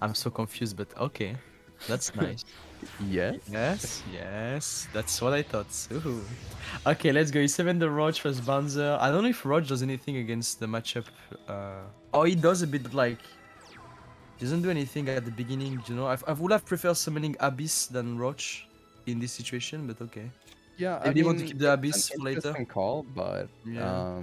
I'm so confused, but okay. That's nice. Yes. Yes, that's what I thought. Ooh. Okay, let's go. E7 the Roach versus Banzer. I don't know if Roach does anything against the matchup. Oh, he does a bit, but like, doesn't do anything at the beginning, you know? I would have preferred summoning Abyss than Roach in this situation, but okay. Yeah, I Maybe you want to mean, keep the it's an Abyss for later? interesting call, but Yeah.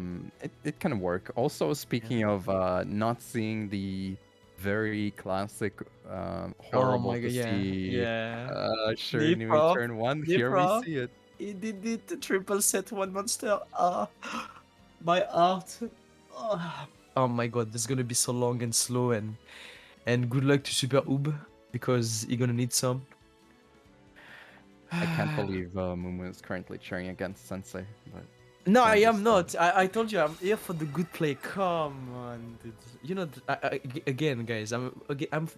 it can work. Also, speaking of not seeing the very classic, Oh horrible my to god, yeah. see Yeah. sure Knee Nui prop. turn one. Knee Here we prop. see it. He did it, the triple set one monster. Ah, my heart. Ah. Oh my god, this is gonna be so long and slow and good luck to Super Oob because you're gonna need some. I can't believe Mumu is currently cheering against Sensei, but No, can I am understand. not. I told you I'm here for the good play. Come on, dude. You know, again, guys, I'm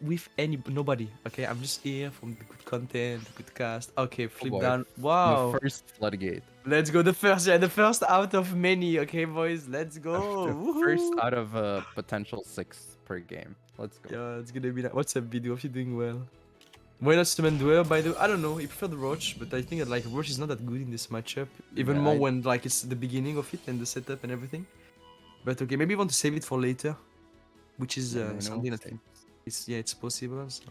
with nobody. Okay, I'm just here from the good content, the good cast. Okay, Oh flip boy, down. the Wow. first floodgate. Let's go. The first, yeah, the first out of many. Okay, boys, let's go. The first Woohoo. out of a potential 6 per game. Let's go. Yeah, it's gonna be. What's up, video? If you're doing well. Why not summon Duel, by the way? I don't know, I prefer the Roach, but I think that like Roach is not that good in this matchup. Even Yeah, more when like it's the beginning of it and the setup and everything. But okay, maybe you want to save it for later. Which is I mean, we'll something that see. it's yeah, it's possible. So.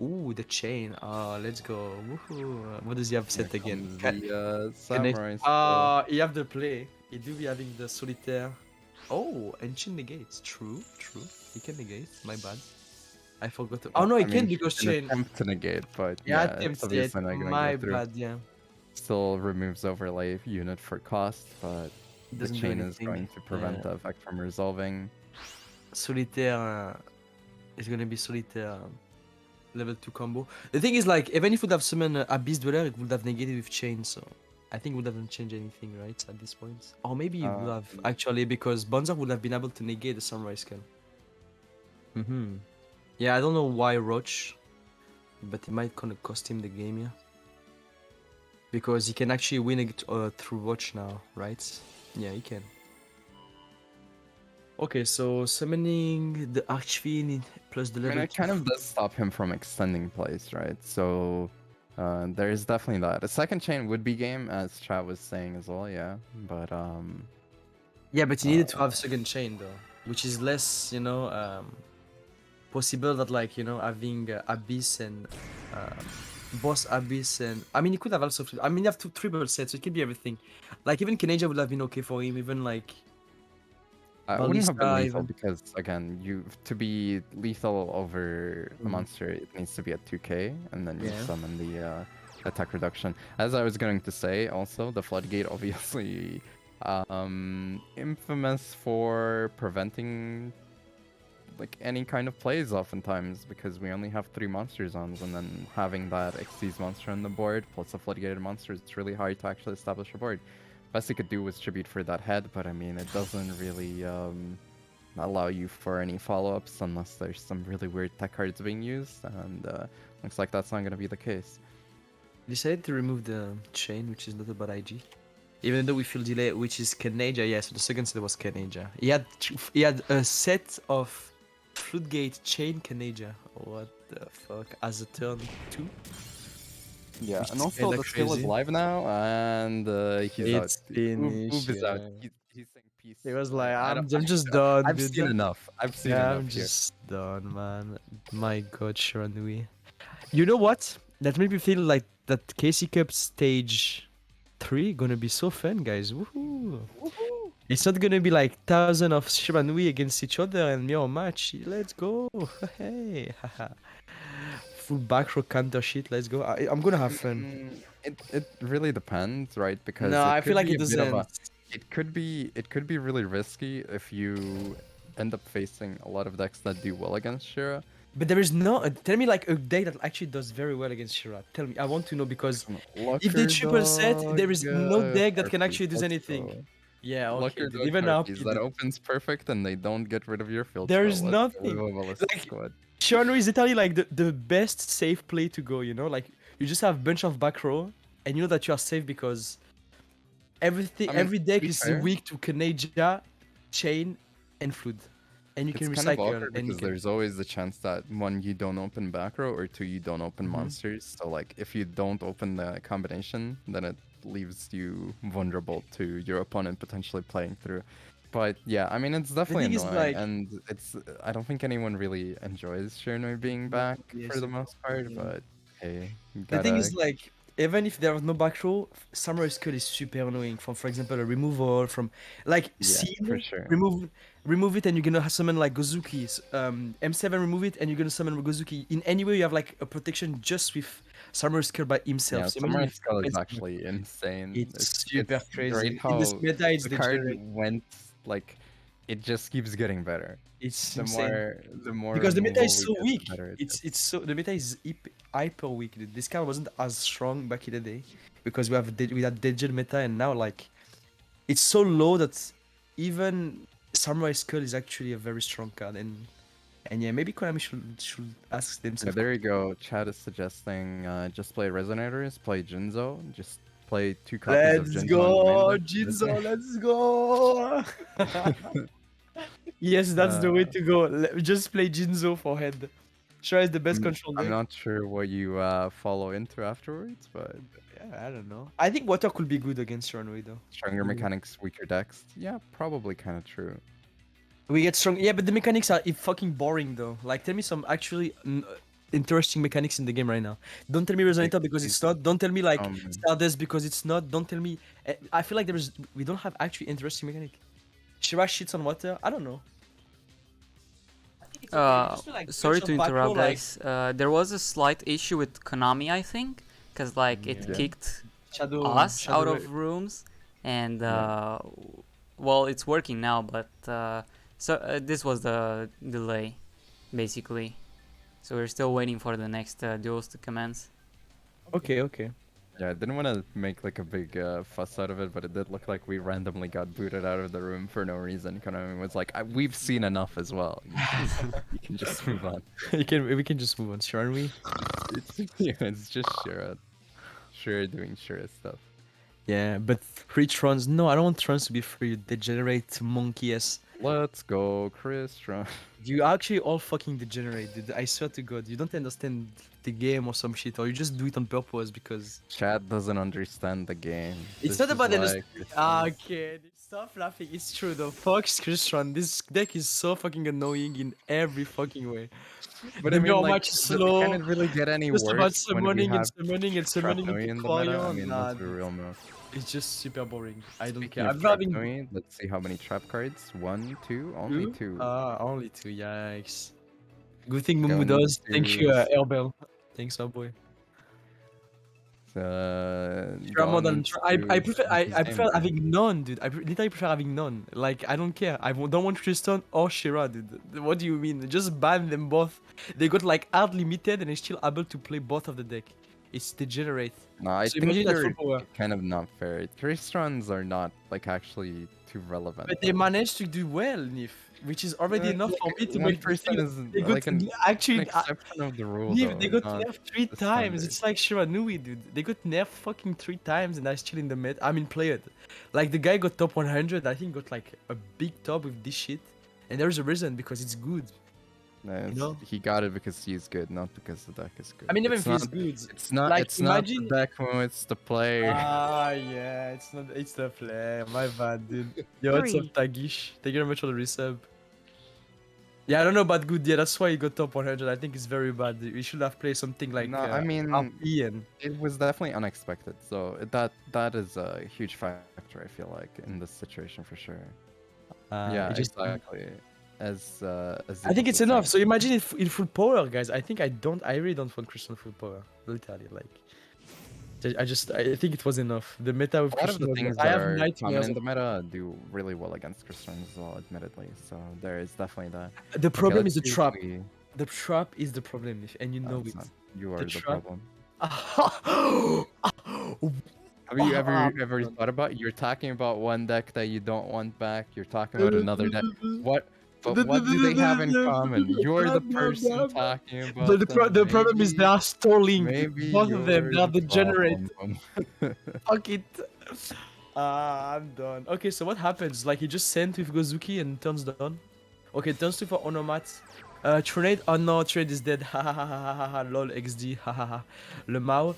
Ooh, the chain. Let's go. Woohoo. What does he have Here set again? comes Can, the can I... samurai still. he have the play. He do be having the solitaire. Oh, Ancient negates. True, true. He can negate. My bad. I forgot to... Oh no, he I mean, can he because can chain. attempt to negate, but Yeah, yeah, it's attempts yet. obviously not gonna go My through. bad, yeah. Still removes overlay unit for cost, but It the doesn't do chain is anything. going to prevent the effect from resolving. Solitaire is gonna be solitaire level 2 combo. The thing is, like, even if we would have summoned Abyss Dweller, it would have negated with chain, so I think it would have changed anything, right, at this point. Or maybe it would have, actually, because Bonza would have been able to negate the Samurai Skull. Yeah, I don't know why Roach, but it might kind of cost him the game, yeah. Because he can actually win it through Roach now, right? Yeah, he can. Okay, so summoning the Archfiend plus the I mean, level it 2. kind of does stop him from extending plays, right? So there is definitely that. A second chain would be game, as Chat was saying as well, yeah. But Yeah, but you needed to have second chain though, which is less, you know, possible that like, you know, having Abyss and boss Abyss and I mean, he could have also. I mean, you have two triple sets, so it could be everything. Like even Kanaja would have been okay for him, even like. I wouldn't have been Balista lethal even. because again, you to be lethal over a monster, it needs to be at 2k, and then you Yeah. summon the attack reduction. As I was going to say, also the floodgate obviously infamous for preventing like any kind of plays oftentimes because we only have 3 monster zones, and then having that Xyz monster on the board plus a floodgated monster, it's really hard to actually establish a board. Best you could do was tribute for that head, but I mean it doesn't really allow you for any follow-ups unless there's some really weird tech cards being used, and looks like that's not going to be the case. Decided to remove the chain, which is not a bad IG. Even though we feel delay, which is Kanaja, yeah, so the second set was Kanaja. He had a set of Floodgate chain Kanaja. What the fuck? As a turn 2? Yeah, Which and is also kinda the skill is crazy. live now, and he's out. It's finished, Oob is out. yeah. He's saying peace. He was like, I I'm don't. just done, I've dude. seen enough. I've seen Yeah, enough I'm here. just done, man. My god, Shiranui. You know what? That made me feel like that KC Cup stage 3 gonna be so fun, guys. Woohoo! It's not gonna be like thousands of Shiranui against each other and mirror match. Let's go! Hey! Full back row counter shit. Let's go. I'm gonna have fun. It really depends, right? Because No, it I feel could like be it a bit of a. doesn't. It could be really risky if you end up facing a lot of decks that do well against Shira. But there is no. Tell me like a deck that actually does very well against Shira. Tell me. I want to know because if they Lucker triple set, there is no Dog, deck that can Harpies, actually do let's anything. go. Yeah, okay, Lucker dude. Dog Even Harpies RP, that dude. opens perfect and they don't get rid of your field There spell. is Let's go nothing. with a Ballistic Like, Squad. Shiranui is literally like the best safe play to go, you know? Like, you just have a bunch of back row, and you know that you are safe because everything, I mean, every to deck be is fair, weak to Kanaja, Chain, and Flood. and you It's can kind of recycle, awkward and you because can. there's always the chance that one, you don't open back row, or two, you don't open monsters. So like if you don't open the combination, then it leaves you vulnerable to your opponent potentially playing through. But yeah, I mean it's The definitely thing is annoying, like, and it's I don't think anyone really enjoys Shiranui being no, back for yes, the most part. yeah. But hey, you The thing gotta is like, even if there was no back row, Samurai Skull is super annoying. From, for example, a removal from, like, yeah, for Seal, sure. remove it, and you're gonna summon like Gozuki. M7, remove it, and you're gonna summon Gozuki. In any way, you have like a protection just with Samurai Skull by himself. Yeah, So imagine Summoner if Skull is it's actually insane. it's super It's great crazy. In this how meta, it's the card degenerate. went like it just keeps getting better. It's The insane. more Because the meta removal is we so get, the weak. better it It's gets. it's so the meta is hyper weak. Dude. This card wasn't as strong back in the day because we had Degen meta, and now like it's so low that even Samurai Skull is actually a very strong card. And yeah, maybe Konami should ask Yeah, themselves. there you go. Chad is suggesting just play Resonators, play Jinzo, just play 2 copies of Let's Jinzo on your main go, deck. Jinzo. Let's go. Yes, that's the way uh, to go. Just play Jinzo for head. Sure, is the best control I'm deck. not sure what you follow into afterwards, but Yeah, I don't know. I think Water could be good against Runway though. stronger Yeah. mechanics, weaker decks. Yeah, probably kind of true. We get strong. Yeah, but the mechanics are fucking boring though. Like, tell me some actually interesting mechanics in the game right now. Don't tell me Resonator because it's not. Don't tell me like Stardust because it's not. Don't tell me. I feel like we don't have actually interesting mechanic. Shira shits on water. I don't know. Sorry to interrupt, guys. There was a slight issue with Konami, I think, because like it kicked us out of rooms, and well, it's working now, but this was the delay, basically. So we're still waiting for the next duels to commence. Okay. Yeah, I didn't want to make like a big fuss out of it, but it did look like we randomly got booted out of the room for no reason. Konami was like, "We've seen enough as well. You can just move on." We can just move on, sure, aren't we? It's just Shira doing Shira stuff. Yeah, but free trons. No, I don't want trons to be free. Degenerate monkey ass. Let's go, Chris. You actually all fucking degenerate, dude. I swear to God, you don't understand the game or some shit, or you just do it on purpose because Chad doesn't understand the game. it's This not is about why understanding. Christian- Okay, stop laughing. It's true though. Fuck Christian. This deck is so fucking annoying in every fucking way. But The I mean, mirror like, match is can slow. it really get any Just about worse when we summoning and have summoning and summoning Trapnui into in the meta? I Quarion. mean, Nah, let's be real now. it's just super boring. I don't Speaking care. of I'm having Trapnui, let's see how many trap cards. 1, 2, only 2. only two. Yikes. Good thing Mumu Going does. Thank you, into Airbell. Thanks, our boy. Try more gone than I into prefer his I game prefer plan. having none, dude. Literally prefer having none. Like, I don't care. Don't want Tristan or Shira, dude. What do you mean? Just ban them both. They got like hard limited and they're still able to play both of the deck. It's degenerate. No, I So think imagine that full you're power. kind of not fair. Tristrons are not like actually too relevant. But they managed to do well, Nif, which is already enough for me to make 1% is they got like an actually exception of the rule, Nif, though. they got not nerfed 3 the times. standard. It's like Shiranui, dude. They got nerfed fucking 3 times and I still in the mid. I mean, play it. Like, the guy got top 100. I think got like a big top with this shit. And there's a reason, because it's good. No, know? he got it because he's good, not because the deck is good. I mean, even it's if he's not, good. It's not. Like, It's not imagine. the deck when it's the player. Yeah, it's not. It's the player. My bad, dude. Yo, what's up, 3. Tagish? Thank you very much for the resub. Yeah, I don't know about good. Yeah, that's why he got top 100. I think it's very bad. We should have played something like No, I mean, RP and it was definitely unexpected. So that is a huge factor. I feel like in this situation for sure. Yeah, it just. exactly. As I think Ziggs it's was enough. So saying. imagine it in full power, guys. I think I really don't want Christian full power. Literally, like. I think it was enough. The meta with A lot of the Christian was. things I that have are common nightmares. in the meta do really well against Christians as well, admittedly. So there is definitely that. The Okay, problem let's is the see if trap. we- The trap is the problem, and you No, know it's it. not. You are the trap. problem. Oh, Have you ever man. thought about you're talking about one deck that you don't want back, you're talking about another deck. What do they have in common? You're the person talking about But them. the problem is they are stalling. Maybe Both of them, you're they are the degenerate. problem. Fuck it. I'm done. Okay, so what happens? Like, he just sent with Gozuki and turns down? Okay, turns 2 for Onomat. Trinade, oh no, Trinade is dead. Ha ha ha ha ha ha. Lol, XD. Ha ha ha. Lemao.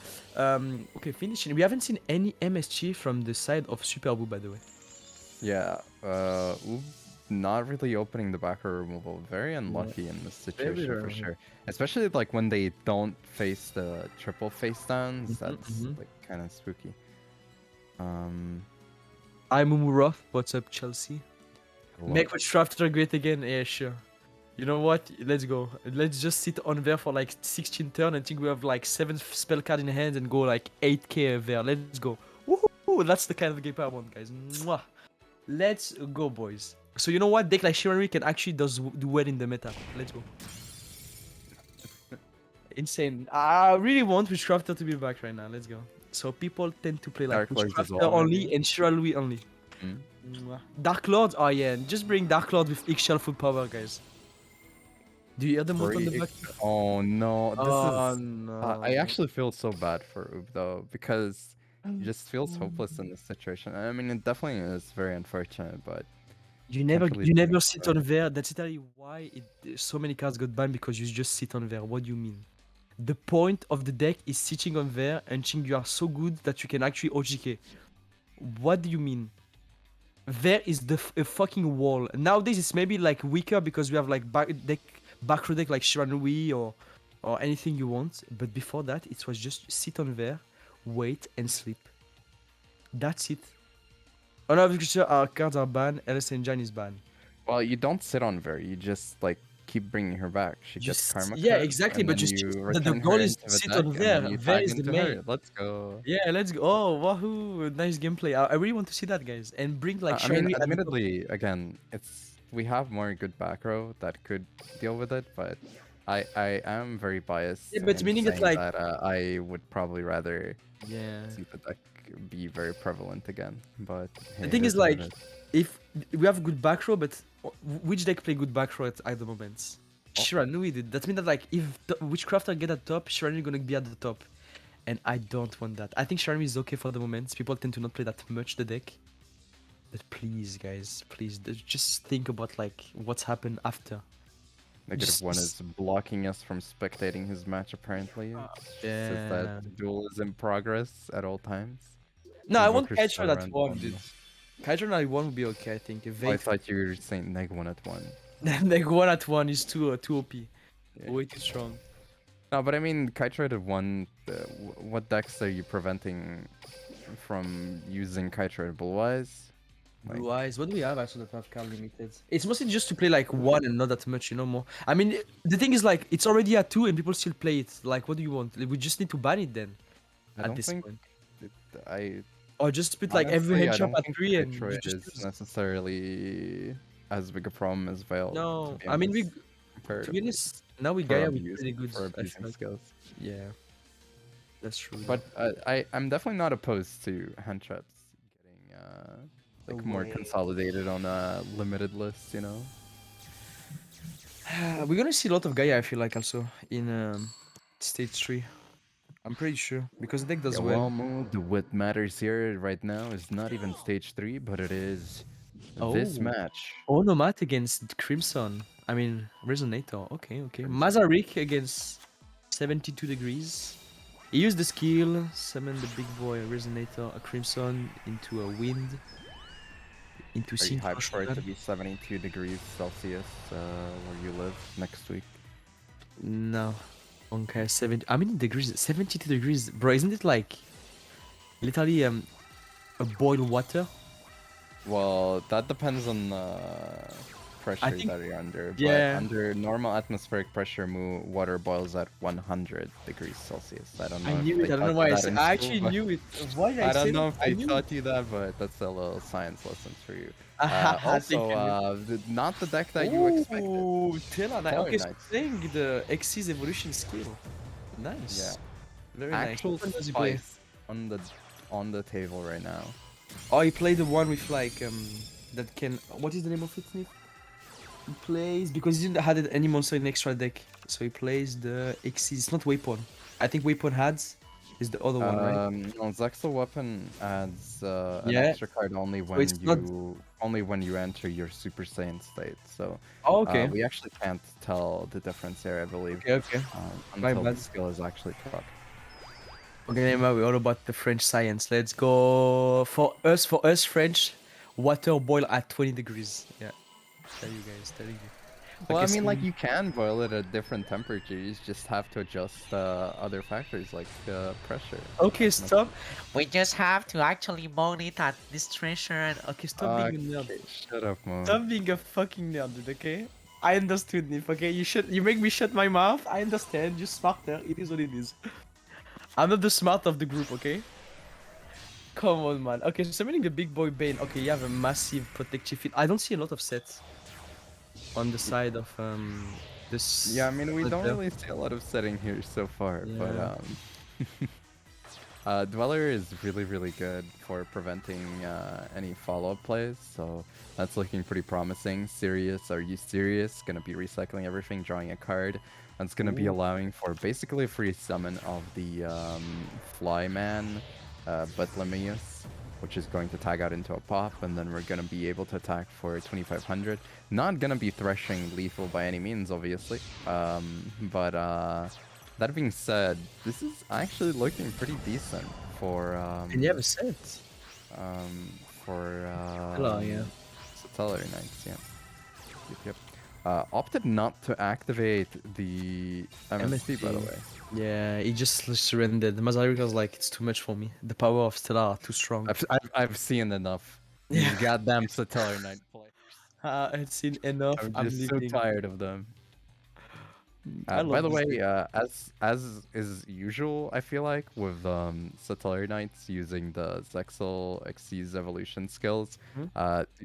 Okay, finishing. We haven't seen any MSG from the side of Super Boo, by the way. Yeah, Oob not really opening the back row removal. Very unlucky in this situation for rare. sure. Especially like when they don't face the triple face downs. Mhm, That's mhm. like kind of spooky. I'm Mumuroth. What's up, Chelsea? Hello. Make with Shafter great again. Yeah, sure. You know what? Let's go. Let's just sit on there for like 16 turn and think we have like 7 spell card in hand and go like 8k there. Let's go. Woohoo! That's the kind of game I want, guys. Mwah. Let's go, boys. So you know what? Deck like Chivalry can actually do well in the meta. Let's go. Insane. I really want Witchcrafter to be back right now. Let's go. So people tend to play like Dark Lords as Witchcrafter well, only maybe? and Chivalry only. Mm. Mwah. Dark Lord? Oh yeah, just bring Dark Lord with Eggshell full power, guys. Do you hear the moat on the back? Oh no, this Oh is. no. I actually feel so bad for Oob though because he just feels hopeless in this situation. I mean, it definitely is very unfortunate, but You can't never really you do never much sit about on it. there. That's literally why so many cards got banned, because you just sit on there. What do you mean? The point of the deck is sitting on there and think you are so good that you can actually OGK. What do you mean? There is a fucking wall. Nowadays it's maybe like weaker because we have like back row deck like Shiranui or anything you want. But before that it was just sit on there, wait and sleep. That's it. On our our cards are banned, LS Engine is banned. Well, you don't sit on Ver. You just like keep bringing her back. She gets Just karma yeah, cards, exactly. and But then just you the return goal her is into to the sit deck, on and then there. you There tag is the into main. her. Let's go. Yeah, let's go. Oh, wahoo! Nice gameplay. I really want to see that, guys, and bring like I mean, Shiny at the top. admittedly, again, we have more good back row that could deal with it, but I am very biased Yeah, but in meaning that saying like that I would probably rather yeah. see the deck be very prevalent again. But hey, The it thing is is what it like, is. if we have good back row, but which deck play good back row at the moment? Oh. Shiranui did. That means that like if Witchcrafter get at top, Shiranui gonna be at the top, and I don't want that. I think Shiranui is okay for the moment. People tend to not play that much the deck. But please, guys, please, just think about like what's happened after. -1 is blocking us from spectating his match. Apparently, it says Yeah. that the duel is in progress at all times. No, I want Invokers Kaitra still at around 1, one. dude. Kaitra at 1 would be okay, I think. Oh, I thought you were saying -1 at 1. Like 1 at 1 is too OP. Yeah. Way too strong. No, but I mean, Kytrade at 1, what decks are you preventing from using Kytrade? Blue Eyes? Blue Eyes. What do we have actually that have card limited? It's mostly just to play like 1 and not that much, you know, more. I mean, the thing is like, it's already at 2 and people still play it. Like, what do you want? We just need to ban it then. I At don't this think point. I Or just put like every honestly, hand I shop don't at think 3 and you Kytrade just is use. necessarily as big a problem as Veil. No, To be I mean, honest, to be comparatively, honest, now we for Gaia with abuse, pretty good. for I abusing feel like. skills. Yeah. That's true. But I'm definitely not opposed to hand traps getting like more way. consolidated on a limited list, you know. We're gonna see a lot of Gaia, I feel like, also in stage 3. I'm pretty sure because the deck does Yeah, well. what matters here right now is not even stage 3, but it is this Oh, match. Onomat against Crimson. I mean, Resonator. Okay, okay. Mazarik against 72 degrees. He used the skill, summon the big boy Resonator, a Crimson into a wind, into Are you Synchro hyped for it to Shotgun. be 72 degrees Celsius where you live next week? No. Okay, 70. How many degrees? 72 degrees, bro. Isn't it like literally a boiled water? Well, that depends on the pressure think- that you're under. yeah. But under normal atmospheric pressure, water boils at 100 degrees Celsius. I don't know I if knew they it. I don't know taught you why I that said. in I school, actually but- knew it. Why did I I say don't know it? if I they knew taught you that, but that's a little science lesson for you. I Also, think I knew. not the deck that you expected. Ooh, Tela. Very Okay, so nice. playing the Xyz evolution skill. Nice. Yeah. Very Actual nice. What does he play? spice on the table right now. Oh, he played the one with like that can. What is the name of it, Nick? He plays because he didn't had any monster in extra deck, so he plays the Xyz. It's not Weapon. I think Weapon had. Is the other one, right? No, Zexal weapon adds an Yeah. extra card only So it's not. when you enter your Super Saiyan state. So Oh, okay. we actually can't tell the difference here, I believe, Okay, okay. My until the bad. skill is actually proc. Okay, Neymar, we're all about the French science. Let's go. For us, French, water boil at 20 degrees. Yeah. Tell you guys, telling you. Well, Okay, I mean, so like you can boil it at different temperatures. You just have to adjust other factors like pressure. okay, No- stop. We just have to actually boil it at this treasure. And okay, stop being a nerd. Okay, shut up, Mo. Stop being a fucking nerd, dude. Okay. I understood, Nif. Okay, you make me shut my mouth. I understand. You're smarter. It is what it is. I'm not the smart of the group. Okay. Come on, man. Okay, summoning the big boy Bane. Okay, you have a massive protective field. I don't see a lot of sets on the side of this. Yeah, I mean, we right don't there. really see a lot of setting here so far, Yeah. but Dweller is really, really good for preventing any follow-up plays, so that's looking pretty promising. Sirius, are you serious? Gonna be recycling everything, drawing a card. That's gonna be Ooh. allowing for basically a free summon of the Flyman, Betlemius, which is going to tag out into a pop, and then we're gonna be able to attack for 2500. Not gonna be threshing lethal by any means, obviously, but that being said, this is actually looking pretty decent for And you have a set. for Hello, yeah. Satellar Knights, yeah. Yep. Opted not to activate the MST, by the way. Yeah, he just surrendered. Mazarika was like, it's too much for me. The power of Stellar are too strong. I've seen enough. Yeah. These goddamn Satellar Knight players. I've seen enough. I'm just so leaving. tired of them. I By love the this way, game. as is usual, I feel like with Satellar Knights using the Zexal Xyz evolution skills, Hmm?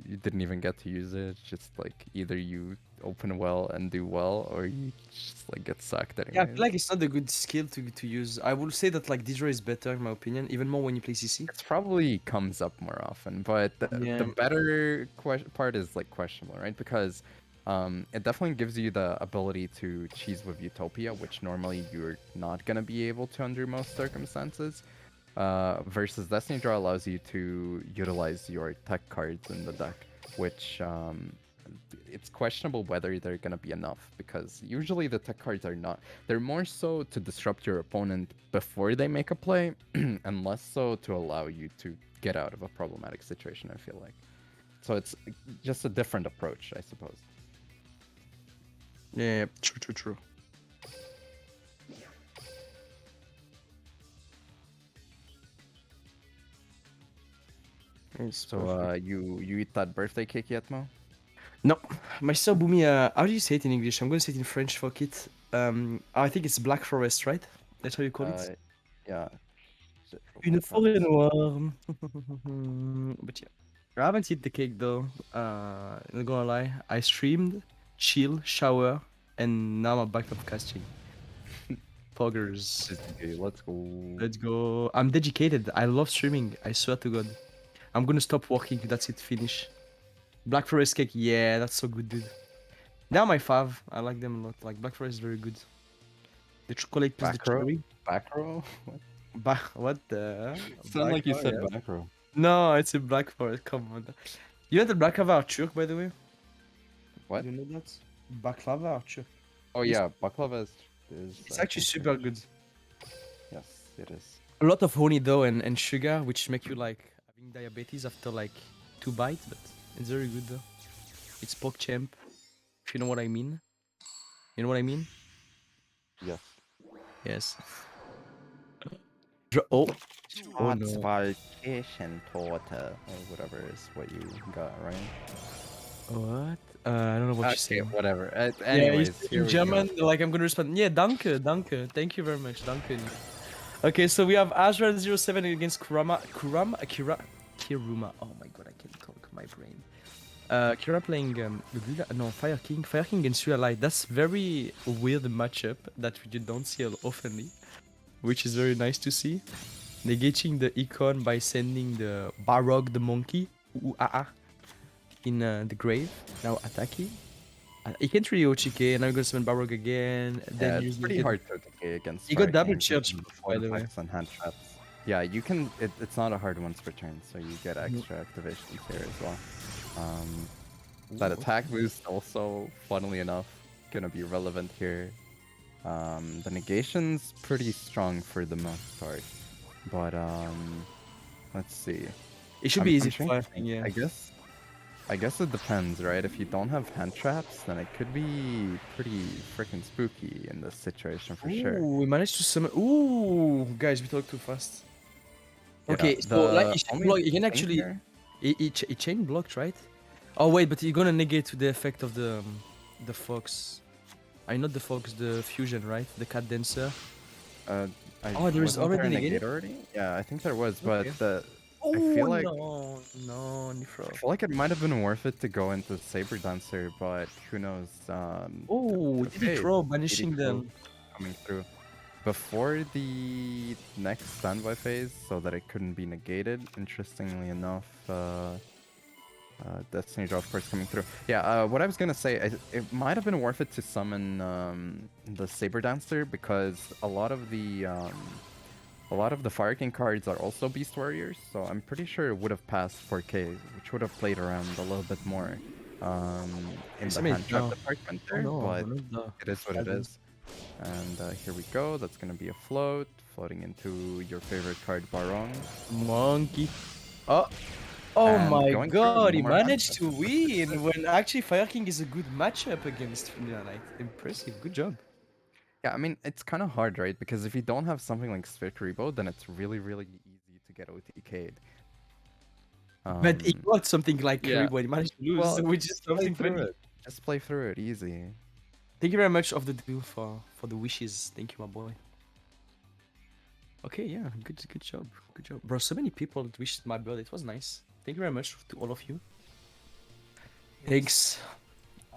you didn't even get to use it. It's just like either you open well and do well, or you just like get sucked Yeah, I anyways. feel like it's not a good skill to use. I will say that like Didra is better in my opinion, even more when you play CC. It's probably comes up more often, but Yeah. the better part is like questionable, right? Because it definitely gives you the ability to cheese with Utopia, which normally you're not gonna be able to under most circumstances. Versus Destiny Draw allows you to utilize your tech cards in the deck, which it's questionable whether they're gonna be enough, because usually the tech cards are not. They're more so to disrupt your opponent before they make a play, and less so to allow you to get out of a problematic situation, I feel like. So it's just a different approach, I suppose. Yeah, true. So you eat that birthday cake yet, Mo? No, my sister Bumi, how do you say it in English? I'm gonna say it in French, fuck it. I think it's Black Forest, right? That's how you call it? Yeah. Une forêt noire. But yeah. I haven't eaten the cake though. Not gonna lie. I streamed, chill, shower, and now I'm back up casting. Poggers. Let's go. Let's go. I'm dedicated. I love streaming. I swear to God. I'm gonna stop working. That's it. Finish. Black Forest cake. Yeah, that's so good, dude. They're my fav. I like them a lot. Like Black Forest is very good. The chocolate plus the Back row? cherry. Back row? What the? Sound like you Black said Forest? back row. No, it's a Black Forest. Come on. You know the baklava are Turk, by the way? What? You know that? Baklava are Turk. Oh It's- yeah, baklava is It's actually super good. Yes, it is. A lot of honey though and sugar, which make you like having diabetes after like 2 bites, but it's very good though. It's PogChamp, if you know what I mean. You know what I mean? Yes. Yes. Oh. Oh no. Vacation porter or whatever is what you got, right? What? I don't know what you Okay, said. whatever. Yeah, Anyways, you here in we German, go. like I'm gonna respond. Yeah, danke. Thank you very much, danke. Okay, so we have Azra07 against Kiruma. Oh my god, I can't talk. My brain. Kira playing Fire King. Fire King against Real Light. That's very weird matchup that you don't see oftenly, which is very nice to see. Negating the icon by sending the Barog the monkey in the grave. Now attacking. He can't really OTK, and I'm gonna summon Balrog again. Yeah, Then it's usually pretty get... hard to OTK against He got Fire double King charge, because of the by float the way. effects and hand traps. Yeah, you can. It's not a hard once per turn, so you get extra activations here as well. That attack boost also, funnily enough, gonna be relevant here. The negation's pretty strong for the most part, but let's see. It should be easy I'm trying for to think. yeah. I guess it depends, right? If you don't have hand traps, then it could be pretty freaking spooky in this situation for sure. Ooh, we managed to summon. Ooh, guys, we talk too fast. Yeah, Okay, so like the you chain only block, you can thing actually here, it chain blocked, right? Oh wait, but you're gonna negate the effect of the fox. I not the fox, the fusion, right? The cat dancer. Oh, there is wasn't already there a negated? negate already? Yeah, I think there was, but Okay. I Oh feel like no, Nifro. I feel like it might have been worth it to go into Saber Dancer, but who knows? Oh, Okay, GGtoor DD banishing Crow them. coming through before the next standby phase, so that it couldn't be negated. Interestingly enough, Destiny Draw, of course, coming through. Yeah, what I was gonna say, it might have been worth it to summon the Saber Dancer because a lot of the Fire King cards are also Beast Warriors, so I'm pretty sure it would have passed 4K, which would have played around a little bit more in the hand trap department Oh there, no, but not the it is what it is. And here we go, that's gonna be a float, floating into your favorite card, Barong. monkey. Oh And my going through, god, no he more hand managed traps. to win when actually Fire King is a good matchup against Freelia Knight. Impressive, good job. Yeah, I mean, it's kind of hard, right? Because if you don't have something like Sphere Karibo, then it's really, really easy to get OTK'd. But he got something like yeah. Karibo and he managed to lose, Well, which is just play something through funny. it. Just play through it, easy. Thank you very much of the duel for the wishes. Thank you, my boy. Okay, yeah, good job, good job, bro. So many people wished my birthday. It was nice. Thank you very much to all of you. Thanks.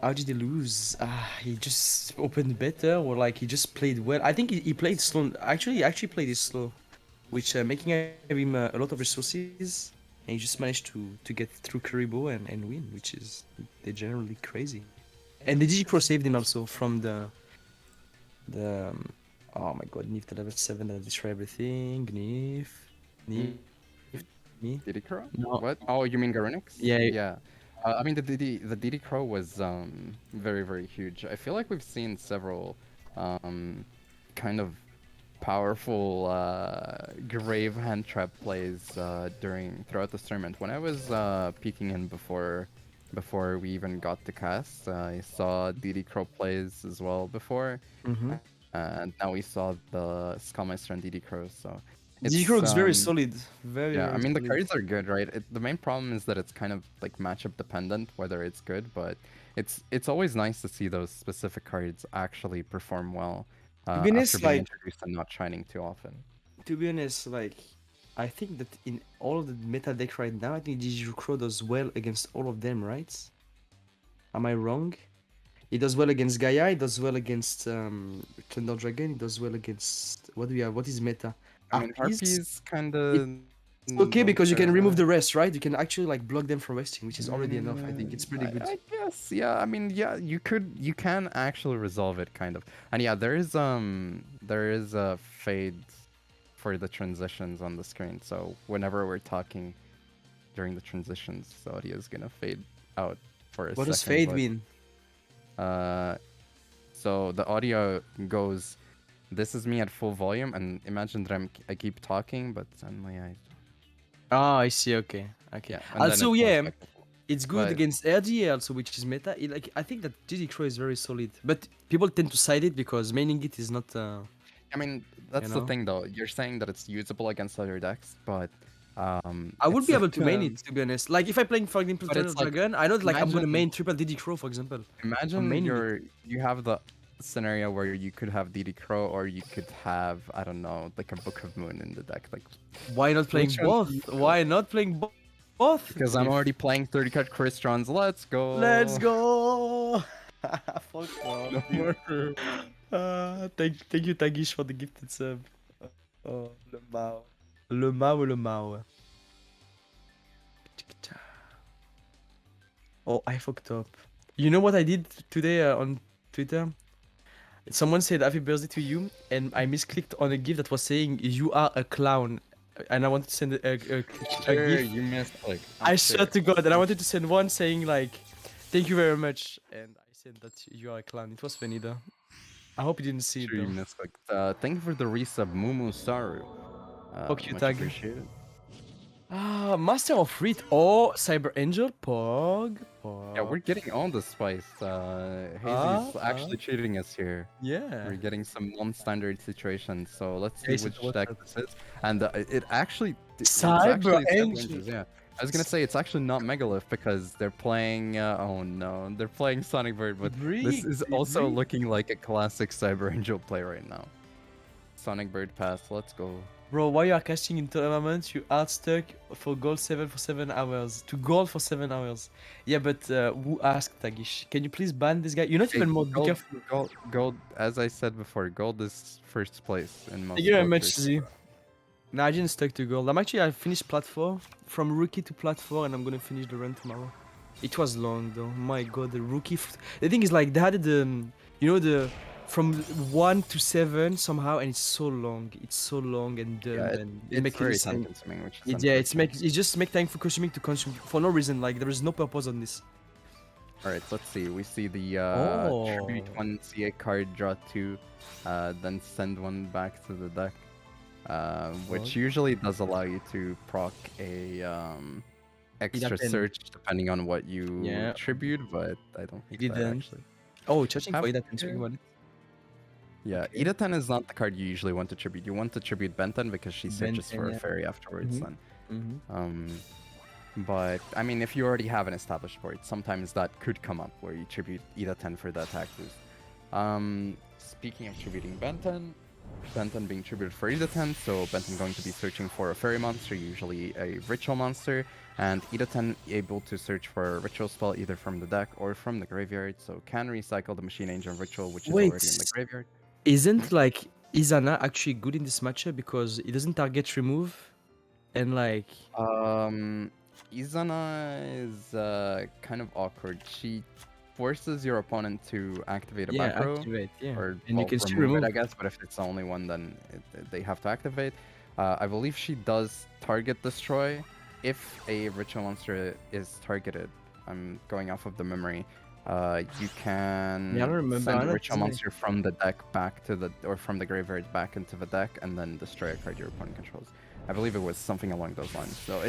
How did he lose? He just opened better, or like he just played well. I think he played slow. Actually, he actually played it slow, which making him a lot of resources, and he just managed to get through Karibo and win, which is they're generally crazy. And the GGtoor saved him also from the oh my god, Nif to level 7 that destroy everything. Nif, me. DD Crow? No. What? Oh, you mean Garunix? Yeah. Yeah. I mean, the DD Crow was very, very huge. I feel like we've seen several kind of powerful grave hand trap plays throughout this tournament. When I was peeking in before we even got the cast, I saw DD Crow plays as well before, and now we saw the Skullmeister and DD Crow. So GGtoor is very solid. Very, yeah, very I mean, the solid. cards are good, right? The main problem is that it's kind of like matchup dependent, whether it's good, but it's always nice to see those specific cards actually perform well be honest, after being like- introduced and not shining too often. To be honest, like, I think that in all of the meta deck right now, I think GGtoor does well against all of them, right? Am I wrong? He does well against Gaia, he does well against Thunder Dragon, he does well against... What do we have? What is meta? I mean, Harpies kind of... It's okay because you can remove the rest, right? You can actually like block them from resting, which is already enough. I think it's pretty good. I guess, yeah. I mean, yeah, you can actually resolve it kind of. And yeah, there is a fade for the transitions on the screen. So whenever we're talking during the transitions, the audio is gonna fade out for a second. What does fade mean? So the audio goes, this is me at full volume, and imagine that I keep talking, but suddenly Oh, I see. Okay. Yeah, Also, yeah, it's good But- against RDA also, which is meta. Like I think that GGtoor is very solid, but people tend to side it because maining it is not. I mean, that's you the know? thing though. You're saying that it's usable against other decks, but I would it's be able to like, main it, to be honest. Like if I playing for example but Thunder it's like, Dragon, I know like I'm gonna imagine- main triple GGtoor for example. Imagine maining you have the scenario where you could have DD Crow or you could have, I don't know, like a Book of Moon in the deck. Like, Why not playing Which one do both? Why not playing both? because I'm already playing 30 card Chrystrons. Let's go. Let's go! Fuck off, dude. Thank you, Tagish, for the gifted sub. Oh, le Mao. Le Mao, le Mao. Oh, I fucked up. You know what I did today on Twitter? Someone said happy birthday to you, and I misclicked on a GIF that was saying you are a clown, and I wanted to send a Sure, GIF. you missed like. I swear to God, and I wanted to send one saying like, "Thank you very much," and I said that you are a clown. It was funny though. I hope you didn't see it Sure, you though. missed like. Thank you for the resub, Mumu Saru. Fuck you, Much tag. appreciated. Ah, Master of Reed or Cyber Angel, Yeah, we're getting all the spice. Hazy's actually cheating us here. yeah. We're getting some non-standard situations, so let's see Jason, which what's deck up? this is. And it's Cyber actually Cyber Angel. Rangers, yeah. I was gonna say it's actually not Megalith because they're playing. Oh no, they're playing Sonic Bird, but this is also looking like a classic Cyber Angel play right now. Sonic Bird pass, let's go. Bro, while you are casting in tournament, you are stuck for gold 7 for 7 hours. To gold for 7 hours. Yeah, but who asked Tagish? Can you please ban this guy? You're not even more Gold, careful. gold, as I said before, gold is first place in most Thank you very much, voters. Z. No, I didn't stuck to gold. I finished plat 4. From rookie to plat 4, and I'm gonna finish the run tomorrow. It was long though. My god, the rookie. The thing is, like, they had the. You know, the. From 1 to 7 somehow, and it's so long. It's so long and dumb, Yeah, and it's very time consuming, which is yeah, unfortunate. it's just make time for consuming to consume for no reason. Like there is no purpose on this. All right, let's see. We see the tribute Oh. 1 CA card, draw 2, then send one back to the deck, which usually does allow you to proc a extra Ida 10. search depending on what you tribute, but I don't think that Didn't. actually. Oh, charging for Have Ida to 10. Speaking care. about it. Yeah, Okay. Ida 10 is not the card you usually want to tribute. You want to tribute Benten because she Ben searches 10, for a yeah. fairy afterwards. Mhm. Then. But I mean, if you already have an established board, sometimes that could come up where you tribute Ida 10 for the attack boost. Speaking of tributing Benten, Benten being tributed for Ida 10, so Benten going to be searching for a fairy monster, usually a ritual monster, and Ida 10 able to search for a ritual spell either from the deck or from the graveyard, so can recycle the Machine Angel ritual, which is already in the graveyard. Isn't like Izana actually good in this matchup because it doesn't target remove, and like Izana is kind of awkward. She forces your opponent to activate a macro, activate, yeah, or and you can still remove remove. it, I guess. But if it's the only one, then they have to activate. I believe she does target destroy if a ritual monster is targeted. I'm going off of the memory. You can Yeah, I don't remember. send I'm a not ritual saying- monster from the deck back to the, or from the graveyard back into the deck, and then destroy a card your opponent controls. I believe it was something along those lines. So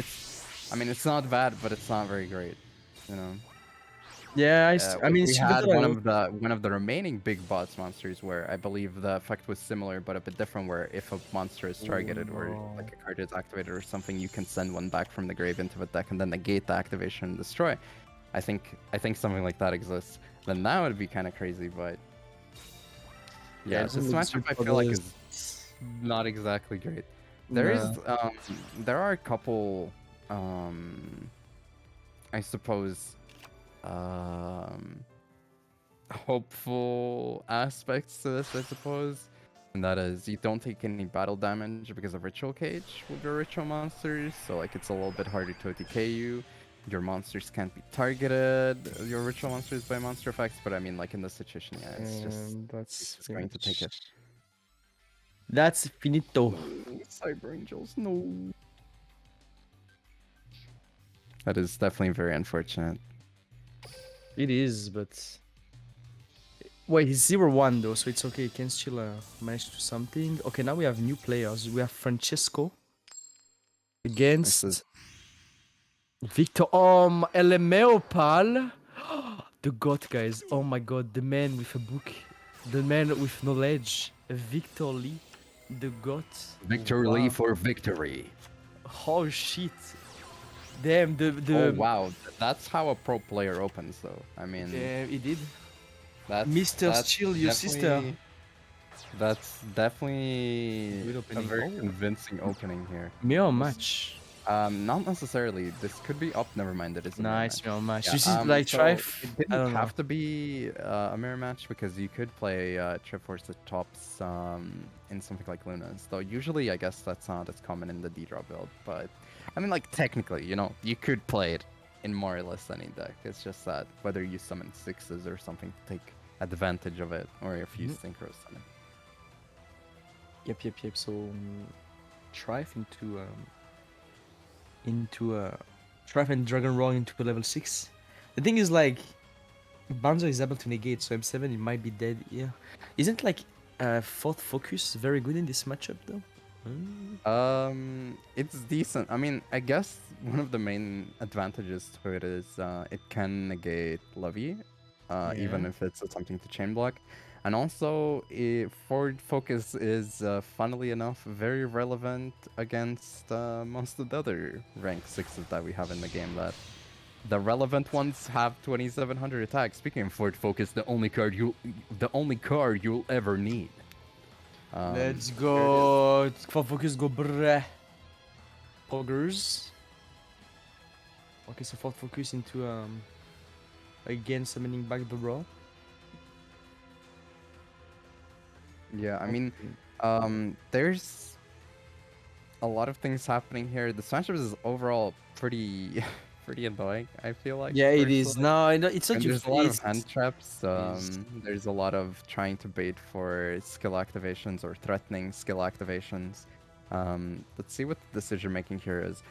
I mean, it's not bad, but it's not very great. You know. Yeah, I mean, We it's had better than one of the remaining big bots monsters where I believe the effect was similar but a bit different. Where if a monster is targeted or like a card is activated or something, you can send one back from the grave into the deck and then negate the activation and destroy. I think something like that exists. Then that would be kind of crazy, but yeah, it's this only matchup I super feel like dollars. is not exactly great. Nah. There are a couple I suppose hopeful aspects to this, I suppose. And that is you don't take any battle damage because of Ritual Cage with your Ritual monsters, so like it's a little bit harder to OTK you. Your monsters can't be targeted, your Ritual monsters, by monster effects, but I mean like in this situation, yeah, it's just going to take it. That's finito. Cyber Angels, no. That is definitely very unfortunate. It is, but wait, he's 0-1 though, so it's okay. He can still manage to do something. Okay, now we have new players. We have Francesco against Victor. LMAO, pal. The God, guys. Oh my God, the man with a book, the man with knowledge. Victor Lee, the God. Victor Lee for victory. Oh shit. Damn, Oh wow, that's how a pro player opens, though. I mean, yeah, he did. that's Mr. Steal, your sister. That's definitely Good a opening. very Oh. convincing opening here. Mirror match. Not necessarily. This could be up. Never mind. It is a mirror Nice mirror match. Yeah, You see, like so Trife. it I didn't don't know. have to be a mirror match because you could play Triforce the tops in something like Luna's. Though usually, I guess that's not as common in the D-drop build. But I mean, like technically, you know, you could play it in more or less any deck. It's just that whether you summon 6s or something to take advantage of it, or if you synchro summon. Yep. So Thrive into Thrive and Dragon Roar into level 6. The thing is like Banzo is able to negate, so M7 it might be dead. Yeah, isn't like fourth focus very good in this matchup though? It's decent. I mean, I guess one of the main advantages to it is it can negate Levy, even Yeah. if it's attempting to chain block. And also, forward focus is, funnily enough, very relevant against most of the other rank 6s that we have in the game. That the relevant ones have 2700 attack. Speaking of forward focus, the only card you'll ever need. Let's Here it is. go. For focus go breh. Poggers. Okay, so fourth focus into again summoning back the Raw. Yeah, I mean, there's a lot of things happening here. The Smash Bros is overall pretty, pretty annoying. I feel like. Yeah, it is. Personally. No, I know it's not And your there's a lot of face. hand traps. is- There's a lot of trying to bait for skill activations or threatening skill activations. Let's see what the decision making here is.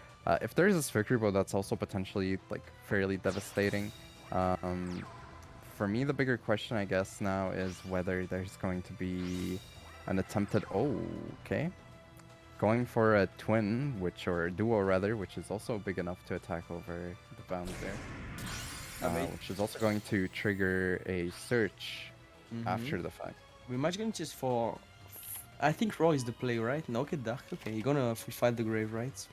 If there's a Sphere Bow, that's also potentially like fairly devastating. For me, the bigger question, I guess, now is whether there's going to be an attempted. Oh, okay. Going for a twin, or a duo rather, which is also big enough to attack over the bound there. Which is also going to trigger a search after the fact. We might going just for. I think Raw is the play, right? No, okay, Dark. Okay, you're gonna fight the grave, right?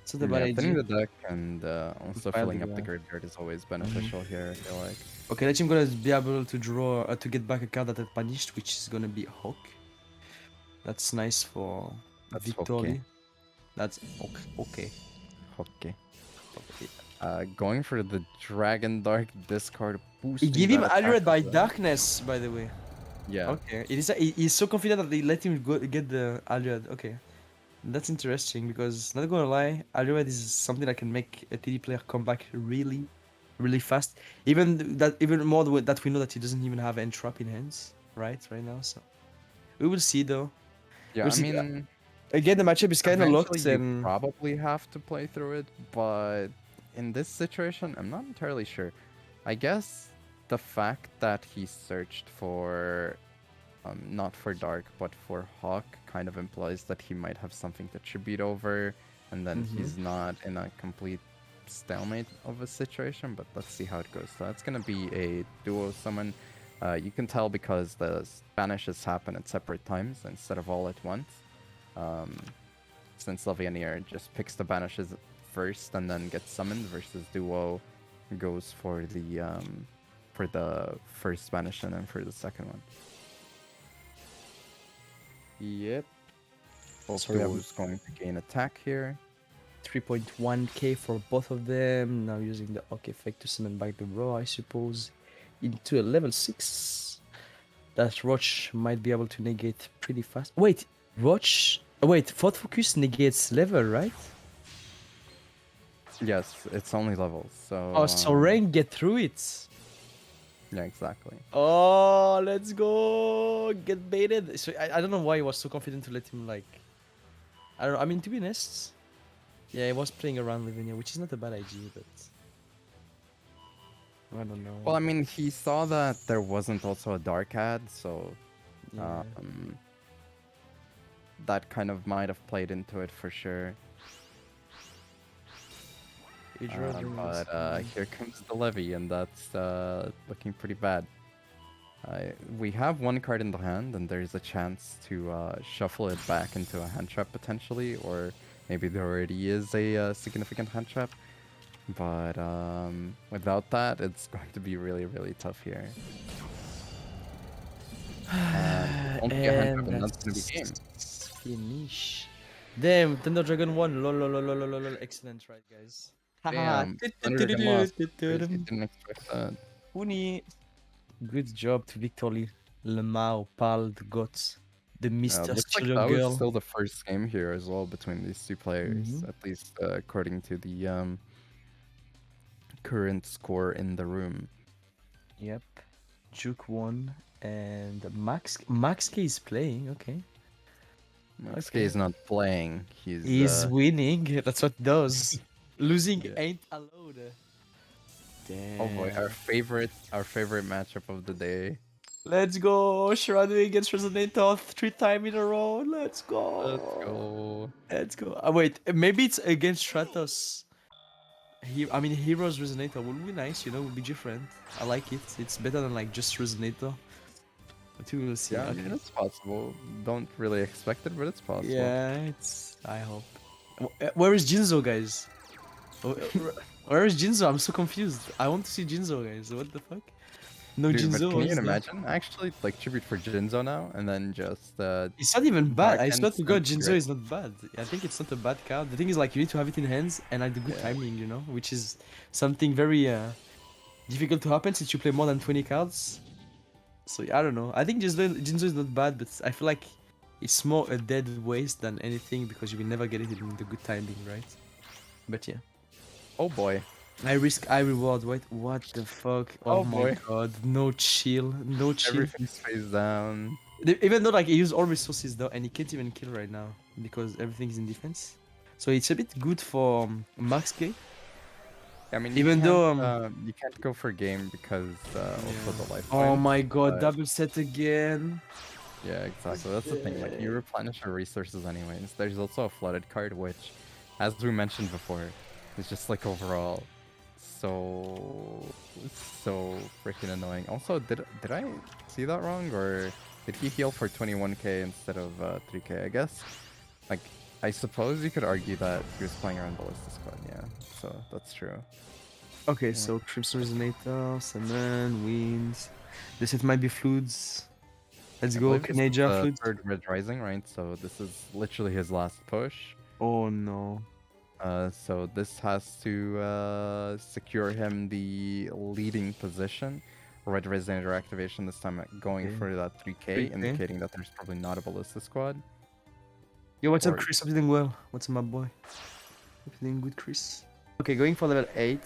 It's not a bad Yeah, thinning idea. the deck and also File filling the up the guy. graveyard is always beneficial here, I feel like. Okay, let's him gonna be able to draw to get back a card that had punished, which is gonna be Hawk. That's nice for That's Victory. okay. That's okay. Okay. Going for the Dragon Dark discard He boosting. gave him that attack Allured by as well. Darkness, by the way. Yeah. Okay, he's so confident that they let him go get the Allured. Okay, that's interesting because not gonna lie, Allured is something that can make a TD player come back really, really fast. Even more that we know that he doesn't even have Entrap in hands right now. So we will see though. Yeah, We'll I see. mean, Again, the matchup is kind of eventually locked, you and probably have to play through it, but in this situation, I'm not entirely sure. I guess the fact that he searched for, not for Dark, but for Hawk kind of implies that he might have something to tribute over, and then he's not in a complete stalemate of a situation, but let's see how it goes. So that's going to be a duo summon. You can tell because the banishes happen at separate times instead of all at once. Since Lavianier just picks the banishes first and then gets summoned, versus Duo goes for the first banish and then for the second one. Yep. Both duos going to gain attack here. 3.1k for both of them. Now using the Hawk effect to summon back the Raw, I suppose, into a level 6. That Roach might be able to negate pretty fast. Wait, Roach. Wait, Fourth Focus negates level, right? Yes, it's only levels, so... Oh, so rank get through it. Yeah, exactly. Oh, let's go. Get baited. So I don't know why he was so confident to let him, like... I don't know. I mean, to be honest... Yeah, he was playing around Lavinia, which is not a bad idea, but... I don't know. Well, I mean, he saw that there wasn't also a Dark ad, so... Yeah. That kind of might have played into it for sure. But here comes the Levy, and that's looking pretty bad. We have one card in the hand, and there's a chance to shuffle it back into a hand trap potentially, or maybe there already is a significant hand trap. But without that, it's going to be really, really tough here. Won't be a hand trap, and that's going to be game. Finish. Damn, Thunder Dragon won. Lol. Excellent, right, guys? Damn, Thunder Dragon lost. Crazy, didn't expect that. Uni. Good job to Victory. Lemao, Pal, the Gods, the Mr. Looks like Studio that Girl. was still the first game here as well between these two players, at least according to the current score in the room. Yep. Juke won, and Max K is playing. Okay. Max Okay. K is not playing. He's winning. That's what it does. Losing Yeah. ain't allowed. Oh boy, Damn. our favorite matchup of the day. Let's go. Shiradu against Resonator 3 times in a row. Let's go. Let's go. Let's go. Wait, maybe it's against Stratos. I mean, Heroes Resonator would be nice, would be different. I like it. It's better than like just Resonator. But we will see. Yeah, I Okay. mean, it's possible. Don't really expect it, but it's possible. Yeah, I hope. Where is Jinzo, guys? Where is Jinzo? I'm so confused. I want to see Jinzo, guys. What the fuck? No Dude, but Jinzo. can you What's that? imagine? Actually, like tribute for Jinzo now, and then just It's not even bad. I swear Dark to God, and Jinzo Secret. is not bad. I think it's not a bad card. The thing is, like, you need to have it in hands and at the good Yeah. timing, which is something very difficult to happen since you play more than 20 cards. So I don't know. I think Jinzo is not bad, but I feel like it's more a dead waste than anything because you will never get it in the good timing, right? But yeah. Oh boy. I risk, I reward. Wait, what the fuck? Oh, Oh my boy. god. No chill. No chill. Everything's face down. Even though like he used all resources though, and he can't even kill right now because everything is in defense. So it's a bit good for Max K. I mean, Even though you can't go for game because also the life. oh points, my god, but- double set again. Yeah, exactly. That's the thing. Like you replenish your resources anyways. There's also a flooded card, which, as we mentioned before, is just like overall so freaking annoying. Also, did I see that wrong, or did he heal for 21k instead of 3k? I guess. Like, I suppose you could argue that he was playing around Ballista Squad. Yeah, so that's true. Okay, so Crimson Resonator, Summon, wins. The set might be Floods. Let's I go, believe this is Canadian the Floods. third Red Rising, right? So this is literally his last push. Oh no. So this has to secure him the leading position. Red Resonator activation this time going Okay. for that 3k, 3K. indicating that there's probably not a Ballista Squad. Yo, what's up, Or- Chris? Hope you're doing well. What's up, my boy? Hope you're doing good, Chris. Okay, going for level 8.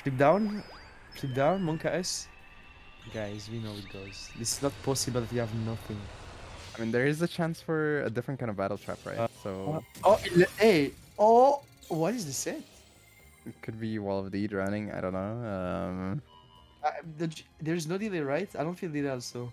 Flip down, Monka S. Guys, we know it goes. This is not possible that you have nothing. I mean, there is a chance for a different kind of battle trap, right? So Hey, oh, what is the set? it could be Wall of Deed running. I don't know. There's no delay, right? I don't feel delay also.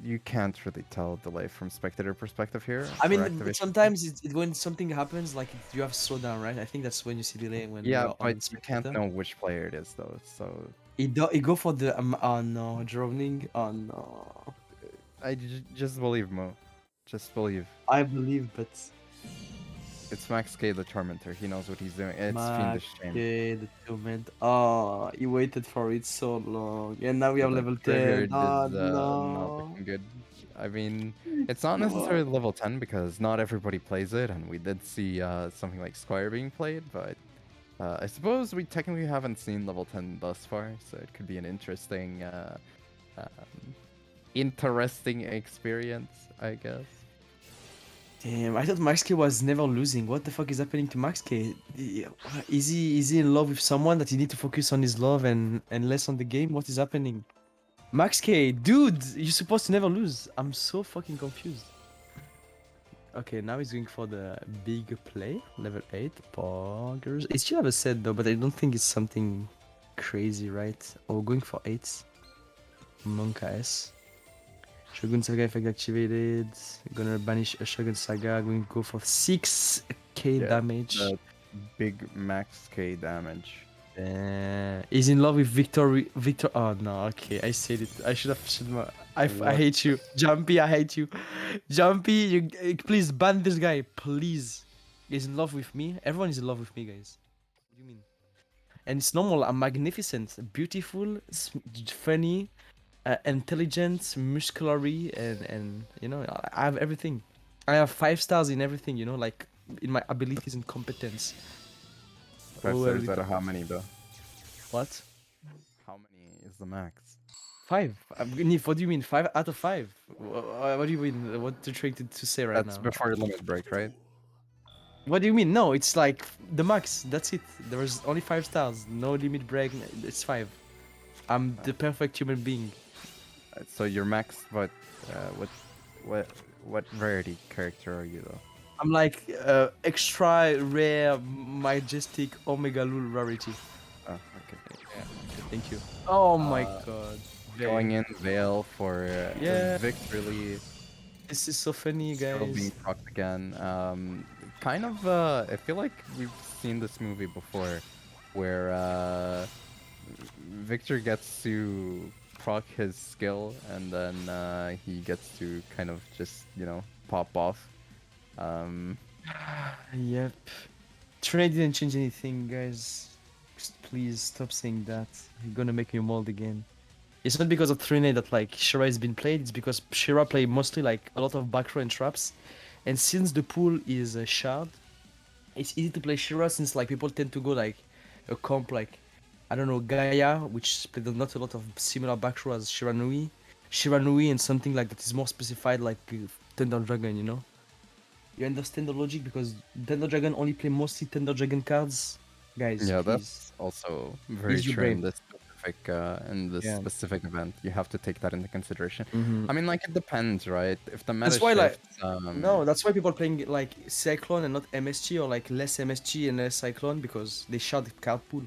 You can't really tell delay from spectator perspective here. I for mean, activation. sometimes when something happens, like you have slowdown, right? I think that's when you see delay when Yeah, you're on but you can't spectator. know which player it is though. So It go for the oh no, droning. Oh no. just believe Mo. Just believe. I believe, but It's Max K the Tormentor. He knows what he's doing. It's Fiendish Chain. okay, the torment. Oh, he waited for it so long, and now we have But, level 10. Graveyard Oh is not no. looking good. I mean, it's not necessarily level 10 because not everybody plays it, and we did see something like Squire being played, but I suppose we technically haven't seen level 10 thus far, so it could be an interesting, interesting experience, I guess. Damn, I thought Max K was never losing. What the fuck is happening to Max K? Is he in love with someone that he need to focus on his love and less on the game? What is happening? Max K, dude, you're supposed to never lose. I'm so fucking confused. Okay, now he's going for the big play, level 8, poggers. It should have a set though, but I don't think it's something crazy, right? Oh, going for 8. Monka S. Shogun Saga effect activated. Gonna banish a Shogun Saga. Going to go for 6k Yeah, damage. The big Max K damage. He's in love with Victor. Oh no, okay, I said it. I should have said my. I hate you, Jumpy. I hate you, Jumpy. You please ban this guy, please. He's in love with me. Everyone is in love with me, guys. What do you mean? And it's normal. I'm magnificent, beautiful, funny, intelligent, muscularly, and I have everything. I have 5 stars in everything. Like in my abilities and competence. 5 stars out of how many though? What? How many is the max? 5. Nif, what do you mean? 5 out of 5? What do you mean? What are you trying to say right now? That's before limit break, right? What do you mean? No, it's like the max. That's it. There is only 5 stars. No limit break. It's 5. I'm the perfect human being. So you're maxed, but what what what rarity character are you though? I'm like extra rare, majestic Omega Lul rarity. Oh, okay. Yeah. Thank you. Oh my Uh, god. Going Veil. in Veil for Yeah. Victorly This is so funny, still being guys. procced again. Kind of. I feel like we've seen this movie before, where Victor gets to proc his skill and then he gets to kind of just pop off. Yep. Trade didn't change anything, guys. Just please stop saying that. You're gonna make me mold again. It's not because of Trine that like Shira has been played. It's because Shira play mostly like a lot of back row and traps, and since the pool is a shard, it's easy to play Shira since like people tend to go like a comp like I don't know Gaia, which played not a lot of similar back row as Shira Nui, and something like that is more specified like Thunder Dragon. You know, you understand the logic because Thunder Dragon only play mostly Thunder Dragon cards. Guys, Yeah, please that's also very use your true brain. in this Yeah. specific event. You have to take that into consideration. Mhm. I mean, like it depends, right? If the meta That's why like shifts, no, that's why people are playing like Cyclone and not MSG or like less MSG and less Cyclone because they shard the card pool.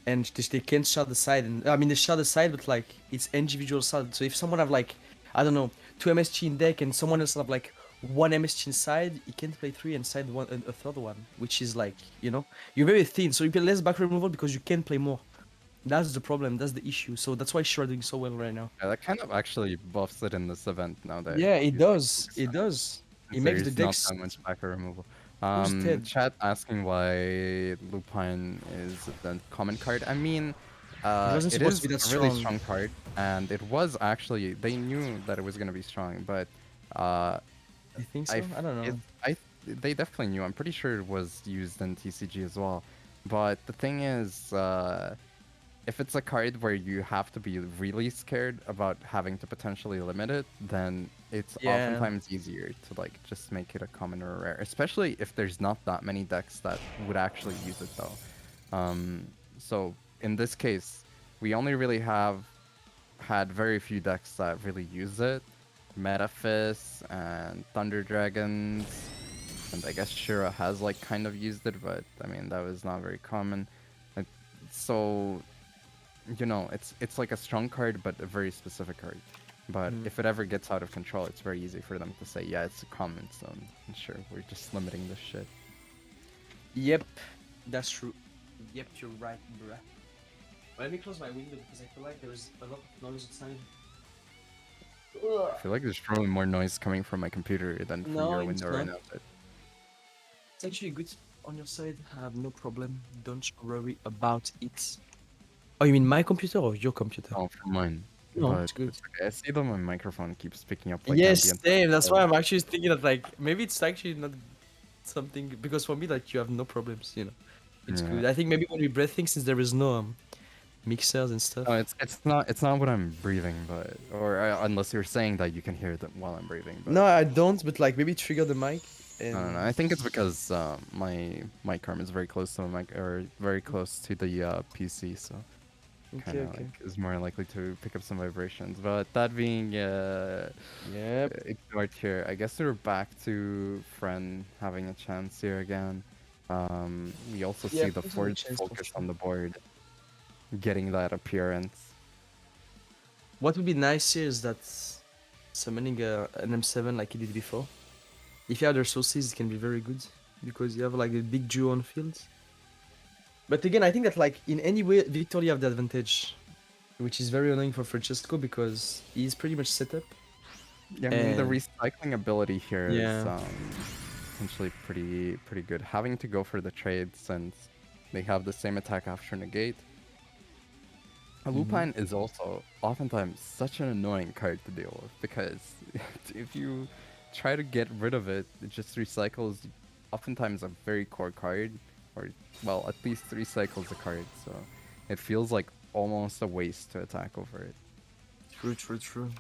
And they can't shard the side and I mean they shard the side but like it's individual side. So if someone have like I don't know, 2 MSG in deck and someone else have like 1 MSG inside, he can't play 3 and side one and a third one, which is like, you know, you're very thin, so you play less back removal because you can play more. That's the problem, that's the issue. So that's why Shura doing so well right now. yeah, that kind of actually buffs it in this event now that Yeah, it you does. It does. It since makes the there's not decks that much backer removal. boosted. Chat asking why Lupine is the common card. I mean, It wasn't it supposed to is be that a really strong. strong card, and it was actually they knew that it was gonna be strong, but uh, You think I, so? f- I don't it, know. I, they definitely knew. I'm pretty sure it was used in TCG as well. But the thing is, if it's a card where you have to be really scared about having to potentially limit it, then it's Yeah. oftentimes easier to like just make it a common or rare, especially if there's not that many decks that would actually use it though. So in this case, we only really have had very few decks that really use it. Metaphys and Thunder Dragons, and I guess Shira has like kind of used it, but I mean that was not very common. Like, so it's like a strong card, but a very specific card. But Mm. if it ever gets out of control, it's very easy for them to say, yeah, it's a common, so sure, we're just limiting this shit. Yep. That's true. Yep, you're right, bruh. Let me close my window because I feel like there's a lot of noise outside. I feel like there's probably more noise coming from my computer than from No, your it's window not. right now. But It's actually good on your side. I have no problem. Don't worry about it. Oh, you mean my computer or your computer? oh, from mine. No, But it's good. it's okay. I see that my microphone keeps picking up like Yes, ambient. same. That's why so- I'm actually thinking that like maybe it's actually not something because for me like you have no problems, you know. It's Yeah. good. I think maybe when we breath things since there is no mixers and stuff. No, it's not what I'm breathing, but unless you're saying that you can hear them while I'm breathing. But No, I don't. But like maybe trigger the mic. And I don't know. I think it's because my mic arm is very close to my mic or very close to the PC, so kind okay, of okay. like is more likely to pick up some vibrations. But that being Yep. ignored here, I guess we're back to Friend having a chance here again. We also Yeah, see the please have a forge chance for focus sure. on the board, getting that appearance. What would be nice here is that summoning an M7 like he did before. If you have the resources, it can be very good because you have like a big duo on field. But again, I think that like in any way, Victor you have the advantage, which is very annoying for Francesco because he's pretty much set up. Yeah, I mean the And recycling ability here is yeah, potentially pretty good. Having to go for the trade since they have the same attack after negate. A Lupine is also oftentimes such an annoying card to deal with because if you try to get rid of it, it just recycles oftentimes a very core card, or well, at least recycles a card. So it feels like almost a waste to attack over it. true, true, true.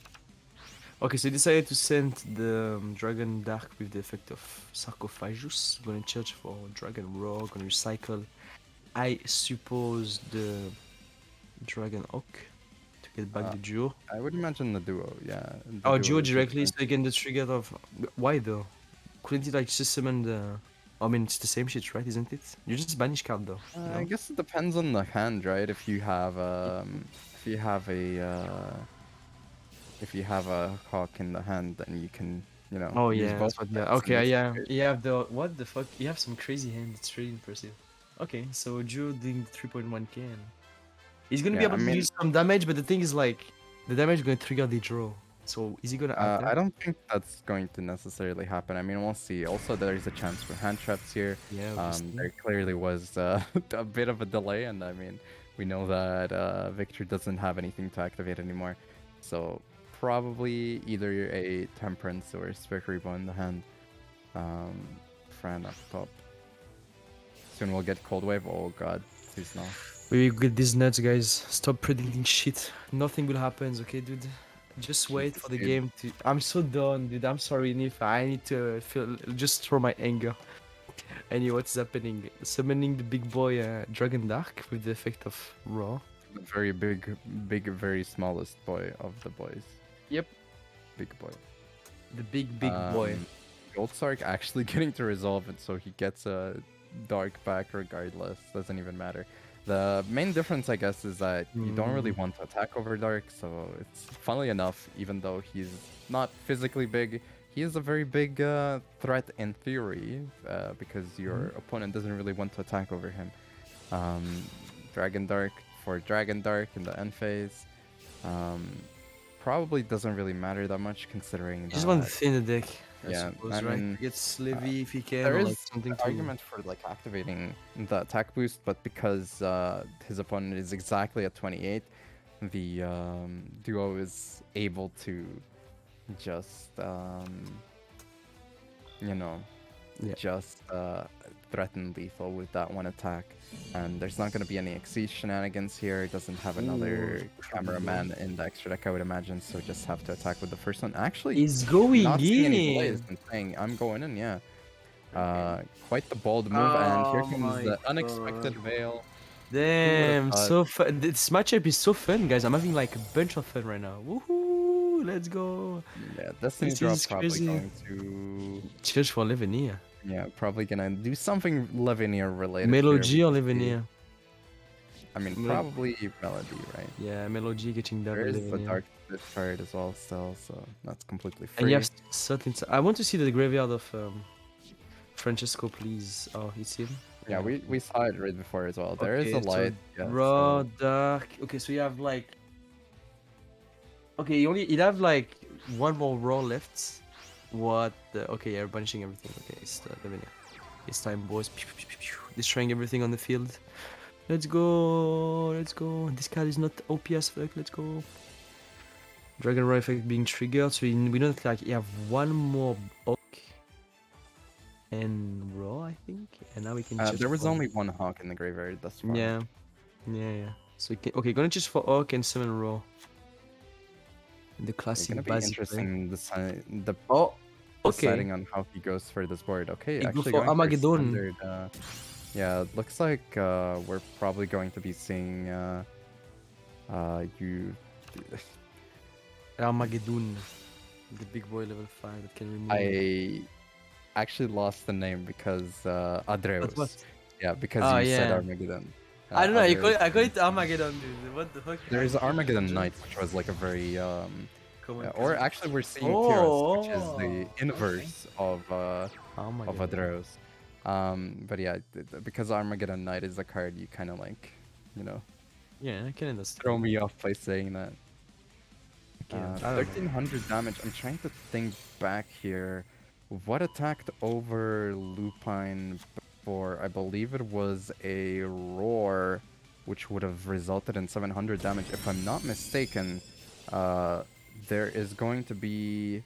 Okay, so you decided to send the Dragon Dark with the effect of Sarcophagus. Gonna search for Dragon Raw, gonna recycle. I suppose the Dragon Oak to get back the Duo. I would imagine the duo, yeah. The Oh, duo Duo is directly, going so you get the trigger of. Why though? Couldn't it like just summon the. I mean, it's the same shit, right? Isn't it? You just banish card though. I No? guess it depends on the hand, right? If you have a hawk in the hand, then you can, Oh use yeah, both that's what. Yeah. effects, and Okay. it's Yeah. good. You have the what the fuck? You have some crazy hand. It's really impressive. Okay, so Duo doing 3.1k and he's gonna be Yeah, I able to mean, use some damage, but the thing is like the damage is gonna trigger the draw. So is he gonna attack? I don't think that's going to necessarily happen. I mean, we'll see. Also, there is a chance for hand traps here. Yeah, obviously. There clearly was a bit of a delay, and I mean, we know that Victor doesn't have anything to activate anymore. So probably either a Temperance or Spec Repo in the hand. Fran up top. Soon we'll get Cold Wave. Oh god, please no. We get these nuts, guys. Stop predicting shit. Nothing will happen, okay, dude? Just wait Jesus, for the dude. game to. I'm so done, dude. I'm sorry, Nif. I need to feel just throw my anger. Anyway, what's happening? Summoning the big boy Dragon Dark with the effect of Raw. The very big, very smallest boy of the boys. Yep. Big boy. The big boy. Goldsark actually getting to resolve it, so he gets a dark back regardless. Doesn't even matter. The main difference, I guess, is that you don't really want to attack over dark. So it's funnily enough, even though he's not physically big, he is a very big threat in theory, because your opponent doesn't really want to attack over him. Dragon Dark for Dragon Dark in the end phase. Probably doesn't really matter that much considering Just that. want to thin the deck. I Yeah, suppose, I right? mean, Get Slivy if he can, there or is like something an to. argument for like activating the attack boost, but because his opponent is exactly at 28, the duo is able to just Yeah. just threaten lethal with that one attack. And there's not going to be any Exceed shenanigans here. It doesn't have another cameraman in the extra deck, I would imagine, so just have to attack with the first one. Actually, He's going not seeing any delays in. and saying, I'm going in, yeah. Quite the bold move, and here Oh comes my the unexpected God. veil. Damn, thought? so fun. This matchup is so fun, guys. I'm having like a bunch of fun right now. Woohoo! Let's go. Yeah, Destiny This Drop is probably crazy. going to... Cheers for Livenia. Yeah, probably gonna do something Lavinia related Melody here. or We can see- Livenia? I mean, Mel- probably Melody, right? Yeah, Melody getting double There is the Livenia. Dark Split card as well still, so that's completely free. And you have certain. I want to see the graveyard of Francesco, please. Oh, it's him. Yeah, we saw it right before as well. There is a Okay, light. So Yeah, raw, so dark. Okay, so you have like. Okay, you'd have like one more raw left. What? Okay, you're banishing everything. Okay, it's Livenia. It's time, boys. Pew, pew, pew, pew. Destroying everything on the field. Let's go. Let's go. This card is not OP as fuck. Let's go. Dragon Raw effect being triggered. So we don't like you have one more oak and raw, I think. And now we can. Choose there was for- only one hawk in the graveyard thus far. Yeah. Yeah. So we can, okay, gonna choose for oak and summon raw. The It's classic gonna be basic interesting Oh, okay. deciding on how he goes for this board. Okay, He go actually for going Armageddon. standard, yeah, it looks like we're probably going to be seeing you. Armageddon. The big boy level 5 that can remove. I actually lost the name because Adreus. What? Yeah, because Oh, you said yeah. Armageddon. I don't know. I call Adreus. it Armageddon, dude. What the fuck? There's Armageddon Knight, which was like a very Come on, or actually we're seeing Tyros, which is the Oh, inverse of Armageddon. Adreus. But yeah, because Armageddon Knight is a card you kind of like, Yeah, I can understand. throw me off by saying that. I don't know. 1300 damage. I'm trying to think back here. What attacked over Lupine before? I believe it was a roar, which would have resulted in 700 damage. If I'm not mistaken, there is going to be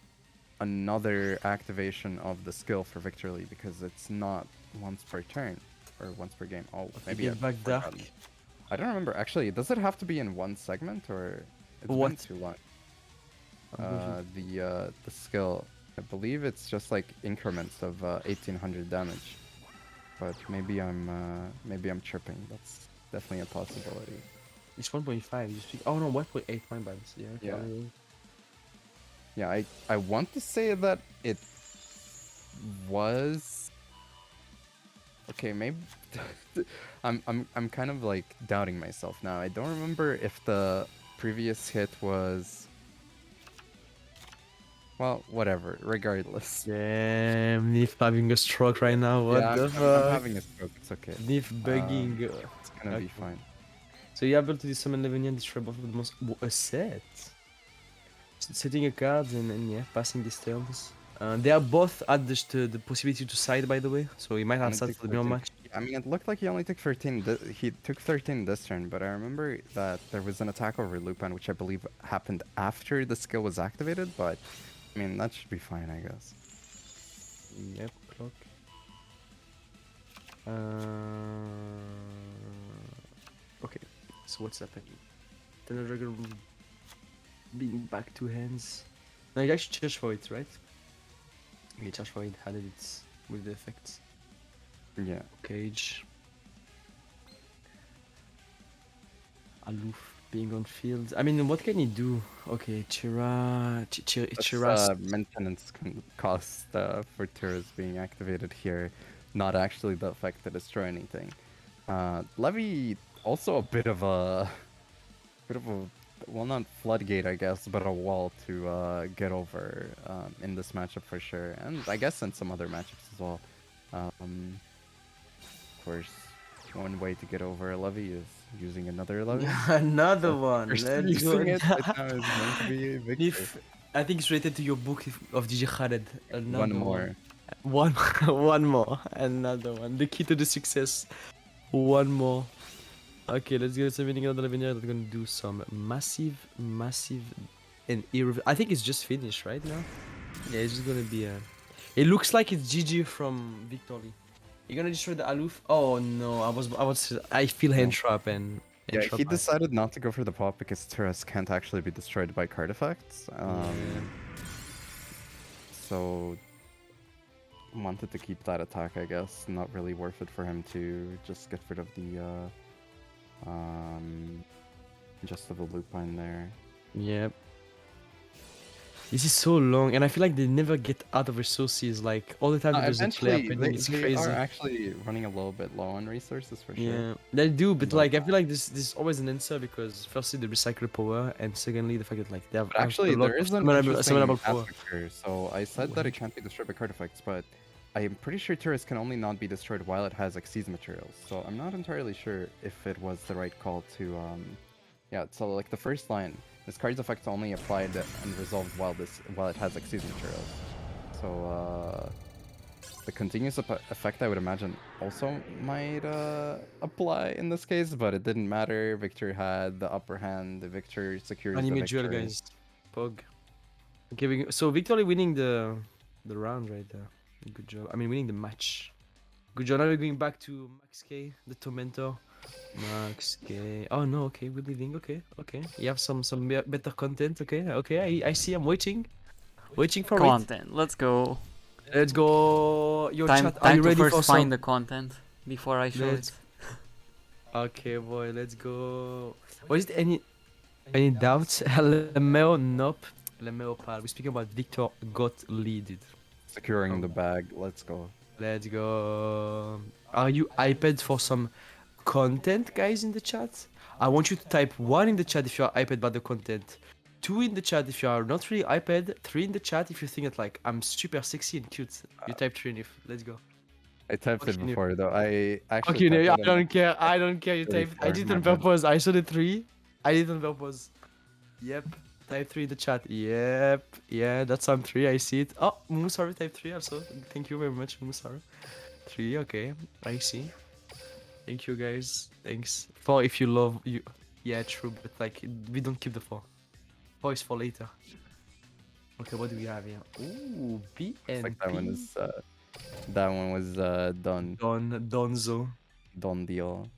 another activation of the skill for Victory because it's not once per turn or once per game. Oh, maybe Get back dark. forgotten. I don't remember. Actually, does it have to be in one segment or it's been What? too long? The skill. I believe it's just like increments of 1800 damage. But maybe I'm tripping. That's definitely a possibility. It's 1.5. You speak. Oh no, 1.8. My bad. Yeah. Okay, Yeah. alright. Yeah, I want to say that it was okay, maybe I'm kind of like doubting myself now. I don't remember if the previous hit was well, whatever, regardless. Damn, Nif having a stroke right now. What Yeah, the I'm fuck? having a stroke. It's okay. Nif bugging. It's gonna be Okay. fine. So you're able to do summon Levenia and destroy both of the most. A set. Setting a card and yeah, passing these turns. They are both at the possibility to side, by the way. So he might have Only side took for the mirror 13. match. I mean, it looked like he only took 13. He took 13 this turn, but I remember that there was an attack over Lupin, which I believe happened after the skill was activated, but I mean, that should be fine, I guess. Yep, clock. Okay, so what's happening? Thunder Dragon being back to hands. No, you actually charge for it, right? You charge for it, added it with the effects. Yeah. Cage. Aloof being on field. I mean, what can he do? Okay, Chira. Maintenance cost for Tiras being activated here, not actually the effect to destroy anything. Levy also a bit of a well, not floodgate, I guess, but a wall to get over in this matchup for sure, and I guess in some other matchups as well. Of course, one way to get over a levy is using another levy. Another So one. person Let's go. using it right now is going to be Victor. If I think it's related to your book of GG Khaled. One more. One, one more. Another one. The key to the success. One more. Okay, let's get summoning another Lavinia that's gonna do some massive, and I think it's just finished right now. Yeah, it's just gonna be a. It looks like it's GG from Victory. You're gonna destroy the Aloof. Oh no, I feel hand trap and. Yeah, he decided not to go for the pop because Tiras can't actually be destroyed by card effects. So wanted to keep that attack, I guess. Not really worth it for him to just get rid of the just of the Lupine there. Yep. This is so long, and I feel like they never get out of resources. Like all the time that there's a play Eventually, happening, it's they crazy. are actually running a little bit low on resources for sure. Yeah, they do, but But- like I feel like this is always an answer because firstly the recycle power, and secondly the fact that like they have Actually, a lot there of is an summonable interesting power. aspect here. So I said that it can't be destroyed by card effects, but I am pretty sure Tiras can only not be destroyed while it has Xyz materials. So I'm not entirely sure if it was the right call to yeah. So like the first line, this card's effect only applied and resolved while it has Xyz materials. So the continuous effect I would imagine also might apply in this case, but it didn't matter. Victor had the upper hand. The Victor secures the Anime duel, victory. guys. Pog. Okay, so Victory winning the round right there. Good job. I mean winning the match. Good job. Now we're going back to Max K, the Tormentor. Max K. Oh no, okay, we're leaving. Okay. You have some better content. Okay. I see. I'm waiting for it. Content. Let's go. Let's go. Yo, Time chat. Are you to ready first for find some? the content before I show Let's- it. Okay, boy. Let's go. Was it any doubts? Lemeo, nope. Lemeo, pal. We're speaking about Victor got leaded. Securing the bag. Let's go. Let's go. Are you hyped for some content, guys, in the chat? I want you to type 1 in the chat if you are hyped by the content. 2 in the chat if you are not really hyped. 3 in the chat if you think that like I'm super sexy and cute. You type 3 if. Let's go. I typed it Okay, before though. I actually. Okay, no, typed I it in don't care. I don't care. You type. I 34, did it my on bad. purpose. I saw the 3. I did it on purpose. Yep. Type 3 in the chat. Yep. Yeah, that's on 3. I see it. Oh, Musara type 3 also. Thank you very much, Musara. 3. Okay. I see. Thank you, guys. Thanks. 4 if you love you. Yeah, true. But like, we don't keep the 4. 4 is for later. Okay, what do we have here? Ooh, BNP. Looks like that one was done. Donzo. Done deal.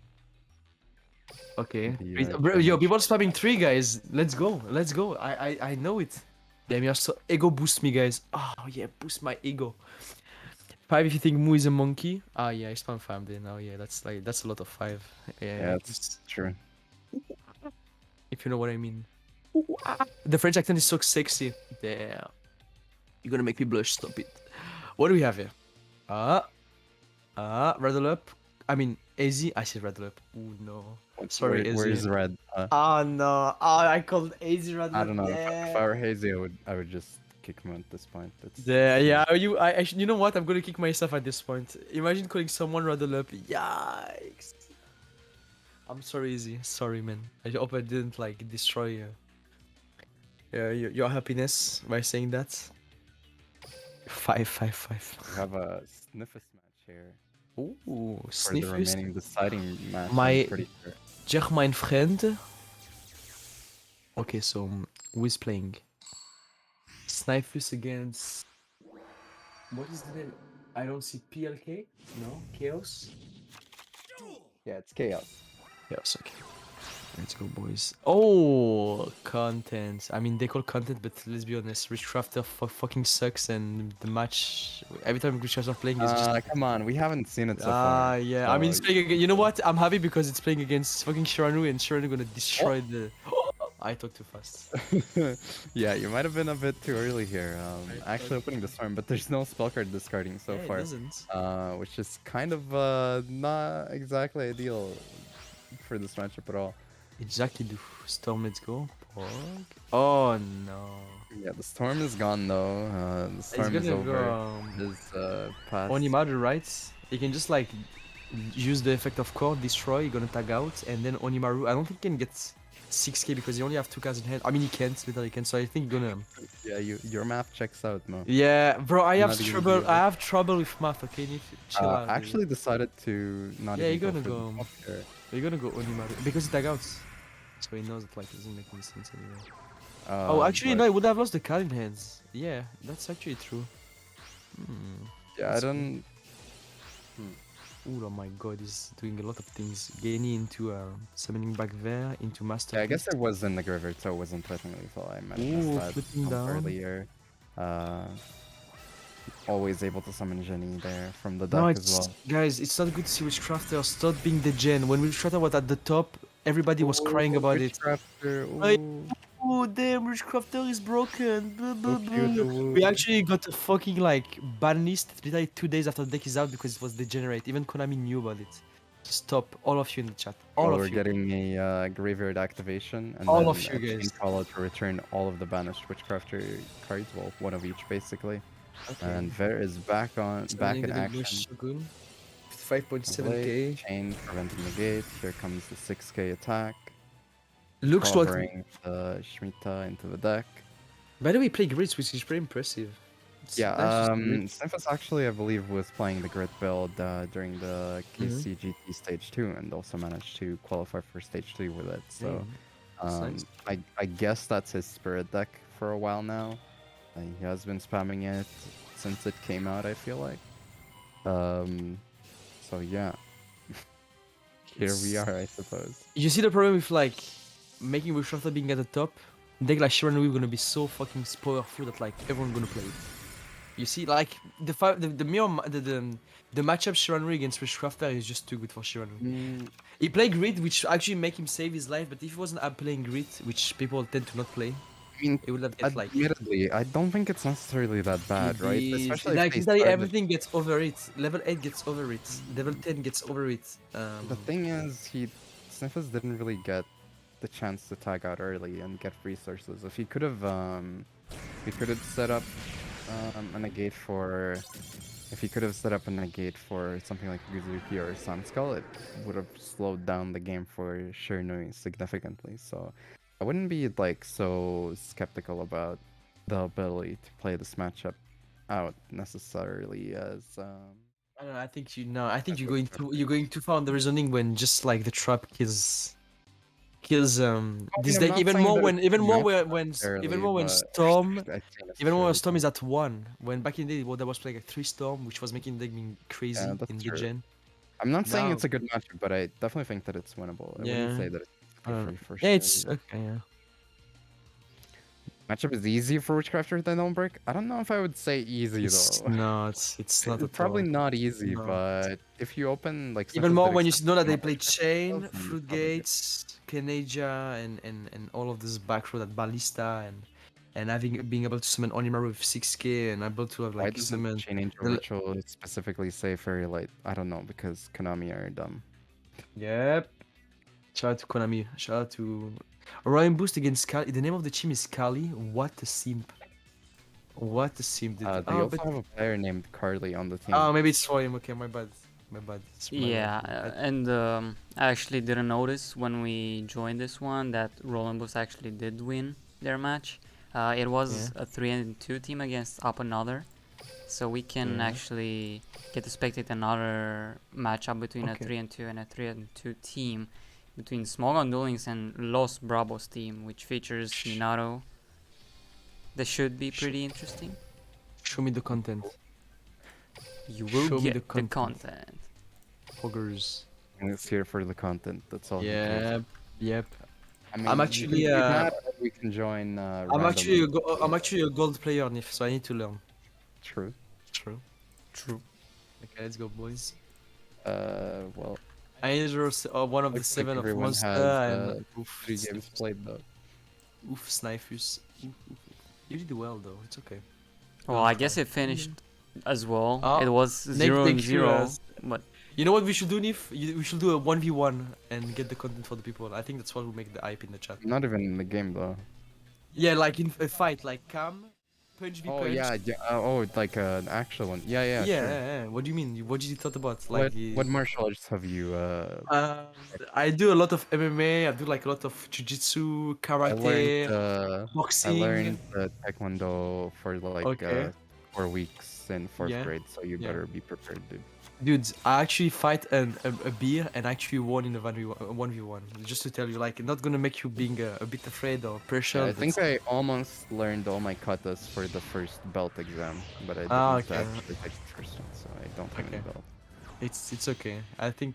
Okay. The, Bro, yo, damage. people spamming 3, guys. Let's go. I know it. Damn, you're so ego boost me, guys. Oh yeah, boost my ego. 5 if you think Mu is a monkey. Ah yeah, I spawned 5 then. Oh yeah, that's a lot of 5. Yeah, I it's guess, true. if you know what I mean. Ooh, ah. The French accent is so sexy. Damn. You're gonna make me blush, stop it. What do we have here? Rattle up. I mean, AZ. I said rattle up. Ooh, no. Sorry, AZ. Where's red? Oh, no. Oh, I called AZ rattle I up. don't know. If I Yeah. were Hazy, I would just kick him at this point. That's Yeah. You know what? I'm gonna kick myself at this point. Imagine calling someone rattle up. Yikes. I'm sorry, AZ. Sorry, man. I hope I didn't, like, destroy your happiness by saying that. 5. We have a Sniffus match here Ooh, for the Sniffus. remaining deciding match. My I'm pretty sure. Jech, mein friend. Okay, so who is playing? Snipus against. What is the name? I don't see PLK. No, Chaos. Yeah, it's chaos. Chaos. Okay. Let's go, boys. Oh, content. I mean, they call content, but let's be honest. Richcrafter fucking sucks, and the match every time Richcrafter playing is just. Come on, we haven't seen it so far. Yeah. I mean, it's playing again. You know what? I'm happy because it's playing against fucking Shiranu, and Shiranu gonna destroy the. I talk too fast. Yeah, you might have been a bit too early here. Actually opening the storm, but there's no spell card discarding so Yeah, it far. doesn't. Which is kind of not exactly ideal for this matchup at all. Exactly. Storm, let's go. Porg. Oh no. Yeah, the storm is gone though. The storm is gonna over. go, His pass. Onimaru, right? You can just like use the effect of core, destroy, you're gonna tag out, and then Onimaru. I don't think he can get 6k because you only have 2 cards in hand. I mean, he can't, literally can't. So I think you're gonna. Yeah, your math checks out, Mo. Yeah, bro, I have Not even trouble. deal. I have trouble with math. Okay, you need to chill out. I actually decided to not Yeah, even you're go gonna for go. the top here. You're gonna go Onimaru because he tag out, so he knows that like it doesn't make any sense anymore. Oh, actually, But no, I would have lost the card in hands. Yeah, that's actually true. yeah, I that's don't. Oh my god, he's doing a lot of things. Gaining into summoning back there, into master. Yeah, I guess it was in the graveyard, so it wasn't threatening lethal. I might have Ooh, missed that flipping down. earlier. Always able to summon Jenny there from the No, deck it's as well. guys, it's not good to see Witchcrafter stop being the gen. When Witchcrafter was at the top, everybody was crying about it. Witchcrafter, Like, ooh. oh damn, Witchcrafter is broken. Blah, blah, So cute, blah. ooh. We actually got a fucking like ban list literally 2 days after the deck is out because it was degenerate. Even Konami knew about it. Stop, all of you in the chat. All Well, of we're you. getting a graveyard activation, and All then of you a chain guys. follow to return all of the banished Witchcrafter cards, well, one of each basically. Okay. And Ver is back Summoning in the Bush action. Shogun. 5.7k. Blade, chain preventing the gate. Here comes the 6k attack. Looks like. Covering the Shemitah into the deck. By the way, play grids, which is pretty impressive. It's Yeah, nice to see grids. Symphus actually, I believe, was playing the grid build during the KCGT Stage 2 and also managed to qualify for Stage 3 with it. So That's nice. I guess that's his spirit deck for a while now. He has been spamming it since it came out, I feel like. So yeah. Here we are, I suppose. You see the problem with like making Witchcrafter being at the top? Deck like Shiranui gonna be so fucking powerful that like everyone gonna play it. You see, like the matchup Shiranui against Witchcrafter is just too good for Shiranui. He played Grid, which actually make him save his life, but if he wasn't playing Grid, which people tend to not play, I mean, it would have get like. admittedly, I don't think it's necessarily that bad, It right? is- Especially like if they literally started- everything gets over it. Level 8 gets over it. Level 10 gets over it. The thing is, Sniffus didn't really get the chance to tag out early and get resources. If he could have set up a negate for, if he could have set up a negate for something like Guzuki or Sunskull, it would have slowed down the game for Shiranui significantly. So I wouldn't be like so skeptical about the ability to play this matchup out necessarily as. I don't know. I think you know. I think you're going too far on the reasoning when just like the trap kills this I'm deck not even saying more that when it's even more when Storm I think it's even more when true. Storm is at 1. When back in the day, there was playing like 3 Storm, which was making the deck being crazy Yeah, that's in the true. gen. I'm not saying Now- it's a good matchup, but I definitely think that it's winnable. I wouldn't Yeah. say that it's I don't free for Yeah, it's sure. okay. Yeah. Matchup is easy for Witchcrafters that don't break. I don't know if I would say easy It's though. not. It's not at Probably all. not easy, No. but if you open like Even such as more that when you except know that they not play Witchcrafters Chain, stuff, then Fruit probably good. Gates, Keneja, and all of this back row that Ballista and being able to summon Onimaru with 6k and able to have Why like doesn't summon Chain Angel the Ritual specifically say Fairy Light? I don't know, because Konami are dumb. Yep. Shout out to Konami. Shout out to Orion Boost against Kali. The name of the team is Kali. What a simp. What a simp, dude. They Oh, also but have a player named Carly on the team. oh, maybe it's for him. Okay, my bad. My bad. It's my Yeah, bad. and I actually didn't notice when we joined this one that Roland Boost actually did win their match. It was a 3-2 team against up another, so we can Yeah. actually get to spectate another matchup between a Okay. 3-2 and a 3-2 team between Smogon Duel Links and Los Brabos team, which features Minato. This should be pretty interesting. Show me the content. You will Show me get the the content. content. Poggers. And it's here for the content. That's all. who cares. Yep. Yep. I mean, I'm you actually, can do that, or we can join. I'm actually randomly. I'm actually a gold player, Nif, so I need to learn. True. True. True. Okay, let's go, boys. Well, I either one of the looks like 7 of everyone Monster has and oof, 3 games Snifus. played though. Oof, Snifus. Oof. You did well though. It's okay. Well, I guess it finished as well. Oh, It was Nick 0 and Nick 0, Furious. but You know what we should do, Nif? We should do a 1v1 and get the content for the people. I think that's what will make the hype in the chat. Not even in the game though. Yeah, like in a fight, like Cam, punch v Oh punch. yeah, yeah. Oh, like an actual one. Yeah, yeah. Yeah, Sure. yeah. What do you mean? What did you thought about? Like What martial arts have you? I do a lot of MMA. I do like a lot of jujitsu, karate, I boxing. learned taekwondo for like Okay. 4 weeks in 4th Yeah, grade, so you yeah. better be prepared, dude. Dude, I actually fight a beer and actually won in a 1v1. Just to tell you, like, not gonna make you being a bit afraid or Yeah, pressured. I think I almost learned all my katas for the first belt exam, but I didn't Okay. actually take the first one, so I don't have any Okay. belt. It's okay. I think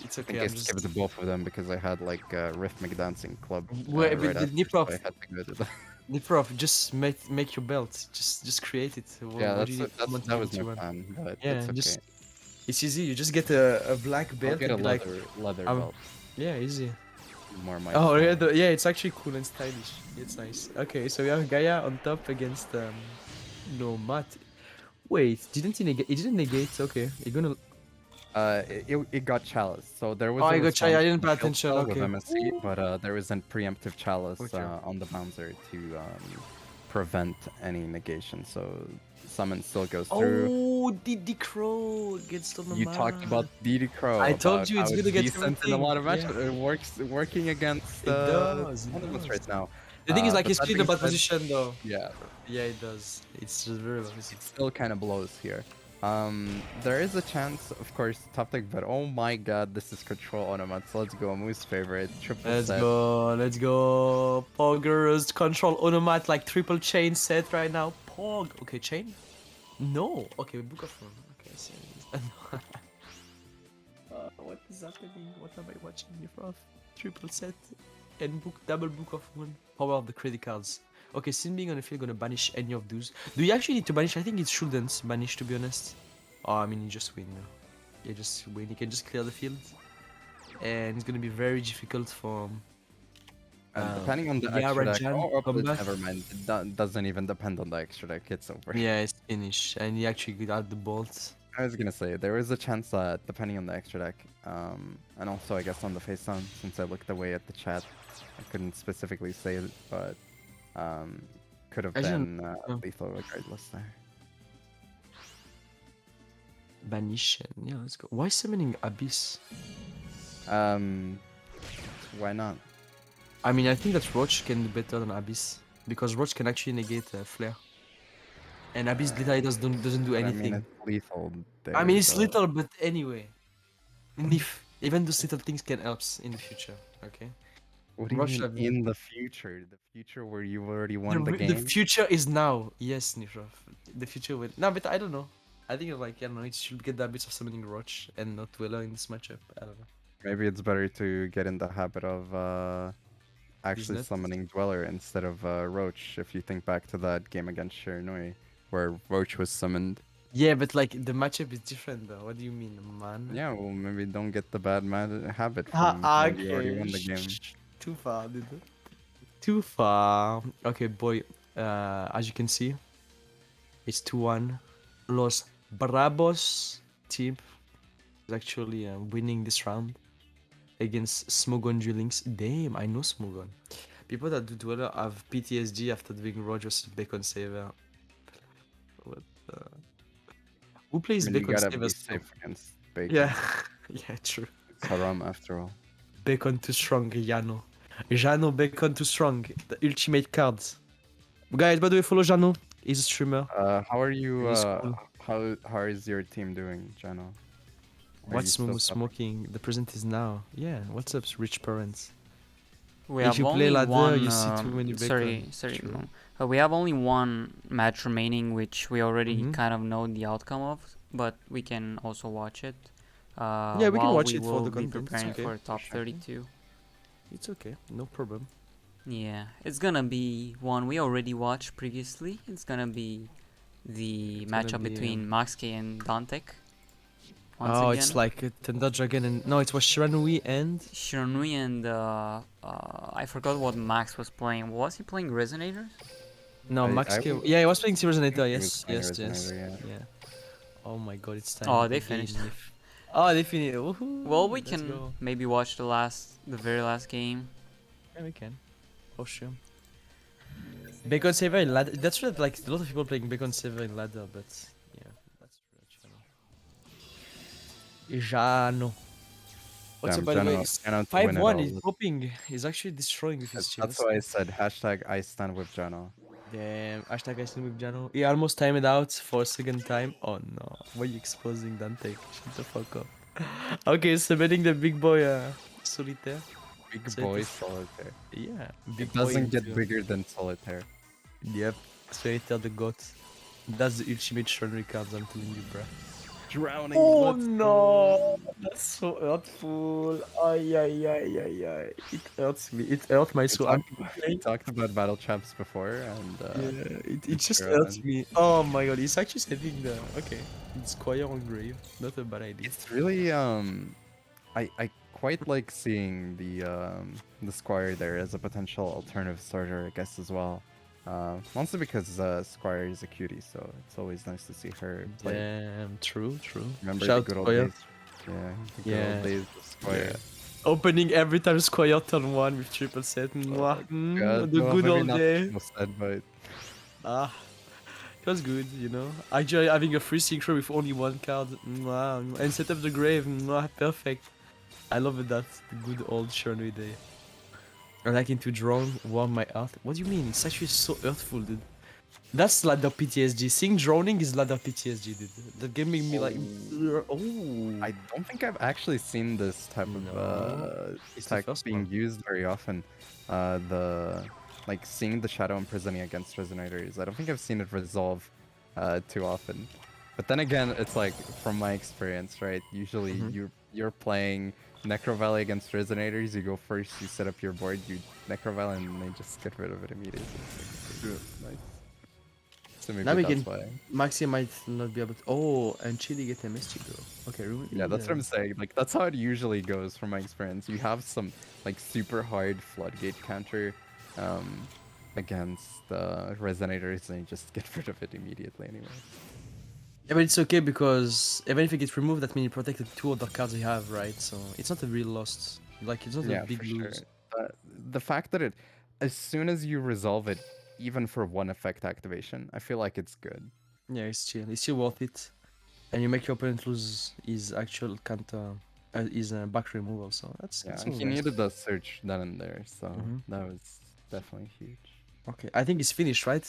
it's I okay. think I I'm just. skipped both of them because I had like a rhythmic dancing club Wait, but right the after, Niprov, so I had to go to that. Niprov, just make your belt. Just create it. Yeah, What do you need? that was my plan, but Yeah, it's okay. just it's easy. You just get a black I'll belt get a and be like, leather um, belt. yeah, easy. More my Oh yeah, style. yeah, it's actually cool and stylish. It's nice. Okay, so we have Gaia on top against no Matt. Wait, didn't he negate? He didn't negate. Okay, you're gonna. It got chalice, so there was Oh, a I got Chai. I response didn't from pay Shield attention. Spell with Okay. MSC, but there wasn't preemptive chalice Okay. on the bouncer to prevent any negation, so summon still goes through. Oh, DD Crow against on the You talked about DD Crow. I told about you it's how good against decent in a lot of everything, matches. It works working against It does. one of us It right does. now. The thing is, like, but he's that still in a being bad said, position though. Yeah, Yeah, it does. It's just very well. it still kind of blows here. There is a chance, of course, top deck, but oh my god, this is control ornaments. Let's go, Moose favorite, triple Let's set. go. Let's go. Poggers control Onomat like triple chain set right now. Pog. Okay, chain. No. Okay, book of one. Okay, I see. What is happening? What am I watching here from? Triple set and double book of one. Power of the credit cards. Okay, Sin being on the field gonna banish any of those. Do you actually need to banish? I think it shouldn't banish, to be honest. Oh, I mean, you just win. You just win. You can just clear the field, and it's gonna be very difficult for. Depending on the yeah, extra deck, Rajan, but combat. never mind. It doesn't even depend on the extra deck. It's over. Yeah, it's finished, and you actually got the bolt. I was gonna say there is a chance that depending on the extra deck, and also I guess on the face down, since I looked away at the chat, I couldn't specifically say it, but could have been lethal regardless there. Banish, and yeah, let's go. Why summoning Abyss? Why not? I mean, I think that Roach can do better than Abyss because Roach can actually negate Flare, and Abyss literally doesn't do But anything. I mean, it's lethal. I mean, it's so- little, but anyway. Even those little things can help in the future, okay? What do you Rush mean have- in the future? The future where you've already won the game? The future is now. Yes, Nifrov. The future will. No, but I don't know. I think like I don't know. It should get the habits of summoning Roach and not Dweller in this matchup. I don't know. Maybe it's better to get in the habit of actually not- summoning Dweller instead of Roach. If you think back to that game against Shiranui, where Roach was summoned. Yeah, but like the matchup is different though. What do you mean, man? Yeah, well, maybe don't get the bad habit from when you already won the game. Too far, dude. Too far. Okay, boy. As you can see, it's 2-1. Los Bravos team is actually winning this round against Smogon Duel Links. Damn, I know Smogon. People that do Dweller have PTSD after doing Rogers Bacon Saver. What the... Who I plays mean, you Bacon gotta be Savers? safe against Bacon. Yeah, yeah, true. It's haram after all. Bacon too strong, Jano. Jano Bacon too strong. The ultimate cards. Guys, by the way, follow Jano. He's a streamer. How are you? He's cool. How is your team doing, Jano? Are you What's still Momo suffering? smoking? The present is now. Yeah, what's up, rich parents? We If have you play only ladder, one. you see too many Sorry, bacon. sorry. True. Mo. We have only one match remaining, which we already Mhm. kind of know the outcome of, but we can also watch it. Yeah, we can while watch we it for will the be content. It's preparing okay. for top Sure. 32. It's okay, no problem. Yeah, it's gonna be one we already watched previously. It's gonna be the It's gonna matchup be, between Max K and Dantek. Once Oh, again, it's like Thunder Dragon and no, it was Shiranui and Shiranui and I forgot what Max was playing. Was he playing Resonator? no Max I K. would Yeah, he was playing think Resonator. he was Yes, playing yes, yes. Resonator, yeah. Yeah. Oh my God, it's time. Oh, they Game finished. Nif. Oh, they finished. Woohoo! Well, we Let's can go. maybe watch the very last game. Yeah, we can. For sure. Bacon Saver in ladder. That's true that like a lot of people playing Bacon Saver in ladder, but yeah, that's true. Jano. What's up, Damn, by the way? Jano to win it 5-1 all. is popping. He's actually destroying with his That's chills. why I said hashtag I stand with Jano. Damn, hashtag I still with Jano. He almost timed it out for a second time. Oh no, why are you exposing Dante? Shut the fuck up. Okay, submitting the big boy solitaire. Big So boy it is- solitaire. Yeah, big It boy doesn't get into- bigger than solitaire. Yep, solitaire the goat. That's the ultimate Shonri cards, I'm telling you, bro. Drowning. Oh let's no, that's so hurtful. Ay, ay, ay, ay, ay. It hurts me. It hurts my We soul. talked about battle champs before, and Yeah, it just Sure, hurts and- me. Oh my god, it's actually setting the okay. It's Squire on grave. Not a bad idea. it's really I quite like seeing the Squire there as a potential alternative starter, I guess, as well. Mostly because Squire is a cutie, so it's always nice to see her play. Damn, true. Remember Shout the good old Squire. days? Yeah, the good Yeah. old days of Squire. Yeah. Opening every time Squire turn 1 with triple set. Mwah. God, The no, good maybe old not day. triple set, but Ah, it was good, you know. Actually, having a free synchro with only one card. Mwah. And set up the grave. Mwah. Perfect. I love it. That the good old Shernwy day. I like into drone, warm my heart. What do you mean? It's actually so hurtful, dude. That's ladder PTSD. Seeing droning is ladder PTSD, dude. The game made me like, oh. I don't think I've actually seen this type No, of it's the tech first being one. used very often. Like seeing the shadow imprisoning against resonators. I don't think I've seen it resolve too often. But then again, it's like from my experience, right? Usually you're playing Necro Valley against resonators. You go first, you set up your board, you Necro Valley, and they just get rid of it immediately. It's like, nice. So maybe Now we that's can. why. Maxi might not be able to. Oh, and Chili get MSG though. Okay, Yeah, that's what I'm saying. Like that's how it usually goes from my experience. You have some like super hard floodgate counter against the resonators, and you just get rid of it immediately anyway. Yeah, but it's okay because even if it gets removed, that means you protected 2 other cards you have, right? So it's not a real loss. Like it's not a big for lose. sure. The fact that as soon as you resolve it, even for one effect activation, I feel like it's good. Yeah, it's chill. It's still worth it. And you make your opponent lose his actual counter, his back removal. So that's Yeah, all and he nice. needed the search then and there, so Mhm. that was definitely huge. Okay, I think it's finished, right?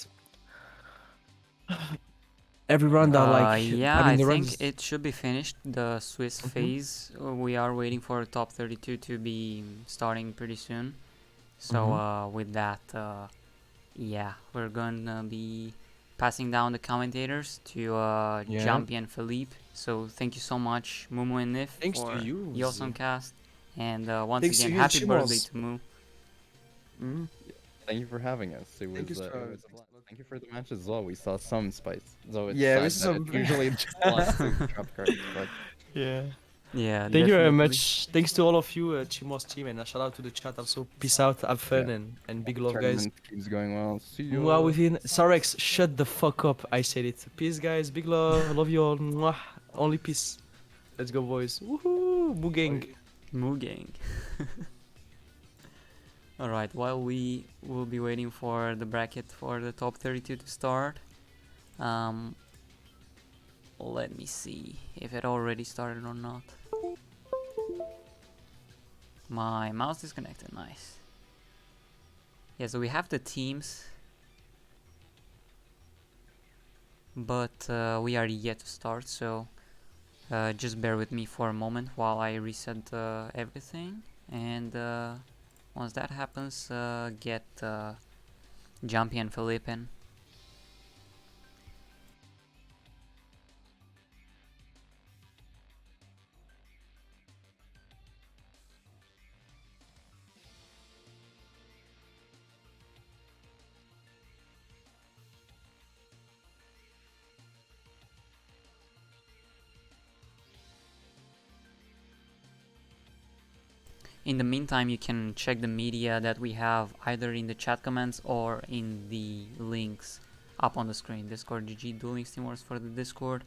Every round are like. Yeah, I mean, I the think runs. it should be finished. The Swiss phase. We are waiting for top 32 to be starting pretty soon. So with that, yeah, we're gonna be passing down the commentators to Yeah. Jumpy and Philippe. So thank you so much, Mumu and Nif, Thanks for to you. the awesome cast. And once Thanks to again, you, happy birthday Chimos. to Mu. Mm. Thank you for having us. It Thank you, was sir. it was a blast. Thank you for the match as well. We saw some spice, though it's Yeah, we sad saw that some. it's usually just lost to trap cards. But Yeah. Yeah, Thank you very definitely. much. Thanks to all of you, Chimo's team, and a shout out to the chat also. Peace out, have fun, Yeah. and big love, guys. tournament keeps going well. See Mwah you. within. Sarex, shut the fuck up. I said it. Peace, guys. Big love. Love you all. Mwah. Only peace. Let's go, boys. Woohoo. Mugang. Mugang. Alright, while we will be waiting for the bracket for the top 32 to start, let me see if it already started or not. My mouse disconnected, nice. Yeah, so we have the teams, but we are yet to start, so just bear with me for a moment while I reset everything, and once that happens, get Jumpy and Felipe in. In the meantime, you can check the media that we have either in the chat comments or in the links up on the screen. Discord GG, Duel Links Team Wars for the Discord,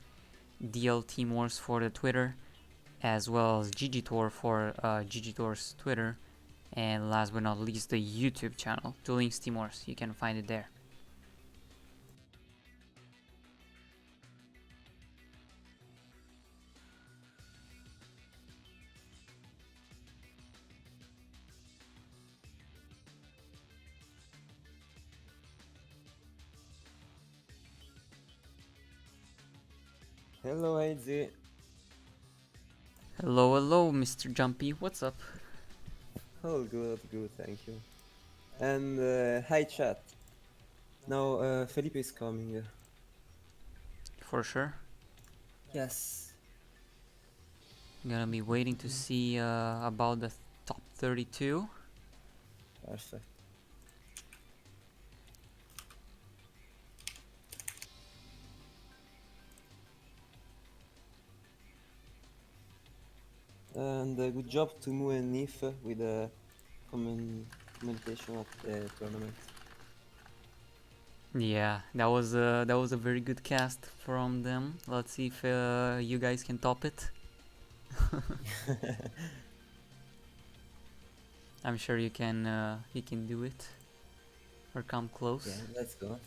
DL Team Wars for the Twitter, as well as GGtoor for GGtoor's Twitter, and last but not least the YouTube channel, Duel Links Team Wars. You can find it there. Hello, AZ. Hello, hello, Mr. Jumpy. What's up? Oh, good, good, thank you. And hi, chat. Now, Felipe is coming. For sure. Yes. I'm gonna be waiting to see about the top 32. Perfect. And good job to Mu and Nif with the commentation of the tournament. Yeah, that was a very good cast from them. Let's see if you guys can top it. I'm sure you can do it or come close. Yeah, let's go.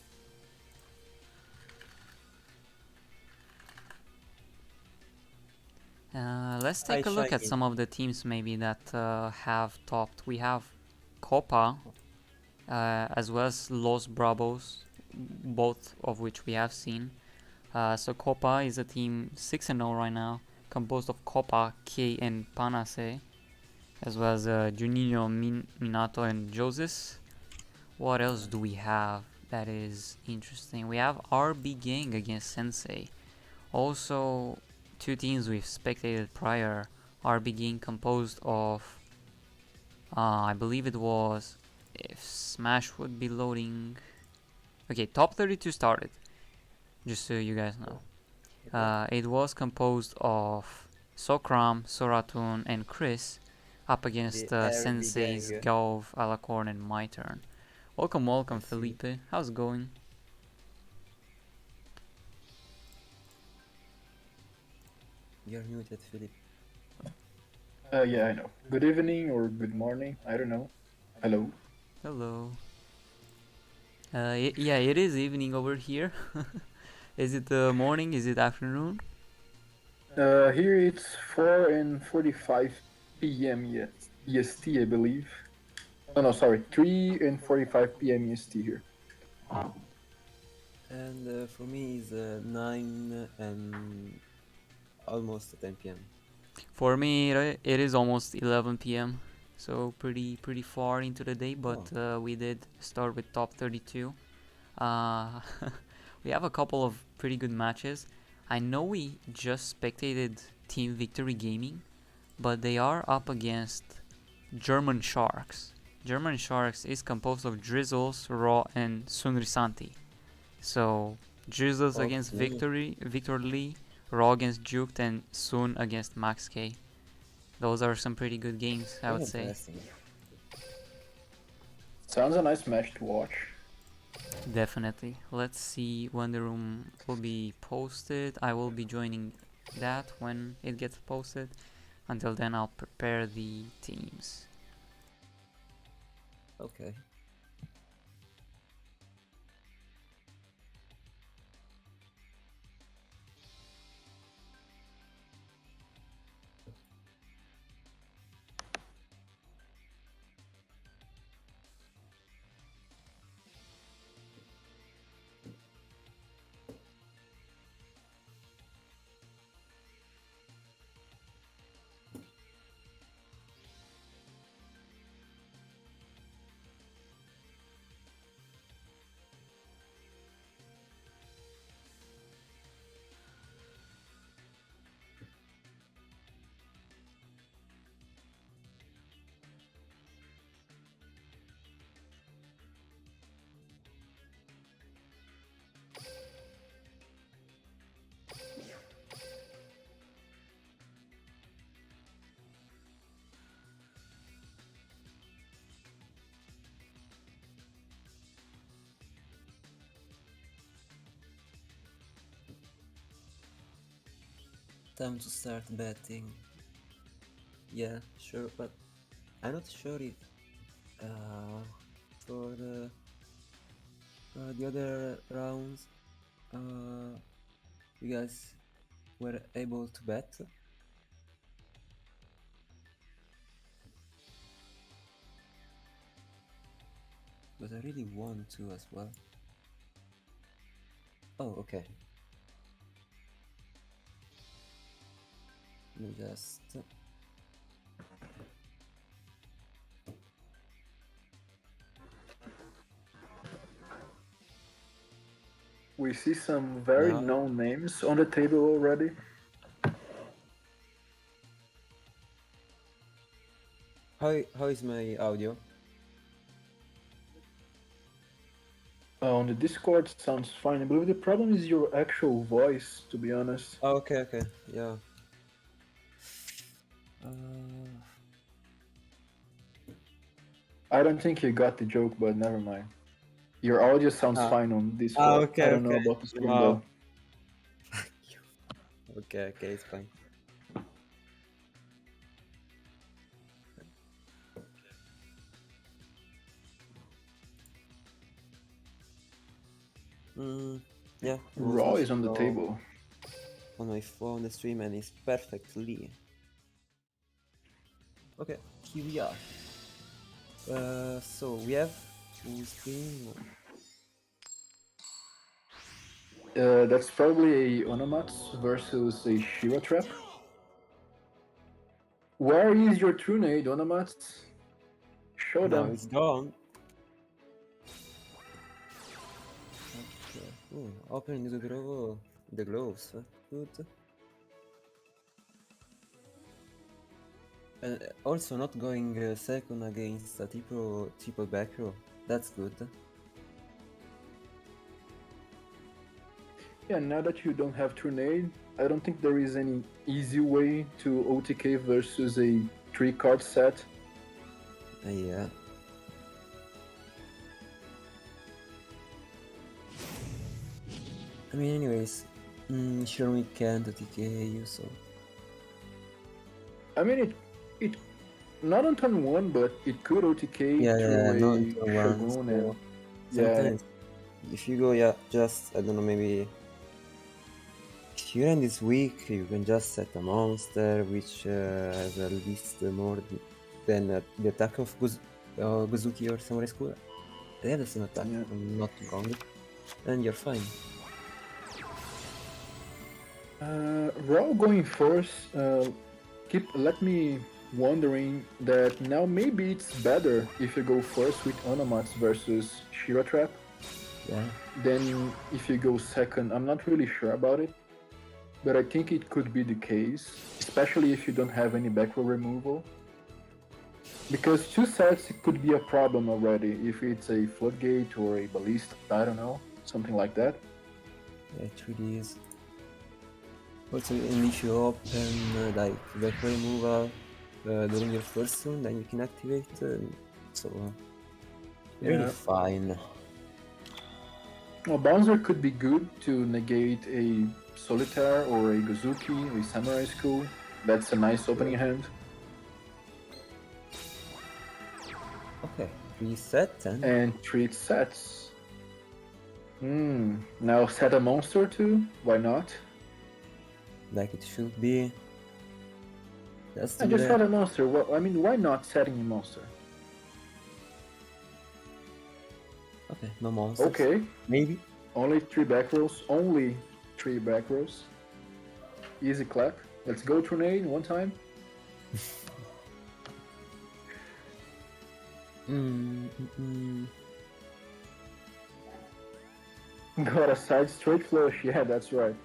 Let's take Hi, a look at Shiny. some of the teams maybe that have topped. We have Copa as well as Los Bravos, both of which we have seen. So Copa is a team 6-0 right now, composed of Copa, K, and Panase, as well as Juninho, Minato, and Joses. What else do we have that is interesting? We have RB Gang against Sensei. Also, two teams we've spectated prior. RB Gang composed of, I believe it was, if Smash would be loading. Okay, top 32 started, just so you guys know. It was composed of Sokram, Soratun, and Chris, up against The RB Sensei's gang. Gov, Alacorn, and My Turn. Welcome, welcome, I see. Felipe. How's it going? You're muted, Philip. Yeah, I know. Good evening or good morning. I don't know. Hello. Hello. Yeah, it is evening over here. Is it morning? Is it afternoon? Here it's 4:45 p.m. yet. EST, I believe. Oh no, sorry, 3:45 p.m. EST here. And for me is 9 and almost 10 p.m. For me, it is almost 11 p.m. So pretty far into the day, but we did start with top 32. We have a couple of pretty good matches. I know we just spectated Team Victory Gaming, but they are up against German Sharks. German Sharks is composed of Drizzles, Raw, and Sunrisanti. So Drizzles against Okay. Victor Lee, Raw against Juked, and Sun against Max K. Those are some pretty good games, I would Very say. interesting. Sounds a nice match to watch. Definitely. Let's see when the room will be posted. I will be joining that when it gets posted. Until then, I'll prepare the teams. Okay. Time to start betting. Yeah, sure, but I'm not sure if for the other rounds you guys were able to bet. But I really want to as well. Oh, okay. Let me just We see some very now. known names on the table already. How is my audio? On the Discord sounds fine. I believe the problem is your actual voice, to be honest. Oh, okay, yeah. I don't think you got the joke, but never mind. Your audio sounds fine on Discord. Okay, I don't know okay. about the stream Wow. though. Okay, it's fine. Yeah. I was Raw is on watching the table. on my phone the stream and it's perfectly. Okay, here we are. So we have full screen. That's probably a Onomats versus a Shira Trap. Where is your true nade, Onomats? Show Now them. it's gone. Okay. Opening the gloves. Good. And also not going second against a triple back row. That's good. Yeah, now that you don't have Tornade, I don't think there is any easy way to OTK versus a 3-card set. Yeah. I mean, anyways, sure we can't OTK you, so. I mean, it not on turn 1, but it could OTK Yeah, through not a until one. Shogun So and sometimes, if you go, just I don't know, maybe if your end is weak, you can just set a monster which has at least more than the attack of Guzuki or Samurai School. They have the same attack, if I'm not wrong, and you're fine. Raw going first, let me wondering that now maybe it's better if you go first with Onomats versus Shira Trap. Yeah. Then if you go second, I'm not really sure about it, but I think it could be the case, especially if you don't have any back row removal. Because 2 sets it could be a problem already if it's a floodgate or a ballista, I don't know, something like that. Yeah, it really is. Also, and if you open like back removal during your first turn, then you can activate. So really Yeah. fine. Well, Bouncer could be good to negate a Solitaire or a Gozuki, a Samurai School. That's a nice opening hand. Okay, reset and And treat sets. Now set a monster too? Why not? like it should be. Let's I do just that. set a monster. Well, I mean, why not setting a monster? Okay, no monsters. Okay, Maybe. only 3 back rows. Only 3 back rows. Easy clap. Let's go Tornade one time. Got a side straight flush. Yeah, that's right.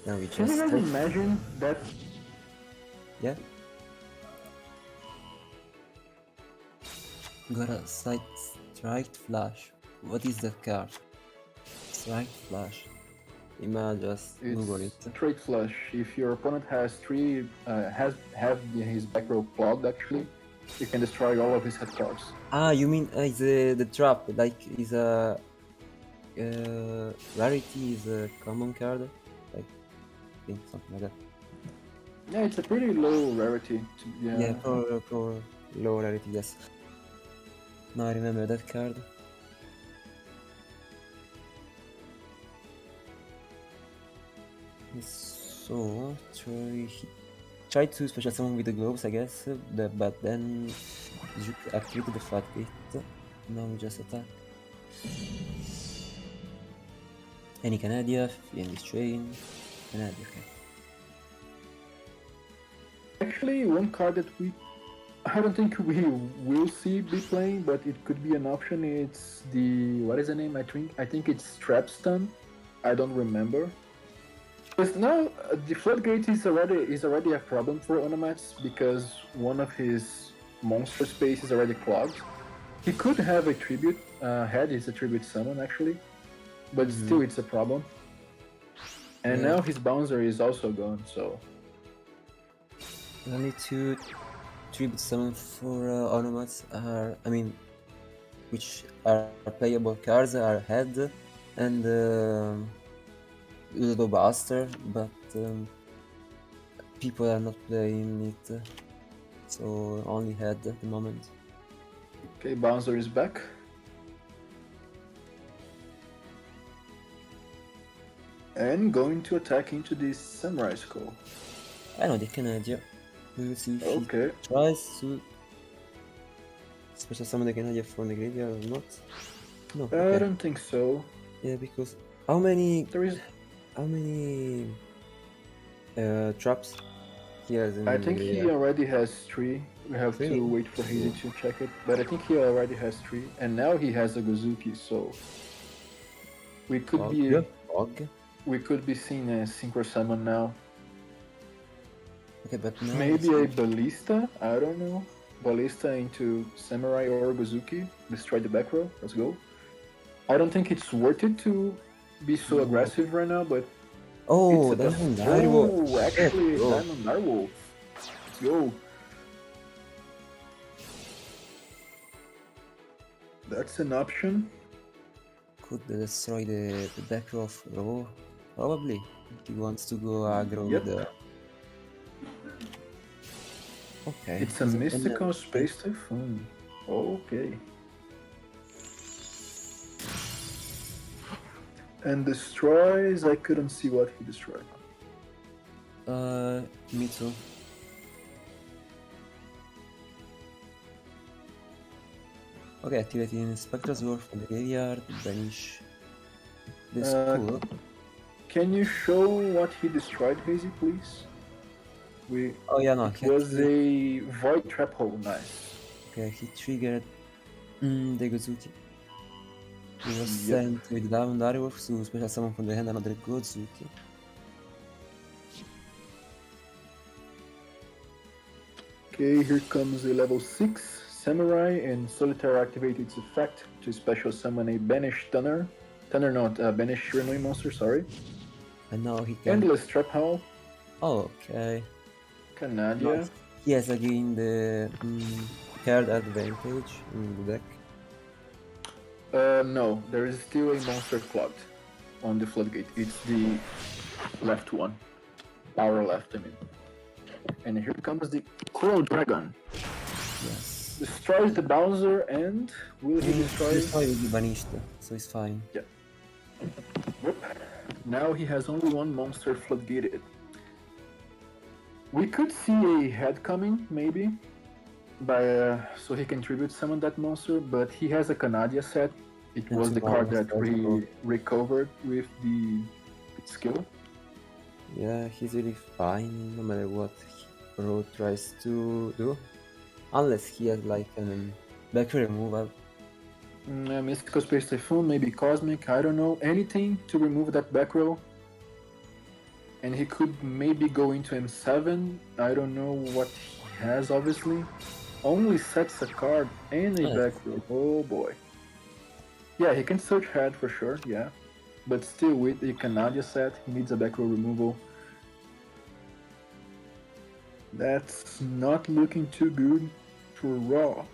Now we Can you just guys imagine that? yeah. Got a side strike flash. What is that card? Strike flash. Ima just Google it. It's straight flush. If your opponent has his back row clogged, actually, you can destroy all of his head cards. Ah, you mean is the trap? Like is a rarity is a common card? Like I think something like that. Yeah, it's a pretty low rarity. Yeah, pro low rarity. Yes. Now I remember that card. So he tried to special summon with the gloves, I guess, but then Juk activated the floodgate. Now we just attack. Any Canadia, any chain, Canadia. Okay. Actually, one card that I don't think we will see be playing, but it could be an option. It's the what is the name? I think it's Trap Stun. I don't remember. Because now the floodgate is already a problem for Onomats because one of his monster space is already clogged. He could have a tribute head. It's a tribute summon actually, but still it's a problem. And now his bouncer is also gone. So only 2 tribute summon for Onomats are, I mean, which are playable cards are Head and Ludo Buster, but people are not playing it, so only Head at the moment. okay, bouncer is back. And going to attack into this Samurai Skull. I know the Canadian. We will see if Okay. he tries to special summon the Canadian from the graveyard or not. No, I okay. don't think so. Yeah, because how many traps he has in I think the he already has 3. We have to 3? wait for Hazy to check it. But I think he already has 3. And now he has a Gozuki, so we could we could be seeing a Synchro Summon now. Okay, but now Maybe a Ballista? I don't know. Ballista into Samurai or Gozuki. Destroy the back row. Let's go. I don't think it's worth it to be so aggressive right now, but oh, it's Diamond Direwolf. Oh, actually, Diamond Direwolf. Let's go. That's an option. Could destroy the back row of Row. Probably. He wants to go aggro Yep. with the... Okay. It's a mystical space typhoon. Okay. And destroys, I couldn't see what he destroyed. Me too. Okay, activating Spectre's War from the graveyard, banish the school. Can you show what he destroyed, Hazy, please? Oh yeah, no. It was a Void Trap Hole, nice. Okay, he triggered the Gozuki. He was sent with Diamond Direwolf to special summon from the hand another Gozuki. Okay, here comes a level 6 Samurai, and Solitaire activates its effect to special summon a Banished Tunner. Tunner not, Banished Shiranui monster, sorry. And now he can. Endless Trap Hole, Oh, okay. Canadia. He has again the card advantage in the deck. No, there is still a monster clogged on the floodgate. It's the left one. Power left, I mean. And here comes the Coral Dragon. Yes. Destroys the Bowser, and will he destroy? Destroy will be banished, so it's fine. Yeah. Yep. Now he has only one monster floodgated. We could see a head coming, maybe, so he can tribute summon that monster, but he has a Canadia set. It And was the card that tomorrow we also. recovered with the skill. Yeah, he's really fine no matter what Ro tries to do. Unless he has like back removal. Mystical Space Typhoon, maybe Cosmic, I don't know. Anything to remove that back row. And he could maybe go into M7. I don't know what he has, obviously. Only sets a card and a back row. Oh boy. Yeah, he can search head for sure, yeah. But still, with the Canadia set, he needs a back row removal. That's not looking too good for Raw.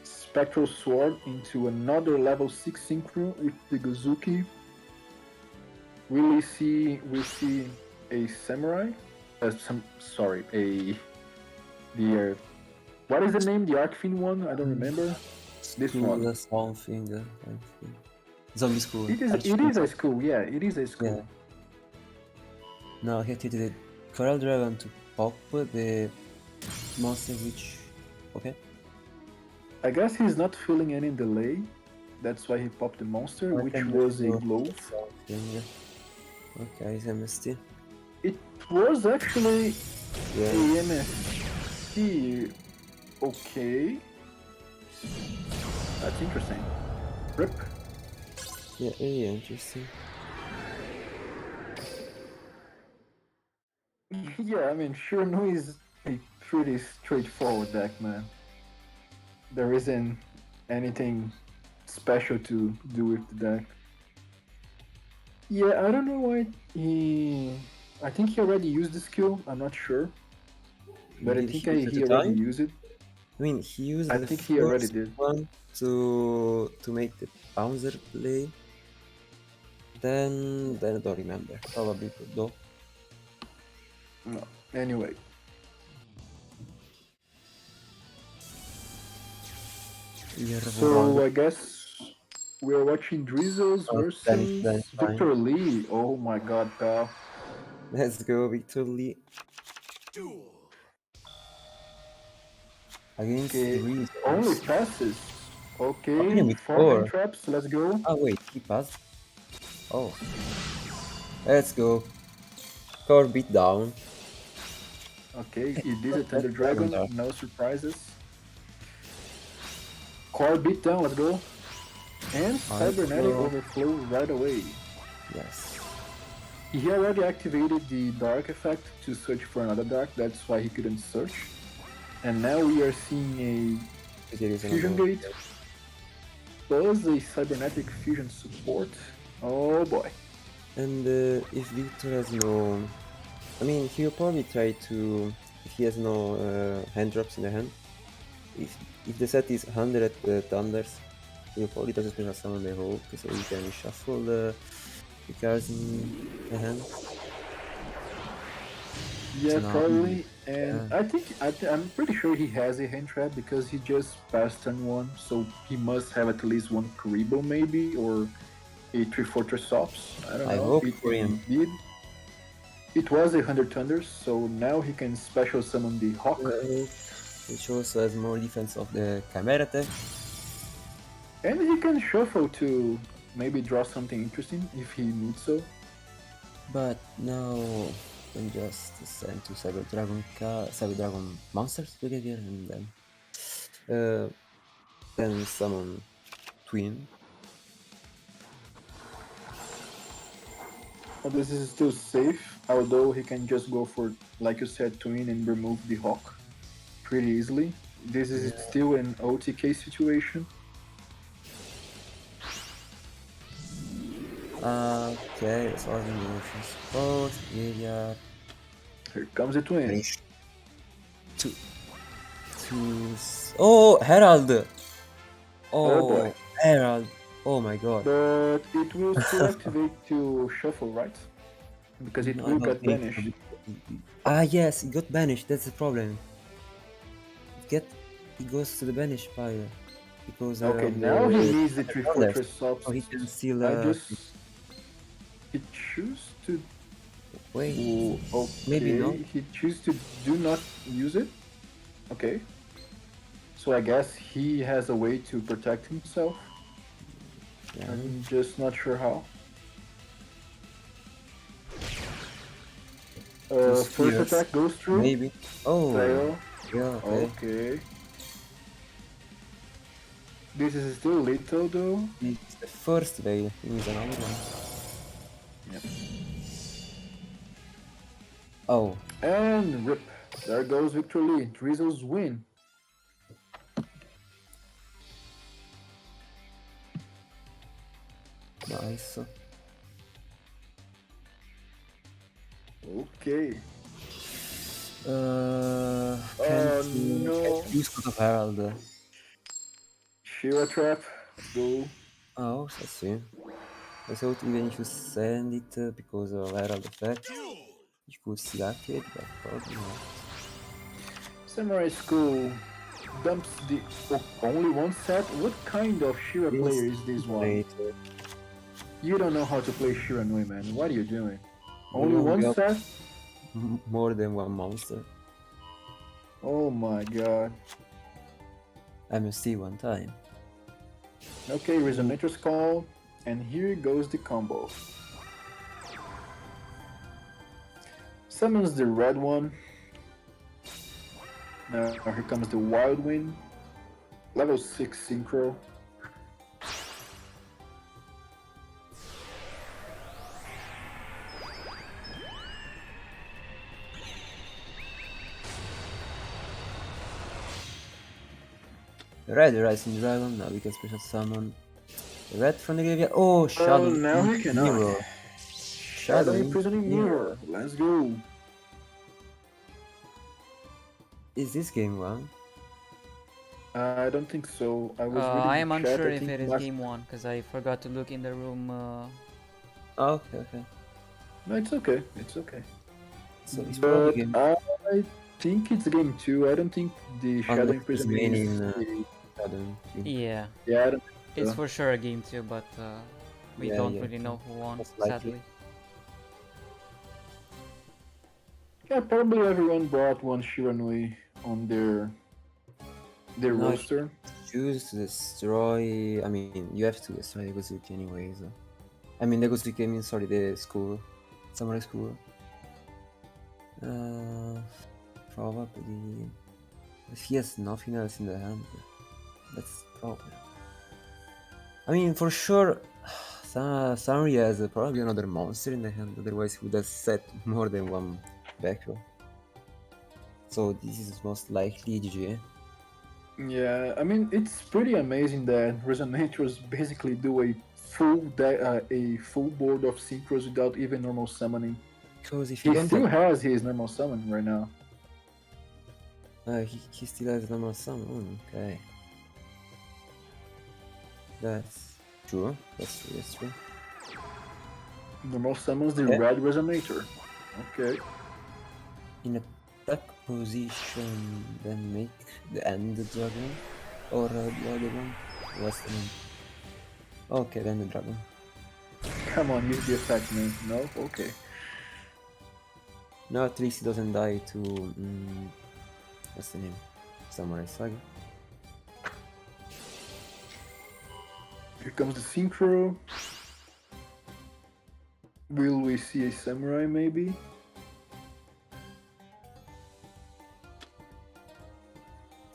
Spectral Sword into another level 6 Synchro with the Gozuki. We see a Samurai? What is the name? The Arcfiend one? I don't remember. This one. Something, I think. Zombie School. It is a school, yeah, it is a school. Yeah. Now he activated the Coral Dragon to pop the monster which... Okay. I guess he's not feeling any delay. That's why he popped the monster, I which can was a do glow. something. Okay, it's MST. It was actually Yeah. a MST. Okay. That's interesting. Rip. Yeah, really interesting. Yeah, I mean, Shiranui is a pretty straightforward deck, man. There isn't anything special to do with the deck. Yeah, I don't know why I think he already used the skill, I'm not sure. But I Did think he use it he at already time? used it. I mean, he used I the think he already first did. one to make the Bouncer play. Then I don't remember. Probably though. No. Anyway. So I guess we are watching Drizzles versus then fine. Victor Lee. Oh my god, pal. Let's go, Victor Lee. Against Okay, Reese. only passes. Okay, with 4 hand four. traps, let's go. Oh wait, he passed. Oh. Let's go. Core beat down. Okay, it is a Thunder Dragon, no surprises. Core beat down, let's go. And Cybernetic Overflow right away. Yes. He already activated the Dark effect to search for another Dark, that's why he couldn't search. And now we are seeing a Fusion Gate plus a Cybernetic Fusion support. Oh boy. And if Victor has no... I mean, he'll probably try to... If he has no hand drops in the hand, if the set is 100 Thunders, he'll probably does a special summon the Hulk, so he can shuffle the cards in the hand. Yeah, So probably. And I'm pretty sure he has a hand trap because he just passed turn 1, so he must have at least one Karibo maybe, or a 3 Fortress Ops. I don't know. I hope for him. Did. It was 100 Thunders, so now he can special summon the Hawk. Which also has more defense of the Chimera attack. And he can shuffle to maybe draw something interesting if he needs so. But now can just send two Cyber Dragon monsters together and then summon Twin. This is still safe, although he can just go for, like you said, twin and remove the hawk pretty easily. This is still an OTK situation. Okay, that's all the motions. Post, graveyard, Here comes the twin. finish. Oh, Herald! Oh boy. Herald! Oh my god. But it will still activate to shuffle, right? Because it No, I will don't get think so. banished. Yes, it got banished. That's the problem. It goes to the banish pile because Okay, of now he the needs the Tree left. Fortress subs. So he can still. He choose to. Wait. Ooh, okay. Maybe not. He choose to do not use it. Okay. So I guess he has a way to protect himself. Yeah. I'm just not sure how. First attack goes through. Maybe. Oh. Fail. Yeah. Okay. This is still lethal though. It's the first veil. He needs another one. Yep. Oh. And rip. There goes Victor Lee. Drizzles win. Nice. Okay. Can't no. use Coat of Herald. Shira trap. Let's go. Oh, I see. I thought even if you send it because of Herald effect, you could still activate, but probably not. Samurai School dumps the only one set. What kind of Shira player is this one? You don't know how to play Shiranui, man. What are you doing? Only one set? More than one monster. Oh my god. MST one time. Okay, Resonator's Call, and here goes the combo. Summons the red one. Now here comes the Wild Wind. Level 6 Synchro. Red Rising Dragon, now we can special summon the red from the graveyard. Oh, Shadow now we can Mirror. Shadow Imprisoning Mirror. Let's go. Is this game one? I don't think so. I was reading I am the chat. unsure I if think it is last- game 1 because I forgot to look in the room. Oh, okay. No, it's okay. It's okay. So it's But probably game. I think it's game 2. I don't think the Shadow Imprisoning is. Yeah. Yeah, I don't think It's so. for sure a game 2, but we Yeah, don't yeah. really know who won, Most likely. sadly. Yeah, probably everyone brought one Shiranui on their No, roster. Choose to destroy. I mean, you have to destroy Negosuke anyways. I mean, Negosuke means sorry, the school, samurai school. Probably. If he has nothing else in the hand, that's the problem. I mean, for sure, Sanri has probably another monster in the hand. Otherwise, he would have set more than one back row. So this is most likely GG. Yeah, I mean it's pretty amazing that Resonators basically do a full board of synchros without even normal summoning. Because if you He don't still have, has his normal summon right now. he still has normal summon. Okay, that's true. That's true. Normal summons the Okay. red Resonator. Okay. In attack position, then make the end dragon or the other one. What's the name? Okay, then the dragon. Come on, use the effect, man. No? Okay. No, at least he doesn't die to what's the name? Samurai Saga. Here comes the synchro. Will we see a samurai maybe?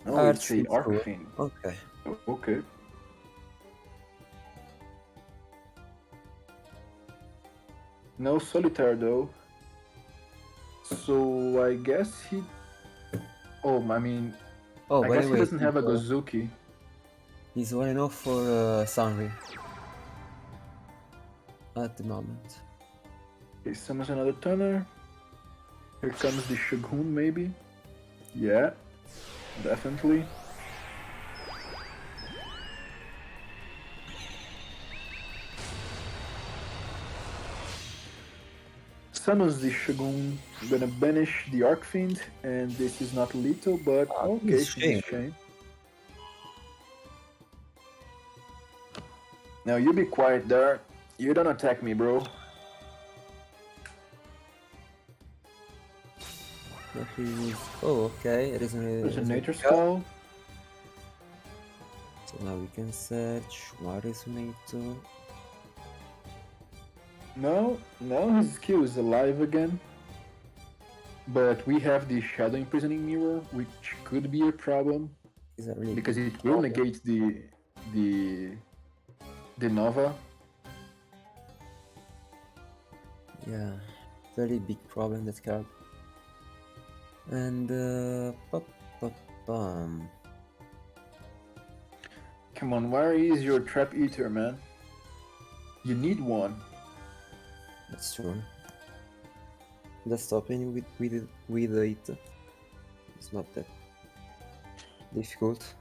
Oh, it's a Arcane. Okay. Okay. No solitaire though. So I guess he. Oh, I mean, Oh, I by guess the he way, doesn't have a Gozuki. he's 1-0 for Sanri at the moment. He summons another Turner. Here comes the Shogun, maybe. Yeah, definitely. Summons the Shogun. Gonna banish the Arcfiend, and this is not lethal, but okay, this Fiend Shane. Chain. Now you be quiet there. You don't attack me, bro. No, he's... Oh, okay, Resonator's Call. So now we can search one Resonator. No, his skill is alive again. But we have the Shadow Imprisoning Mirror, which could be a problem. Is that really because big it will problem? negate the Nova. Yeah, very big problem, that card. And bum. Come on, where is your Trap Eater, man? You need one. That's true. Just opening with it. It's not that difficult.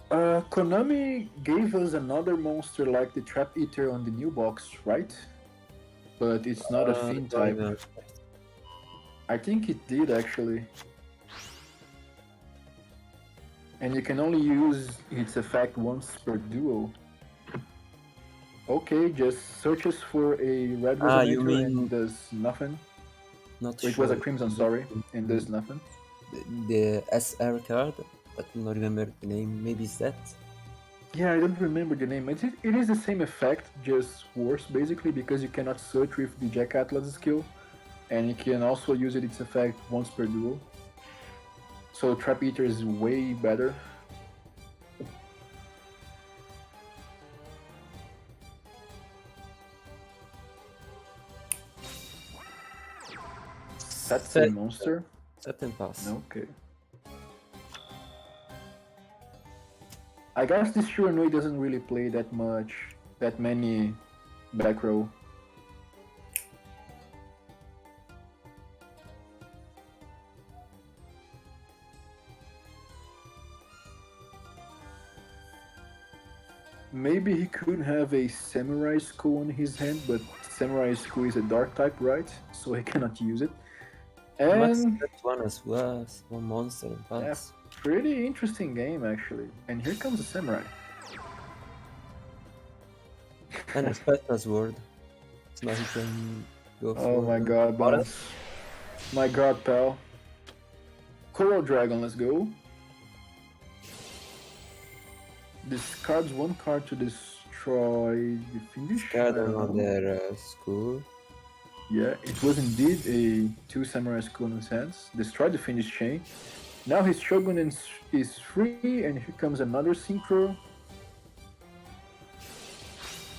Konami gave us another monster like the Trap Eater on the new box, right? But it's not a Fiend Don't type. remember. I think it did actually. And you can only use its effect once per duel. Okay, just searches for a red resonator you mean and does nothing. not It sure. was a Crimson, sorry, and does nothing. The SR card, but I don't remember the name. Maybe it's that. Yeah, I don't remember the name. It is the same effect, just worse basically, because you cannot search with the Jack Atlas skill, and you can also use its effect once per duel. So Trap Eater is way better. That's a monster. Set and pass. Okay. I guess this Shuranui doesn't really play that many back row. Maybe he could have a Samurai Skull on his hand, but Samurai Skull is a dark type, right? So he cannot use it. Max And that one as well, one monster and yeah, pass. pretty interesting game actually. And here comes the Samurai. And respect password. So now he can go for. Oh my god, Bones. My god, pal. Coral Dragon, let's go. Discards one card to destroy the finish. Discard another school. Yeah, it was indeed a 2 Samurai Skull in his hands. Destroy the finish chain. Now his Shogun is free, and here comes another Synchro.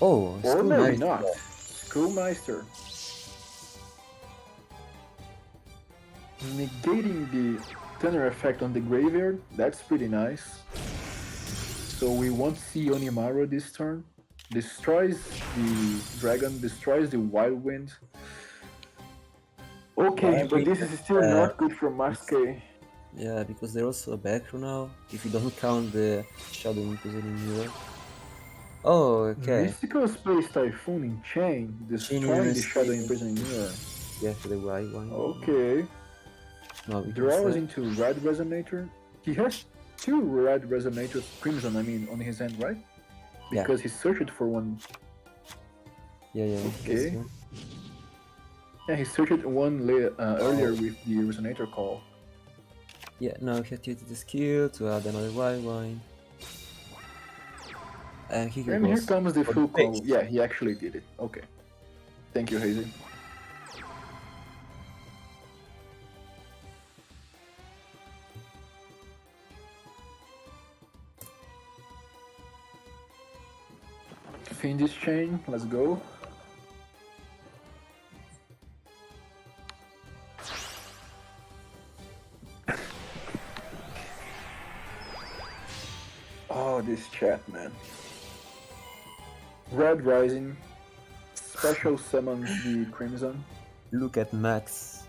Oh, Or maybe Schoolmeister. not. Schoolmeister. Negating the Tenor effect on the graveyard. That's pretty nice. So we won't see Onimaru this turn. Destroys the dragon, destroys the wild wind. Okay, but this is still not good for Maske. Yeah, because there's also a back row now, if you don't count the Shadow Imprisoning Mirror. Oh, okay. Mystical Space Typhoon in Chain, destroying the Shadow Imprisoning Mirror. Yeah, for the white one. Okay. Now we Draws can into Red Resonator. He has 2 Red Resonators, Crimson, I mean, on his hand, right? Yeah. Because he searched for one. Yeah. Okay. Yeah, he searched one earlier with the Resonator call. Yeah, now he activated the skill to add another white wine. And here comes the full call. Yeah, he actually did it. Okay. Thank you, Hazy. Fiend this chain, let's go. chat, man. Red Rising special summons the Crimson. Look at Max.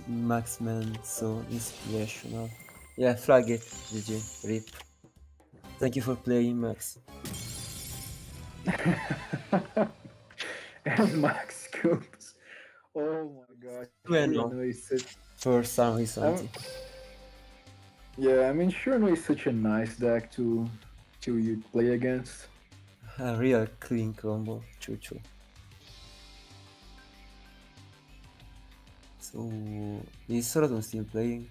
Max, man, so inspirational. Yeah, flag it, GG. RIP. Thank you for playing, Max. And Max Coops. Oh my god. Bueno. Shurano is such... For some reason. Yeah, I mean Shurano is such a nice deck to you play against. A real clean combo. True. So, is Soraton still playing?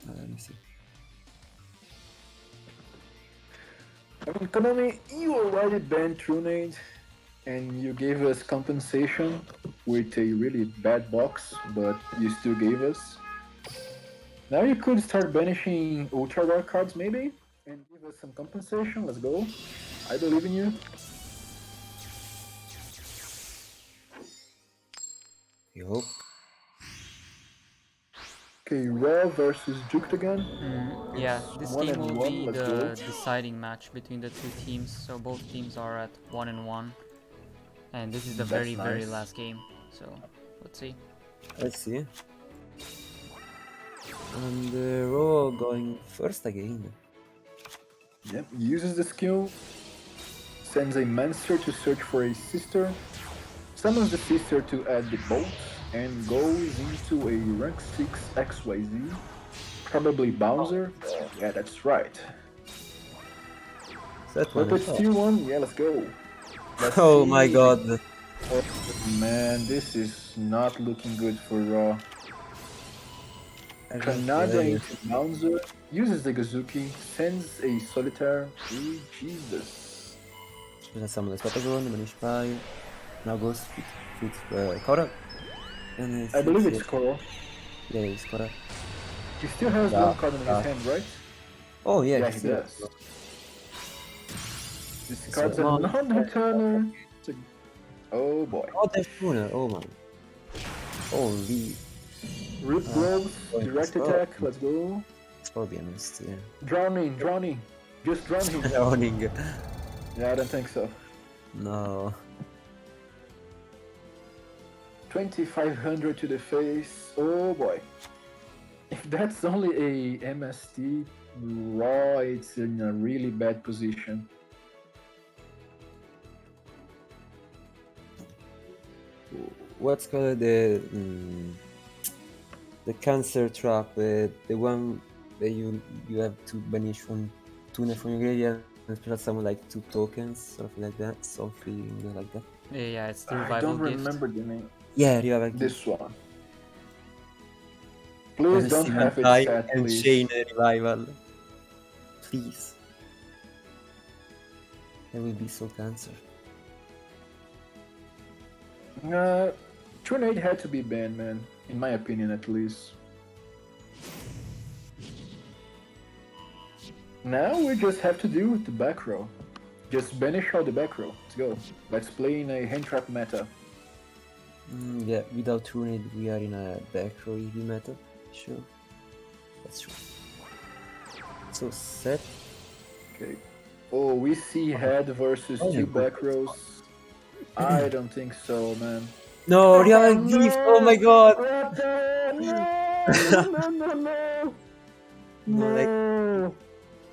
Let me see. I mean, Konami, you already banned Trunade, and you gave us compensation with a really bad box, but you still gave us. Now you could start banishing Ultra Rare cards, maybe, and give us some compensation. Let's go. I believe in you. Yup. Okay, Raw versus Juked again. Yeah, this One game and will one, be let's the go. deciding match between the two teams. So both teams are at 1-1, and this is the That's very nice. last game. So let's see. Let's see. And Raw going first again. Yep, uses the skill, sends a monster to search for a sister, summons the sister to add the bolt, and goes into a rank 6 XYZ, probably Bowser. Yeah, that's right. That one. Puppet Steel one, yeah, let's go. Let's Oh see. my god. Oh, man, this is not looking good for Raw. Kanada into Bowser, uses the Gazuki, sends a Solitaire. Ooh, Jesus. Let's summon the Spatagon, Manish Pie. Now goes fit Korra. And I believe it's Koro. Yeah, it's Korra. He still has one card in his hand, right? Oh yeah, Yeah, he still does. This It's card's one. a non-returner. Oh boy. Oh, Death Runer. Oh man. Holy. Rip Blows, direct attack, let's go. It's probably a mist, yeah. Drowning. Just drown him. Drowning. Yeah, I don't think so. No. 2500 to the face. Oh boy. If that's only a MST, Raw, it's in a really bad position. What's called the cancer trap? The one that you have to banish one tuna from your graveyard and plus summon like 2 tokens, something like that. Yeah, it's the revival I don't gift. remember the name. Yeah, revival gift. This one. Please And don't have it Sementai set, and please. Chain Revival. Please. That will be so cancer. Tornade had to be banned, man. In my opinion, at least. Now we just have to deal with the back row. Just banish out the back row. Let's go. Let's play in a hand trap meta. Yeah, without Runed we are in a back row EV meta. Sure. That's true. So set. Okay. Oh, we see head versus Oh, 2 yeah. back rows. I don't think so, man. No, revival gift! Oh my god! No.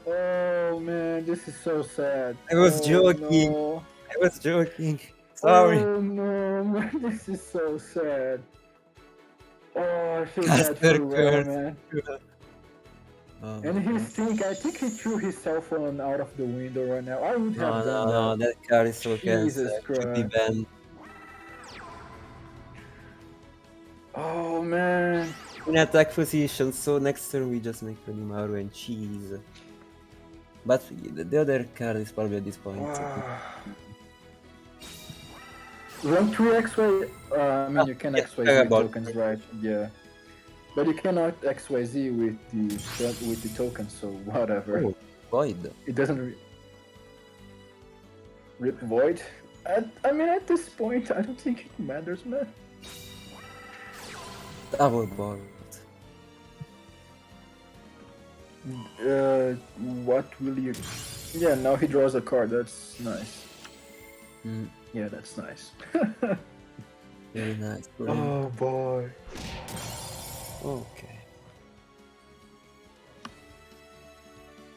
Oh man, this is so sad. I was Oh, joking. no. I was joking. Sorry. Oh no, man, this is so sad. Oh, I feel bad for Caster Raw, curse. man. Oh, And I think he threw his cell phone out of the window right now. I would have done no, that card is so Jesus cancer. Should be Christ. banned. Oh man. In attack position, so next turn we just make Renimaru and cheese. But the other card is probably at this point. Rank 3 XY, I mean you can yeah, XYZ about- tokens, right? Yeah. But you cannot XYZ with the tokens, so whatever. Oh, Void. It doesn't rip Void. I mean at this point I don't think it matters, man. Double Void. What will you? Yeah, now he draws a card. That's nice. Mm, Yeah, that's nice. very nice. For him. Oh boy. Okay.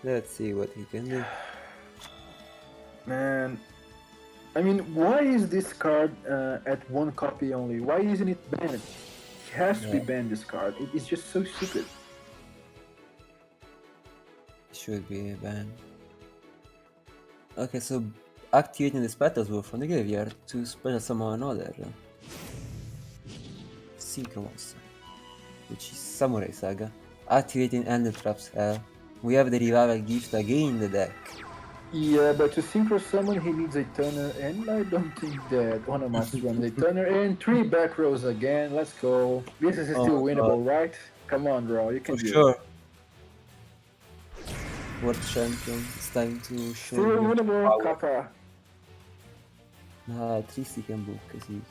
Let's see what he can do. Man, I mean, why is this card at one copy only? Why isn't it banned? It has to be Yeah. banned, this card. It's just so stupid. Should be a ban. Okay, so activating the Spectre's Wolf from the graveyard to special summon another Synchro monster, which is Samurai Saga. Activating Ender Traps Hell. We have the Revival Gift again in the deck. Yeah, but to synchro summon, he needs a Turner, and I don't think that Onomatsu runs a Turner. And 3 back rows again. Let's go. This is still Oh, winnable, right? Come on, bro. You can for do sure. it. World Champion, it's time to show Still your winnable, power. Kappa. At least he can book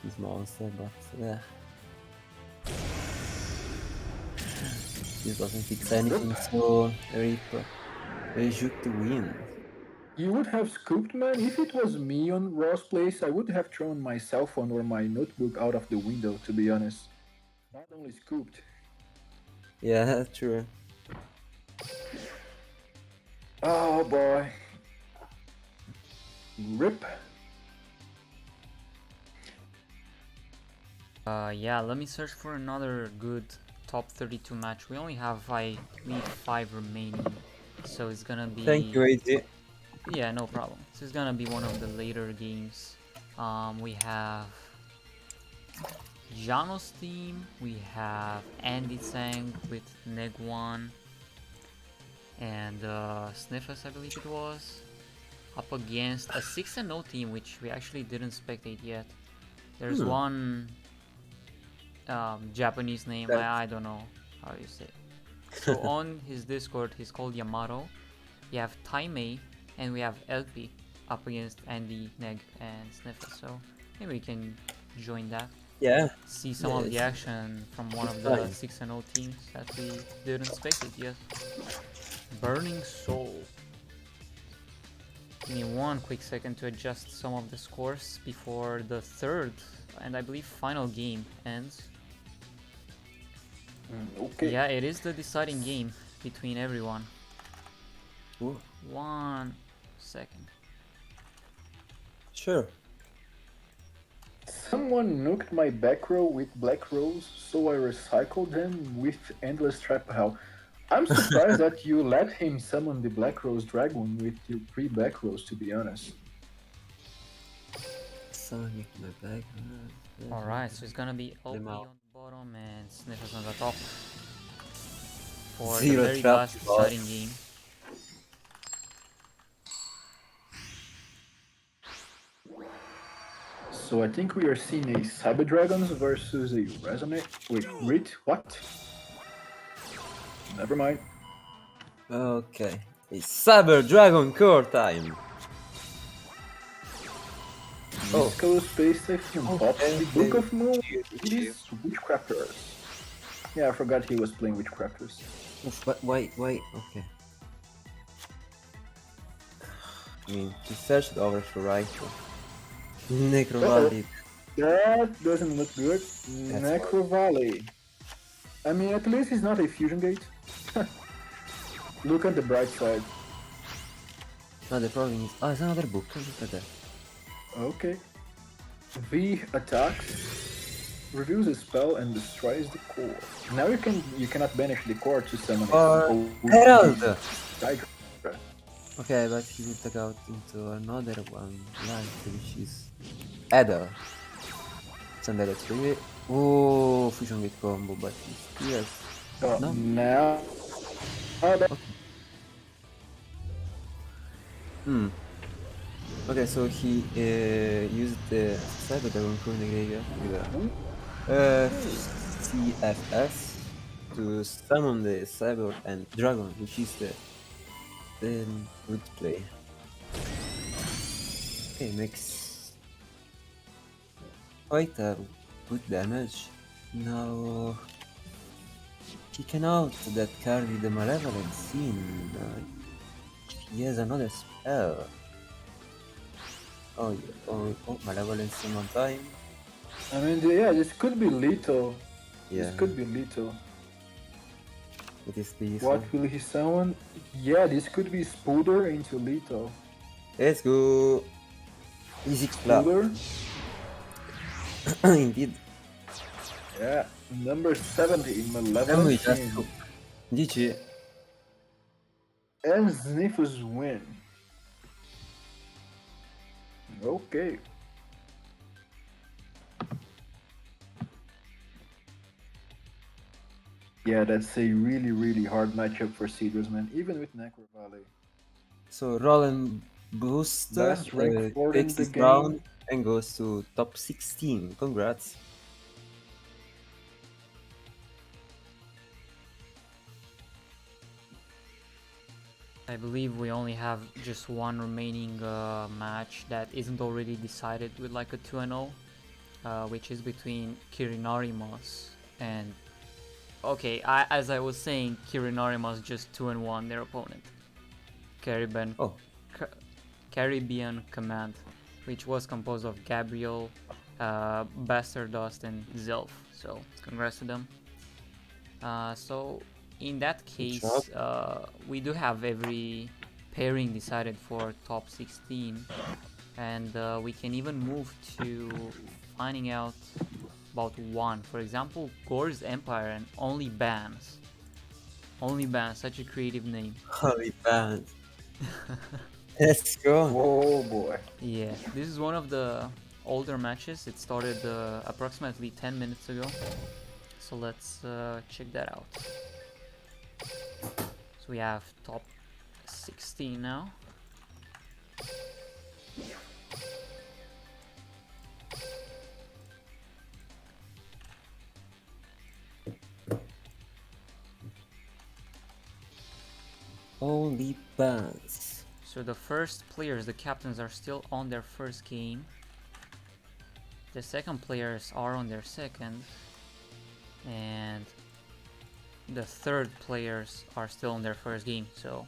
his monster, but this doesn't fix anything, so Rip should to win. You would have scooped, man. If it was me on Raw's place, I would have thrown my cell phone or my notebook out of the window, to be honest. Not only scooped. Yeah, true. Oh boy. Rip. Yeah, let me search for another good top 32 match. We only have, I believe, 5 remaining, so it's gonna be... Thank you, AJ. Yeah, no problem. So it's gonna be one of the later games. We have Jano's team, we have Andy Sang with Neg1, and Sniffus, I believe it was, up against a 6-0 team, which we actually didn't spectate yet. There's one Japanese name, I don't know how you say it. So on his Discord, he's called Yamato. We have Taimei, and we have LP up against Andy, Neg, and Sniffer. So maybe we can join that. Yeah. See some of the action from one of the 6-0 teams that we didn't spectate yet. Burning Soul. Give me one quick second to adjust some of the scores before the third and I believe final game ends. Okay. Yeah, it is the deciding game between everyone. Ooh. 1 second. Sure. Someone nuked my back row with black rows, so I recycled them with endless trap hell. I'm surprised that you let him summon the black rose dragon with your 3 back rows, to be honest. Sonic my back. Alright, so it's gonna be LP on the bottom and Sniffers on the top for the very last deciding game. So I think we are seeing a Cyber Dragons versus a Resonate. Wait, Grit? What? Never mind. Okay. It's Cyber Dragon Core time. Mystical Space Station pops the Book of Moon. It is Witchcrafters. Yeah, I forgot he was playing Witchcrafters. But wait, okay. I mean, he searched over for right. Necro Valley. That doesn't look good. Necro Valley. I mean, at least it's not a fusion gate. Look at the bright side. No, the problem is... Oh, it's another book. Look at that. Okay. V attacks, reveals a spell and destroys the core. Now you cannot banish the core to summon Herald! Hydra. Okay, but he will take out into another one, which is Adder. Send that to you. Oh, fusion gate combo, but he has... no? Now... Okay, so he used the Cyber Dragon Core in the graveyard with a CFS to summon the Cyber and Dragon, which is the good play. Okay, makes quite a good damage. Now He can out that card with the Malevolent Scene. He has another spell. Oh, Malevolent Scene on time. I mean, yeah, this could be lethal. Yeah. This could be lethal. It is this What one. will he summon? Yeah, this could be Spooder into lethal. Let's go. Easy clap. Spooder? Indeed. Yeah, number 70 in And Malevolent we just Scene. took GG. And Sniffus win. Okay. Yeah, that's a really, really hard matchup for Cedars, man, even with Necro Valley. So Roland Boost Best rank 4 in takes the this game. round and goes to top 16. Congrats. I believe we only have just one remaining match that isn't already decided with like a 2-0, which is between Kirinarimos and... Okay, as I was saying, Kirinarimos just 2-1 their opponent. Caribbean Command, which was composed of Gabriel, Bastardust, and Zelf. So, congrats to them. So, in that case, we do have every pairing decided for top 16, and we can even move to finding out about one. For example, Gore's Empire and Only Bans. Only Bans, such a creative name. Only Bans. Let's go. Oh boy. Yeah, this is one of the older matches. It started approximately 10 minutes ago. So let's check that out. So we have top 16 now. Only Bans. So the first players, the captains, are still on their first game. The second players are on their second. And the third players are still on their first game. So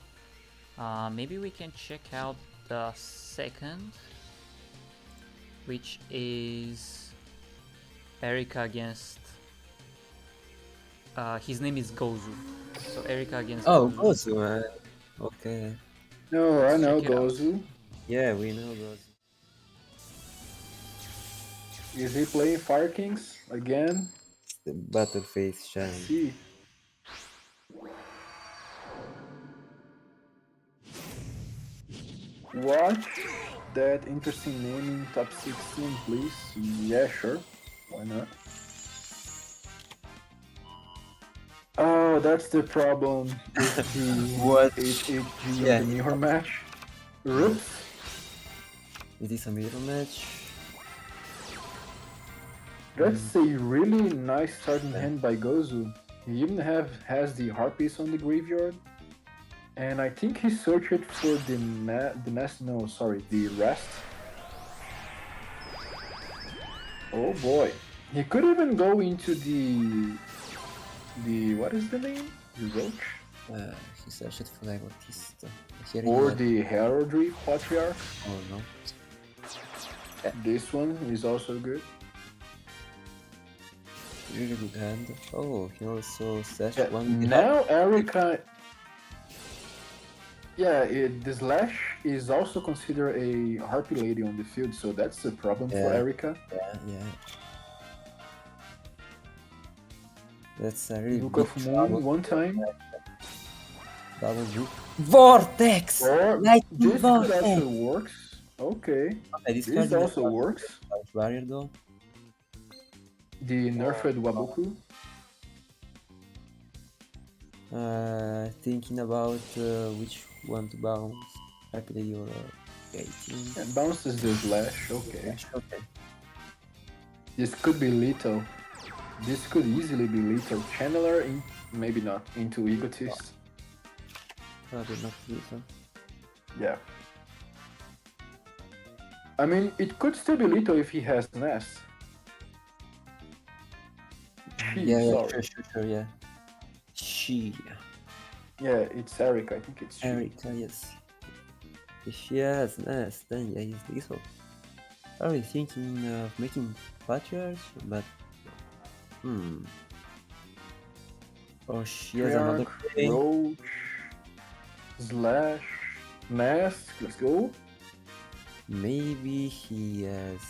maybe we can check out the second, which is Erika against... his name is Gozu. So Erika against Gozu, man. Okay. No, I know check it out. Gozu. Yeah, we know Gozu. Is he playing Fire Kings again? It's the Battle Face Shine. See. Watch that interesting name in top 16, please. Yeah, sure. Why not? Oh, that's the problem with the What? HHG Yeah. of the mirror match. Rips. Is this a mirror match? That's a really nice starting hand by Gozu. He even has the Harpies on the graveyard. And I think he searched for the rest. Oh boy. He could even go into the what is the name? The Roach? He searched for the Bautista. Or the Heraldry Patriarch. Oh no. This one is also good. Really good hand. Oh, he also searched Yeah, one. now Erika. Yeah, the Slash is also considered a Harpy Lady on the field, so that's the problem for Erika. Yeah. That's a really Book big of Moon trouble. one time. Double Duke. Vortex! Or Lightning this Vortex! could also works. Okay. Okay, This also works. Barrier though. The nerfed Wabuku. Thinking about which one to bounce. Happily or 18. And bounces the Slash. Okay. Okay. This could be lethal. This could easily be lethal. Channeler, maybe not, into Egotist. Probably not lethal. Yeah. I mean, it could still be lethal if he has Nest. Yeah, sorry. sure, yeah. she? Yeah, it's Eric. I think it's she. Erica, yes. If she has Nest, then yeah, he's lethal. Probably thinking of making Patriarch, but or she has another Triarch, thing. Roach, Slash, Mask. Let's go. Maybe he has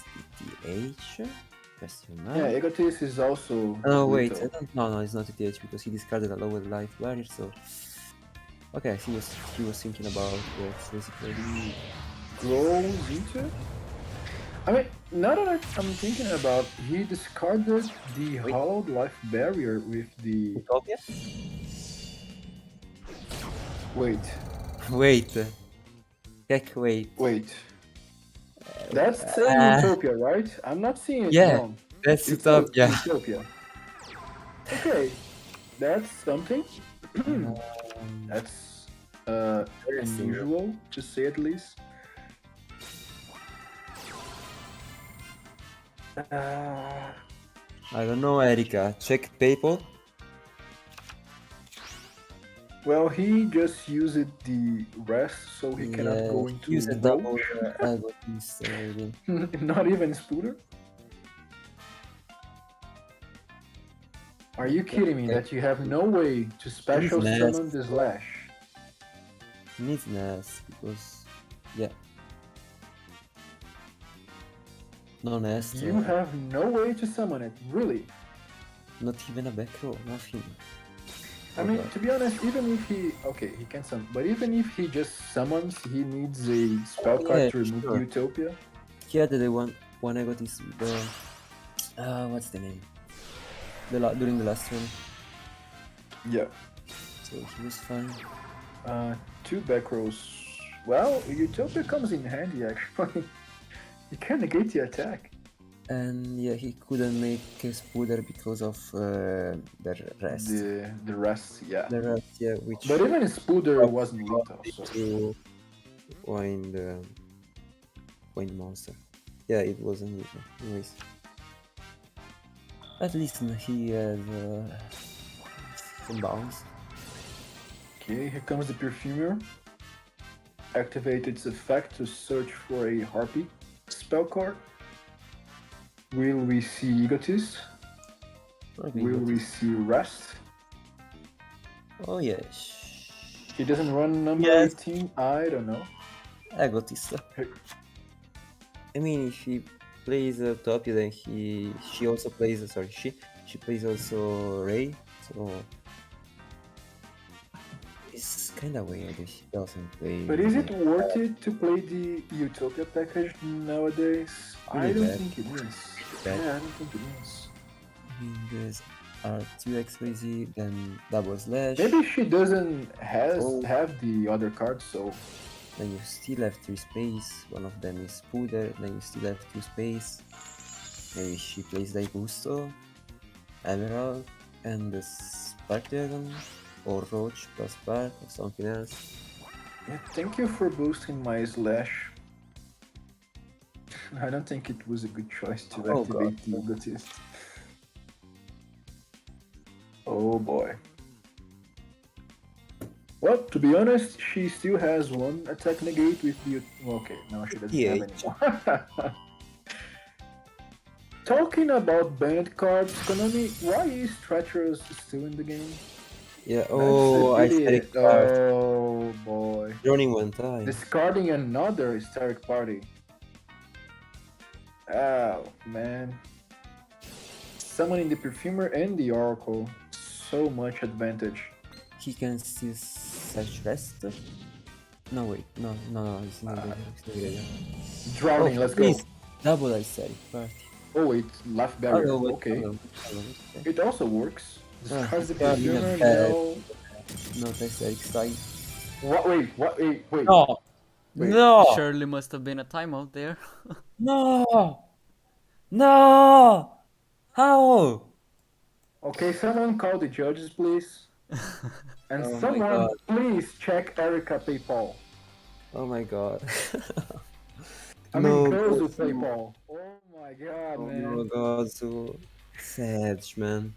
ETH? Question mark. Yeah, Egotis is also. Oh wait, lethal. no, it's not ETH because he discarded a lower life barrier, so... Okay, he was thinking about it, basically. Grows into. I mean, now that I'm thinking about, he discarded the hollowed life barrier with the. Utopia? Wait, Wait. Heck, wait. wait. That's saying Utopia, right? I'm not seeing it Yeah, wrong. that's It's Utopia. Utopia. Okay, that's something. That's unusual, to say at least. I don't know, Erika. Check PayPal. Well, he just used the rest, so he cannot go into use a double Roach. elbow piece, maybe. Not even Spooter? Are you kidding me that you have no way to special Nest. summon the Slash? Needs Nest because yeah. No Nest. You have no way to summon it, really? Not even a back row, nothing. I mean, to be honest, even if he... Okay, he can summon, but even if he just summons, he needs a spell card to remove the Utopia. He had the one Egotis, what's the name? During the last one. Yeah. So he was fine. 2 back rows. Well, Utopia comes in handy, actually. You can negate the attack. And yeah, he couldn't make a Spooder because of the rest. The rest, yeah. The rest, yeah, which... But even Spooder wasn't lethal, so... To point monster. Yeah, it wasn't lethal. Anyways. At least he has some bounce. Okay, here comes the Perfumer. Activate its effect to search for a Harpy spell card. Will we see Egotist? Will we see Rest? Oh yes. He doesn't run number 18? I don't know. Egotist. I mean, if he plays Utopia, then she also plays. Sorry, she plays also Ray. So it's kind of weird if she doesn't play. But is it worth it to play the Utopia package nowadays? I don't think it is. Yeah, I don't think it is. I mean, there's R2X crazy, then double slash. Maybe she doesn't have the other cards, so... Then you still have 3 space, one of them is Spooder, then you still have 2 space. Maybe she plays Daigusto, Emerald, and the Spark Dragon, or Roach plus Spark, or something else. Yeah, thank you for boosting my Slash. I don't think it was a good choice to activate the Egotist. Oh boy. Well, to be honest, she still has one attack negate with the... Okay, no, she doesn't have anymore. Talking about banned cards, Konami, why is Treacherous still in the game? Yeah, I said it. Oh boy. Running one time. Discarding another Hysteric Party. Oh, man. Summoning the Perfumer and the Oracle. So much advantage. He can still search rest? No, wait. No, it's not good. Drowning, let's go. Double Hysteric Party. Oh, wait, Life Barrier. Okay. It also works. Discards the Perfumer, no. Not Hysteric side. What? Wait. No! Wait. No! Surely must have been a timeout there. No! No! How? Okay, someone call the judges, please. And Oh someone, please check Erica PayPal. Oh my god. I mean, girls with PayPal. Oh my god, man. Oh my god, so sad, man.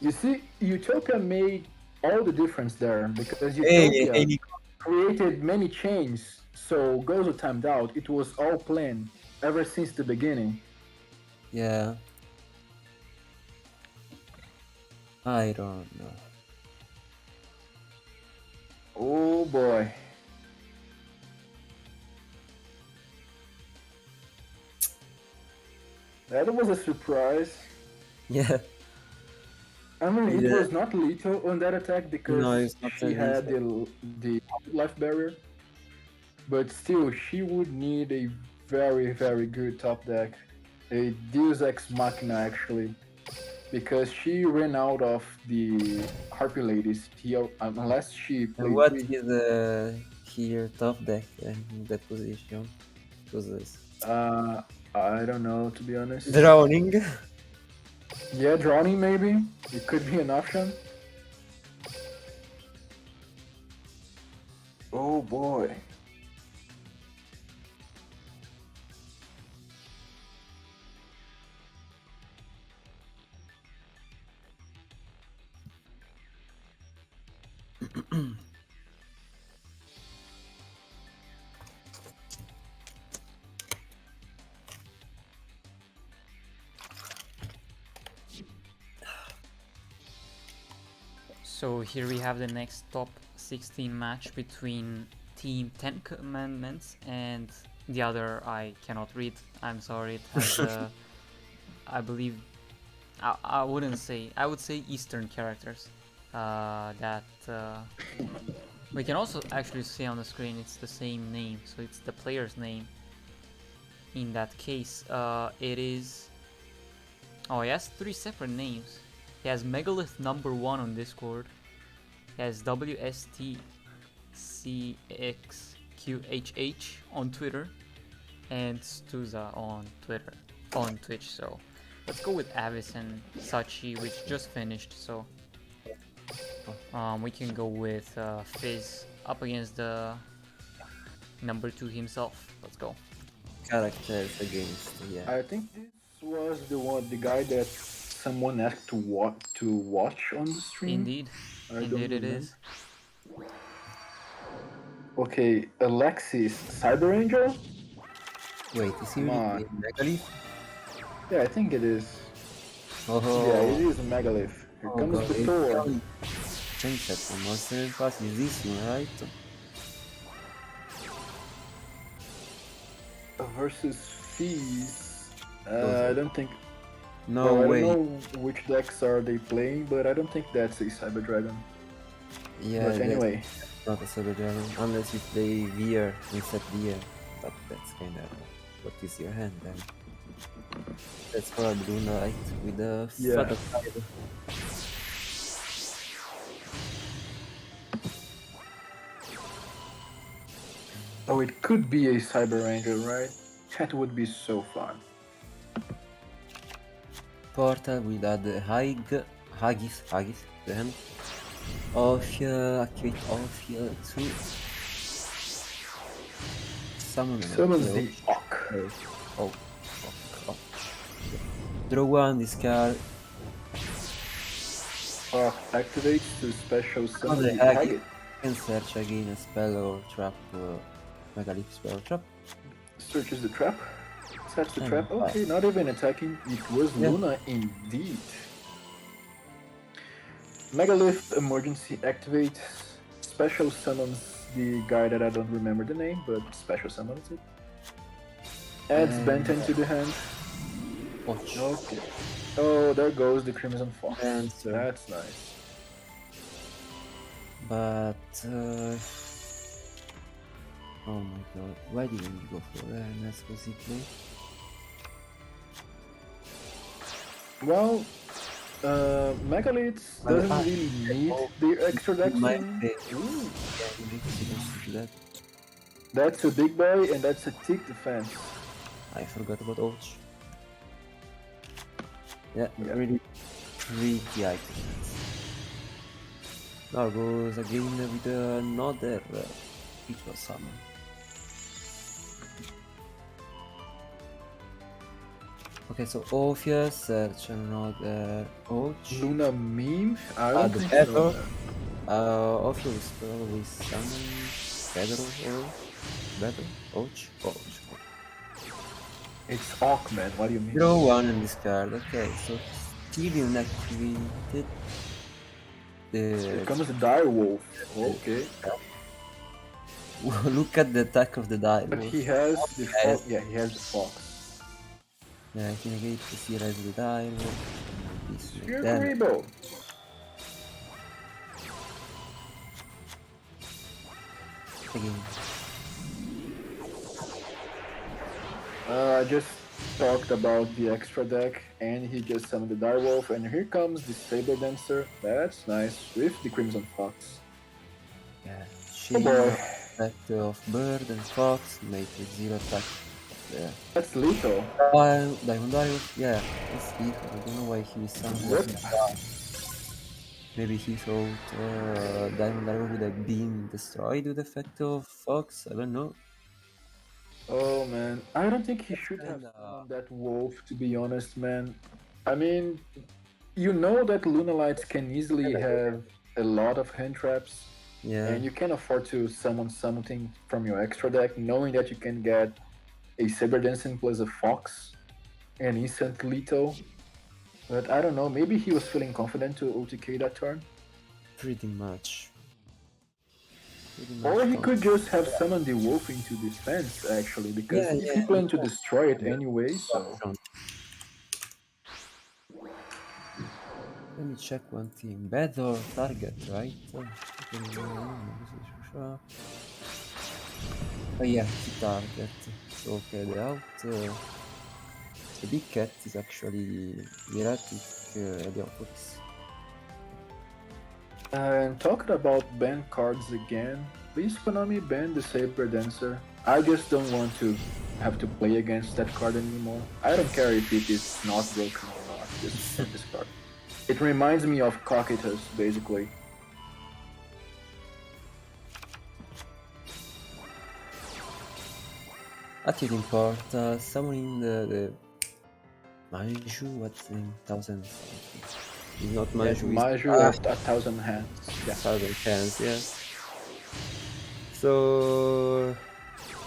You see, Utopia made all the difference there because Hey, Utopia Nico. created many chains, so Gozo timed out. It was all planned ever since the beginning. Yeah. I don't know. Oh boy. That was a surprise. Yeah. I mean, it Yeah. was not lethal on that attack No, because it's not she had lethal. the life barrier, but still, she would need a very, very good top deck. A Deus Ex Machina, actually, because she ran out of the Harpy Ladies, unless she And played what 3. is here top deck in that position? Because this Uh, I don't know, to be honest. drowning. Yeah, drowning maybe. It could be an option. Oh boy. So here we have the next top 16 match between Team 10 Commandments and the other I cannot read. I'm sorry. It has I believe I wouldn't say, I would say Eastern characters. That we can also actually see on the screen. It's the same name, so it's the player's name. In that case, it is. Oh, he has 3 separate names. He has Megalith number 1 on Discord. He has WSTCXQHH on Twitter. And Stuza on Twitter. On Twitch, so let's go with Avis and Sachi, which just finished, so we can go with Fizz up against the number 2 himself. Let's go. Characters against, yeah. I think this was the guy that someone asked to watch on the stream. Indeed. I don't Indeed it remember. is. Okay, Alexis Cyber Angel? Wait, is he Come really on. playing Megalith? Yeah, I think it is. Oh, Yeah, it is a Megalith. Here comes God, the it's Thor. only 10 seconds. Monster Pass is this one, right? Versus Fizz. Those I are- don't think. No well, way. I don't know which decks are they playing, but I don't think that's a Cyber Dragon. Yeah, But anyway, that's not a Cyber Dragon. Unless you play Veer instead Veer. But that's kinda what is your hand then. That's probably Luna, right? With the Yeah. Fatal Five. oh, it could be a Cyber Ranger, right? That would be so fun. Portal will add Haggis, then Ophia, activate Ophia 2. Summon Summons the Ock. Oh, draw 1, discard. Ock activates to special summon Another the Haggis. Haggit. Can search again a spell or trap, Megalith spell or trap. Searches the trap. Sets the And trap. Okay, not even attacking. It was Yeah. Luna indeed. Megalith emergency activates. Special summons the guy that I don't remember the name, but special summons it. Adds Benten to the hand. Watch. Okay. Oh, there goes the Crimson Fox. Answer. That's nice. But oh my god, why didn't you go for an exclusive play? Well, Megalith Well, doesn't really need the extra dex. My in- favorite. Ooh, That that's a big boy and that's a tick defense. I forgot about Ouch. Yeah, Yeah. really pretty items. Now goes again with another ritual summon. Okay, so Orpheus, search another Ouch. Luna meme? I Ah, don't the think Pedro. so. Man. Orpheus probably summon Pedro or Better? Ouch. Ouch. It's Hawk, man. What do you mean? Draw one and discard. Okay, so Steven activated Here the. comes the dire wolf. Okay. Look at the attack of the die. But he has the fox. Yeah, he has the fox. Yeah, I can negate the seal as the die. This Spear damage. Kuribo. Again. I just talked about the extra deck, and he just summoned the direwolf, and here comes the saber dancer. That's nice with the crimson fox. Yeah, Oh boy. Effect of bird and fox make a 0 attack. Yeah. That's lethal. Diamond Dive, yeah, it's lethal. I don't know why he summoned Yep. Maybe he thought Diamond Dive would have been destroyed with the effect of fox. I don't know. Oh man, I don't think he should have summoned that wolf, to be honest, man. I mean, you know that Lunalights can easily have a lot of hand traps, Yeah. and you can afford to summon something from your extra deck, knowing that you can get a Saber Dancing plus a Fox and instant lethal. But I don't know, maybe he was feeling confident to OTK that turn. Pretty much. Or he could just have summoned the wolf into defense, actually, because if he planned to destroy it anyway, so... Let me check one thing. Bad or target, right? Oh yeah, he target. So okay, the out. The big cat is actually erratic Heliopolis. And talking about ban cards again, please Konami ban the Saber Dancer. I just don't want to have to play against that card anymore. I don't care if it is not broken or not, just ban this card. It reminds me of Cocytus, basically. Active part, summoning the Manju, what's the name? 1000 something. It's not Manju, Yeah, it's Maju at 1,000 hands. Yeah. 1000 hands, yeah. So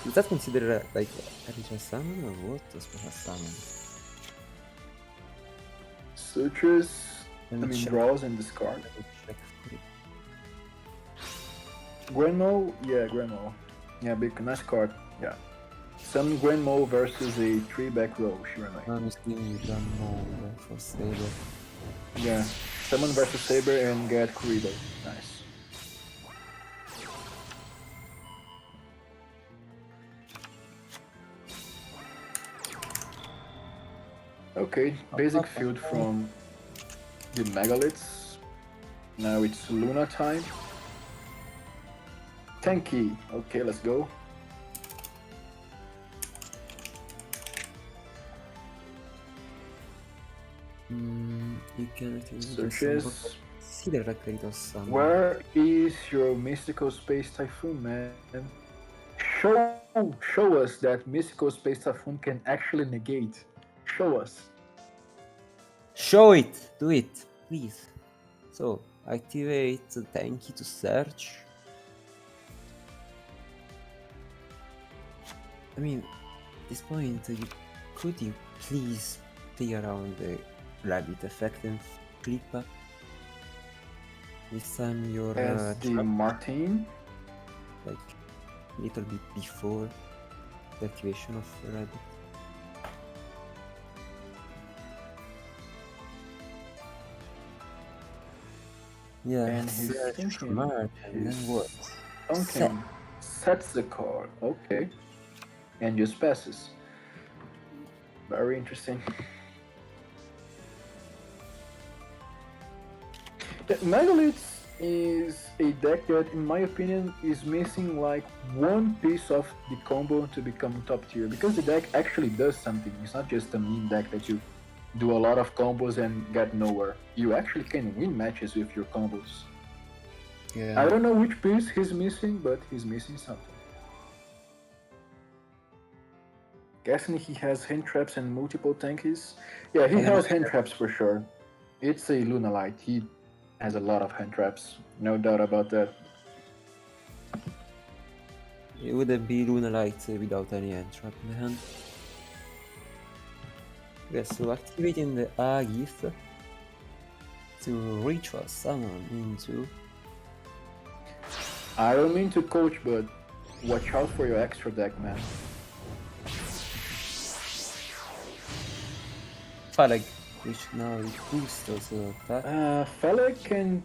is that considered like a ritual summon or what? A special summon? Sutures, Check. draws and discard. Grenmo, yeah, Grenmo. Yeah, big nice card. Yeah. Some Grenmo versus a 3-back row, sure enough. Honestly, you don't know for Saber. Yeah. Summon versus Saber and get Kuribo. Nice. Okay, basic field from the Megaliths. Now it's Luna time. Tanky. Okay, let's go. You can searches. See the record of some. Where is your Mystical Space Typhoon, man? Show us that Mystical Space Typhoon can actually negate. Show us. Show it! Do it, please. So, activate the Tanky to search. I mean, at this point, could you please play around the rabbit effect and flip up? This time you're as the Martin, like a little bit before the activation of the rabbit. Yeah, and he's thinking. Smart, and then what? Okay, sets the card. Okay, and just passes. Very interesting. Megaliths is a deck that, in my opinion, is missing like one piece of the combo to become top tier, because the deck actually does something. It's not just a meme deck that you do a lot of combos and get nowhere. You actually can win matches with your combos. Yeah. I don't know which piece he's missing, but he's missing something. Guessing he has hand traps and multiple tankies. Yeah, he I don't has know. hand traps for sure. It's a Lunalite. He has a lot of hand traps. No doubt about that. It wouldn't be Lunalite without any hand trap in the hand. Okay, so activating the Agith to ritual summon into. I don't mean to coach, but watch out for your extra deck, man. Faleg, which now it boosts also attack. Felek can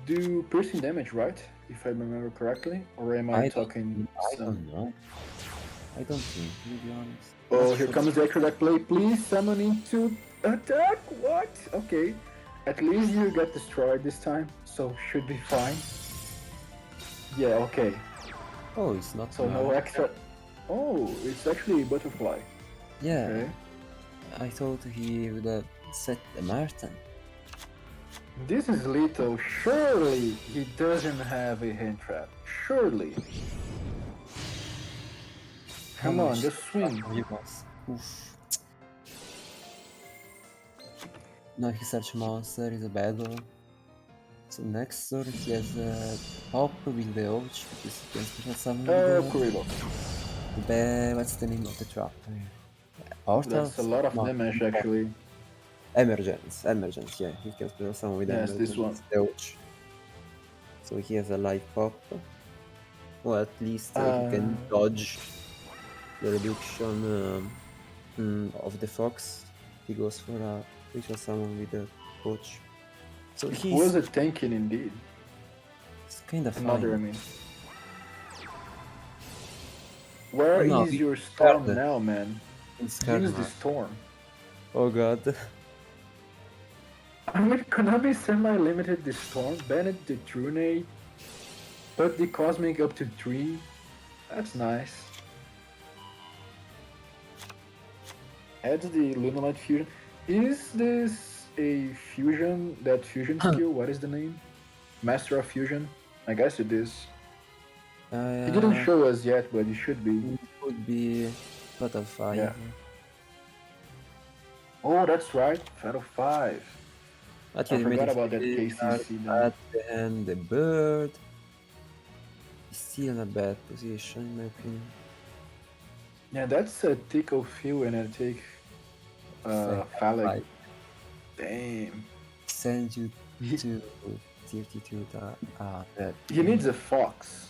do piercing damage, right? If I remember correctly, or am I talking? I don't know. I don't think, to be honest. Oh, Not here sure. comes the extra deck play. Please summon into attack. What? Okay. At least you got destroyed this time, so should be fine. Yeah. Okay. Oh, it's not. So no extra. Oh, it's actually a butterfly. Yeah. Okay. I thought he would have set the Martin. This is lethal. Surely he doesn't have a hand trap. Surely. Come on, just swing. Oof. No, he search monster is a battle. So next turn he has a pop with the Ouch because he can special summon Kuribo. what's the name of the trap? Portal? That's a lot of damage actually. Emergence, yeah, he can special summon with Yes, Emergence. this one. The Ouch. So he has a life pop. Or at least he can dodge the reduction of the fox. He goes for a special summon with the Ouch. So he was a tanking indeed. It's kind of Another, fine. I mean. Where is your storm now, man? Use the storm. Oh god. I mean, Konami semi-limited the storm, banned the Trunade, put the Cosmic up to 3. That's nice. Adds the Lunalite fusion. Is this a fusion, that fusion skill? What is the name? Master of Fusion? I guess it is. He didn't show us yet, but it should be. It would be Fatal 5. Yeah. Oh, that's right. Fatal 5. I forgot about that KCC then. And the bird is still in a bad position, in my opinion. Yeah, that's a tick of fuel and a tick Phallic. Damn. Send you to 32. That. He needs a fox.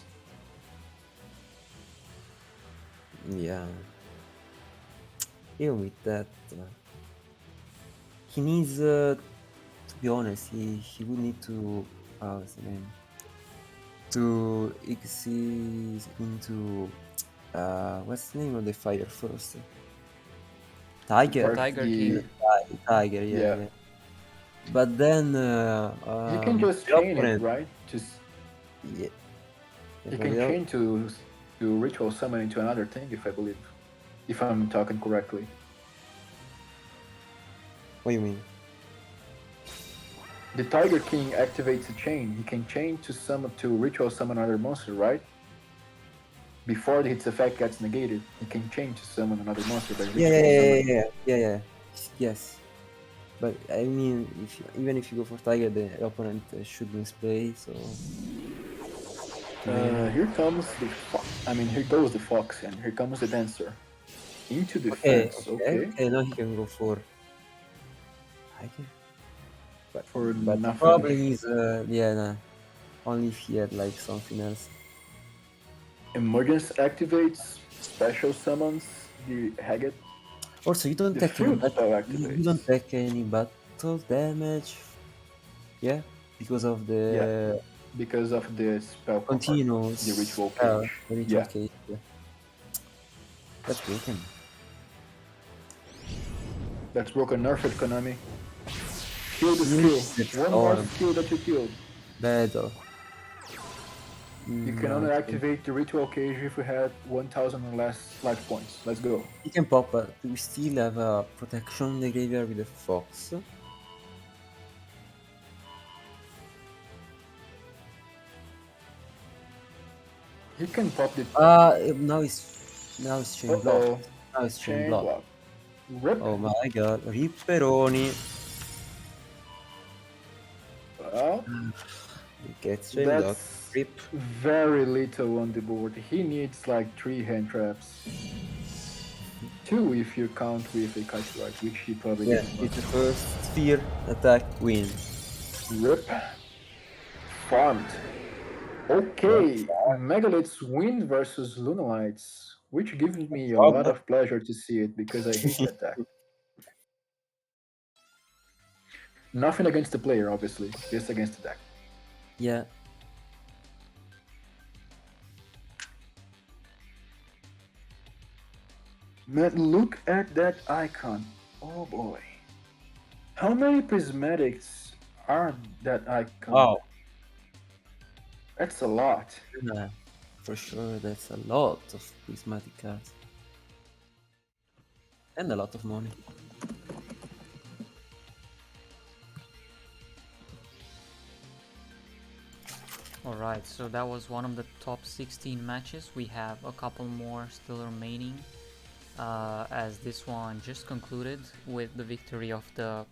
Yeah. Even with that, he needs. To be honest, he would need to. What's the name? To exceed into. What's the name of the fire first? Tiger. King. Tiger. Yeah. But then. You can just chain it, right? Just. Yeah. You can chain to ritual summon into another thing, if I believe, if I'm talking correctly. What do you mean? The Tiger King activates a chain. He can chain to ritual summon another monster, right? Before its effect gets negated, he can chain to summon another monster by ritual Yeah. Yes. But I mean, even if you go for Tiger, the opponent should misplay. So. Here comes the here goes the fox, and here comes the dancer. Into the fence. Okay. Now he can go for. But nothing. Probably is only if he had like something else. Emergence activates, special summons the Haggett. Also, you don't take any battle damage. Yeah, because of the. Because of the spell. Continuous. The ritual cage. Cage. Yeah. That's broken. That's broken. Nerfed, Konami. Kill the skill. One more skill that you killed. Battle. You can only activate the ritual cage if you had 1000 or less life points. Let's go. You can pop, but we still have a protection in the graveyard with the fox. He can pop the. Now it's chain blocked. Oh, it's chain Chain block. block. Rip. Oh my god, Ripperoni. Well, Gets chain block. that's Rip. very little on the board. He needs like 3 hand traps. 2 if you count with a kite strike, which he probably Yeah, didn't. it's the first sphere attack win. Rip. Farmed. Okay, Megaliths win versus Lunalites, which gives me a lot of pleasure to see it because I hate that deck. Nothing against the player, obviously, just against the deck. Yeah. Man, look at that icon. Oh boy. How many prismatics are that icon? Wow. That's a lot. Yeah, for sure, that's a lot of prismatic cards. And a lot of money. Alright, so that was one of the top 16 matches. We have a couple more still remaining, as this one just concluded with the victory of the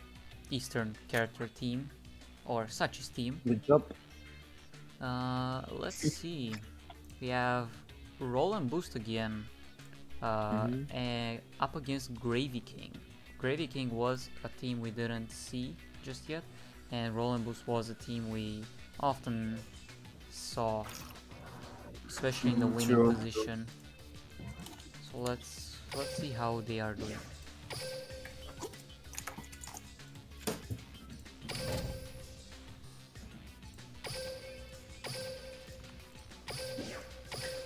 Eastern character team, or Sachi's team. Good job. Let's see. We have Roll and Boost again, and up against Gravy King. Gravy King was a team we didn't see just yet, and Roll and Boost was a team we often saw, especially in the winning True. position. So let's see how they are doing.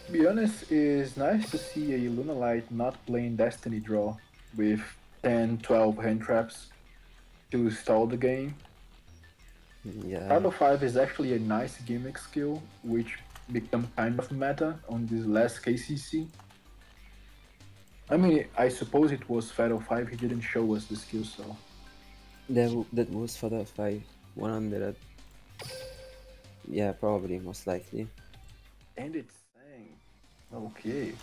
To be honest, it's nice to see a Lunalite not playing Destiny Draw with 10, 12 hand traps to stall the game. Yeah. Shadow 5 is actually a nice gimmick skill, which become kind of meta on this last KCC. I mean, I suppose it was Shadow 5, he didn't show us the skill, so... That was for the 5-100. Yeah, probably, most likely. And it's saying, okay.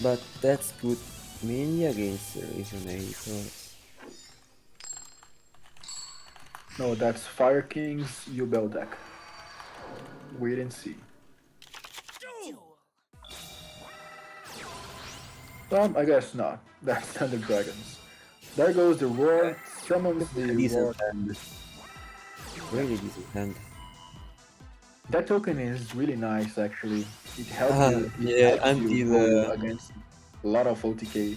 But that's good mainly against Resonators. No, that's Fire King's U-Bell deck. Wait and see. I guess not. That's Thunder Dragons. There goes the roar, summons the roar. Decent hand. Really decent hand. That token is really nice actually. It helps you, yeah, helps you until go against a lot of OTK.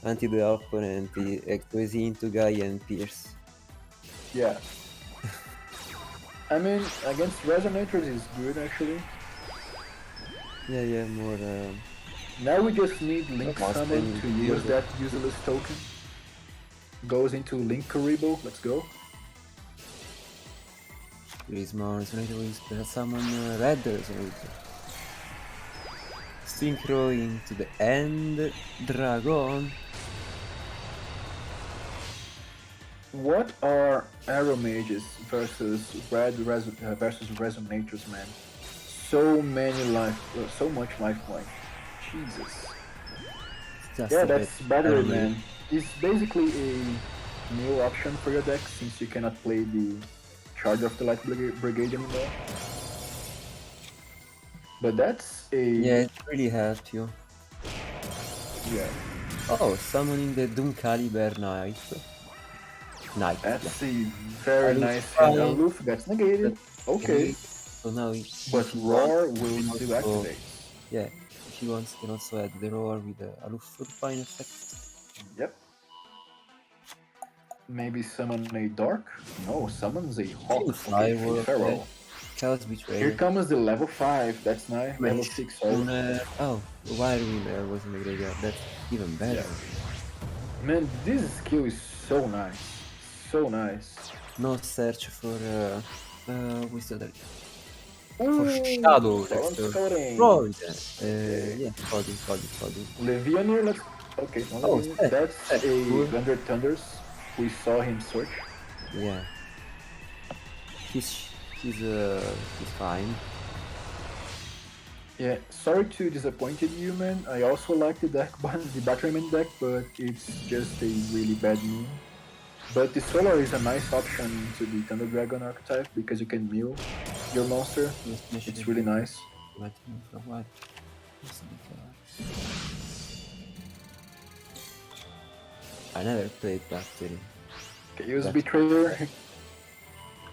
until the opponent goes into Guy and Pierce. Yeah. I mean, against Resonators is good actually. Yeah, more. Now we just need Link Must Summon be to use usable. that useless token. Goes into Link Karibo, let's go. Prisma Resonator is summon Red Resonator. Synchro into the end. Dragon. What are Arrow Mages versus versus Resonators, man? So many so much life point. Jesus. Just Yeah, a that's bit battery, early. man. It's basically a new option for your deck since you cannot play the Charge of the Light Brigade anymore. But that's a... Yeah, it really helped you. Yeah. Oh, summoning the Doom Caliber Knight. That's a very Aloof nice fine. hand. Aloof, that's negated. Okay. So now But Roar will still also, activate. yeah, if he wants, can also add the Roar with the Aloof Fine effect. Yep. Maybe summon a Dark? No, summons a Hawk. Okay, Firework, Feral. Chaos Betrayer. Here comes the level 5, that's nice. Level 6 Soul. Oh, Wire Winner was in the graveyard. That's even better. Yeah. Man, this skill is so nice. So nice. No search for Wizardry. Ooh, For Shadow Colin Dexter. Scouting. Roll yeah, Coding. Levianir, let's... Okay, no, Oh, Levianir. That's a cool. Thunder Thunders. We saw him search. Yeah. He's fine. Yeah, sorry to disappoint you, man. I also like the deck, the Batteryman deck, but it's just a really bad meme. But the Solar is a nice option into the Thunder Dragon archetype because you can mill your monster. It's really nice. For what? I never played Battery. Chaos Betrayer.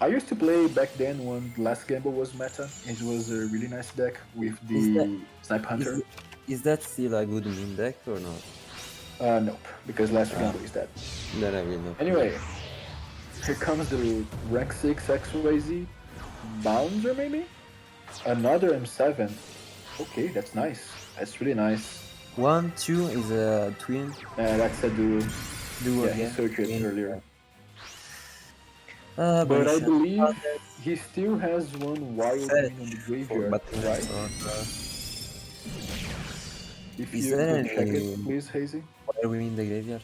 I used to play back then when Last Gamble was meta. It was a really nice deck with Is that the Snipe Hunter. is that still a good meme deck or not? Nope, because Last Gamble is dead. Then I will not. play. Anyway, here comes the rank 6 XYZ Bouncer, maybe? Another M7. Okay, that's nice. That's really nice. 1, 2 is a twin. That's a duel. Duel, Yeah, he searched it twin. earlier. But But I it's believe he still has one wild set win on the for graveyard, Battery. right? If Is you there could check any it, please, Hazy. Wire Win in the graveyard?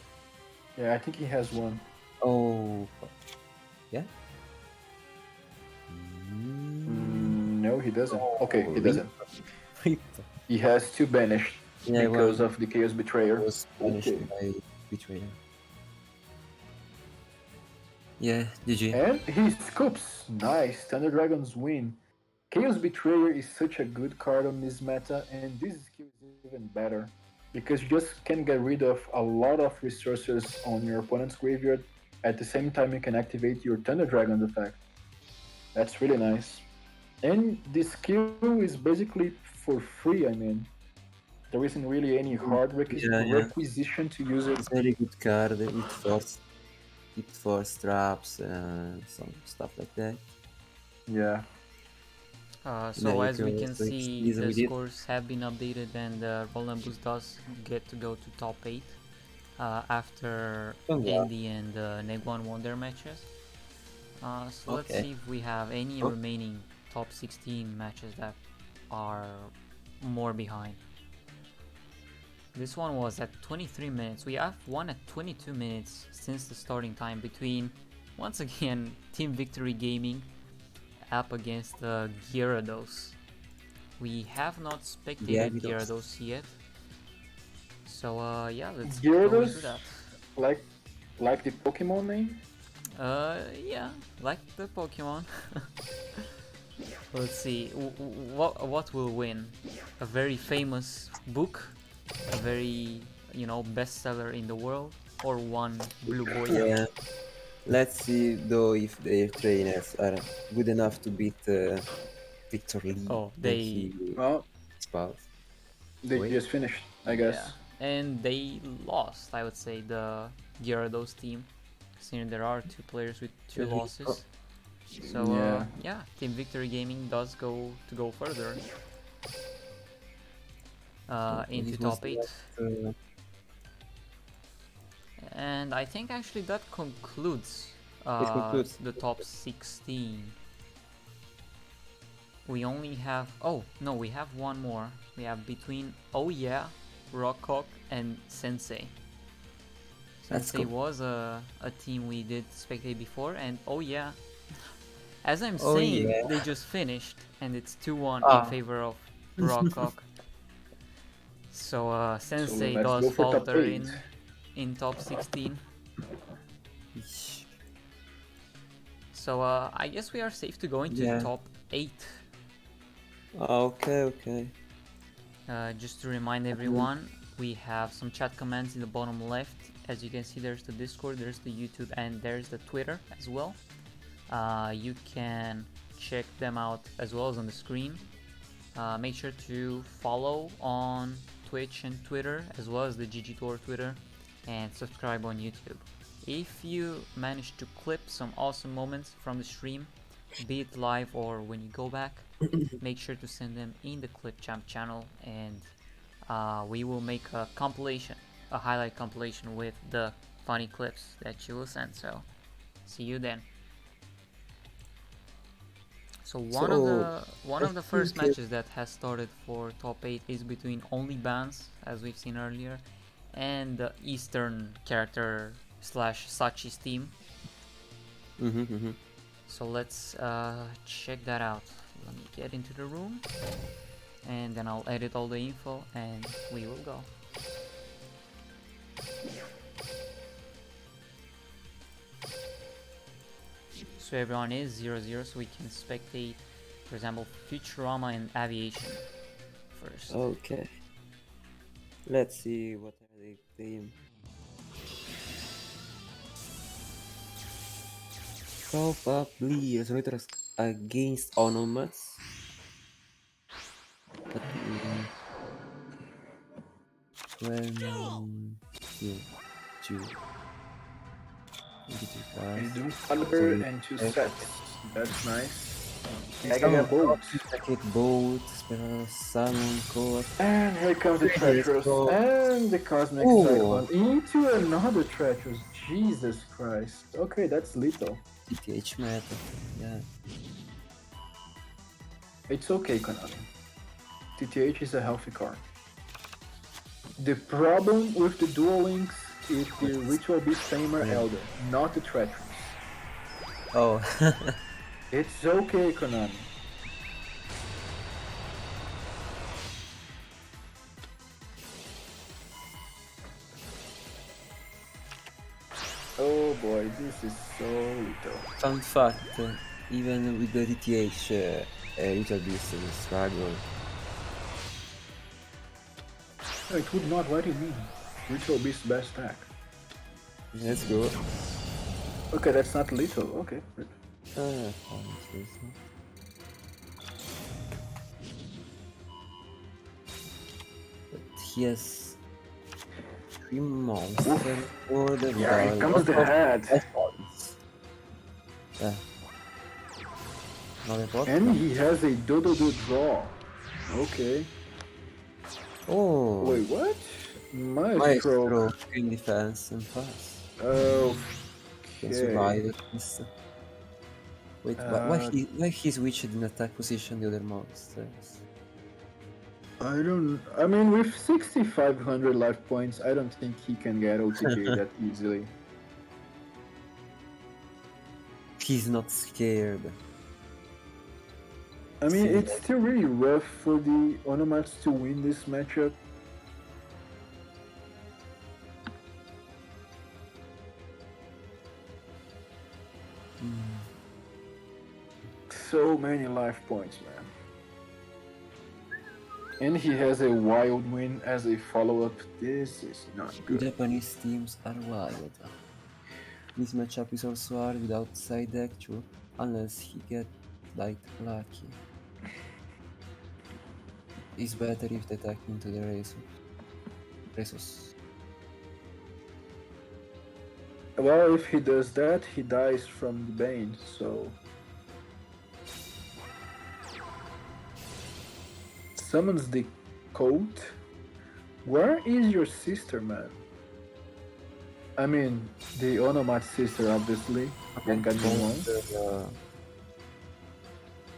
Yeah, I think he has one. Oh, yeah. No, he doesn't. Okay, he Rip. doesn't. Rip. He has two banished Yeah, because one of the Chaos Betrayer. was punished Okay. by Betrayer. Yeah, GG. And he scoops. Nice. Thunder Dragons win. Chaos Betrayer is such a good card on this meta, and this skill is even better. Because you just can get rid of a lot of resources on your opponent's graveyard. At the same time, you can activate your Thunder Dragon effect. That's really nice. And the skill is basically for free, I mean. There isn't really any hard requisition to use it. It's a very good card with force traps and some stuff like that. Yeah. So Yeah, as you we can can also see, easily the did. scores have been updated, and Roland Boost does get to go to top 8 after Congrats. Andy and Negwan won their matches. So let's Okay. see if we have any remaining top 16 matches that are more behind. This one was at 23 minutes. We have one at 22 minutes since the starting time between, once again, Team Victory Gaming up against Gyarados. We have not spectated Gyarados yet. So yeah, let's go into that. Like the Pokemon name? Yeah, like the Pokemon. Let's see, what will win? A very famous book, a very, bestseller in the world, or one blue boy? Yeah. Let's see though if their trainers are good enough to beat Victor Lee. Oh, They just finished, I guess. Yeah. And they lost, I would say, the Gyarados team, considering there are two players with two losses. So yeah, Team Victory Gaming does go further into top 8. And I think actually that concludes the top 16. We only have, we have one more. We have between Oh Yeah, Rockhawk and Sensei. Sensei was a team we did spectate before, and Oh Yeah, as I'm saying, they just finished, and it's 2-1 in favor of Rockhawk. So Sensei does falter in top 16. So I guess we are safe to go into top 8. Okay. Just to remind everyone, we have some chat comments in the bottom left. As you can see, there's the Discord, there's the YouTube, and there's the Twitter as well. You can check them out as well as on the screen. Make sure to follow on Twitch and Twitter, as well as the GGtoor Twitter, and subscribe on YouTube. If you manage to clip some awesome moments from the stream, be it live or when you go back, make sure to send them in the Clip Champ channel, and we will make a compilation, a highlight compilation with the funny clips that you will send. So see you then. So one of the first matches that has started for top 8 is between Only Bans, as we've seen earlier, and the Eastern character / Sachi's team. So let's check that out. Let me get into the room. and then I'll edit all the info and we will go. So everyone is 0-0, so we can spectate, for example, Futurama and Aviation first. Okay. Let's see what are they playing. Probably Resonator against Onomats. But when you two He's doing color and 2 sets. That's nice. He's Come getting a on, boat. Packet boat, Spell Salmon, Coat. And here comes the Treacherous. Boat. And the Cosmic Ooh. Cyclone into another Treacherous. Jesus Christ. Okay, that's lethal. TTH meta. Yeah. It's okay, Konami. TTH is a healthy card. The problem with the Duel Links is the Ritual Beast Tamer Elder, not the Treacherous. Oh. It's okay, Konami. Oh boy, this is so little. Fun fact, even with the DTH, Little Beast will struggle. No, it would not. What do you mean? Ritual Beast best stack. Let's go. Okay, that's not little. Okay. But he has 3 monsters for the Yeah, here comes the head. Yeah. Not important. And he has a dodo draw. Okay. Oh. Wait, what? Maestro. Green defense and pass. Oh. Can survive at least. Wait, why he switched in attack position the other monsters? I mean, with 6,500 life points, I don't think he can get OTG that easily. He's not scared. I mean, it's still really rough for the Onomats to win this matchup. So many life points, man. And he has a wild win as a follow-up. This is not good. Japanese teams are wild. This matchup is also hard without side deck too, unless he gets like lucky. It's better if they attack into the Resus. Well, if he does that, he dies from the Bane, so... Summons the coat. Where is your sister, man? I mean, the Onomat sister, obviously. Then can be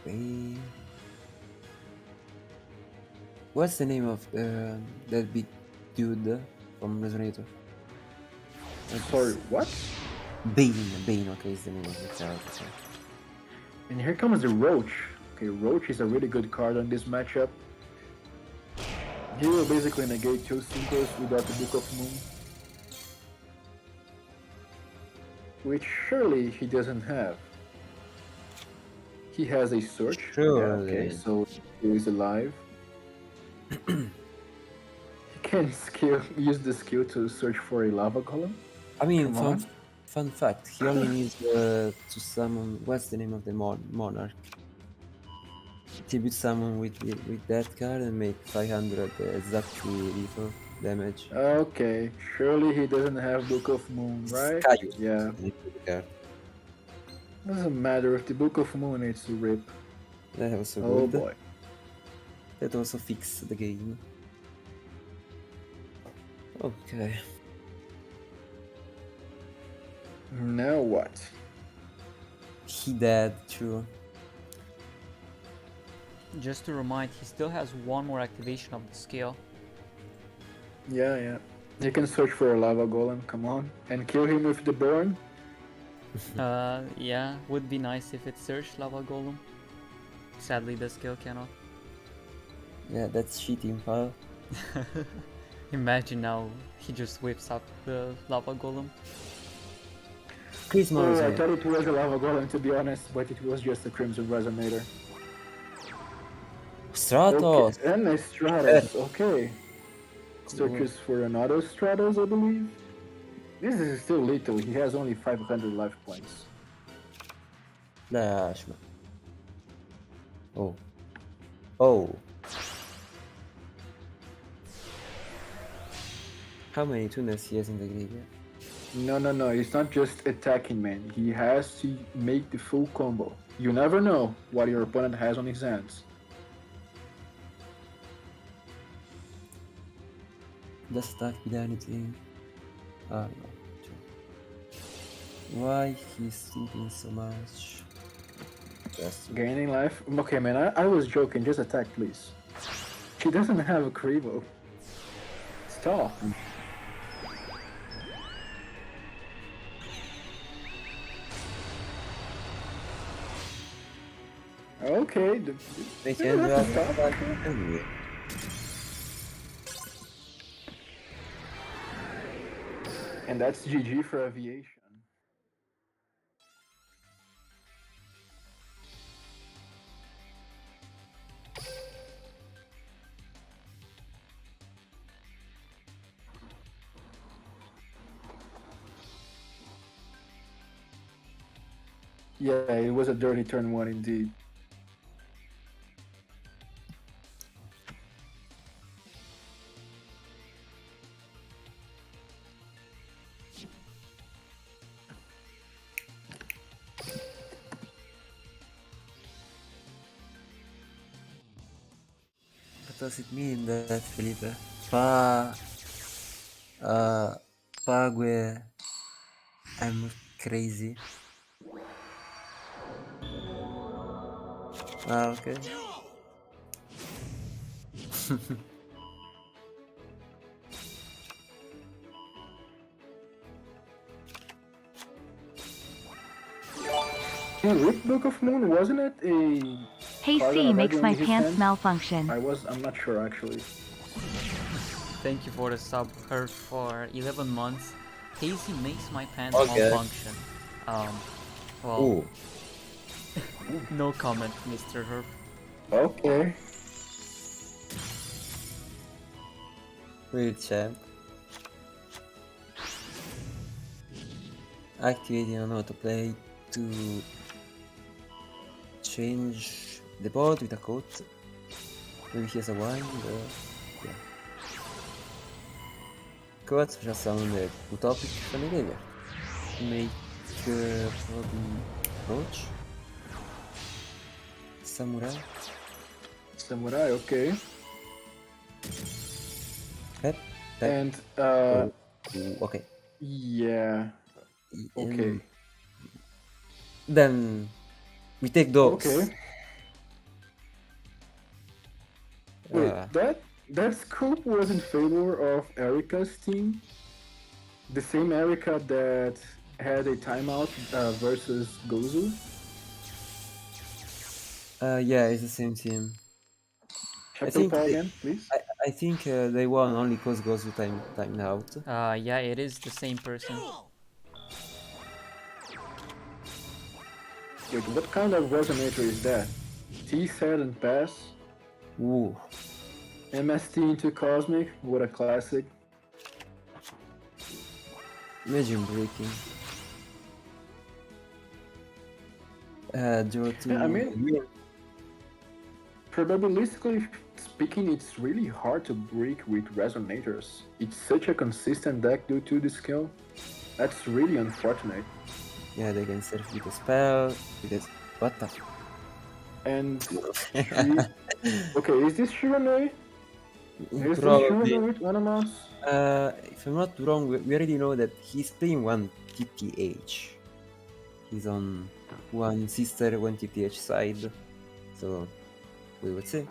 wrong. What's the name of that big dude from Resonator? Sorry, what? Bane, okay, is the name of the character. And here comes the Roach. Okay, Roach is a really good card on this matchup. He will basically negate 2 synchros without the Book of Moon. Which surely he doesn't have. He has a search. Sure. Yeah, okay, so he is alive. He can use the skill to search for a lava golem. I mean, fun fact, he only needs to summon, what's the name of the monarch? Tribute summon with that card and make 500 exactly lethal damage. Okay, surely he doesn't have Book of Moon, right? Kaiju. Yeah. Doesn't matter if the Book of Moon it's a rip. That also Oh good. boy. That also fixed the game. Okay. Now what? He dead, true. Just to remind, he still has 1 more activation of the skill. Yeah. You can search for a lava golem, come on. And kill him with the burn. Yeah, would be nice if it searched Lava Golem. Sadly, the skill cannot. Yeah, that's cheating, pal. Imagine now he just whips up the lava golem. Chris Oh, I Mauser. thought it was a lava golem to be honest, but it was just a crimson resonator. Stratos! Okay, and a Stratos. Okay. Cool. Searches for another Stratos, I believe. This is still little. He has only 500 life points. Flash. Oh. Oh. How many tuners he has in the graveyard? No. It's not just attacking, man. He has to make the full combo. You never know what your opponent has on his hands. Just attack with anything. Ah, no. Why he's thinking so much? Just Gaining life? Okay, man, I was joking. Just attack, please. He doesn't have a Krivo. Stop. Okay. they you can don't do have to that stop. anyway. And that's GG for aviation. Yeah, it was a dirty turn one indeed. What does it mean that Felipe? Pague. I'm crazy. Ah, okay. Yeah, Rip Book of Moon, wasn't it a Hey card C already makes on my his pants hand? malfunction. I'm not sure actually. Thank you for the sub, her for 11 months. Hazy makes my pants Okay. malfunction. Well, Ooh. no comment, Mr. Herf. Okay. Real champ. Activating on autoplay to change the board with a coat. Maybe he has a wind. Yeah. Coats just summon the utopic from the graveyard. Make probably approach. Samurai. Samurai, okay. Pep. And Okay. yeah. Okay. Then we take those. Okay. Wait, that scope was in favor of Erica's team? The same Erica that had a timeout versus Gozu? Yeah, it's the same team. Chapter Paul again, please. I think they won only cause goes to time out. Yeah, it is the same person. Wait, what kind of resonator is that? T-set and pass? Ooh. MST into Cosmic? What a classic. Imagine breaking. Draw to. Yeah, I mean, probabilistically speaking, it's really hard to break with resonators. It's such a consistent deck due to the skill. That's really unfortunate. Yeah, they can surf with a spell, because what the And okay, is this Shiranui? Is this Probably. Shiranui with Animals? If I'm not wrong, we already know that he's playing one TTH. He's on one sister, one TTH side. So we would say.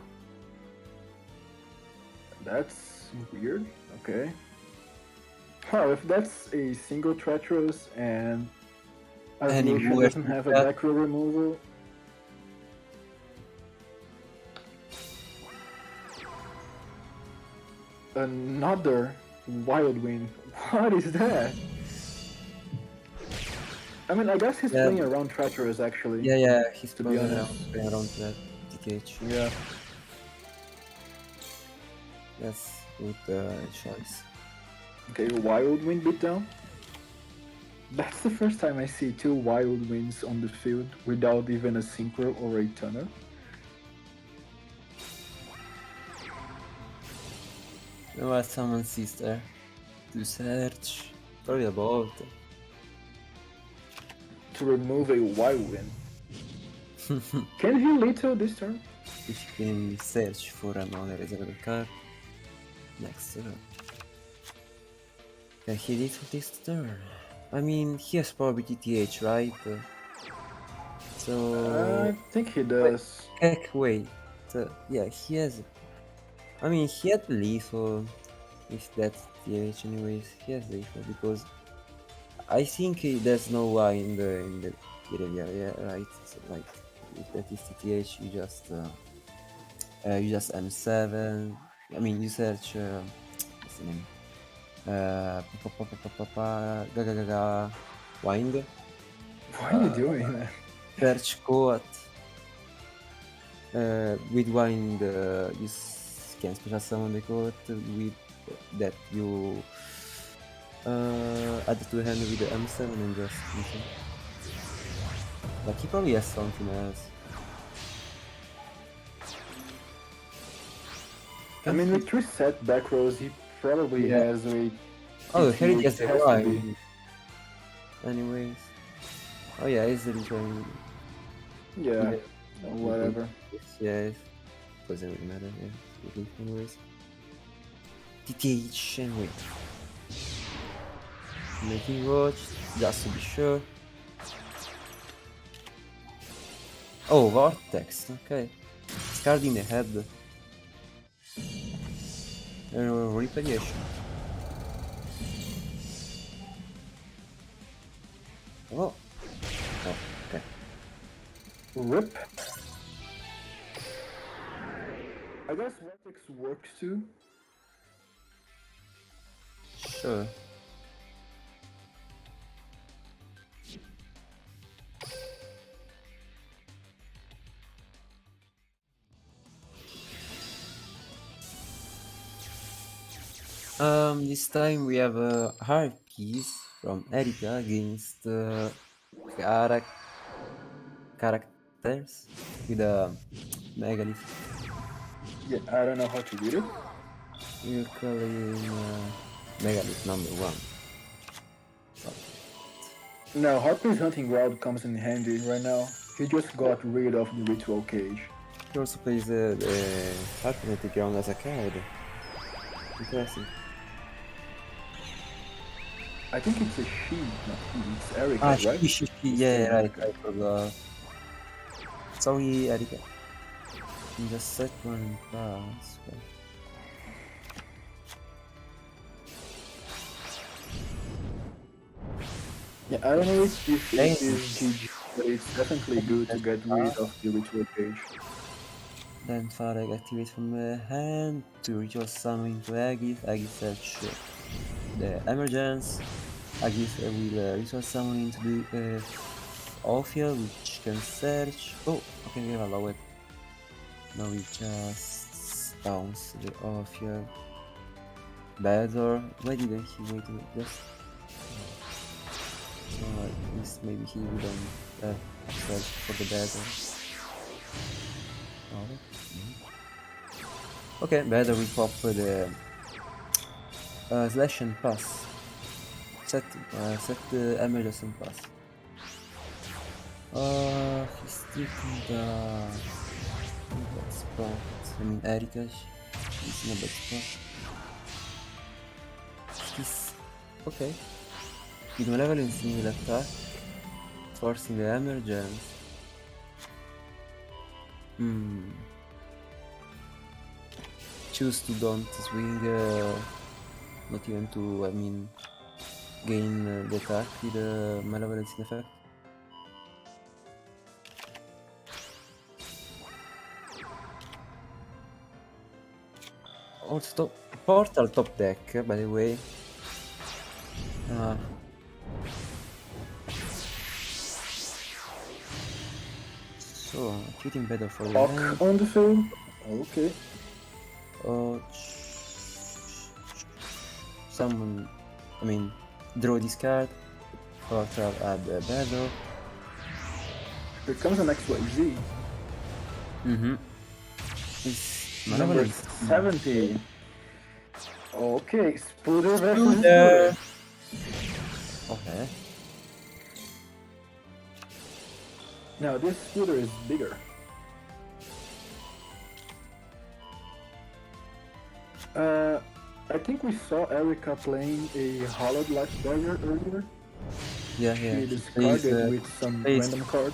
That's weird. Okay. Well, if that's a single treacherous and Aviation doesn't have a back row removal. Another wild win. What is that? I mean, I guess he's Yeah. playing around treacherous actually. Yeah, he's To be playing honest. around that TKH. Yeah. That's good choice. Okay, wild win beatdown. That's the first time I see two wild wins on the field without even a synchro or a tunnel. You know what someone sees there? To search. Probably about. To remove a wild win. Can he little this turn? If you can search for another reserve card. Next turn. Can he did for this turn? I mean, he has probably TTH, right? So. I think he does. Heck, wait. Yeah, he has. I mean, he had lethal. If that's TTH, anyways, he has lethal because I think there's no Y in the area. Yeah, right. So, like, if that is TTH, you just M7. I mean, you search. What's the name? Gaga Wind. What are you doing, man? Search Coat. With Wind, you can special summon the Coat with that you add to the hand with the M7 and just listen. But he probably has something else. I mean, with 3 set back rows, he probably has a. Oh, here it TTH is the has to Y. be. Anyways. Oh yeah, it's the return. Yeah, whatever. Yes. Doesn't really matter, yeah. Anyways. TTH anyway. Making watch, just to be sure. Oh, Vortex, okay. Scarred in the head. Retaliation. Oh. Oh, okay. Rip. I guess Vortex works too. Sure. This time we have hard keys from Erika against characters with a megalith. Yeah, I don't know how to read it. We'll call him megalith number 1. No, Harper's Hunting Ground comes in handy right now. He just got rid of the Ritual Cage. He also plays the Harponetic Ground as a card. Interesting. I think it's a she, not he, it's Erika, right? She, yeah, right, I forgot. Sorry, Erika. You just set one pass. Yeah, I don't know if it is GG, but it's definitely good to get rid of the Ritual Cage. Then Farag activate from the hand to ritual summon into Agith. Agith search the emergence. Agith will ritual summon into the Ophia, which can search. Oh, okay, we have allowed. Now we just bounce the Ophia. Better. Why didn't he wait to just? So at least maybe he wouldn't search for the better. Okay, better we pop the slash and pass. Set the emergency and pass. He's taking the bad spot. I mean Erika, she's in a bad spot. He's okay. With one level in single attack, forcing the emergence. Choose to don't swing, not even to, I mean, gain the attack with malevolence in effect. Also, Portal top deck, by the way. So, treating better for the hand. Hawk on the field. Okay. Someone, I mean, draw this card. Portal add the battle. Here comes an XYZ. Mm-hmm. Number 70. Okay, Spooter versus Spooter. Spooter. Okay. Now this Spooter is bigger. I think we saw Erika playing a Hollowed Life Barrier earlier. Yeah. She discarded with some random card.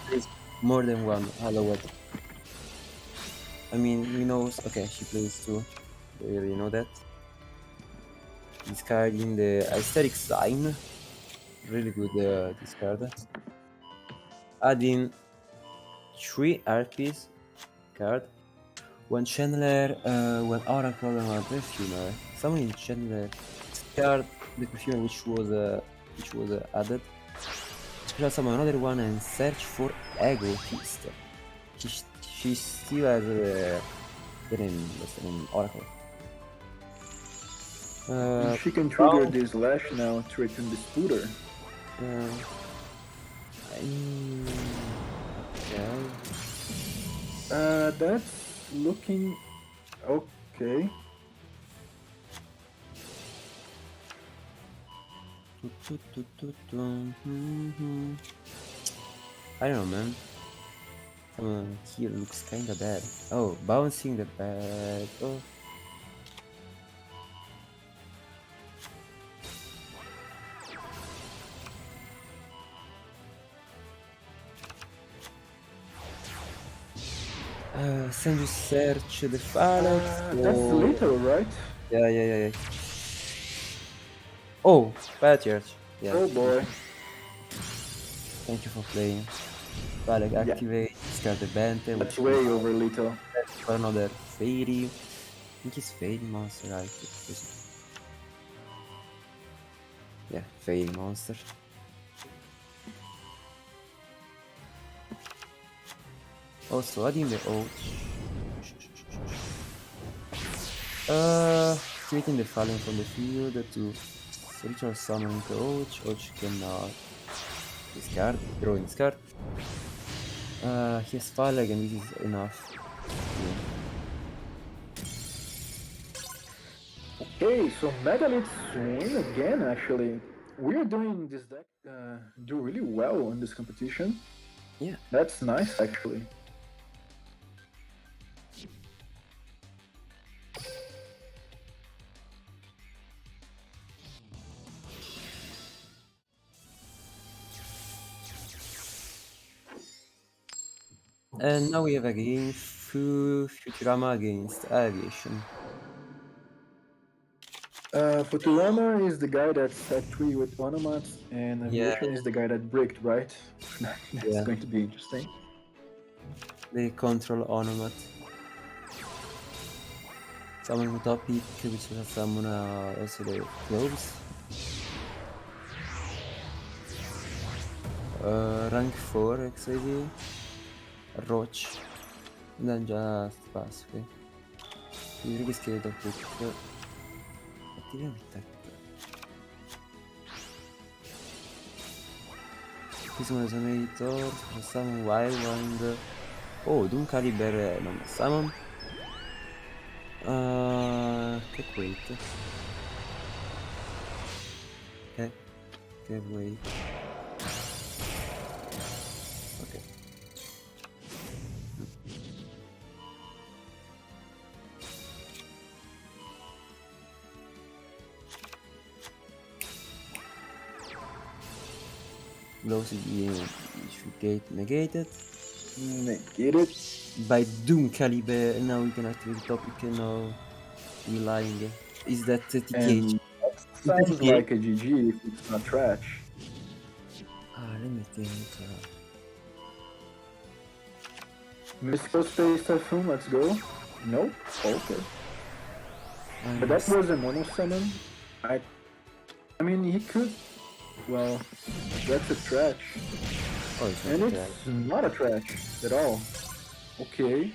More than one Hallowed. I mean, he knows. Okay, she plays two. We already know that. Discarding the Aesthetic Sign. Really good discard. Adding 3 RPs card. When Chandler, when Oracle and Perfumer. Someone in Chandler discard the Perfumer which was added. Special summon another one and search for Egotist. She still has the name, what's the name? Oracle. She can trigger this Lash now to return the Spooter. Okay. That's looking okay. I don't know, man. Someone here looks kinda bad. Oh, bouncing the bad. Oh. Send you search the file. That's little, right? Yeah. Oh, Patriarch. Yeah. Oh boy. Thank you for playing. Valek, activate, discard the Bente. That's way over little. For another Fairy. I think it's Fairy Monster, right? Yeah, Fairy Monster. Also adding the Ouch. Creating the Fallen from the field to ritual summon the Ouch. Ouch cannot discard, drawing discard. He has Fallen and this is enough. Okay, so Megalit's win again actually. We are doing this deck do really well in this competition. Yeah. That's nice actually. And now we have a game, Futurama against Aviation. Futurama is the guy that set 3 with Onomats, and Aviation is the guy that bricked, right? That's going to be interesting. They control Onomat. Summon with top pick, which will summon also the clothes. Rank 4 XID. Roach. And then just pass, okay. You really scared of it. Attiviamo il tech. Qui sono le Summon Summon Wild Wand. Oh, Doom Caliber non Summon. Che wait. Che wait. Ok. Velocity negated. Negated. By Doom Caliber, and now we can activate the topic and now we're lying. Is that TTH? Sounds like a GG if it's not trash. Let me think. Mystical Space Typhoon, let's go. Nope. Okay. But that was a mono summon. I mean, he could. Well, that's a trash. Oh, it's And not a it's not a trash at all. Okay,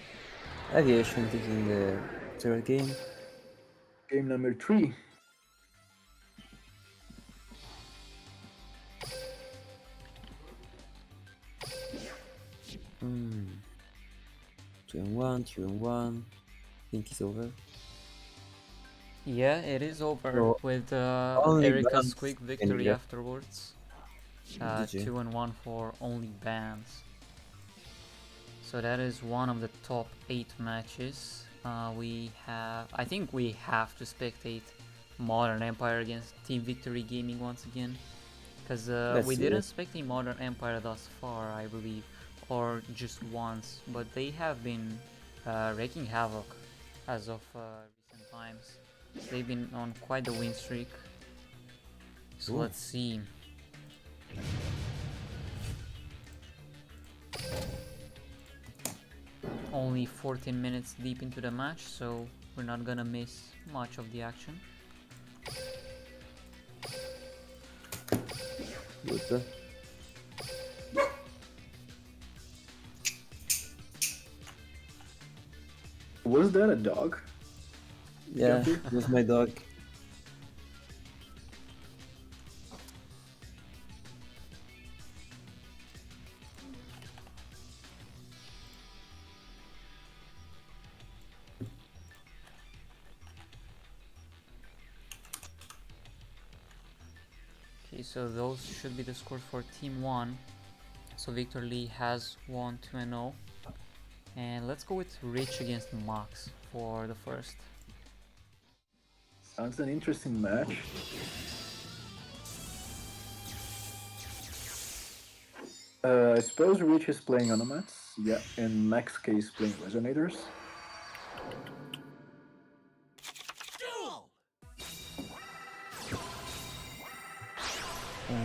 Aviation taking the third game. game number 3. Hmm. 2-1, 2-1. Think it's over. Yeah, it is over So, with only Erika's bans quick can victory get afterwards. GG. 2-1 for only bans. So that is one of the top 8 matches. I think we have to spectate Modern Empire against Team Victory Gaming once again. Because Let's we see didn't it. spectate Modern Empire thus far, I believe. Or just once. But they have been wreaking havoc as of recent times. They've been on quite the win streak. So Ooh. let's see. Only 14 minutes deep into the match, so we're not gonna miss much of the action. Good. Was that a dog? Yeah, Jumpy? it was my dog. Okay, so those should be the scores for Team 1. So Victor Lee has won 2-0. And let's go with Rich against Max for the first. Sounds an interesting match. I suppose Rich is playing Onomats, yeah, and Max K is playing Resonators. Duel!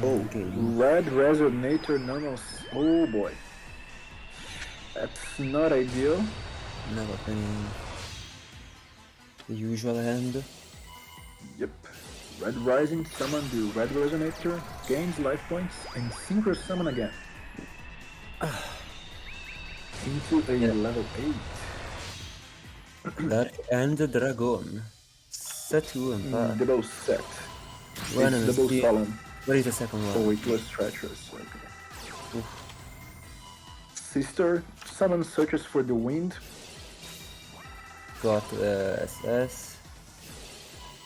Okay. Red Resonator Nanos. Oh boy. That's not ideal. Not opening the usual hand. Yep. Red Rising summon the Red Resonator, gains life points, and Synchro summon again. Into a Yeah. level 8. Dark and Dragon. Set 2 and path. Double set. One It's and double three. solemn. Where is the second one? Oh, it was treacherous. Okay. Oof. Sister summon searches for the wind. Got SS.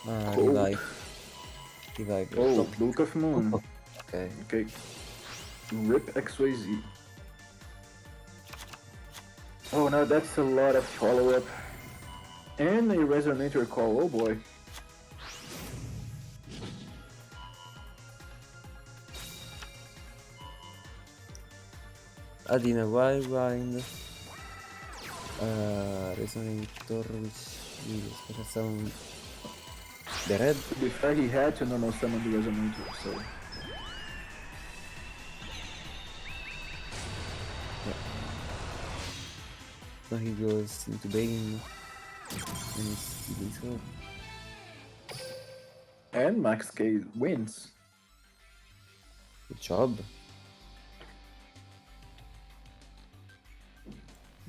Hope. Revive. Revive. Oh, Book of Moon. Okay. Okay. Rip XYZ. Oh no, that's a lot of follow-up. And a Resonator call, oh boy. Adding a wild wind. Resonator, which will special summon the red. To be fair, he had to normal summon the Resonator, so... Now he goes into Bane. And he's doing so. And Max K wins. Good job.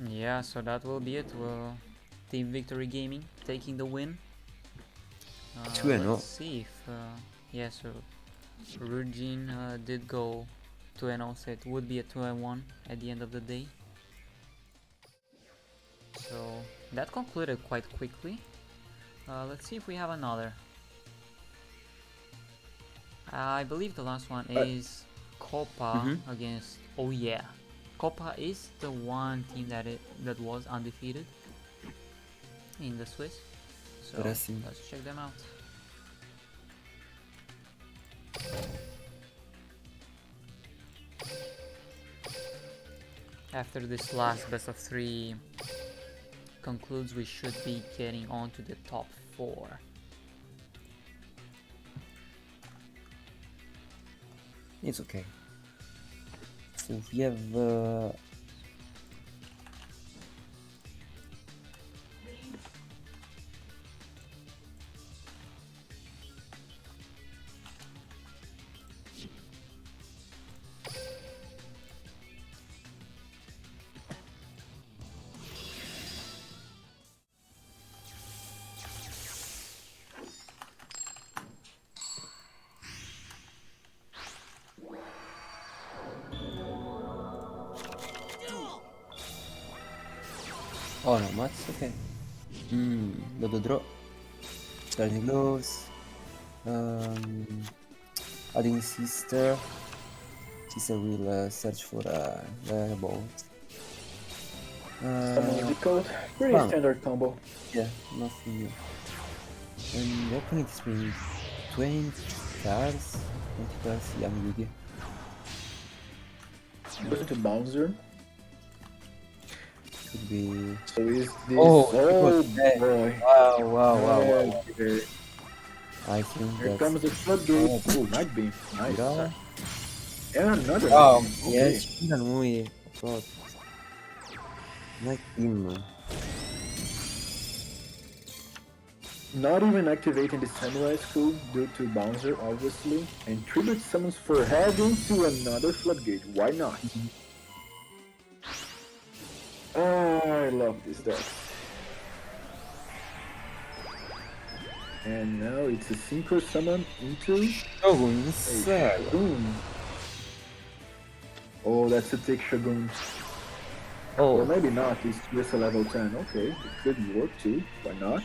Yeah, so that will be it. Team Victory Gaming taking the win. 2-0. Let's see if... yeah, so Rujin did go 2-0, so it would be a 2-1 at the end of the day. So that concluded quite quickly. Let's see if we have another. I believe the last one is Copa against... Oh yeah. Copa is the one team that was undefeated in the Swiss. So Interesting. let's check them out. After this last best of 3 concludes, we should be getting on to the top 4. It's okay. So we have Oh no, mats, okay. Dodo draw. Turning gloves. Adding sister. Sister will search for a bolt. Summon the code. Pretty Bam. standard combo. Yeah, nothing new. And the opponent is playing 20 cards. 20 cards, young Yugi. Goes into Bouncer. Could be. So is this. Oh, Oh boy. boy. Wow. Okay. I think Here that's. comes the floodgate. Oh, Oh, Night Beam. Nice. Yeah. And another Wow. Night Beam. Yeah, Okay. it's really muy. God. Night Beam. Not even activating the Samurai School due to Bouncer, obviously. And Tribute summons for heading to another floodgate. Why not? I love this deck. And now it's a Synchro Summon into Shogun, a sir. Shogun. Oh, that's a thick Shogun. Or Oh, maybe not, it's just a level 10. Okay, it could work too. Why not?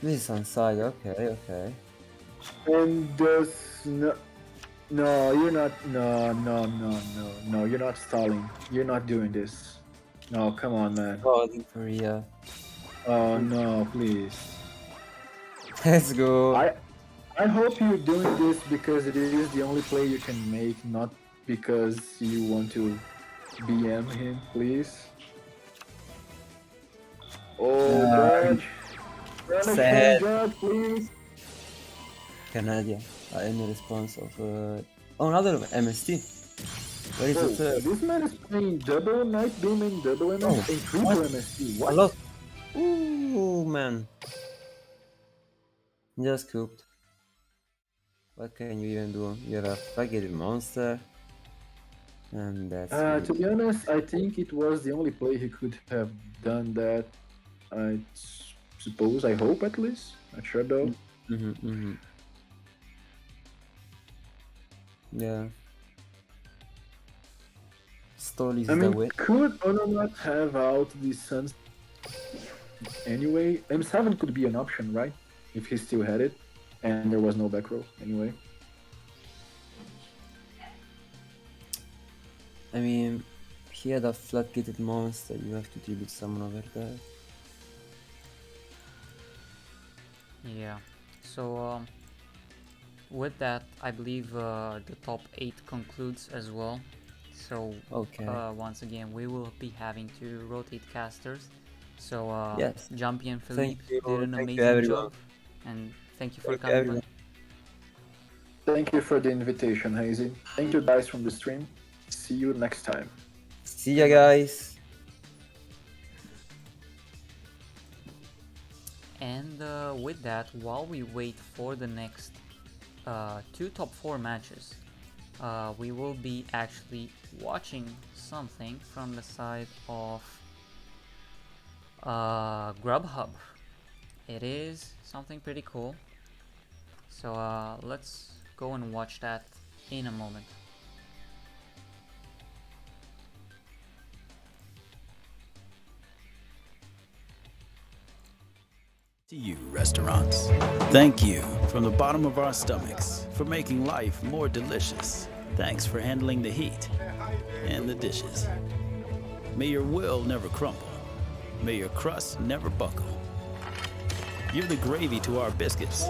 this is on side. Okay. And there's no... No, you're not... No, you're not stalling. You're not doing this. No, come on, man. God, in Korea. Oh, no, please. Let's go. I hope you're doing this because it is the only play you can make, not because you want to BM him, please. Oh, Judge! Sad. Judge, please! Canadian. Any response of. Oh, another MST. Where is Oh, the third? this man is playing double Night Beam and double MST Oh, and triple what? MST. A What? lot. Ooh, man. Just cooked. What can you even do? You're a fucking monster. And that's it. To be honest, I think it was the only play he could have done that. I suppose, I hope at least. Not sure though. Yeah. Stall is I the mean, way. could Onomat have out the Suns anyway? M7 could be an option, right? If he still had it, and there was no back row anyway. I mean, he had a flat-gated monster. You have to tribute someone over there. Yeah. So with that, I believe the top 8 concludes as well. So Okay. once again, we will be having to rotate casters. So Yes. Jumpy and Thank Philippe you. did an Thank you, amazing everyone. job, and thank you for Thank you, coming. everyone. Thank you for the invitation, Hazy. Thank you guys from the stream. See you next time. See ya, guys. And with that, while we wait for the next 2 top 4 matches, we will be actually watching something from the side of Grubhub. It is something pretty cool. So let's go and watch that in a moment. To you, restaurants. Thank you from the bottom of our stomachs for making life more delicious. Thanks for handling the heat and the dishes. May your will never crumble. May your crust never buckle. You're the gravy to our biscuits,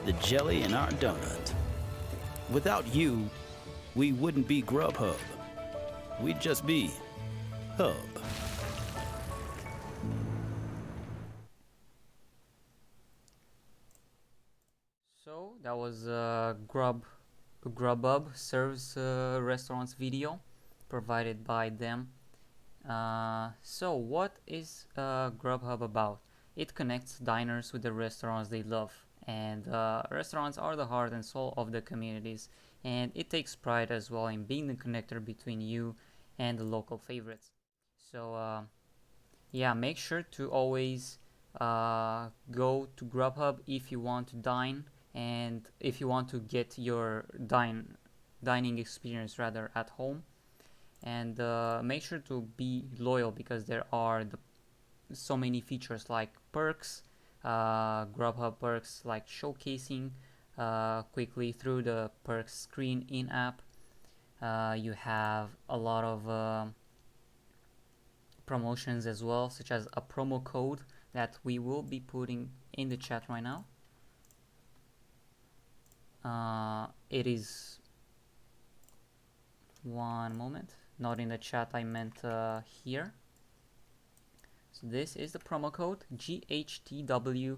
the jelly in our donut. Without you, we wouldn't be Grubhub. We'd just be Hub. So that was Grubhub serves restaurants video provided by them. So what is Grubhub about? It connects diners with the restaurants they love, and restaurants are the heart and soul of the communities, and it takes pride as well in being the connector between you and the local favorites. So yeah, make sure to always go to Grubhub if you want to dine, and if you want to get your dining experience rather at home. And make sure to be loyal, because there are so many features like perks, Grubhub perks, like showcasing quickly through the perks screen in app. You have a lot of promotions as well, such as a promo code that we will be putting in the chat right now. It is, one moment, not in the chat, I meant here. So this is the promo code GHTW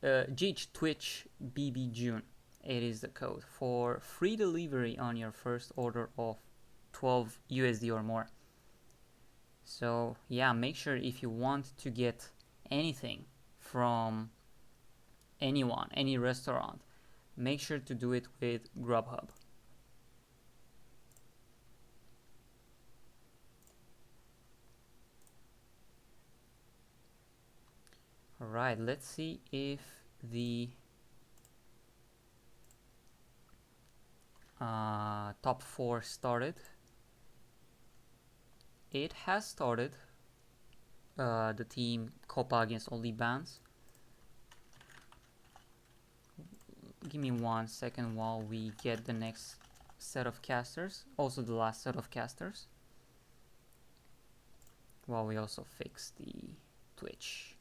GH BB June. It is the code for free delivery on your first order of 12 USD or more. So yeah, make sure if you want to get anything from anyone, any restaurant, make sure to do it with Grubhub. Alright, let's see if the top 4 started. It has started. The team Copa against only bans. Give me 1 second while we get the next set of casters, also the last set of casters, while we also fix the Twitch.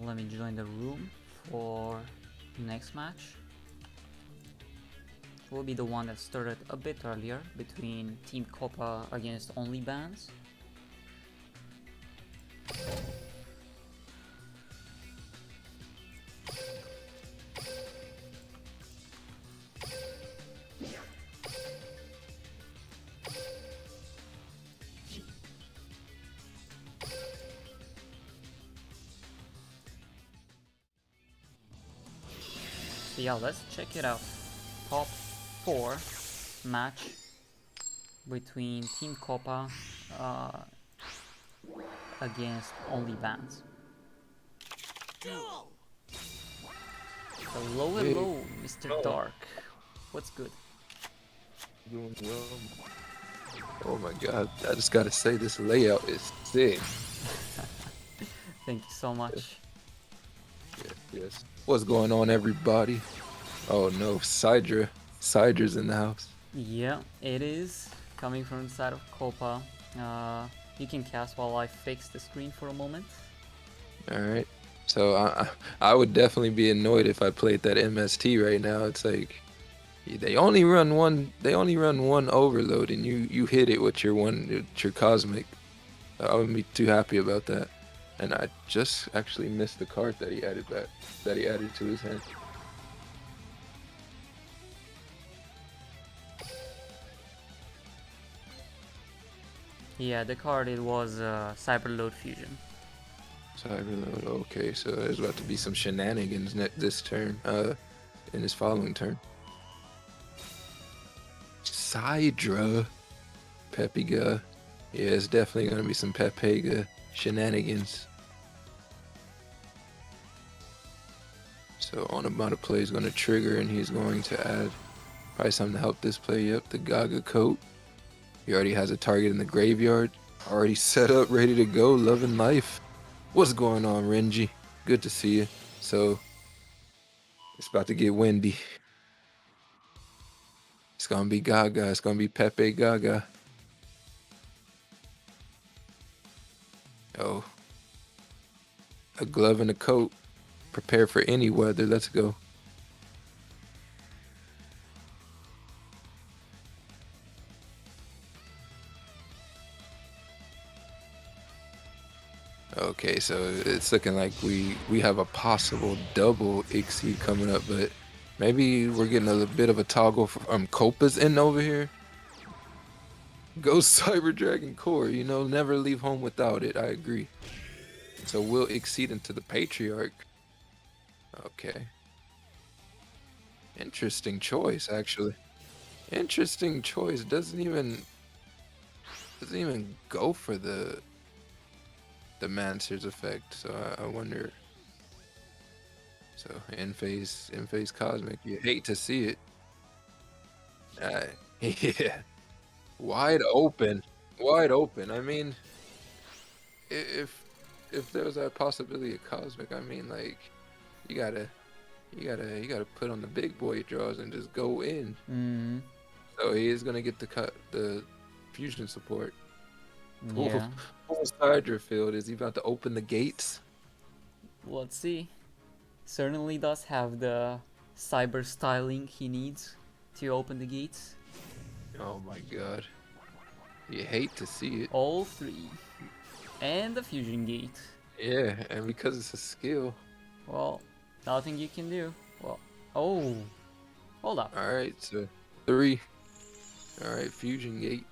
Let me join the room for next match. It will be the one that started a bit earlier between Team Copa against only bans. So yeah, let's check it out. Top 4 match between Team Copa against only bands. Hello, hello, Mr. Dark. What's good? Doing well. Oh my god, I just gotta say this layout is sick. Thank you so much. Yes. What's going on, everybody? Oh no, Sydra's in the house. Yeah, it is coming from the side of Copa. You can cast while I fix the screen for a moment. Alright. So I would definitely be annoyed if I played that MST right now. It's like they only run one overload and you hit it with your cosmic. I wouldn't be too happy about that. And I just actually missed the card that he added to his hand. Yeah, the card, it was Cyberload Fusion. Cyberload, okay, so there's about to be some shenanigans this turn, in his following turn. Sidra, Pepiga, yeah, it's definitely gonna be some Pepega shenanigans. So on amount of play is gonna trigger, and he's going to add probably something to help this play up. The Gaga coat. He already has a target in the graveyard, already set up, ready to go, loving life. What's going on, Renji? Good to see you. So, it's about to get windy. It's gonna be Gaga. It's gonna be Pepe Gaga. Oh. a glove and a coat. Prepare for any weather. Let's go. Okay, so it's looking like we have a possible double Ixie coming up, but maybe we're getting a little bit of a toggle from Copa's in over here. Go Cyber Dragon Core, you know, never leave home without it. I agree. So we'll exceed into the Patriarch. Okay. Interesting choice, actually. Interesting choice. Doesn't even go for the Mancer's effect. So I wonder. So in phase Cosmic, you hate to see it. Yeah, wide open, wide open. I mean, if there was that possibility of Cosmic, I mean, like, you gotta put on the big boy draws and just go in. Mm-hmm. So he is gonna get the fusion support. Yeah. Full Hydra field. Is he about to open the gates? Let's see. Certainly does have the cyber styling he needs to open the gates. Oh my god. You hate to see it. All three. And the fusion gate. Yeah, and because it's a skill. Well, nothing you can do. Well, oh. Hold up. Alright, so 3. Alright, fusion gate.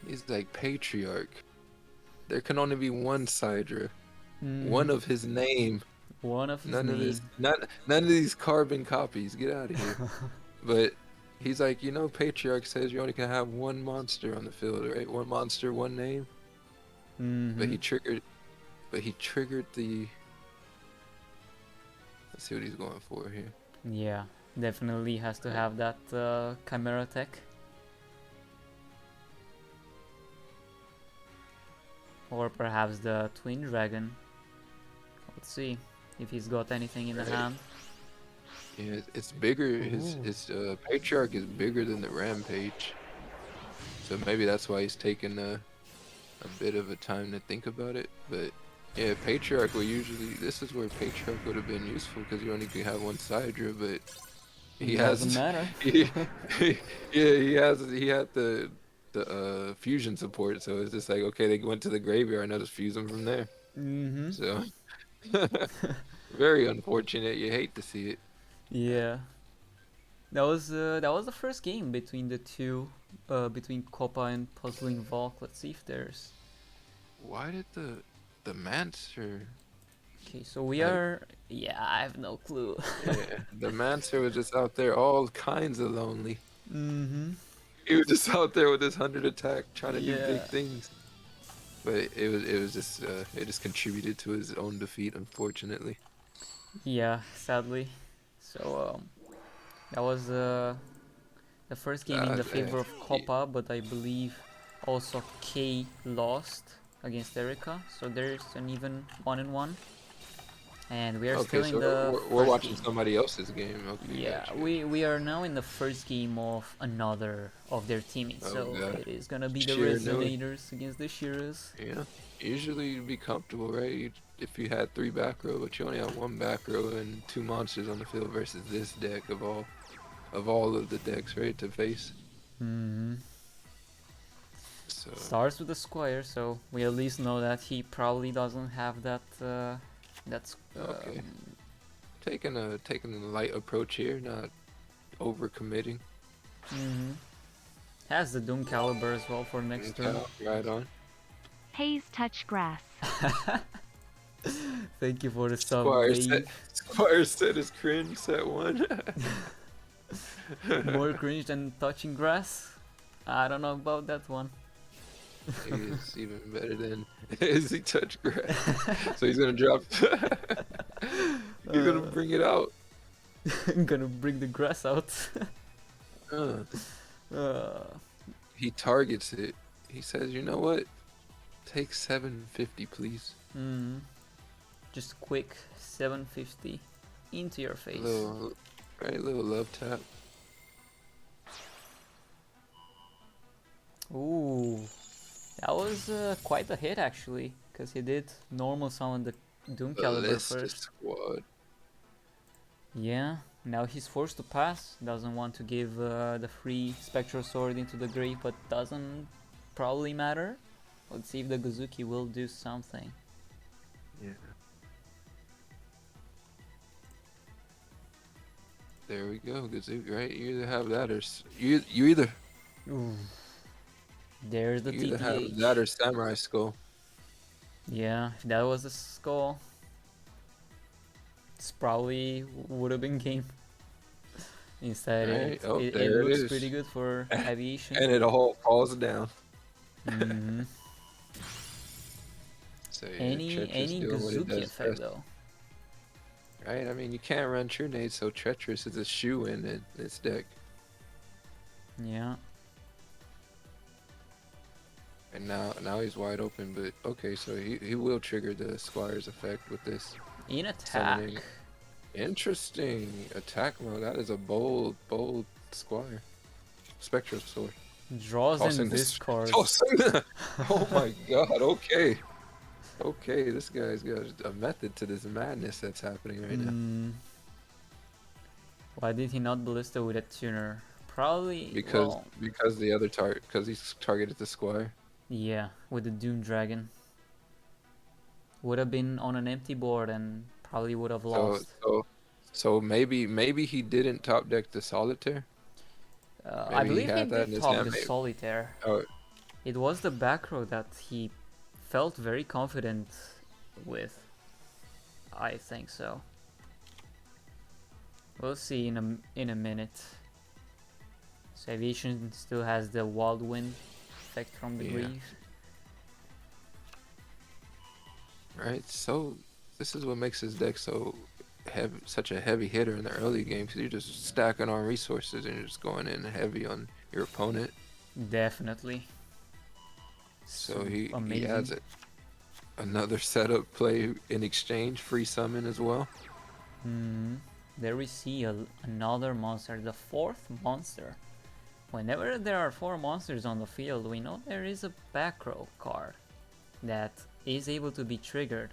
He's like Patriarch. There can only be one Sidra. One of his name. One of his none name. Of this, none of these carbon copies. Get out of here. But he's like, you know, Patriarch says you only can have one monster on the field, right? One monster, one name. But he triggered the. Let's see what he's going for here. Yeah, definitely has to have that Chimera tech. Or perhaps the Twin Dragon. Let's see if he's got anything in the hand. Yeah, it's bigger. His Patriarch is bigger than the Rampage. So maybe that's why he's taking a bit of a time to think about it. But yeah, Patriarch will usually. This is where Patriarch would have been useful because you only could have one Sidra, but he doesn't matter. He had the fusion support, so it's just like, okay, they went to the graveyard and I'll just fuse them from there. So very unfortunate. You hate to see it. Yeah, that was the first game between the two, between Copa and Puzzling Valk. Let's see if there's. Why did the Mancer? Okay, so we are. Yeah, I have no clue. Yeah, the Mancer was just out there, all kinds of lonely. He was just out there with his 100 attack, trying to do big things. But it was just it just contributed to his own defeat, unfortunately. Yeah, sadly. So that was the first game in the favor of Copa, but I believe also K lost against Erica. So there's an even 1-1. And we are still in the. We're watching somebody else's game. Okay, yeah, gotcha. we are now in the first game of another of their teammates. So it is gonna be the Resonators against the Shiras. Yeah, usually you'd be comfortable, right? If you had 3 back row, but you only have 1 back row and 2 monsters on the field versus this deck of all of the decks, right, to face. So starts with the Squire, so we at least know that he probably doesn't have that. That's okay. Taking a light approach here, not over committing. Has the Doom Caliber as well for next turn. Right on. Haze touch grass. Thank you for the sub. Squire set is cringe, set 1. More cringe than touching grass? I don't know about that one. It's even better than is he touch grass. So he's gonna drop. He's gonna bring it out. I'm gonna bring the grass out. He targets it. He says, "You know what? Take 750, please." Just quick 750 into your face. Little love tap. Ooh. That was quite a hit actually, because he did normal summon the Doom Caliber Ballista first. squad. Yeah, now he's forced to pass. Doesn't want to give the free Spectral Sword into the grave, but doesn't probably matter. Let's see if the Guzuki will do something. Yeah. There we go, Gazuki, right? You either have that or you either Ooh. There's the you either have TTH. that or Samurai Skull. Yeah, if that was a skull, it's probably would have been game. Instead, Right? Oh, it there it looks is. pretty good for aviation. And it all falls down. Mm-hmm. So yeah, Any Treacherous doing what it Guzuki does effect best. though. Right? I mean, you can't run True Nade, so Treacherous is a shoe-in in this deck. Yeah. And now he's wide open, but okay, so he will trigger the Squire's effect with this In attack. summoning. Interesting attack mode. That is a bold Squire. Spectral Sword. Draws Tossing in this- this card. Oh my god, okay. Okay, this guy's got a method to this madness that's happening right now. Why did he not ballista with a tuner? Probably Because well, the other target, because he's targeted the Squire. yeah, with the Doom Dragon. Would have been on an empty board and probably would have lost. So maybe he didn't top deck the Solitaire. I Maybe he believe he had that in did his top hand, the maybe. Solitaire. Oh, It was the back row that he felt very confident with. I think so. We'll see in a minute. So aviation still has the wild wind effect from the Yeah. grave. right. So this is what makes his deck so heavy, such a heavy hitter in the early game, because you're just stacking on resources and you're just going in heavy on your opponent. Definitely. So he amazing. adds another setup play in exchange, free summon as well. There we see another monster, the fourth monster. Whenever there are 4 monsters on the field, we know there is a back row card that is able to be triggered.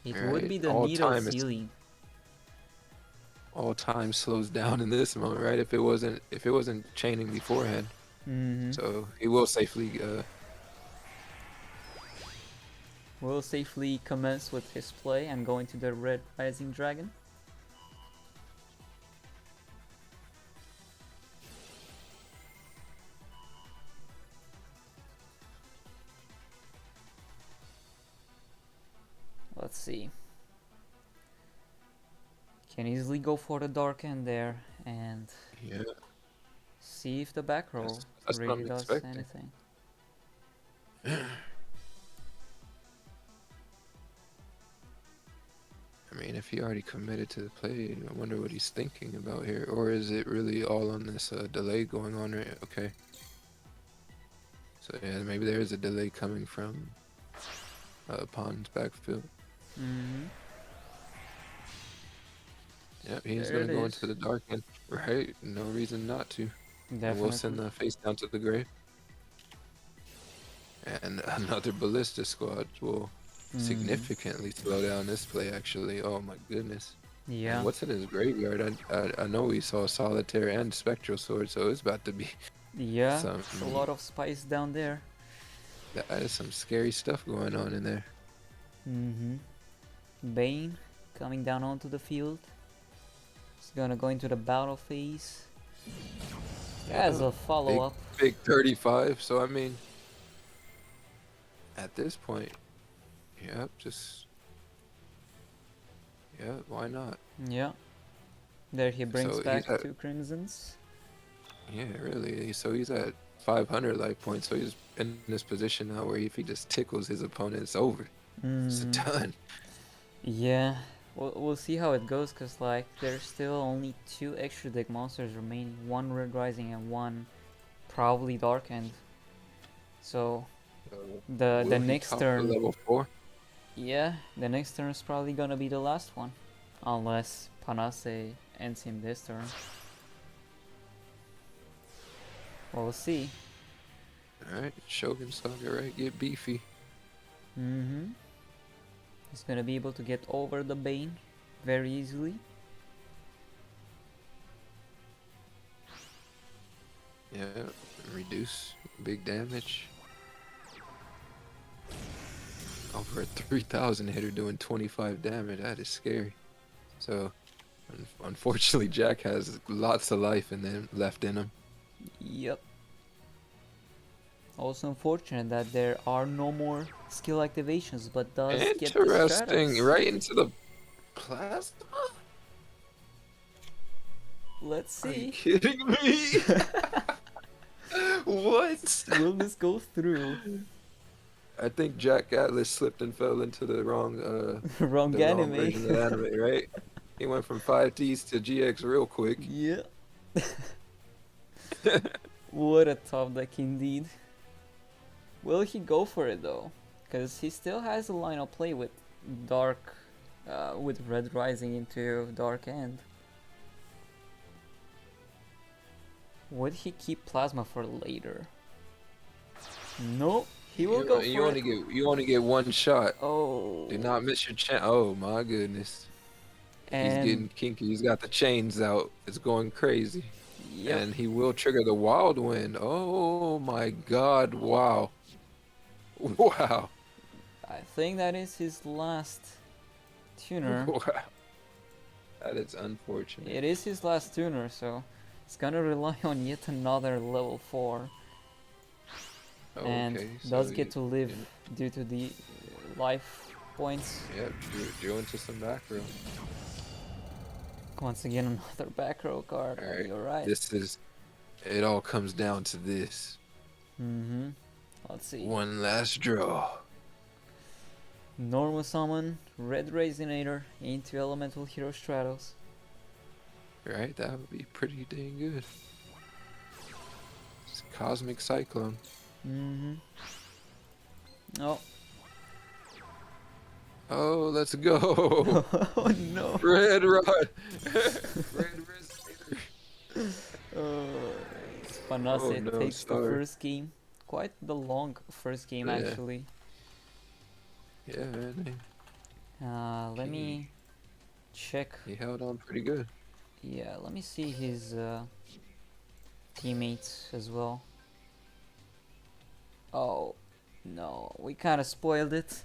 It would Right, be the all Needle time is- Ceiling. All time slows down in this moment, right? If it wasn't chaining beforehand. So he will safely Will safely commence with his play and go into the Red Rising Dragon. Let's see. Can easily go for the Dark End there and yeah. see if the back row That's what really I'm does expecting. anything. I mean, if he already committed to the play, I wonder what he's thinking about here. Or is it really all on this delay going on right? Okay. So yeah, maybe there is a delay coming from Pawn's backfield. Yep, he is There going to it go is. into the dark end, right? No reason not to. And we'll send Definitely. the face down to the grave. And another ballista squad will significantly slow down this play, actually. Oh my goodness. Yeah. And what's in his graveyard? I know we saw Solitaire and Spectral Sword, so it's about to be Yeah, some. a lot of spice down there. That is some scary stuff going on in there. Bane coming down onto the field. He's gonna go into the battle phase. As a follow-up. Big 35, so I mean, at this point, yep, yeah, why not? Yeah. There he brings So back he's at- 2 crimsons. Yeah, really. So he's at 500 life points, so he's in this position now where if he just tickles his opponent, it's over. It's done. Yeah, we'll see how it goes, cause like there's still only 2 extra deck monsters remaining, 1 Red Rising and 1 probably Dark End. So the Will he next top turn, level 4? yeah, the next turn is probably gonna be the last one, unless Panase ends him this turn. We'll see. Alright, Shogun Saga, right? Get beefy. Mm-hmm. He's gonna be able to get over the Bane very easily. Yeah, reduce big damage. Over a 3,000 hitter doing 25 damage. That is scary. So, unfortunately, Jack has lots of life left in him. Yep. Also unfortunate that there are no more skill activations, but does get the Interesting. Stratos. Right into the plasma? Let's Are you see. kidding me? What? Will this go through? I think Jack Atlas slipped and fell into the wrong Wrong the wrong anime. version of the anime, right? He went from 5Ts to GX real quick. Yeah. What a top deck indeed. Will he go for it though? Because he still has a line of play with Dark, with Red Rising into Dark End. Would he keep Plasma for later? No, he will go for it. You only get one shot. Oh. Do not miss your chance. Oh my goodness. He's And getting kinky. He's got the chains out. It's going crazy. yep. And he will trigger the Wild Wind. Oh my god. Wow. Wow. I think that is his last tuner. Wow. That is unfortunate. It is his last tuner, so he's gonna rely on yet another level 4. And Okay, does so get to live due to the life points. Yep, you're into some back row. Once again, another back row card. Alright, You're right. It all comes down to this. Mm-hmm. Let's see. One last draw. Normal summon, Red Resinator into Elemental Hero Stratos. Right, that would be pretty dang good. It's Cosmic Cyclone. Mm-hmm. Oh. Oh, let's go. Oh no. Red Rod. Red Resonator. Spanase Oh, no, takes the sorry. first game. Quite the long first game, Yeah. actually. Yeah, man. Let me check. He held on pretty good. Yeah, let me see his teammates as well. Oh, no, we kind of spoiled it.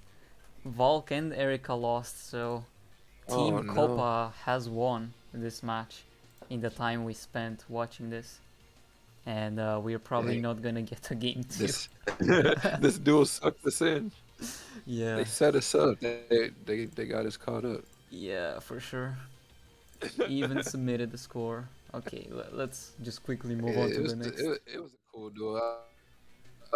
Valk and Erika lost, so Team Oh, no. Copa has won this match in the time we spent watching this. And we're probably Dang. not gonna get a game 2. This duel sucked us in. Yeah. They set us up. They got us caught up. Yeah, for sure. Even submitted the score. Okay, let's just quickly move on to the next. It was a cool duel.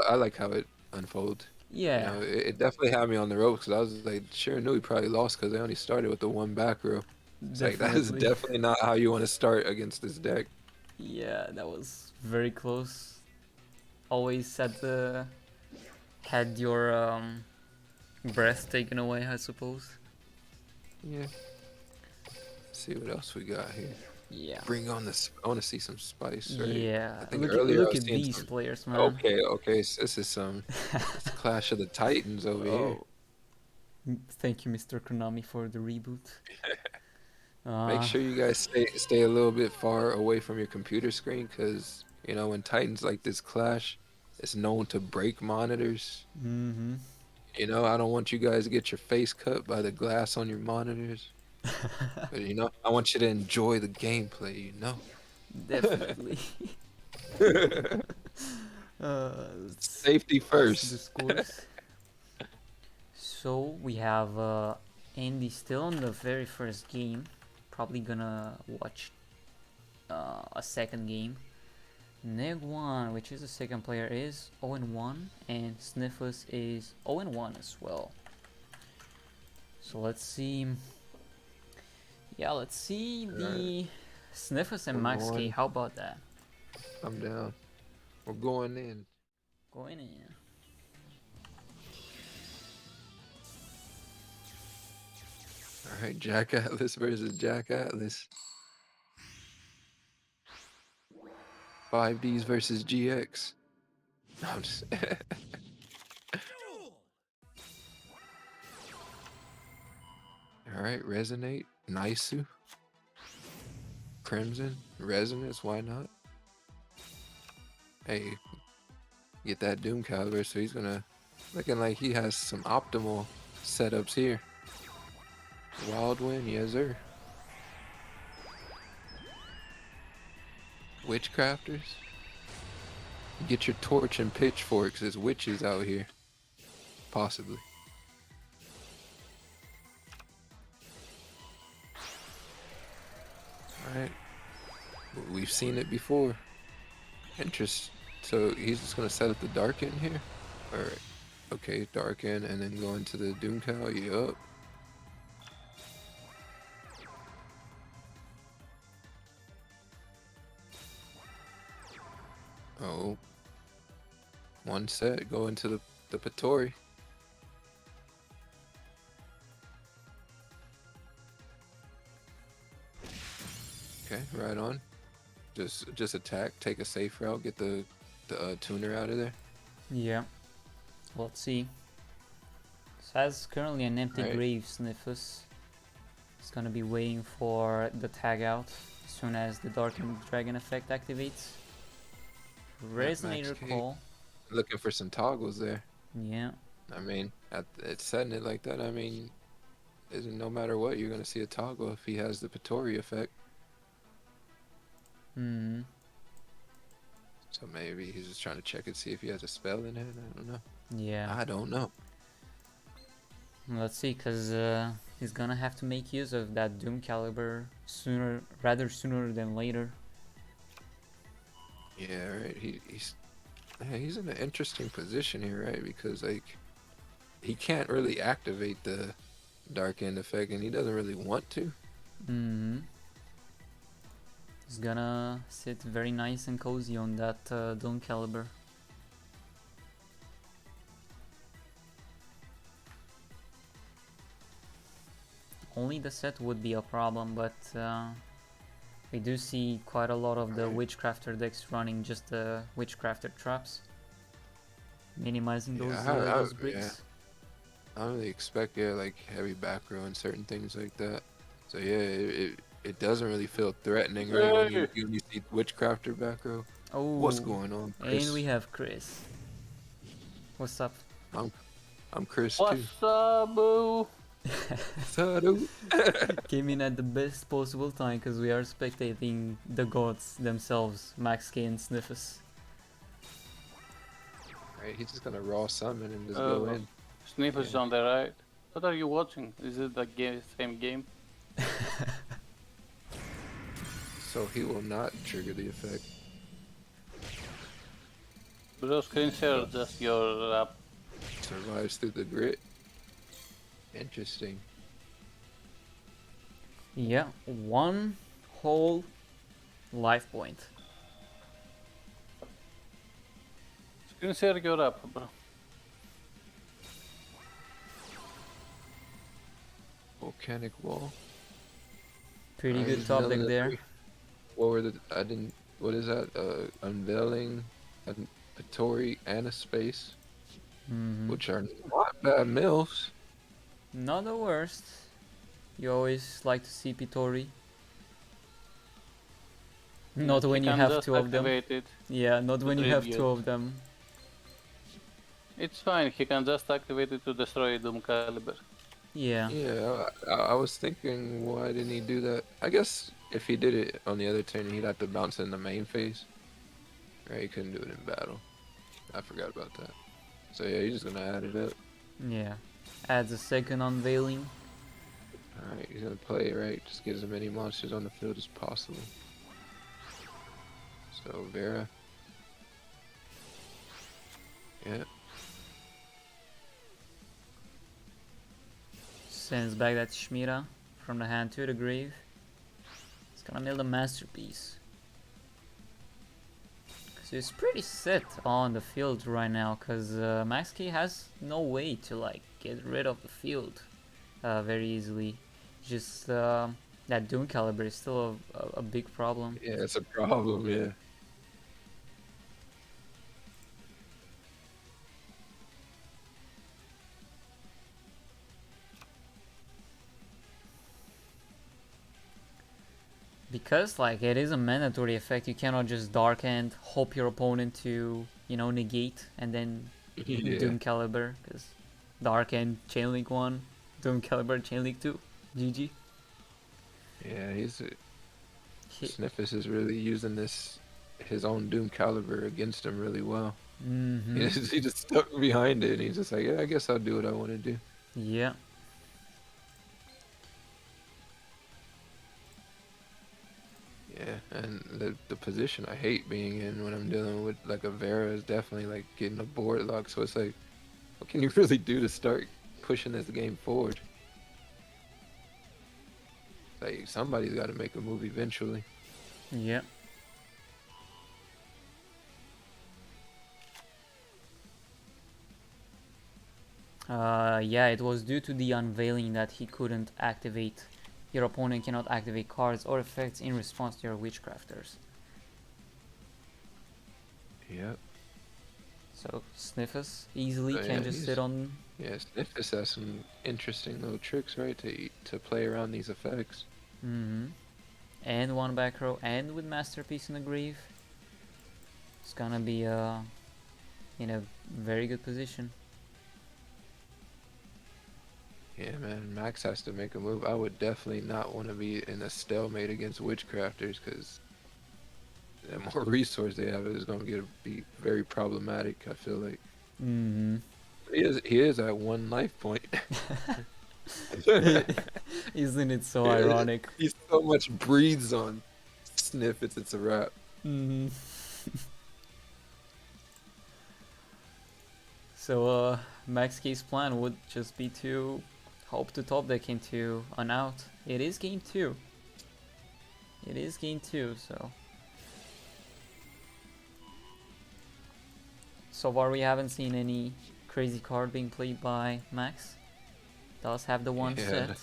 I like how it unfolded. Yeah. You know, it definitely had me on the ropes because I was like, sure knew he probably lost because they only started with the one back row. It's like, that is Definitely. definitely not how you want to start against this deck. Yeah, that was very close. Always had your breath taken away, I suppose. Yeah. See what else we got here. Yeah. Bring on this. I want to see some spice, right? Yeah. I think Look earlier I look was at seeing these some- players, man. Okay. So this is some it's Clash of the Titans over here. Thank you, Mr. Konami, for the reboot. Make sure you guys stay a little bit far away from your computer screen because, you know, when Titans like this clash, it's known to break monitors. Mm-hmm. You know, I don't want you guys to get your face cut by the glass on your monitors. But, you know, I want you to enjoy the gameplay, you know? Definitely. Safety The first. scores. So we have Andy still on the very first game. Probably gonna watch a second game. Neg1, which is the second player, is 0-1, and Sniffus is 0-1 as well. So let's see. Yeah, let's see the Sniffus and Max K. How about that? I'm down. We're going in. Going in. Alright, Jack Atlas versus Jack Atlas. 5Ds versus GX. No, I'm just. All right, resonate, Nisu, Crimson, Resonance. Why not? Hey, get that Doom Caliber. So he's gonna looking like he has some optimal setups here. Wild Wind, yes sir. Witchcrafters. Get your torch and pitchforks. There's witches out here. Possibly. Alright. We've seen it before. Interest. So he's just gonna set up the Darken here? Alright. Okay, Darken and then go into the Doom Cow. Yup. Oh. One set. Go into the Patori. Okay, right on. Just attack, take a safe route, get the tuner out of there. Yeah. Let's see. So has currently an empty Right. grave Sniffus. He's gonna be waiting for the tag out as soon as the Darkened Dragon effect activates. Resonator K. call. Looking for some toggles there. Yeah. I mean, it's setting it like that. I mean, no matter what, you're gonna see a toggle if he has the Patori effect. Hmm. So maybe he's just trying to check and see if he has a spell in it. I don't know. Yeah. I don't know. Let's see, cause he's gonna have to make use of that Doom Caliber sooner than later. Yeah, right. He's in an interesting position here, right? Because like he can't really activate the Dark End effect, and he doesn't really want to. Hmm. He's gonna sit very nice and cozy on that Doom Caliber. Only the set would be a problem, but we do see quite a lot of the Witchcrafter decks running just the Witchcrafter traps, minimizing those bricks. Yeah. I don't really expect like heavy back row and certain things like that. So yeah, it doesn't really feel threatening, right? When you see Witchcrafter back row. Oh, what's going on, Chris? And we have Chris. What's up? I'm Chris too. What's up, boo? Came in at the best possible time because we are spectating the gods themselves, Max K and Sniffus. Right, he's just gonna raw summon and just go in. Sniffus on the right. What are you watching? Is it the same game? So he will not trigger the effect. Bro, screen share just your app. Survives through the grit. Interesting. Yeah, one whole life point. Screen share your app, bro. Volcanic wall. Pretty good top deck there. What were the? What is that? Unveiling, a Patori, and a space, which are not bad mills. Not the worst. You always like to see Pitori. Not when you have two of them. Yeah, not when you have two of them. It's fine, he can just activate it to destroy Doom Caliber. Yeah. Yeah, I was thinking, why didn't he do that? I guess if he did it on the other turn, he'd have to bounce in the main phase. Right, he couldn't do it in battle. I forgot about that. So yeah, he's just gonna add it up. Yeah. Adds a second unveiling. Alright, he's gonna play, right? Just get as many monsters on the field as possible. So, Vera. Yeah. Sends back that Shmira from the hand to the grave. It's gonna mill the masterpiece. So it's pretty set on the field right now, cause Max K has no way to like get rid of the field very easily. Just that Doom Caliber is still a big problem. Yeah, it's a problem, yeah. Because like it is a mandatory effect, you cannot just Dark End, hope your opponent to, you know, negate and then Yeah. Doom Caliber, because Dark End Chainlink 1, Doom Caliber Chainlink 2, GG. Yeah, He- Sniffus is really using his own Doom Caliber against him really well. Mhm. He just stuck behind it and he's just like, yeah, I guess I'll do what I want to do. Yeah. Yeah, and the position I hate being in when I'm dealing with like a Vera is definitely like getting a board lock. So it's like, what can you really do to start pushing this game forward? Like somebody's got to make a move eventually. Yeah. Yeah, it was due to the unveiling that he couldn't activate. Your opponent cannot activate cards or effects in response to your Witchcrafters. Yep. So Sniffus easily Oh, can yeah, just sit on. Yeah, Sniffus has some interesting little tricks, right, to play around these effects. And one back row, and with Masterpiece in the Grave, it's gonna be in a very good position. Yeah, man, Max has to make a move. I would definitely not want to be in a stalemate against Witchcrafters because the more resource they have is going to be very problematic, I feel like. He is at 1 life point. Isn't it so ironic? He so much breathes on Sniff, it's a wrap. So Max K's plan would just be to hope to top deck into an out. It is game 2. It is game 2, so far we haven't seen any crazy card being played by Max. Does have the one set.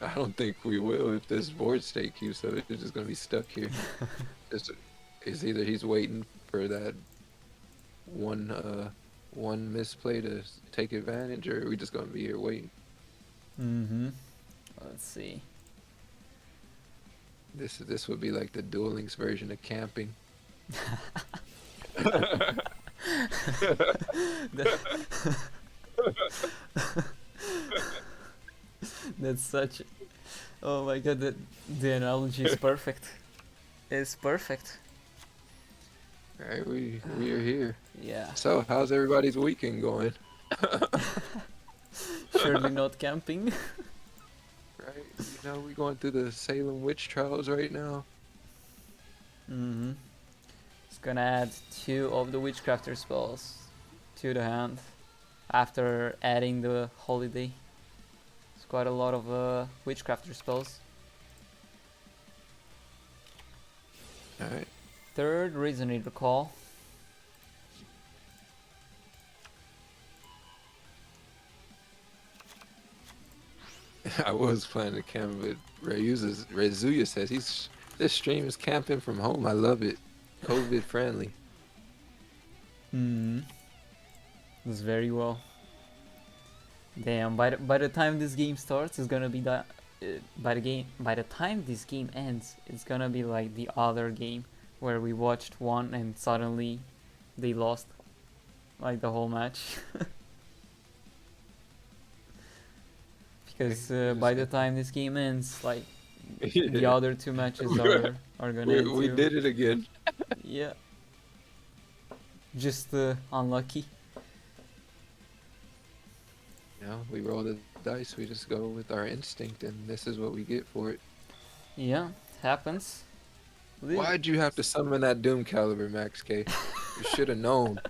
I don't think we will if this board state keeps up. It's just gonna be stuck here. It's either he's waiting for that one misplay to take advantage, or we just gonna be here waiting. Let's see. This would be like the Duel Links version of camping. That's such. Oh my god, the analogy is perfect. It's perfect. Alright, we are here. Yeah. So, how's everybody's weekend going? Surely not camping. Right, you know, we going through the Salem witch trials right now. It's gonna add 2 of the Witchcrafter spells to the hand after adding the holiday. It's quite a lot of Witchcrafter spells. Alright. 3rd Resonator Call. I was planning to camp, but Rezuya says this stream is camping from home. I love it. COVID friendly. That's very well. Damn, by the time this game starts, it's gonna be that. By the time this game ends, it's gonna be like the other game where we watched one and suddenly they lost like the whole match. Because by the time this game ends, like the other 2 matches are gonna end We too. did it again. Yeah. Just unlucky. You know, we roll the dice, we just go with our instinct, and this is what we get for it. Yeah, happens. Why'd you have to summon that Doom Caliber, Max K? You should have known.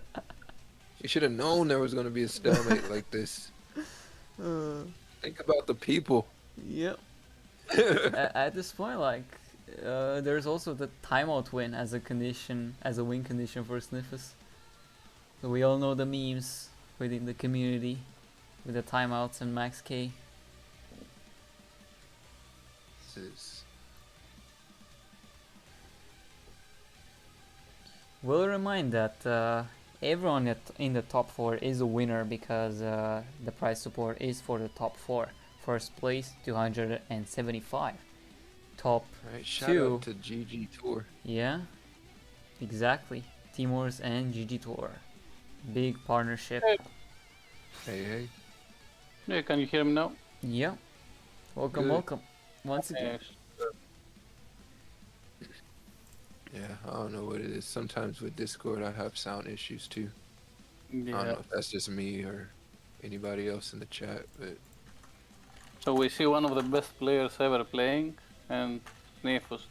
You should have known there was going to be a stalemate like this. Think about the people. Yep. At this point, like, there's also the timeout win as a condition, as a win condition for Sniffus. So we all know the memes within the community with the timeouts and Max K. We'll remind that everyone in the top 4 is a winner because the prize support is for the top 4. First place 275, top Alright, shout 2. out to GGtoor. Yeah, exactly. Teamwor's and GGtoor. Big partnership. Hey, hey. Yeah, can you hear me now? Yeah. Welcome, Good. welcome. Once again. Yeah, I don't know what it is. Sometimes with Discord, I have sound issues too. I don't Yeah. know if that's just me or anybody else in the chat, but So we see one of the best players ever playing, and Sniffus.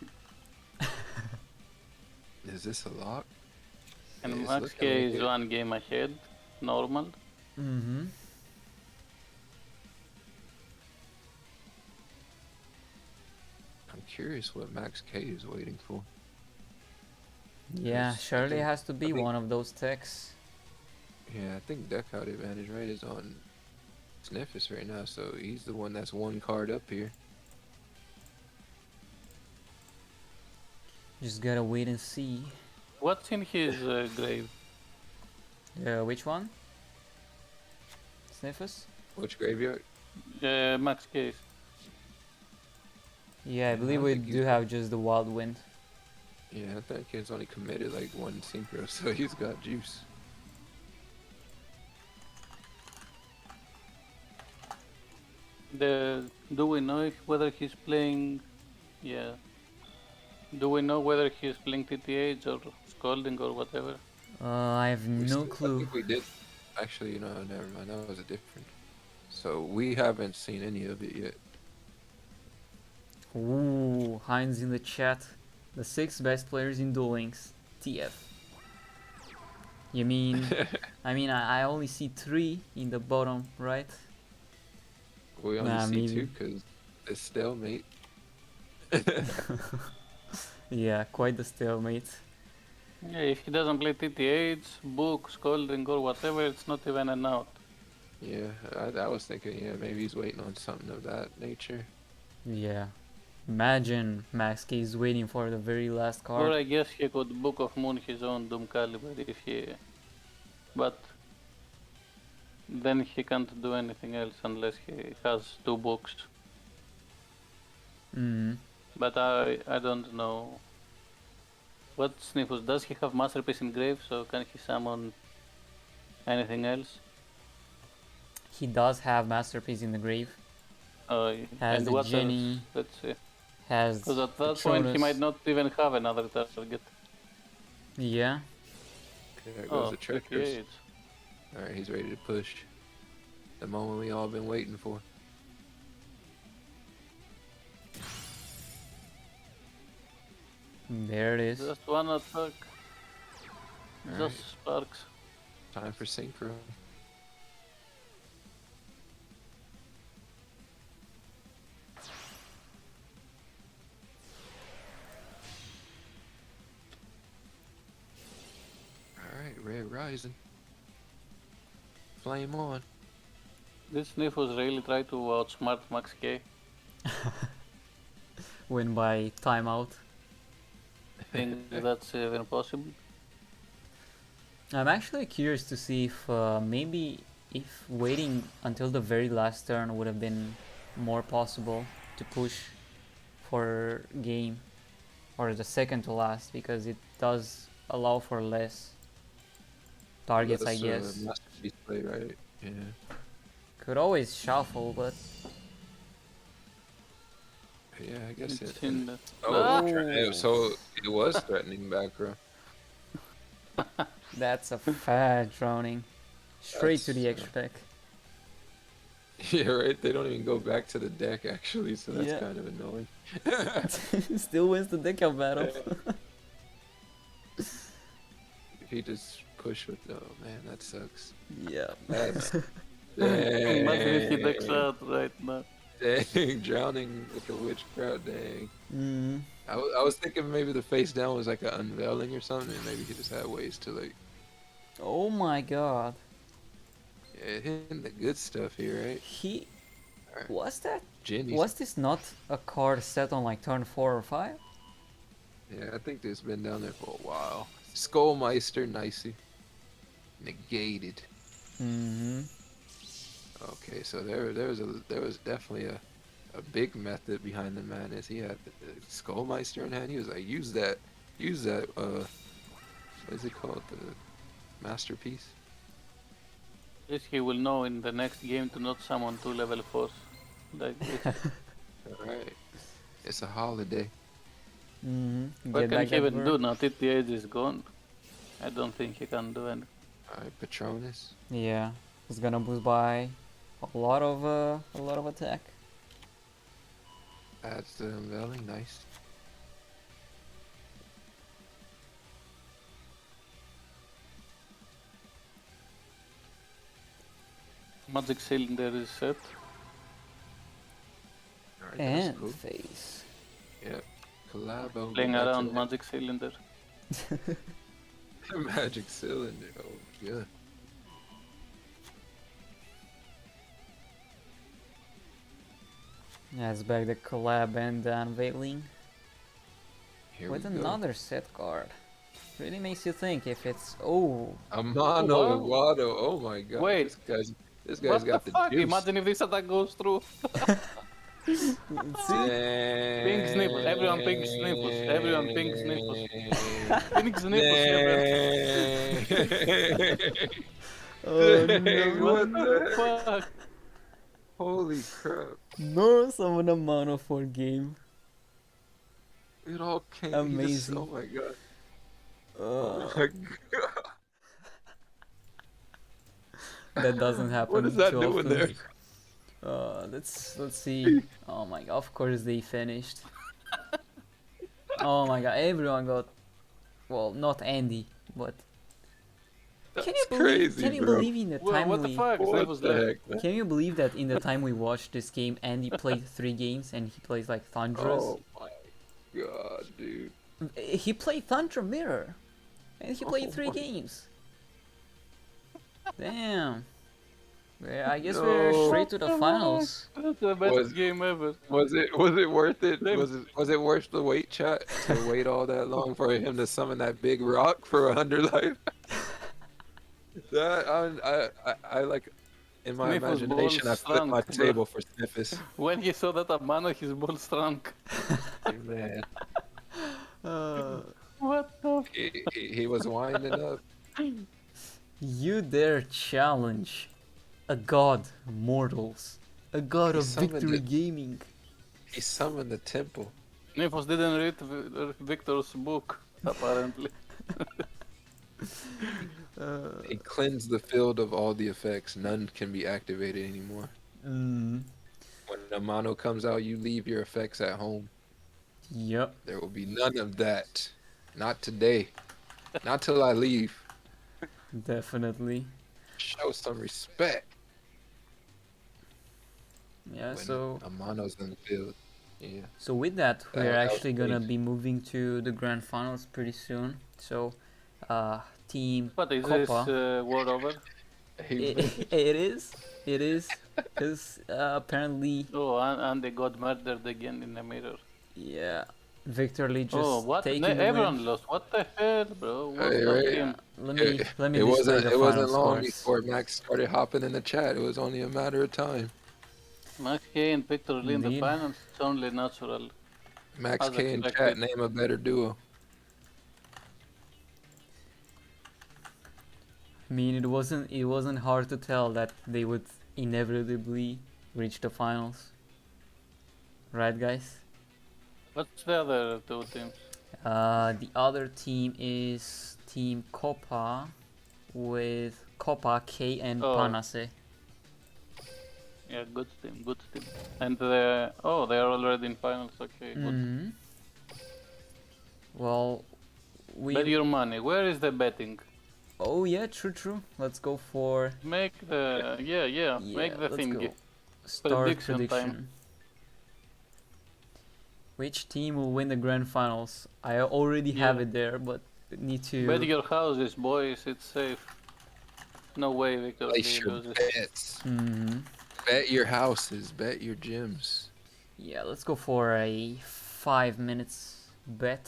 is this a lock? And It's Max looking K like is it. one game ahead, normal. Mm-hmm. I'm curious what Max K is waiting for. Yeah, Yes, I surely think- has to I be think- one of those techs. Yeah, I think deck out advantage, right, is on Sniffus right now, so he's the one that's one card up here. Just gotta wait and see. What's in his grave? Which one? Sniffus? Which graveyard? Max Case. Yeah, I believe don't we think he's do have just the Wild Wind. Yeah, I think he's only committed like one synchro, so he's got juice. Do we know whether he's playing? Yeah. Do we know whether he's playing TTH or Scolding or whatever? I have no I clue. think we did. Actually, no, never mind. That was a different. So we haven't seen any of it yet. Ooh, Heinz in the chat. The 6 best players in Duel Links. TF. You mean? I only see 3 in the bottom right. We only Nah, see maybe. 2 because it's stalemate. Yeah, quite the stalemate. Yeah, if he doesn't play TTH, Book, Scolding or whatever, it's not even an out. Yeah, I was thinking, yeah, maybe he's waiting on something of that nature. Yeah. Imagine Max K is waiting for the very last Or card. I guess he could Book of Moon his own Doom Caliber if he... But then he can't do anything else unless he has 2 books. But I don't know. What Sniffus, does he have Masterpiece in grave, so can he summon anything else? He does have Masterpiece in the grave. Has And the what Jenny. else? Let's see. Has Because at that point he Patronus. might not even have another target. Yeah. There goes the treacherous. 58. Alright, he's ready to push. The moment we all been waiting for. There it is. Just one attack. Alright. Just sparks. Time for synchro. Alright, Red Rising. Flame on. This Sniffus really tried to outsmart Max K. Win by timeout. Think that's even possible? I'm actually curious to see if maybe if waiting until the very last turn would have been more possible to push for game, or the second to last, because it does allow for less targets, I guess. Masterpiece play, right? Yeah. Could always shuffle, but Yeah, I guess It's it. in the... So it was threatening back row. that's a fat drowning. Straight to the extra deck. Yeah, right. They don't even go back to the deck actually, so that's Yeah. kind of annoying. Still wins the deck out battle. If he just push with, oh man, that sucks. Yeah. That's Imagine if he dang. decks out right now. Dang, drowning with the witch crowd, dang. Mm. I was thinking maybe the face down was like an unveiling or something, and maybe he just had ways to like, Oh my god. yeah, hitting the good stuff here, right? He Alright. was that? Jenny's. Was this not a card set on like turn 4 or 5? Yeah, I think this been down there for a while. Skullmeister, nicey. Negated. Mm-hmm. Okay, so there was definitely a a big method behind the madness. He had the Skullmeister in hand. He was like, use that, what is it called? The masterpiece? At least he will know in the next game to not summon 2 level 4s like this. Alright. It's a holiday. What Get can back he that even do word. now? TTH is gone. I don't think he can do anything. Alright, Patronus. Yeah, it's gonna boost by a lot of attack. Adds the unveiling, nice. Magic Cylinder is set. Alright, And that's cool. face. Yep. Collabo. Playing get back to around that. Magic Cylinder. Magic Cylinder. Oh, yeah. Yeah, it's back the collab and the unveiling. Here With we go. another set card. Really makes you think if it's A mono Wow. Wado. Oh my god. Wait. This guy's What got the the fuck? juice. Imagine if this attack goes through. Pink snipples. Everyone pink snipples. Everyone pink snipples. Pink snipples everyone. Oh Dang, no, what What the the heck? fuck? Holy crap. no summon a mono for game. It all came. Amazing. Oh my god. Uh, Oh my god. that doesn't happen What is that too doing often. there? Let's see. Oh my god, of course they finished. Oh my god, everyone got, well, not Andy, but That's Can you bro. believe in the Whoa, time what the we fuck? What Snipples the left. heck? Can you believe that in the time we watched this game, Andy played 3 games and he plays like Thundras? Oh my god, dude. He played Thundra Mirror, and he played Oh 3 my- games. Damn. Well, I guess we're straight to the finals. That's the best Was- game ever. Was it worth it? Same. Was it worth the wait, chat? To wait all that long for him to summon that big rock for 100 life? That I like in my Sniffles imagination I balls flipped my shrunk, bro. table for Sniffus. When he saw that Amano, his ball shrunk. Man, What the f- he was winding up. You dare challenge a god, mortals, a god He of summoned victory it. gaming. He summoned the temple. Nymphos didn't read Victor's book, apparently. He cleansed the field of all the effects. None can be activated anymore. Mm, When the mono comes out, you leave your effects at home. yep, There will be none of that. Not today. Not till I leave. definitely. Show some respect. Yeah, When so a mono's in the field. Yeah. so with that, we're that was actually gonna great. be moving to the grand finals pretty soon. So, team What is this Copa. war over? It is, because apparently, Oh, and they got murdered again in the mirror. yeah, Victor Lee just Oh, what? taking the Everyone win. lost. What the hell, bro? What Hey, the right. game? Let me It display wasn't the it wasn't final long scores. before Max started hopping in the chat. It was only a matter of time. Max K and Victor Lee in the Indeed. finals. It's only natural. Max As K in expected. chat, name a better duo. I mean, it wasn't hard to tell that they would inevitably reach the finals. Right, guys? What's the other two teams? The other team is Team Copa with Copa, K, and Oh. Panase. Yeah, good team, good team. And they are already in finals. Okay, good. Mhm. Well, Bet your money. Where is the betting? Oh yeah, true. Let's go for Make the yeah. Make the let's thingy. go. Start Prediction prediction. time. Which team will win the grand finals? I already have Yeah. it there, but need to. Bet your houses, boys. It's safe. No way, Victor Lee Place your loses. bets. Mhm. Bet your houses. Bet your gyms. Yeah, let's go for a 5 minutes bet.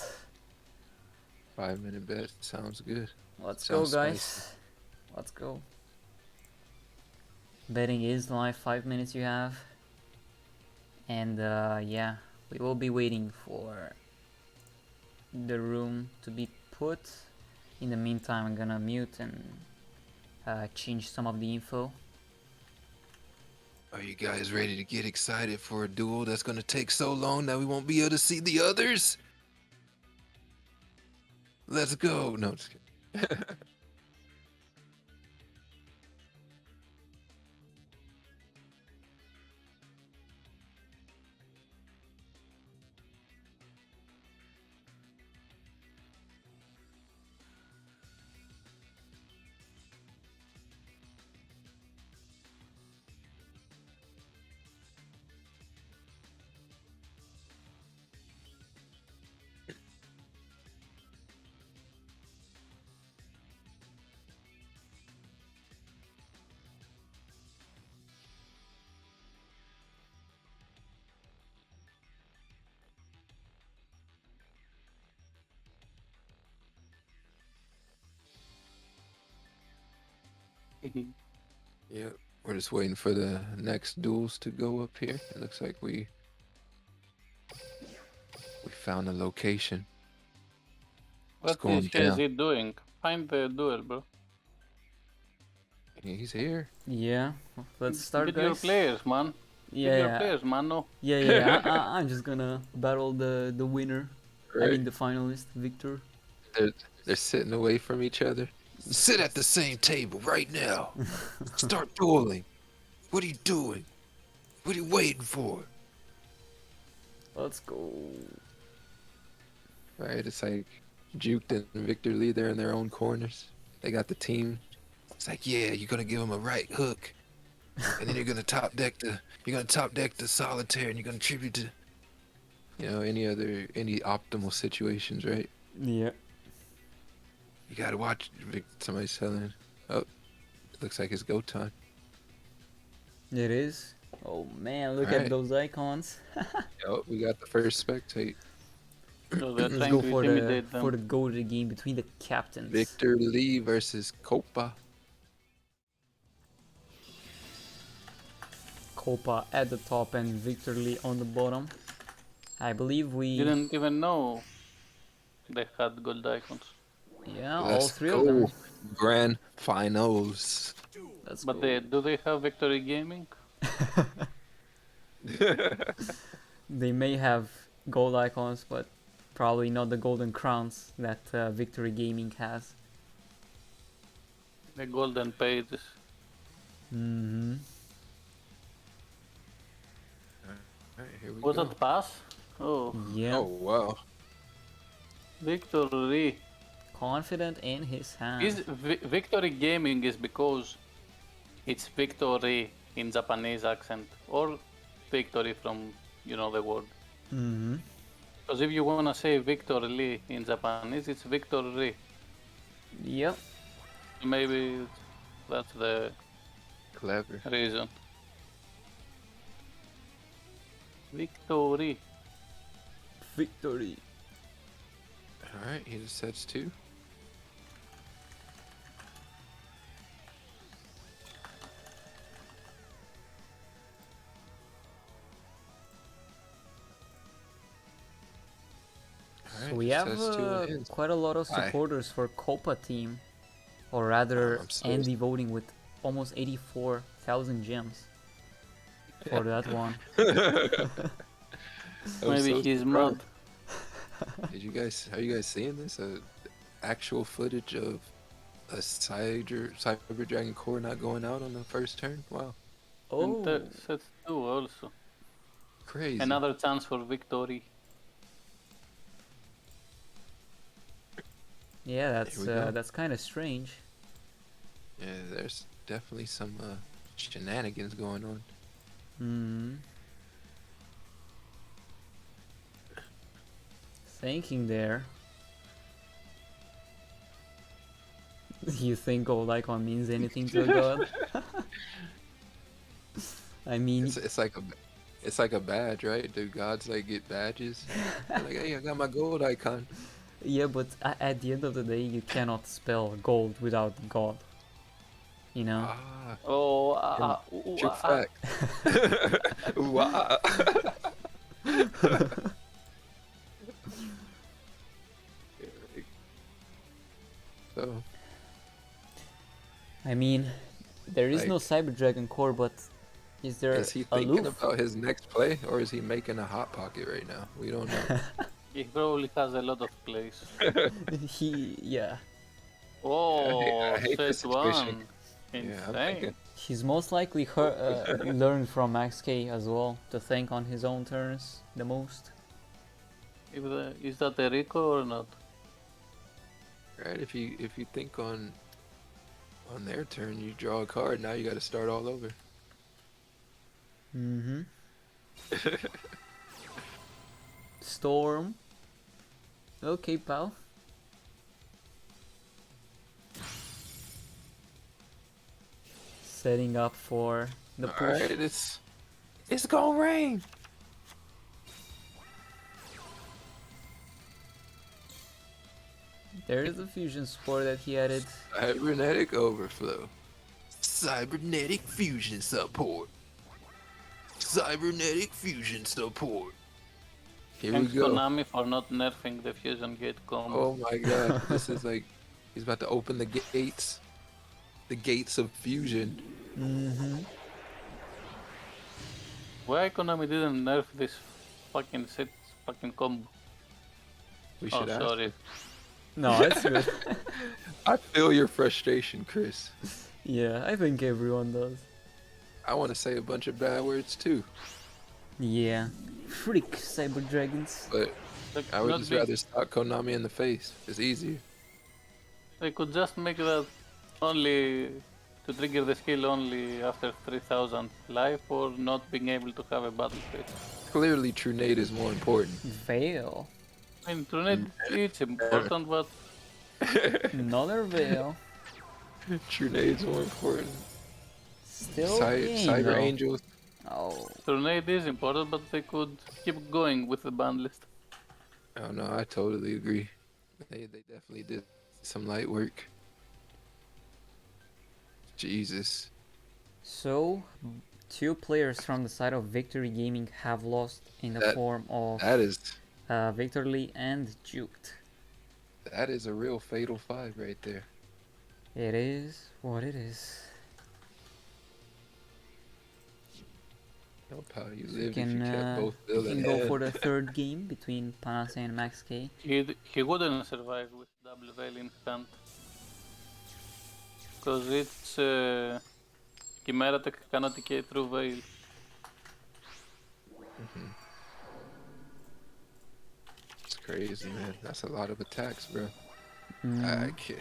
5-minute bet sounds good. Let's Sounds go, guys. spicy. Let's go. Betting is live. 5 minutes you have. And yeah, we will be waiting for the room to be put. In the meantime, I'm gonna mute and change some of the info. Are you guys ready to get excited for a duel that's gonna take so long that we won't be able to see the others? Let's go. No, just kidding. Yep, we're just waiting for the next duels to go up here. It looks like we found a location. What going is down. he doing? Find the duel, bro. He's here. Yeah, let's start, Get guys. your players, man. Yeah, Get your yeah. players, man. No. Yeah. I'm just gonna battle the winner. I Right. mean the finalist, Victor. They're sitting away from each other. Sit at the same table right now. Start dueling. What are you doing? What are you waiting for? Let's go. Right, it's like Juked and Victor Lee, they're in their own corners. They got the team. It's like, yeah, you're gonna give them a right hook, and then you're gonna top deck the solitaire, and you're gonna tribute to, any optimal situations, right? Yeah. You gotta watch. Somebody's selling. Oh, it looks like it's go time. It is. Oh man, look at Alright. those icons. Oh, we got the first spectate. So they're Let's trying go to for the intimidate them. go-to game between the captains. Victor Lee versus Copa. Copa at the top and Victor Lee on the bottom. I believe we Didn't even know they had gold icons. Yeah, all Let's three go. of them. Grand finals. Let's But go. do they have Victory Gaming? They may have gold icons, but probably not the golden crowns that Victory Gaming has. The golden pages. Mm-hmm. Alright, here we Was go. that pass? Oh, Yeah. Oh wow. Victory. Confident in his hand. Is Victory Gaming is because it's victory in Japanese accent or victory from the word. Mm-hmm. Because if you wanna say victory in Japanese, it's victory. Yep. Maybe that's the Clever. reason. Victory. Victory. Alright, he just sets two. So we have quite a lot of supporters for Copa team, or rather Andy voting with almost 84,000 gems for that one. Maybe he's mad. Are you guys seeing this? Actual footage of a Cyber Dragon core not going out on the first turn? Wow. And set 2 also. Crazy. Another chance for victory. Yeah, that's kind of strange. Yeah, there's definitely some shenanigans going on. Hmm. Thinking there. You think gold icon means anything to a god? I mean, it's like a badge, right? Do gods get badges? They're like, hey, I got my gold icon. Yeah, but at the end of the day, you cannot spell gold without god. you know? Ah, Oh, true fact. Wow. So, I mean, there is no like, Cyber Dragon core, but is there is he a thinking Loof? about his next play, or is he making a hot pocket right now? We don't know. he probably has a lot of plays. Yeah. Oh, I hate this set situation. one. Yeah, I'm thinking. Insane. He's most likely learned from Max K as well to think on his own turns the most. Is that a Rico or not? Right, if you think on their turn, you draw a card. Now you got to start all over. Mm-hmm. Storm. Okay, pal. Setting up for the All push. right, it's gonna rain. There is the fusion spore that he added. Cybernetic overflow. Cybernetic fusion support. Cybernetic fusion support. Here Thanks we go. Konami for not nerfing the Fusion Gate combo. Oh my god, this is like he's about to open the gates. The gates of fusion. Mm-hmm. Why Konami didn't nerf this fucking combo? We should ask. Sorry. No, it's good. I feel your frustration, Chris. Yeah, I think everyone does. I want to say a bunch of bad words too, Yeah. Freak Cyber Dragons. but I would just rather sock Konami in the face. It's easier. They could just make that only to trigger the skill only after 3000 life or not being able to have a battle phase. Clearly, True Nade is more important. Veil. I mean, Trunade, it's important, but Another Veil. True Nade's more important. Still Cyber though. Angels. Oh. Trunade is important, but they could keep going with the ban list. Oh no, I totally agree. They definitely did some light work. Jesus. So, two players from the side of Victory Gaming have lost in the form of Victor Lee and Juked. That is a real fatal five right there. It is what it is. Help how you So live if you kept both we Bill can and go Ed. for the third game between Panase and Max K. He wouldn't survive with double veil in hand. Because it's Chimera Tech cannot decay through veil. It's crazy, man. That's a lot of attacks, bro. Mm. I can't.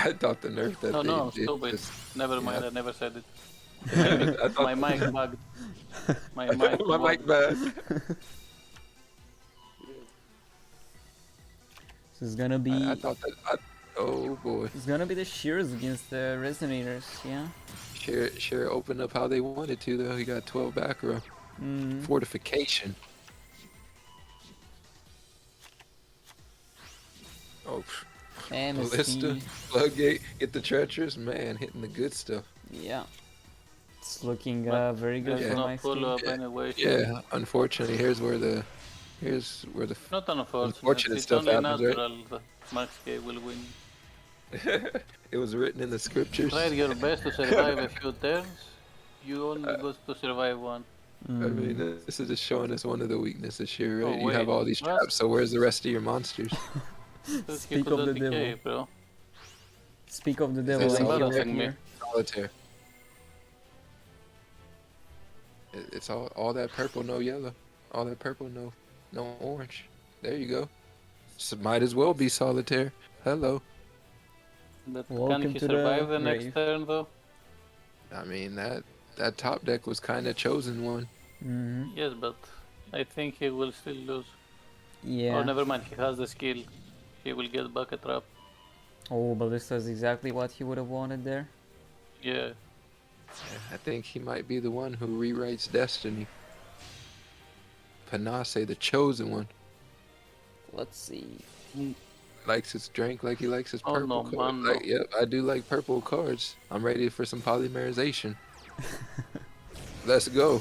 I thought the nerf that No, they no, did stupid. was... Never mind, I never said it. I thought- My mic bugged. My mic My mic bugged. This is gonna be. I thought that. Oh boy. It's gonna be the shears against the resonators, yeah. Share opened up how they wanted to though. He got 12 back row. Fortification. Oh, MST. Ballista, Floodgate, get the treacherous, man, hitting the good stuff. Yeah. It's looking very good There's for no Max follow K. up anyway. Yeah, unfortunately, here's where the Not unfortunate. unfortunate It's stuff only happens, right? natural that Max K will win. It was written in the scriptures. Try your best to survive a few turns. You only got to survive one. I mean, this is just showing us one of the weaknesses here, right? Oh, You have wait, all these what? traps, so where's the rest of your monsters? Speak could of the not decay, devil. bro. Speak of the devil. It's I hear embarrassing me. here. Solitaire. It's all that purple, no yellow. All that purple, no orange. There you go. So might as well be solitaire. Hello. But Welcome can he to the survive the grave. next turn though? I mean that top deck was kind of chosen one. Yes, but I think he will still lose. Yeah. Or never mind, he has the skill. He will get back a trap. Oh, Ballista is exactly what he would have wanted there. Yeah. I think he might be the one who rewrites destiny. Panase, the chosen one. Let's see. Likes his drink like he likes his Oh purple no, card. man, Like, no. yep, I do like purple cards. I'm ready for some polymerization. Let's go.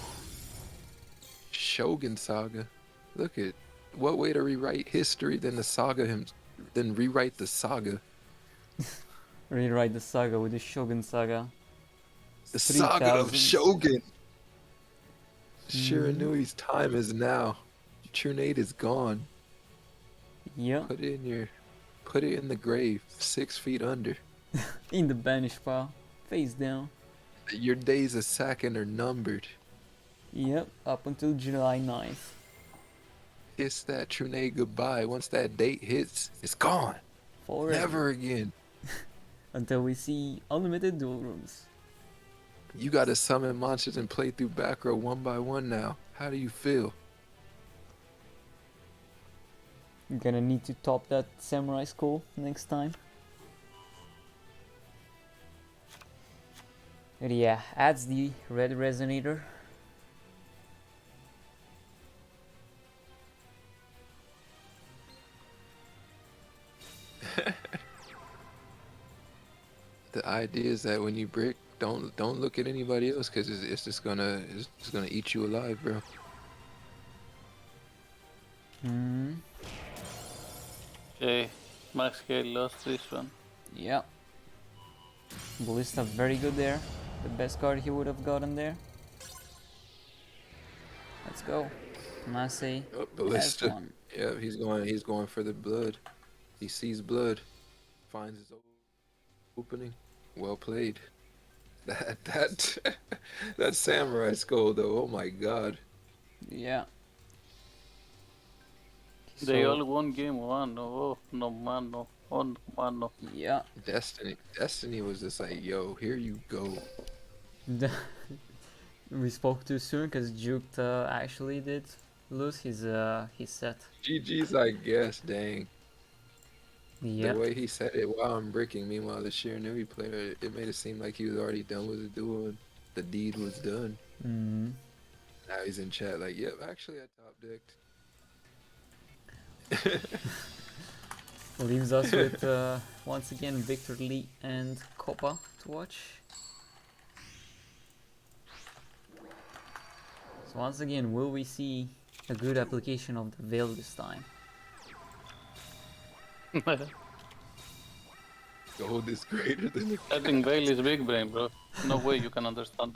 Shogun Saga. Look at what way to rewrite history than than rewrite the saga. Rewrite the saga with the Shogun Saga. The saga of 3000. Shogun. Mhm. Shiranui's time is now. Trunade is gone. Yeah. Put it in the grave, 6 feet under. In the banish pile. Face down. Your days of sacking are numbered. Yep, up until July 9th. Kiss that Trunade goodbye. Once that date hits, it's gone. Forever. Never again. Until we see unlimited duel rooms. You gotta summon monsters and play through back row one by one now. How do you feel? You're gonna need to top that Samurai Skull next time. But yeah, adds the red resonator. The idea is that when you brick, don't look at anybody else because it's just gonna eat you alive, bro. Hmm. Okay, Max K lost this one. Yeah. Ballista very good there. The best card he would have gotten there. Let's go. Masay Oh, has Ballista. one. Yeah, he's going for the blood. He sees blood, finds his opening. Well played. That samurai skull though. Oh my god. Yeah. They all won game one. Oh no, man, no. Oh no, man, no. Yeah. Destiny was just like, yo, here you go. We spoke too soon because Juke actually did lose his set. GG's, I guess. Dang. Yep. The way he said it while I'm bricking, meanwhile the Shiranui player, it made it seem like he was already done with the duel and the deed was done. Mm-hmm. Now he's in chat like, yep, actually I top decked. Leaves us with once again Victor Lee and Koppa to watch. So once again, will we see a good application of the veil this time? Gold is greater than the I think Veil is big brain, bro. No way you can understand.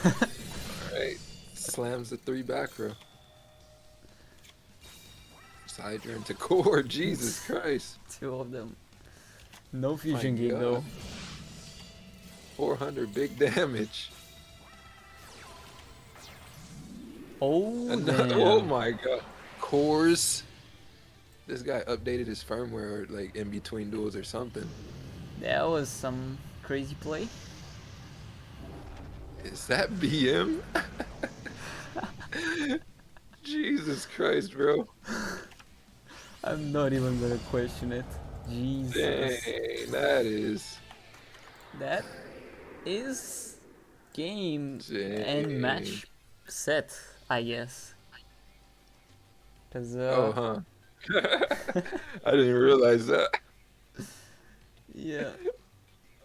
Alright. Slams the 3 back row. Sidra into core, Jesus Christ. 2 of them. No My fusion gate God. though. 400 big damage. Oh, Oh my god. Cores. This guy updated his firmware like in between duels or something. That was some crazy play. Is that BM? Jesus Christ, bro. I'm not even gonna question it. Jesus. Dang, that is. That is game Dang. and match set, I guess. Cause Oh, huh. I didn't realize that. yeah.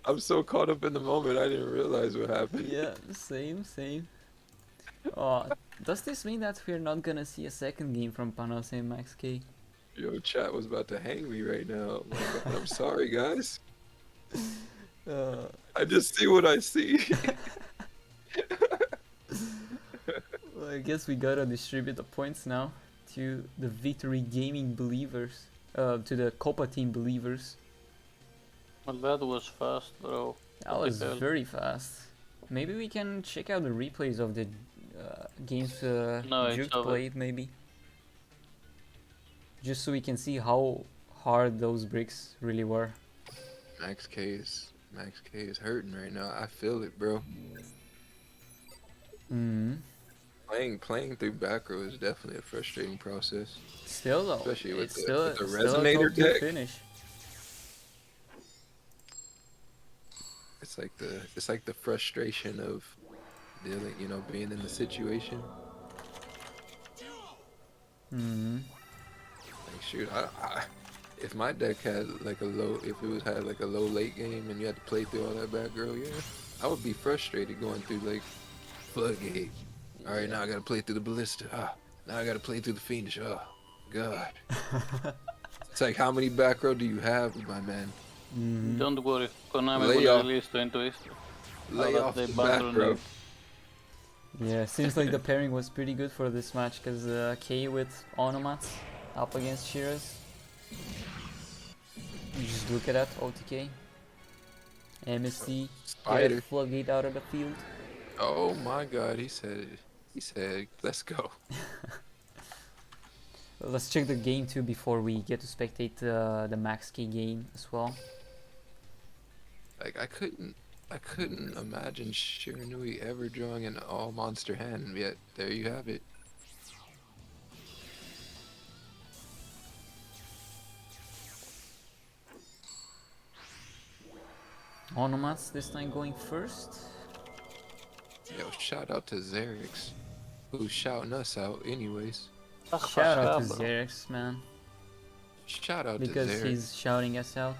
I'm so caught up in the moment, I didn't realize what happened. Yeah, same. Does this mean that we're not gonna see a second game from Panos and Max K? Yo, chat was about to hang me right now. Oh my God, I'm sorry, guys. I just see what I see. Well, I guess we gotta distribute the points now to the Victory Gaming believers, to the Copa team believers. Well, that was fast, bro. That was very fast. Maybe we can check out the replays of the games No, it's Juke over. played, maybe. Just so we can see how hard those bricks really were. Max K is hurting right now. I feel it, bro. Mm. Playing through back row is definitely a frustrating process. Still though, Especially with it's the still a resonator top tier deck. finish. It's like the frustration of dealing, being in the situation. Mm. Like, shoot, if my deck had like a low, if it was had like a low late game and you had to play through all that back row, yeah, I would be frustrated going through like Floodgate. All right, now I gotta play through the Ballista. Now I gotta play through the Fiendish. Oh, God. It's like, how many back row do you have, my man? Don't worry, Konami Lay will off. release 20 Lay that off they the ban back row. Runic. Yeah, seems like the pairing was pretty good for this match because K with Onomats up against Shiraz. You just look at that, OTK. MST, get Spider. Floodgate out of the field. Oh my God, he said, let's go. Let's check the game too before we get to spectate the Max K game as well. Like, I couldn't imagine Shiranui ever drawing an all monster hand, and yet there you have it. Onomats this time going first. Yo, shout out to Xerix, who's shouting us out anyways. Shout out to Xerix, man. Shout out because to Xerix. he's shouting us out.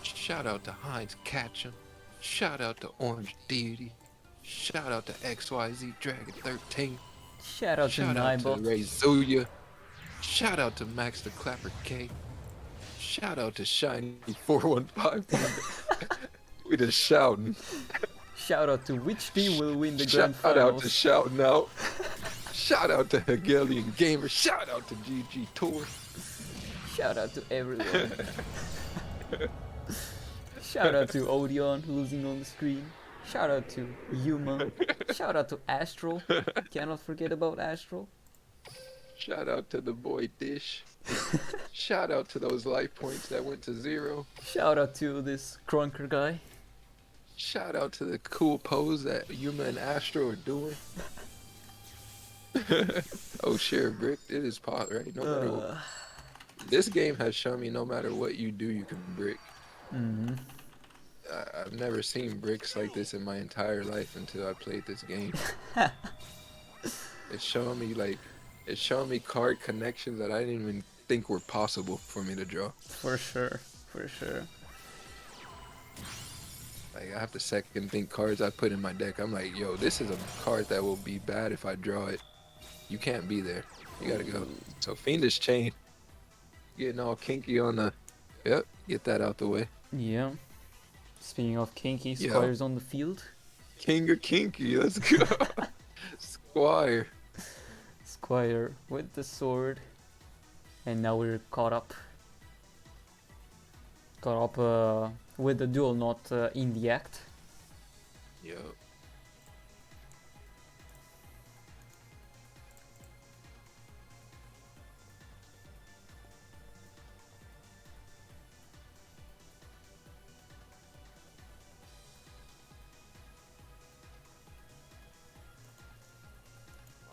Shout out to Heinz Ketchum. Shout out to Orange Deity. Shout out to XYZ Dragon 13. Shout out to Shout out to Naibo. Ray Zuya. Shout out to Max the Clapper K. Shout out to Shiny 415. We just shouting. Shout out to which team will win the grand Shout out finals. to shouting out. Shout out to Hegelian Gamer. Shout out to GGtoor. Shout out to everyone. Shout out to Odeon losing on the screen. Shout out to Yuma. Shout out to Astral. Cannot forget about Astral. Shout out to the boy Dish. Shout out to those life points that went to 0. Shout out to this Crunker guy. Shout out to the cool pose that Yuma and Astro are doing. Oh, sure, Brick. It is pot, right? No matter what. This game has shown me no matter what you do, you can brick. I've never seen bricks like this in my entire life until I played this game. It's showing me card connections that I didn't even think were possible for me to draw. For sure, for sure. Like, I have to second think cards I put in my deck. I'm like, yo, this is a card that will be bad if I draw it. You can't be there. You gotta go. So Fiendish Chain. Getting all kinky on the... Yep, get that out the way. Yeah. Speaking of kinky, Yeah. Squire's on the field. King of kinky, let's go. Squire. Squire with the sword. And now we're caught up. Caught up with the duel, not in the act. Yo.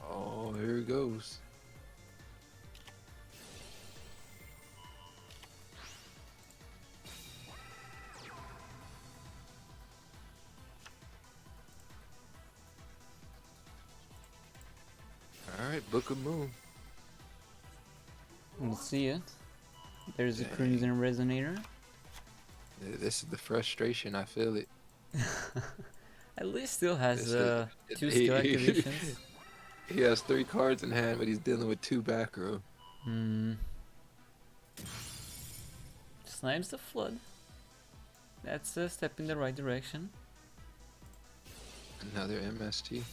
Oh, here it goes. Alright, Book of Moon. We'll see it. There's a Crimson Resonator. This is the frustration, I feel it. At least still has This two skill activations. He has 3 cards in hand, but he's dealing with 2 back row. Snipes the Flood. That's a step in the right direction. Another MST.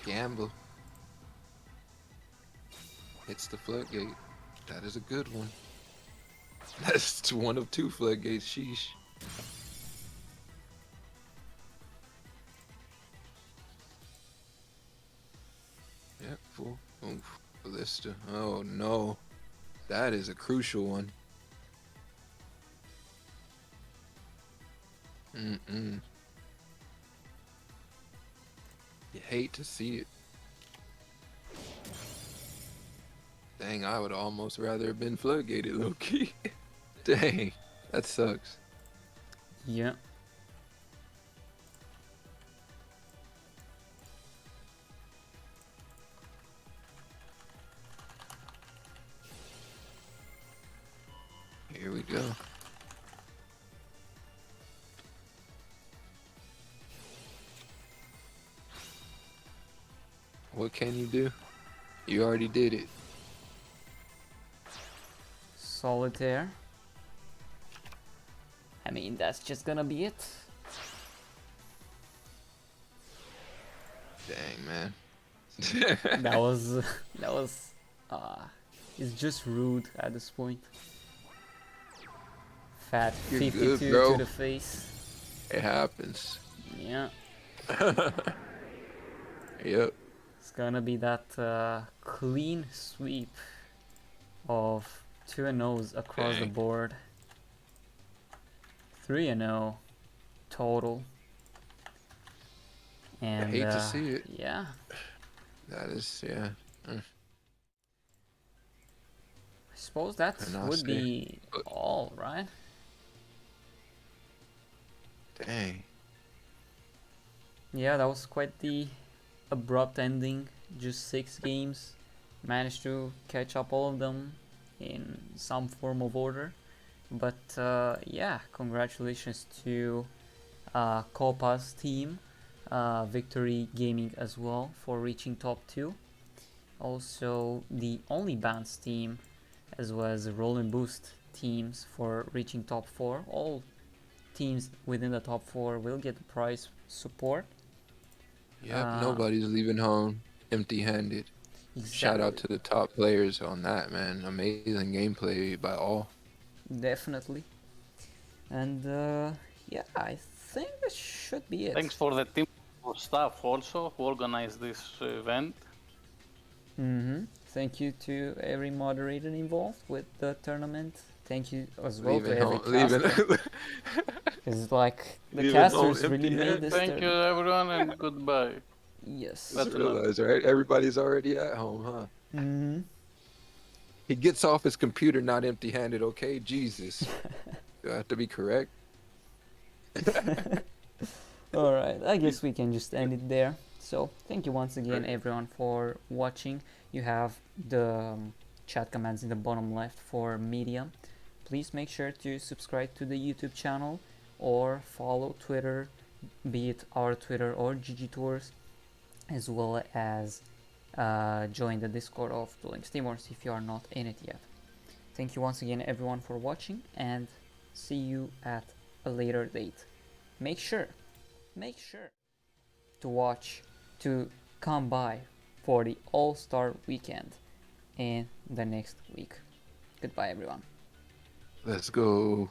Gamble. Hits the floodgate. That is a good one. That's one of 2 floodgates. Sheesh. Yep, full. Oof. Ballista. Oh no. That is a crucial one. You hate to see it. Dang, I would almost rather have been floodgated, low-key. Dang, that sucks. Yeah. Here we go. What can you do? You already did it. Solitaire. I mean, that's just gonna be it. Dang, man. that was it's just rude at this point. Fat You're 52 good, bro. to the face. It happens. Yeah. Yep. It's gonna be that clean sweep of 2-0s across the board. 3-0 total. And I hate to see it. yeah. That is, yeah. I suppose that would be all, right? Dang. Yeah, that was quite the abrupt ending. Just 6 games. Managed to catch up all of them in some form of order. But yeah, congratulations to Copa's team, Victory Gaming as well, for reaching top 2. Also the Only Bands team, as well as the Roll and Boost teams for reaching top 4. All teams within the top 4 will get the prize support. Yep, nobody's leaving home empty-handed. Exactly. Shout out to the top players on that, man. Amazing gameplay by all. Definitely. And yeah, I think that should be it. Thanks for the team staff also who organized this event. Thank you to every moderator involved with the tournament. Thank you as well to every caster. It's like the casters really made this. Thank you everyone and goodbye. Yes. Just realized, right? Everybody's already at home, huh? He gets off his computer not empty-handed, okay? Jesus. Do I have to be correct? Alright, I guess we can just end it there. So, thank you once again everyone for watching. You have the chat commands in the bottom left for media. Please make sure to subscribe to the YouTube channel or follow Twitter, be it our Twitter or GGtours, as well as join the Discord of Duel Links Teamworks if you are not in it yet. Thank you once again everyone for watching, and see you at a later date. Make sure to come by for the All-Star weekend in the next week. Goodbye everyone. Let's go.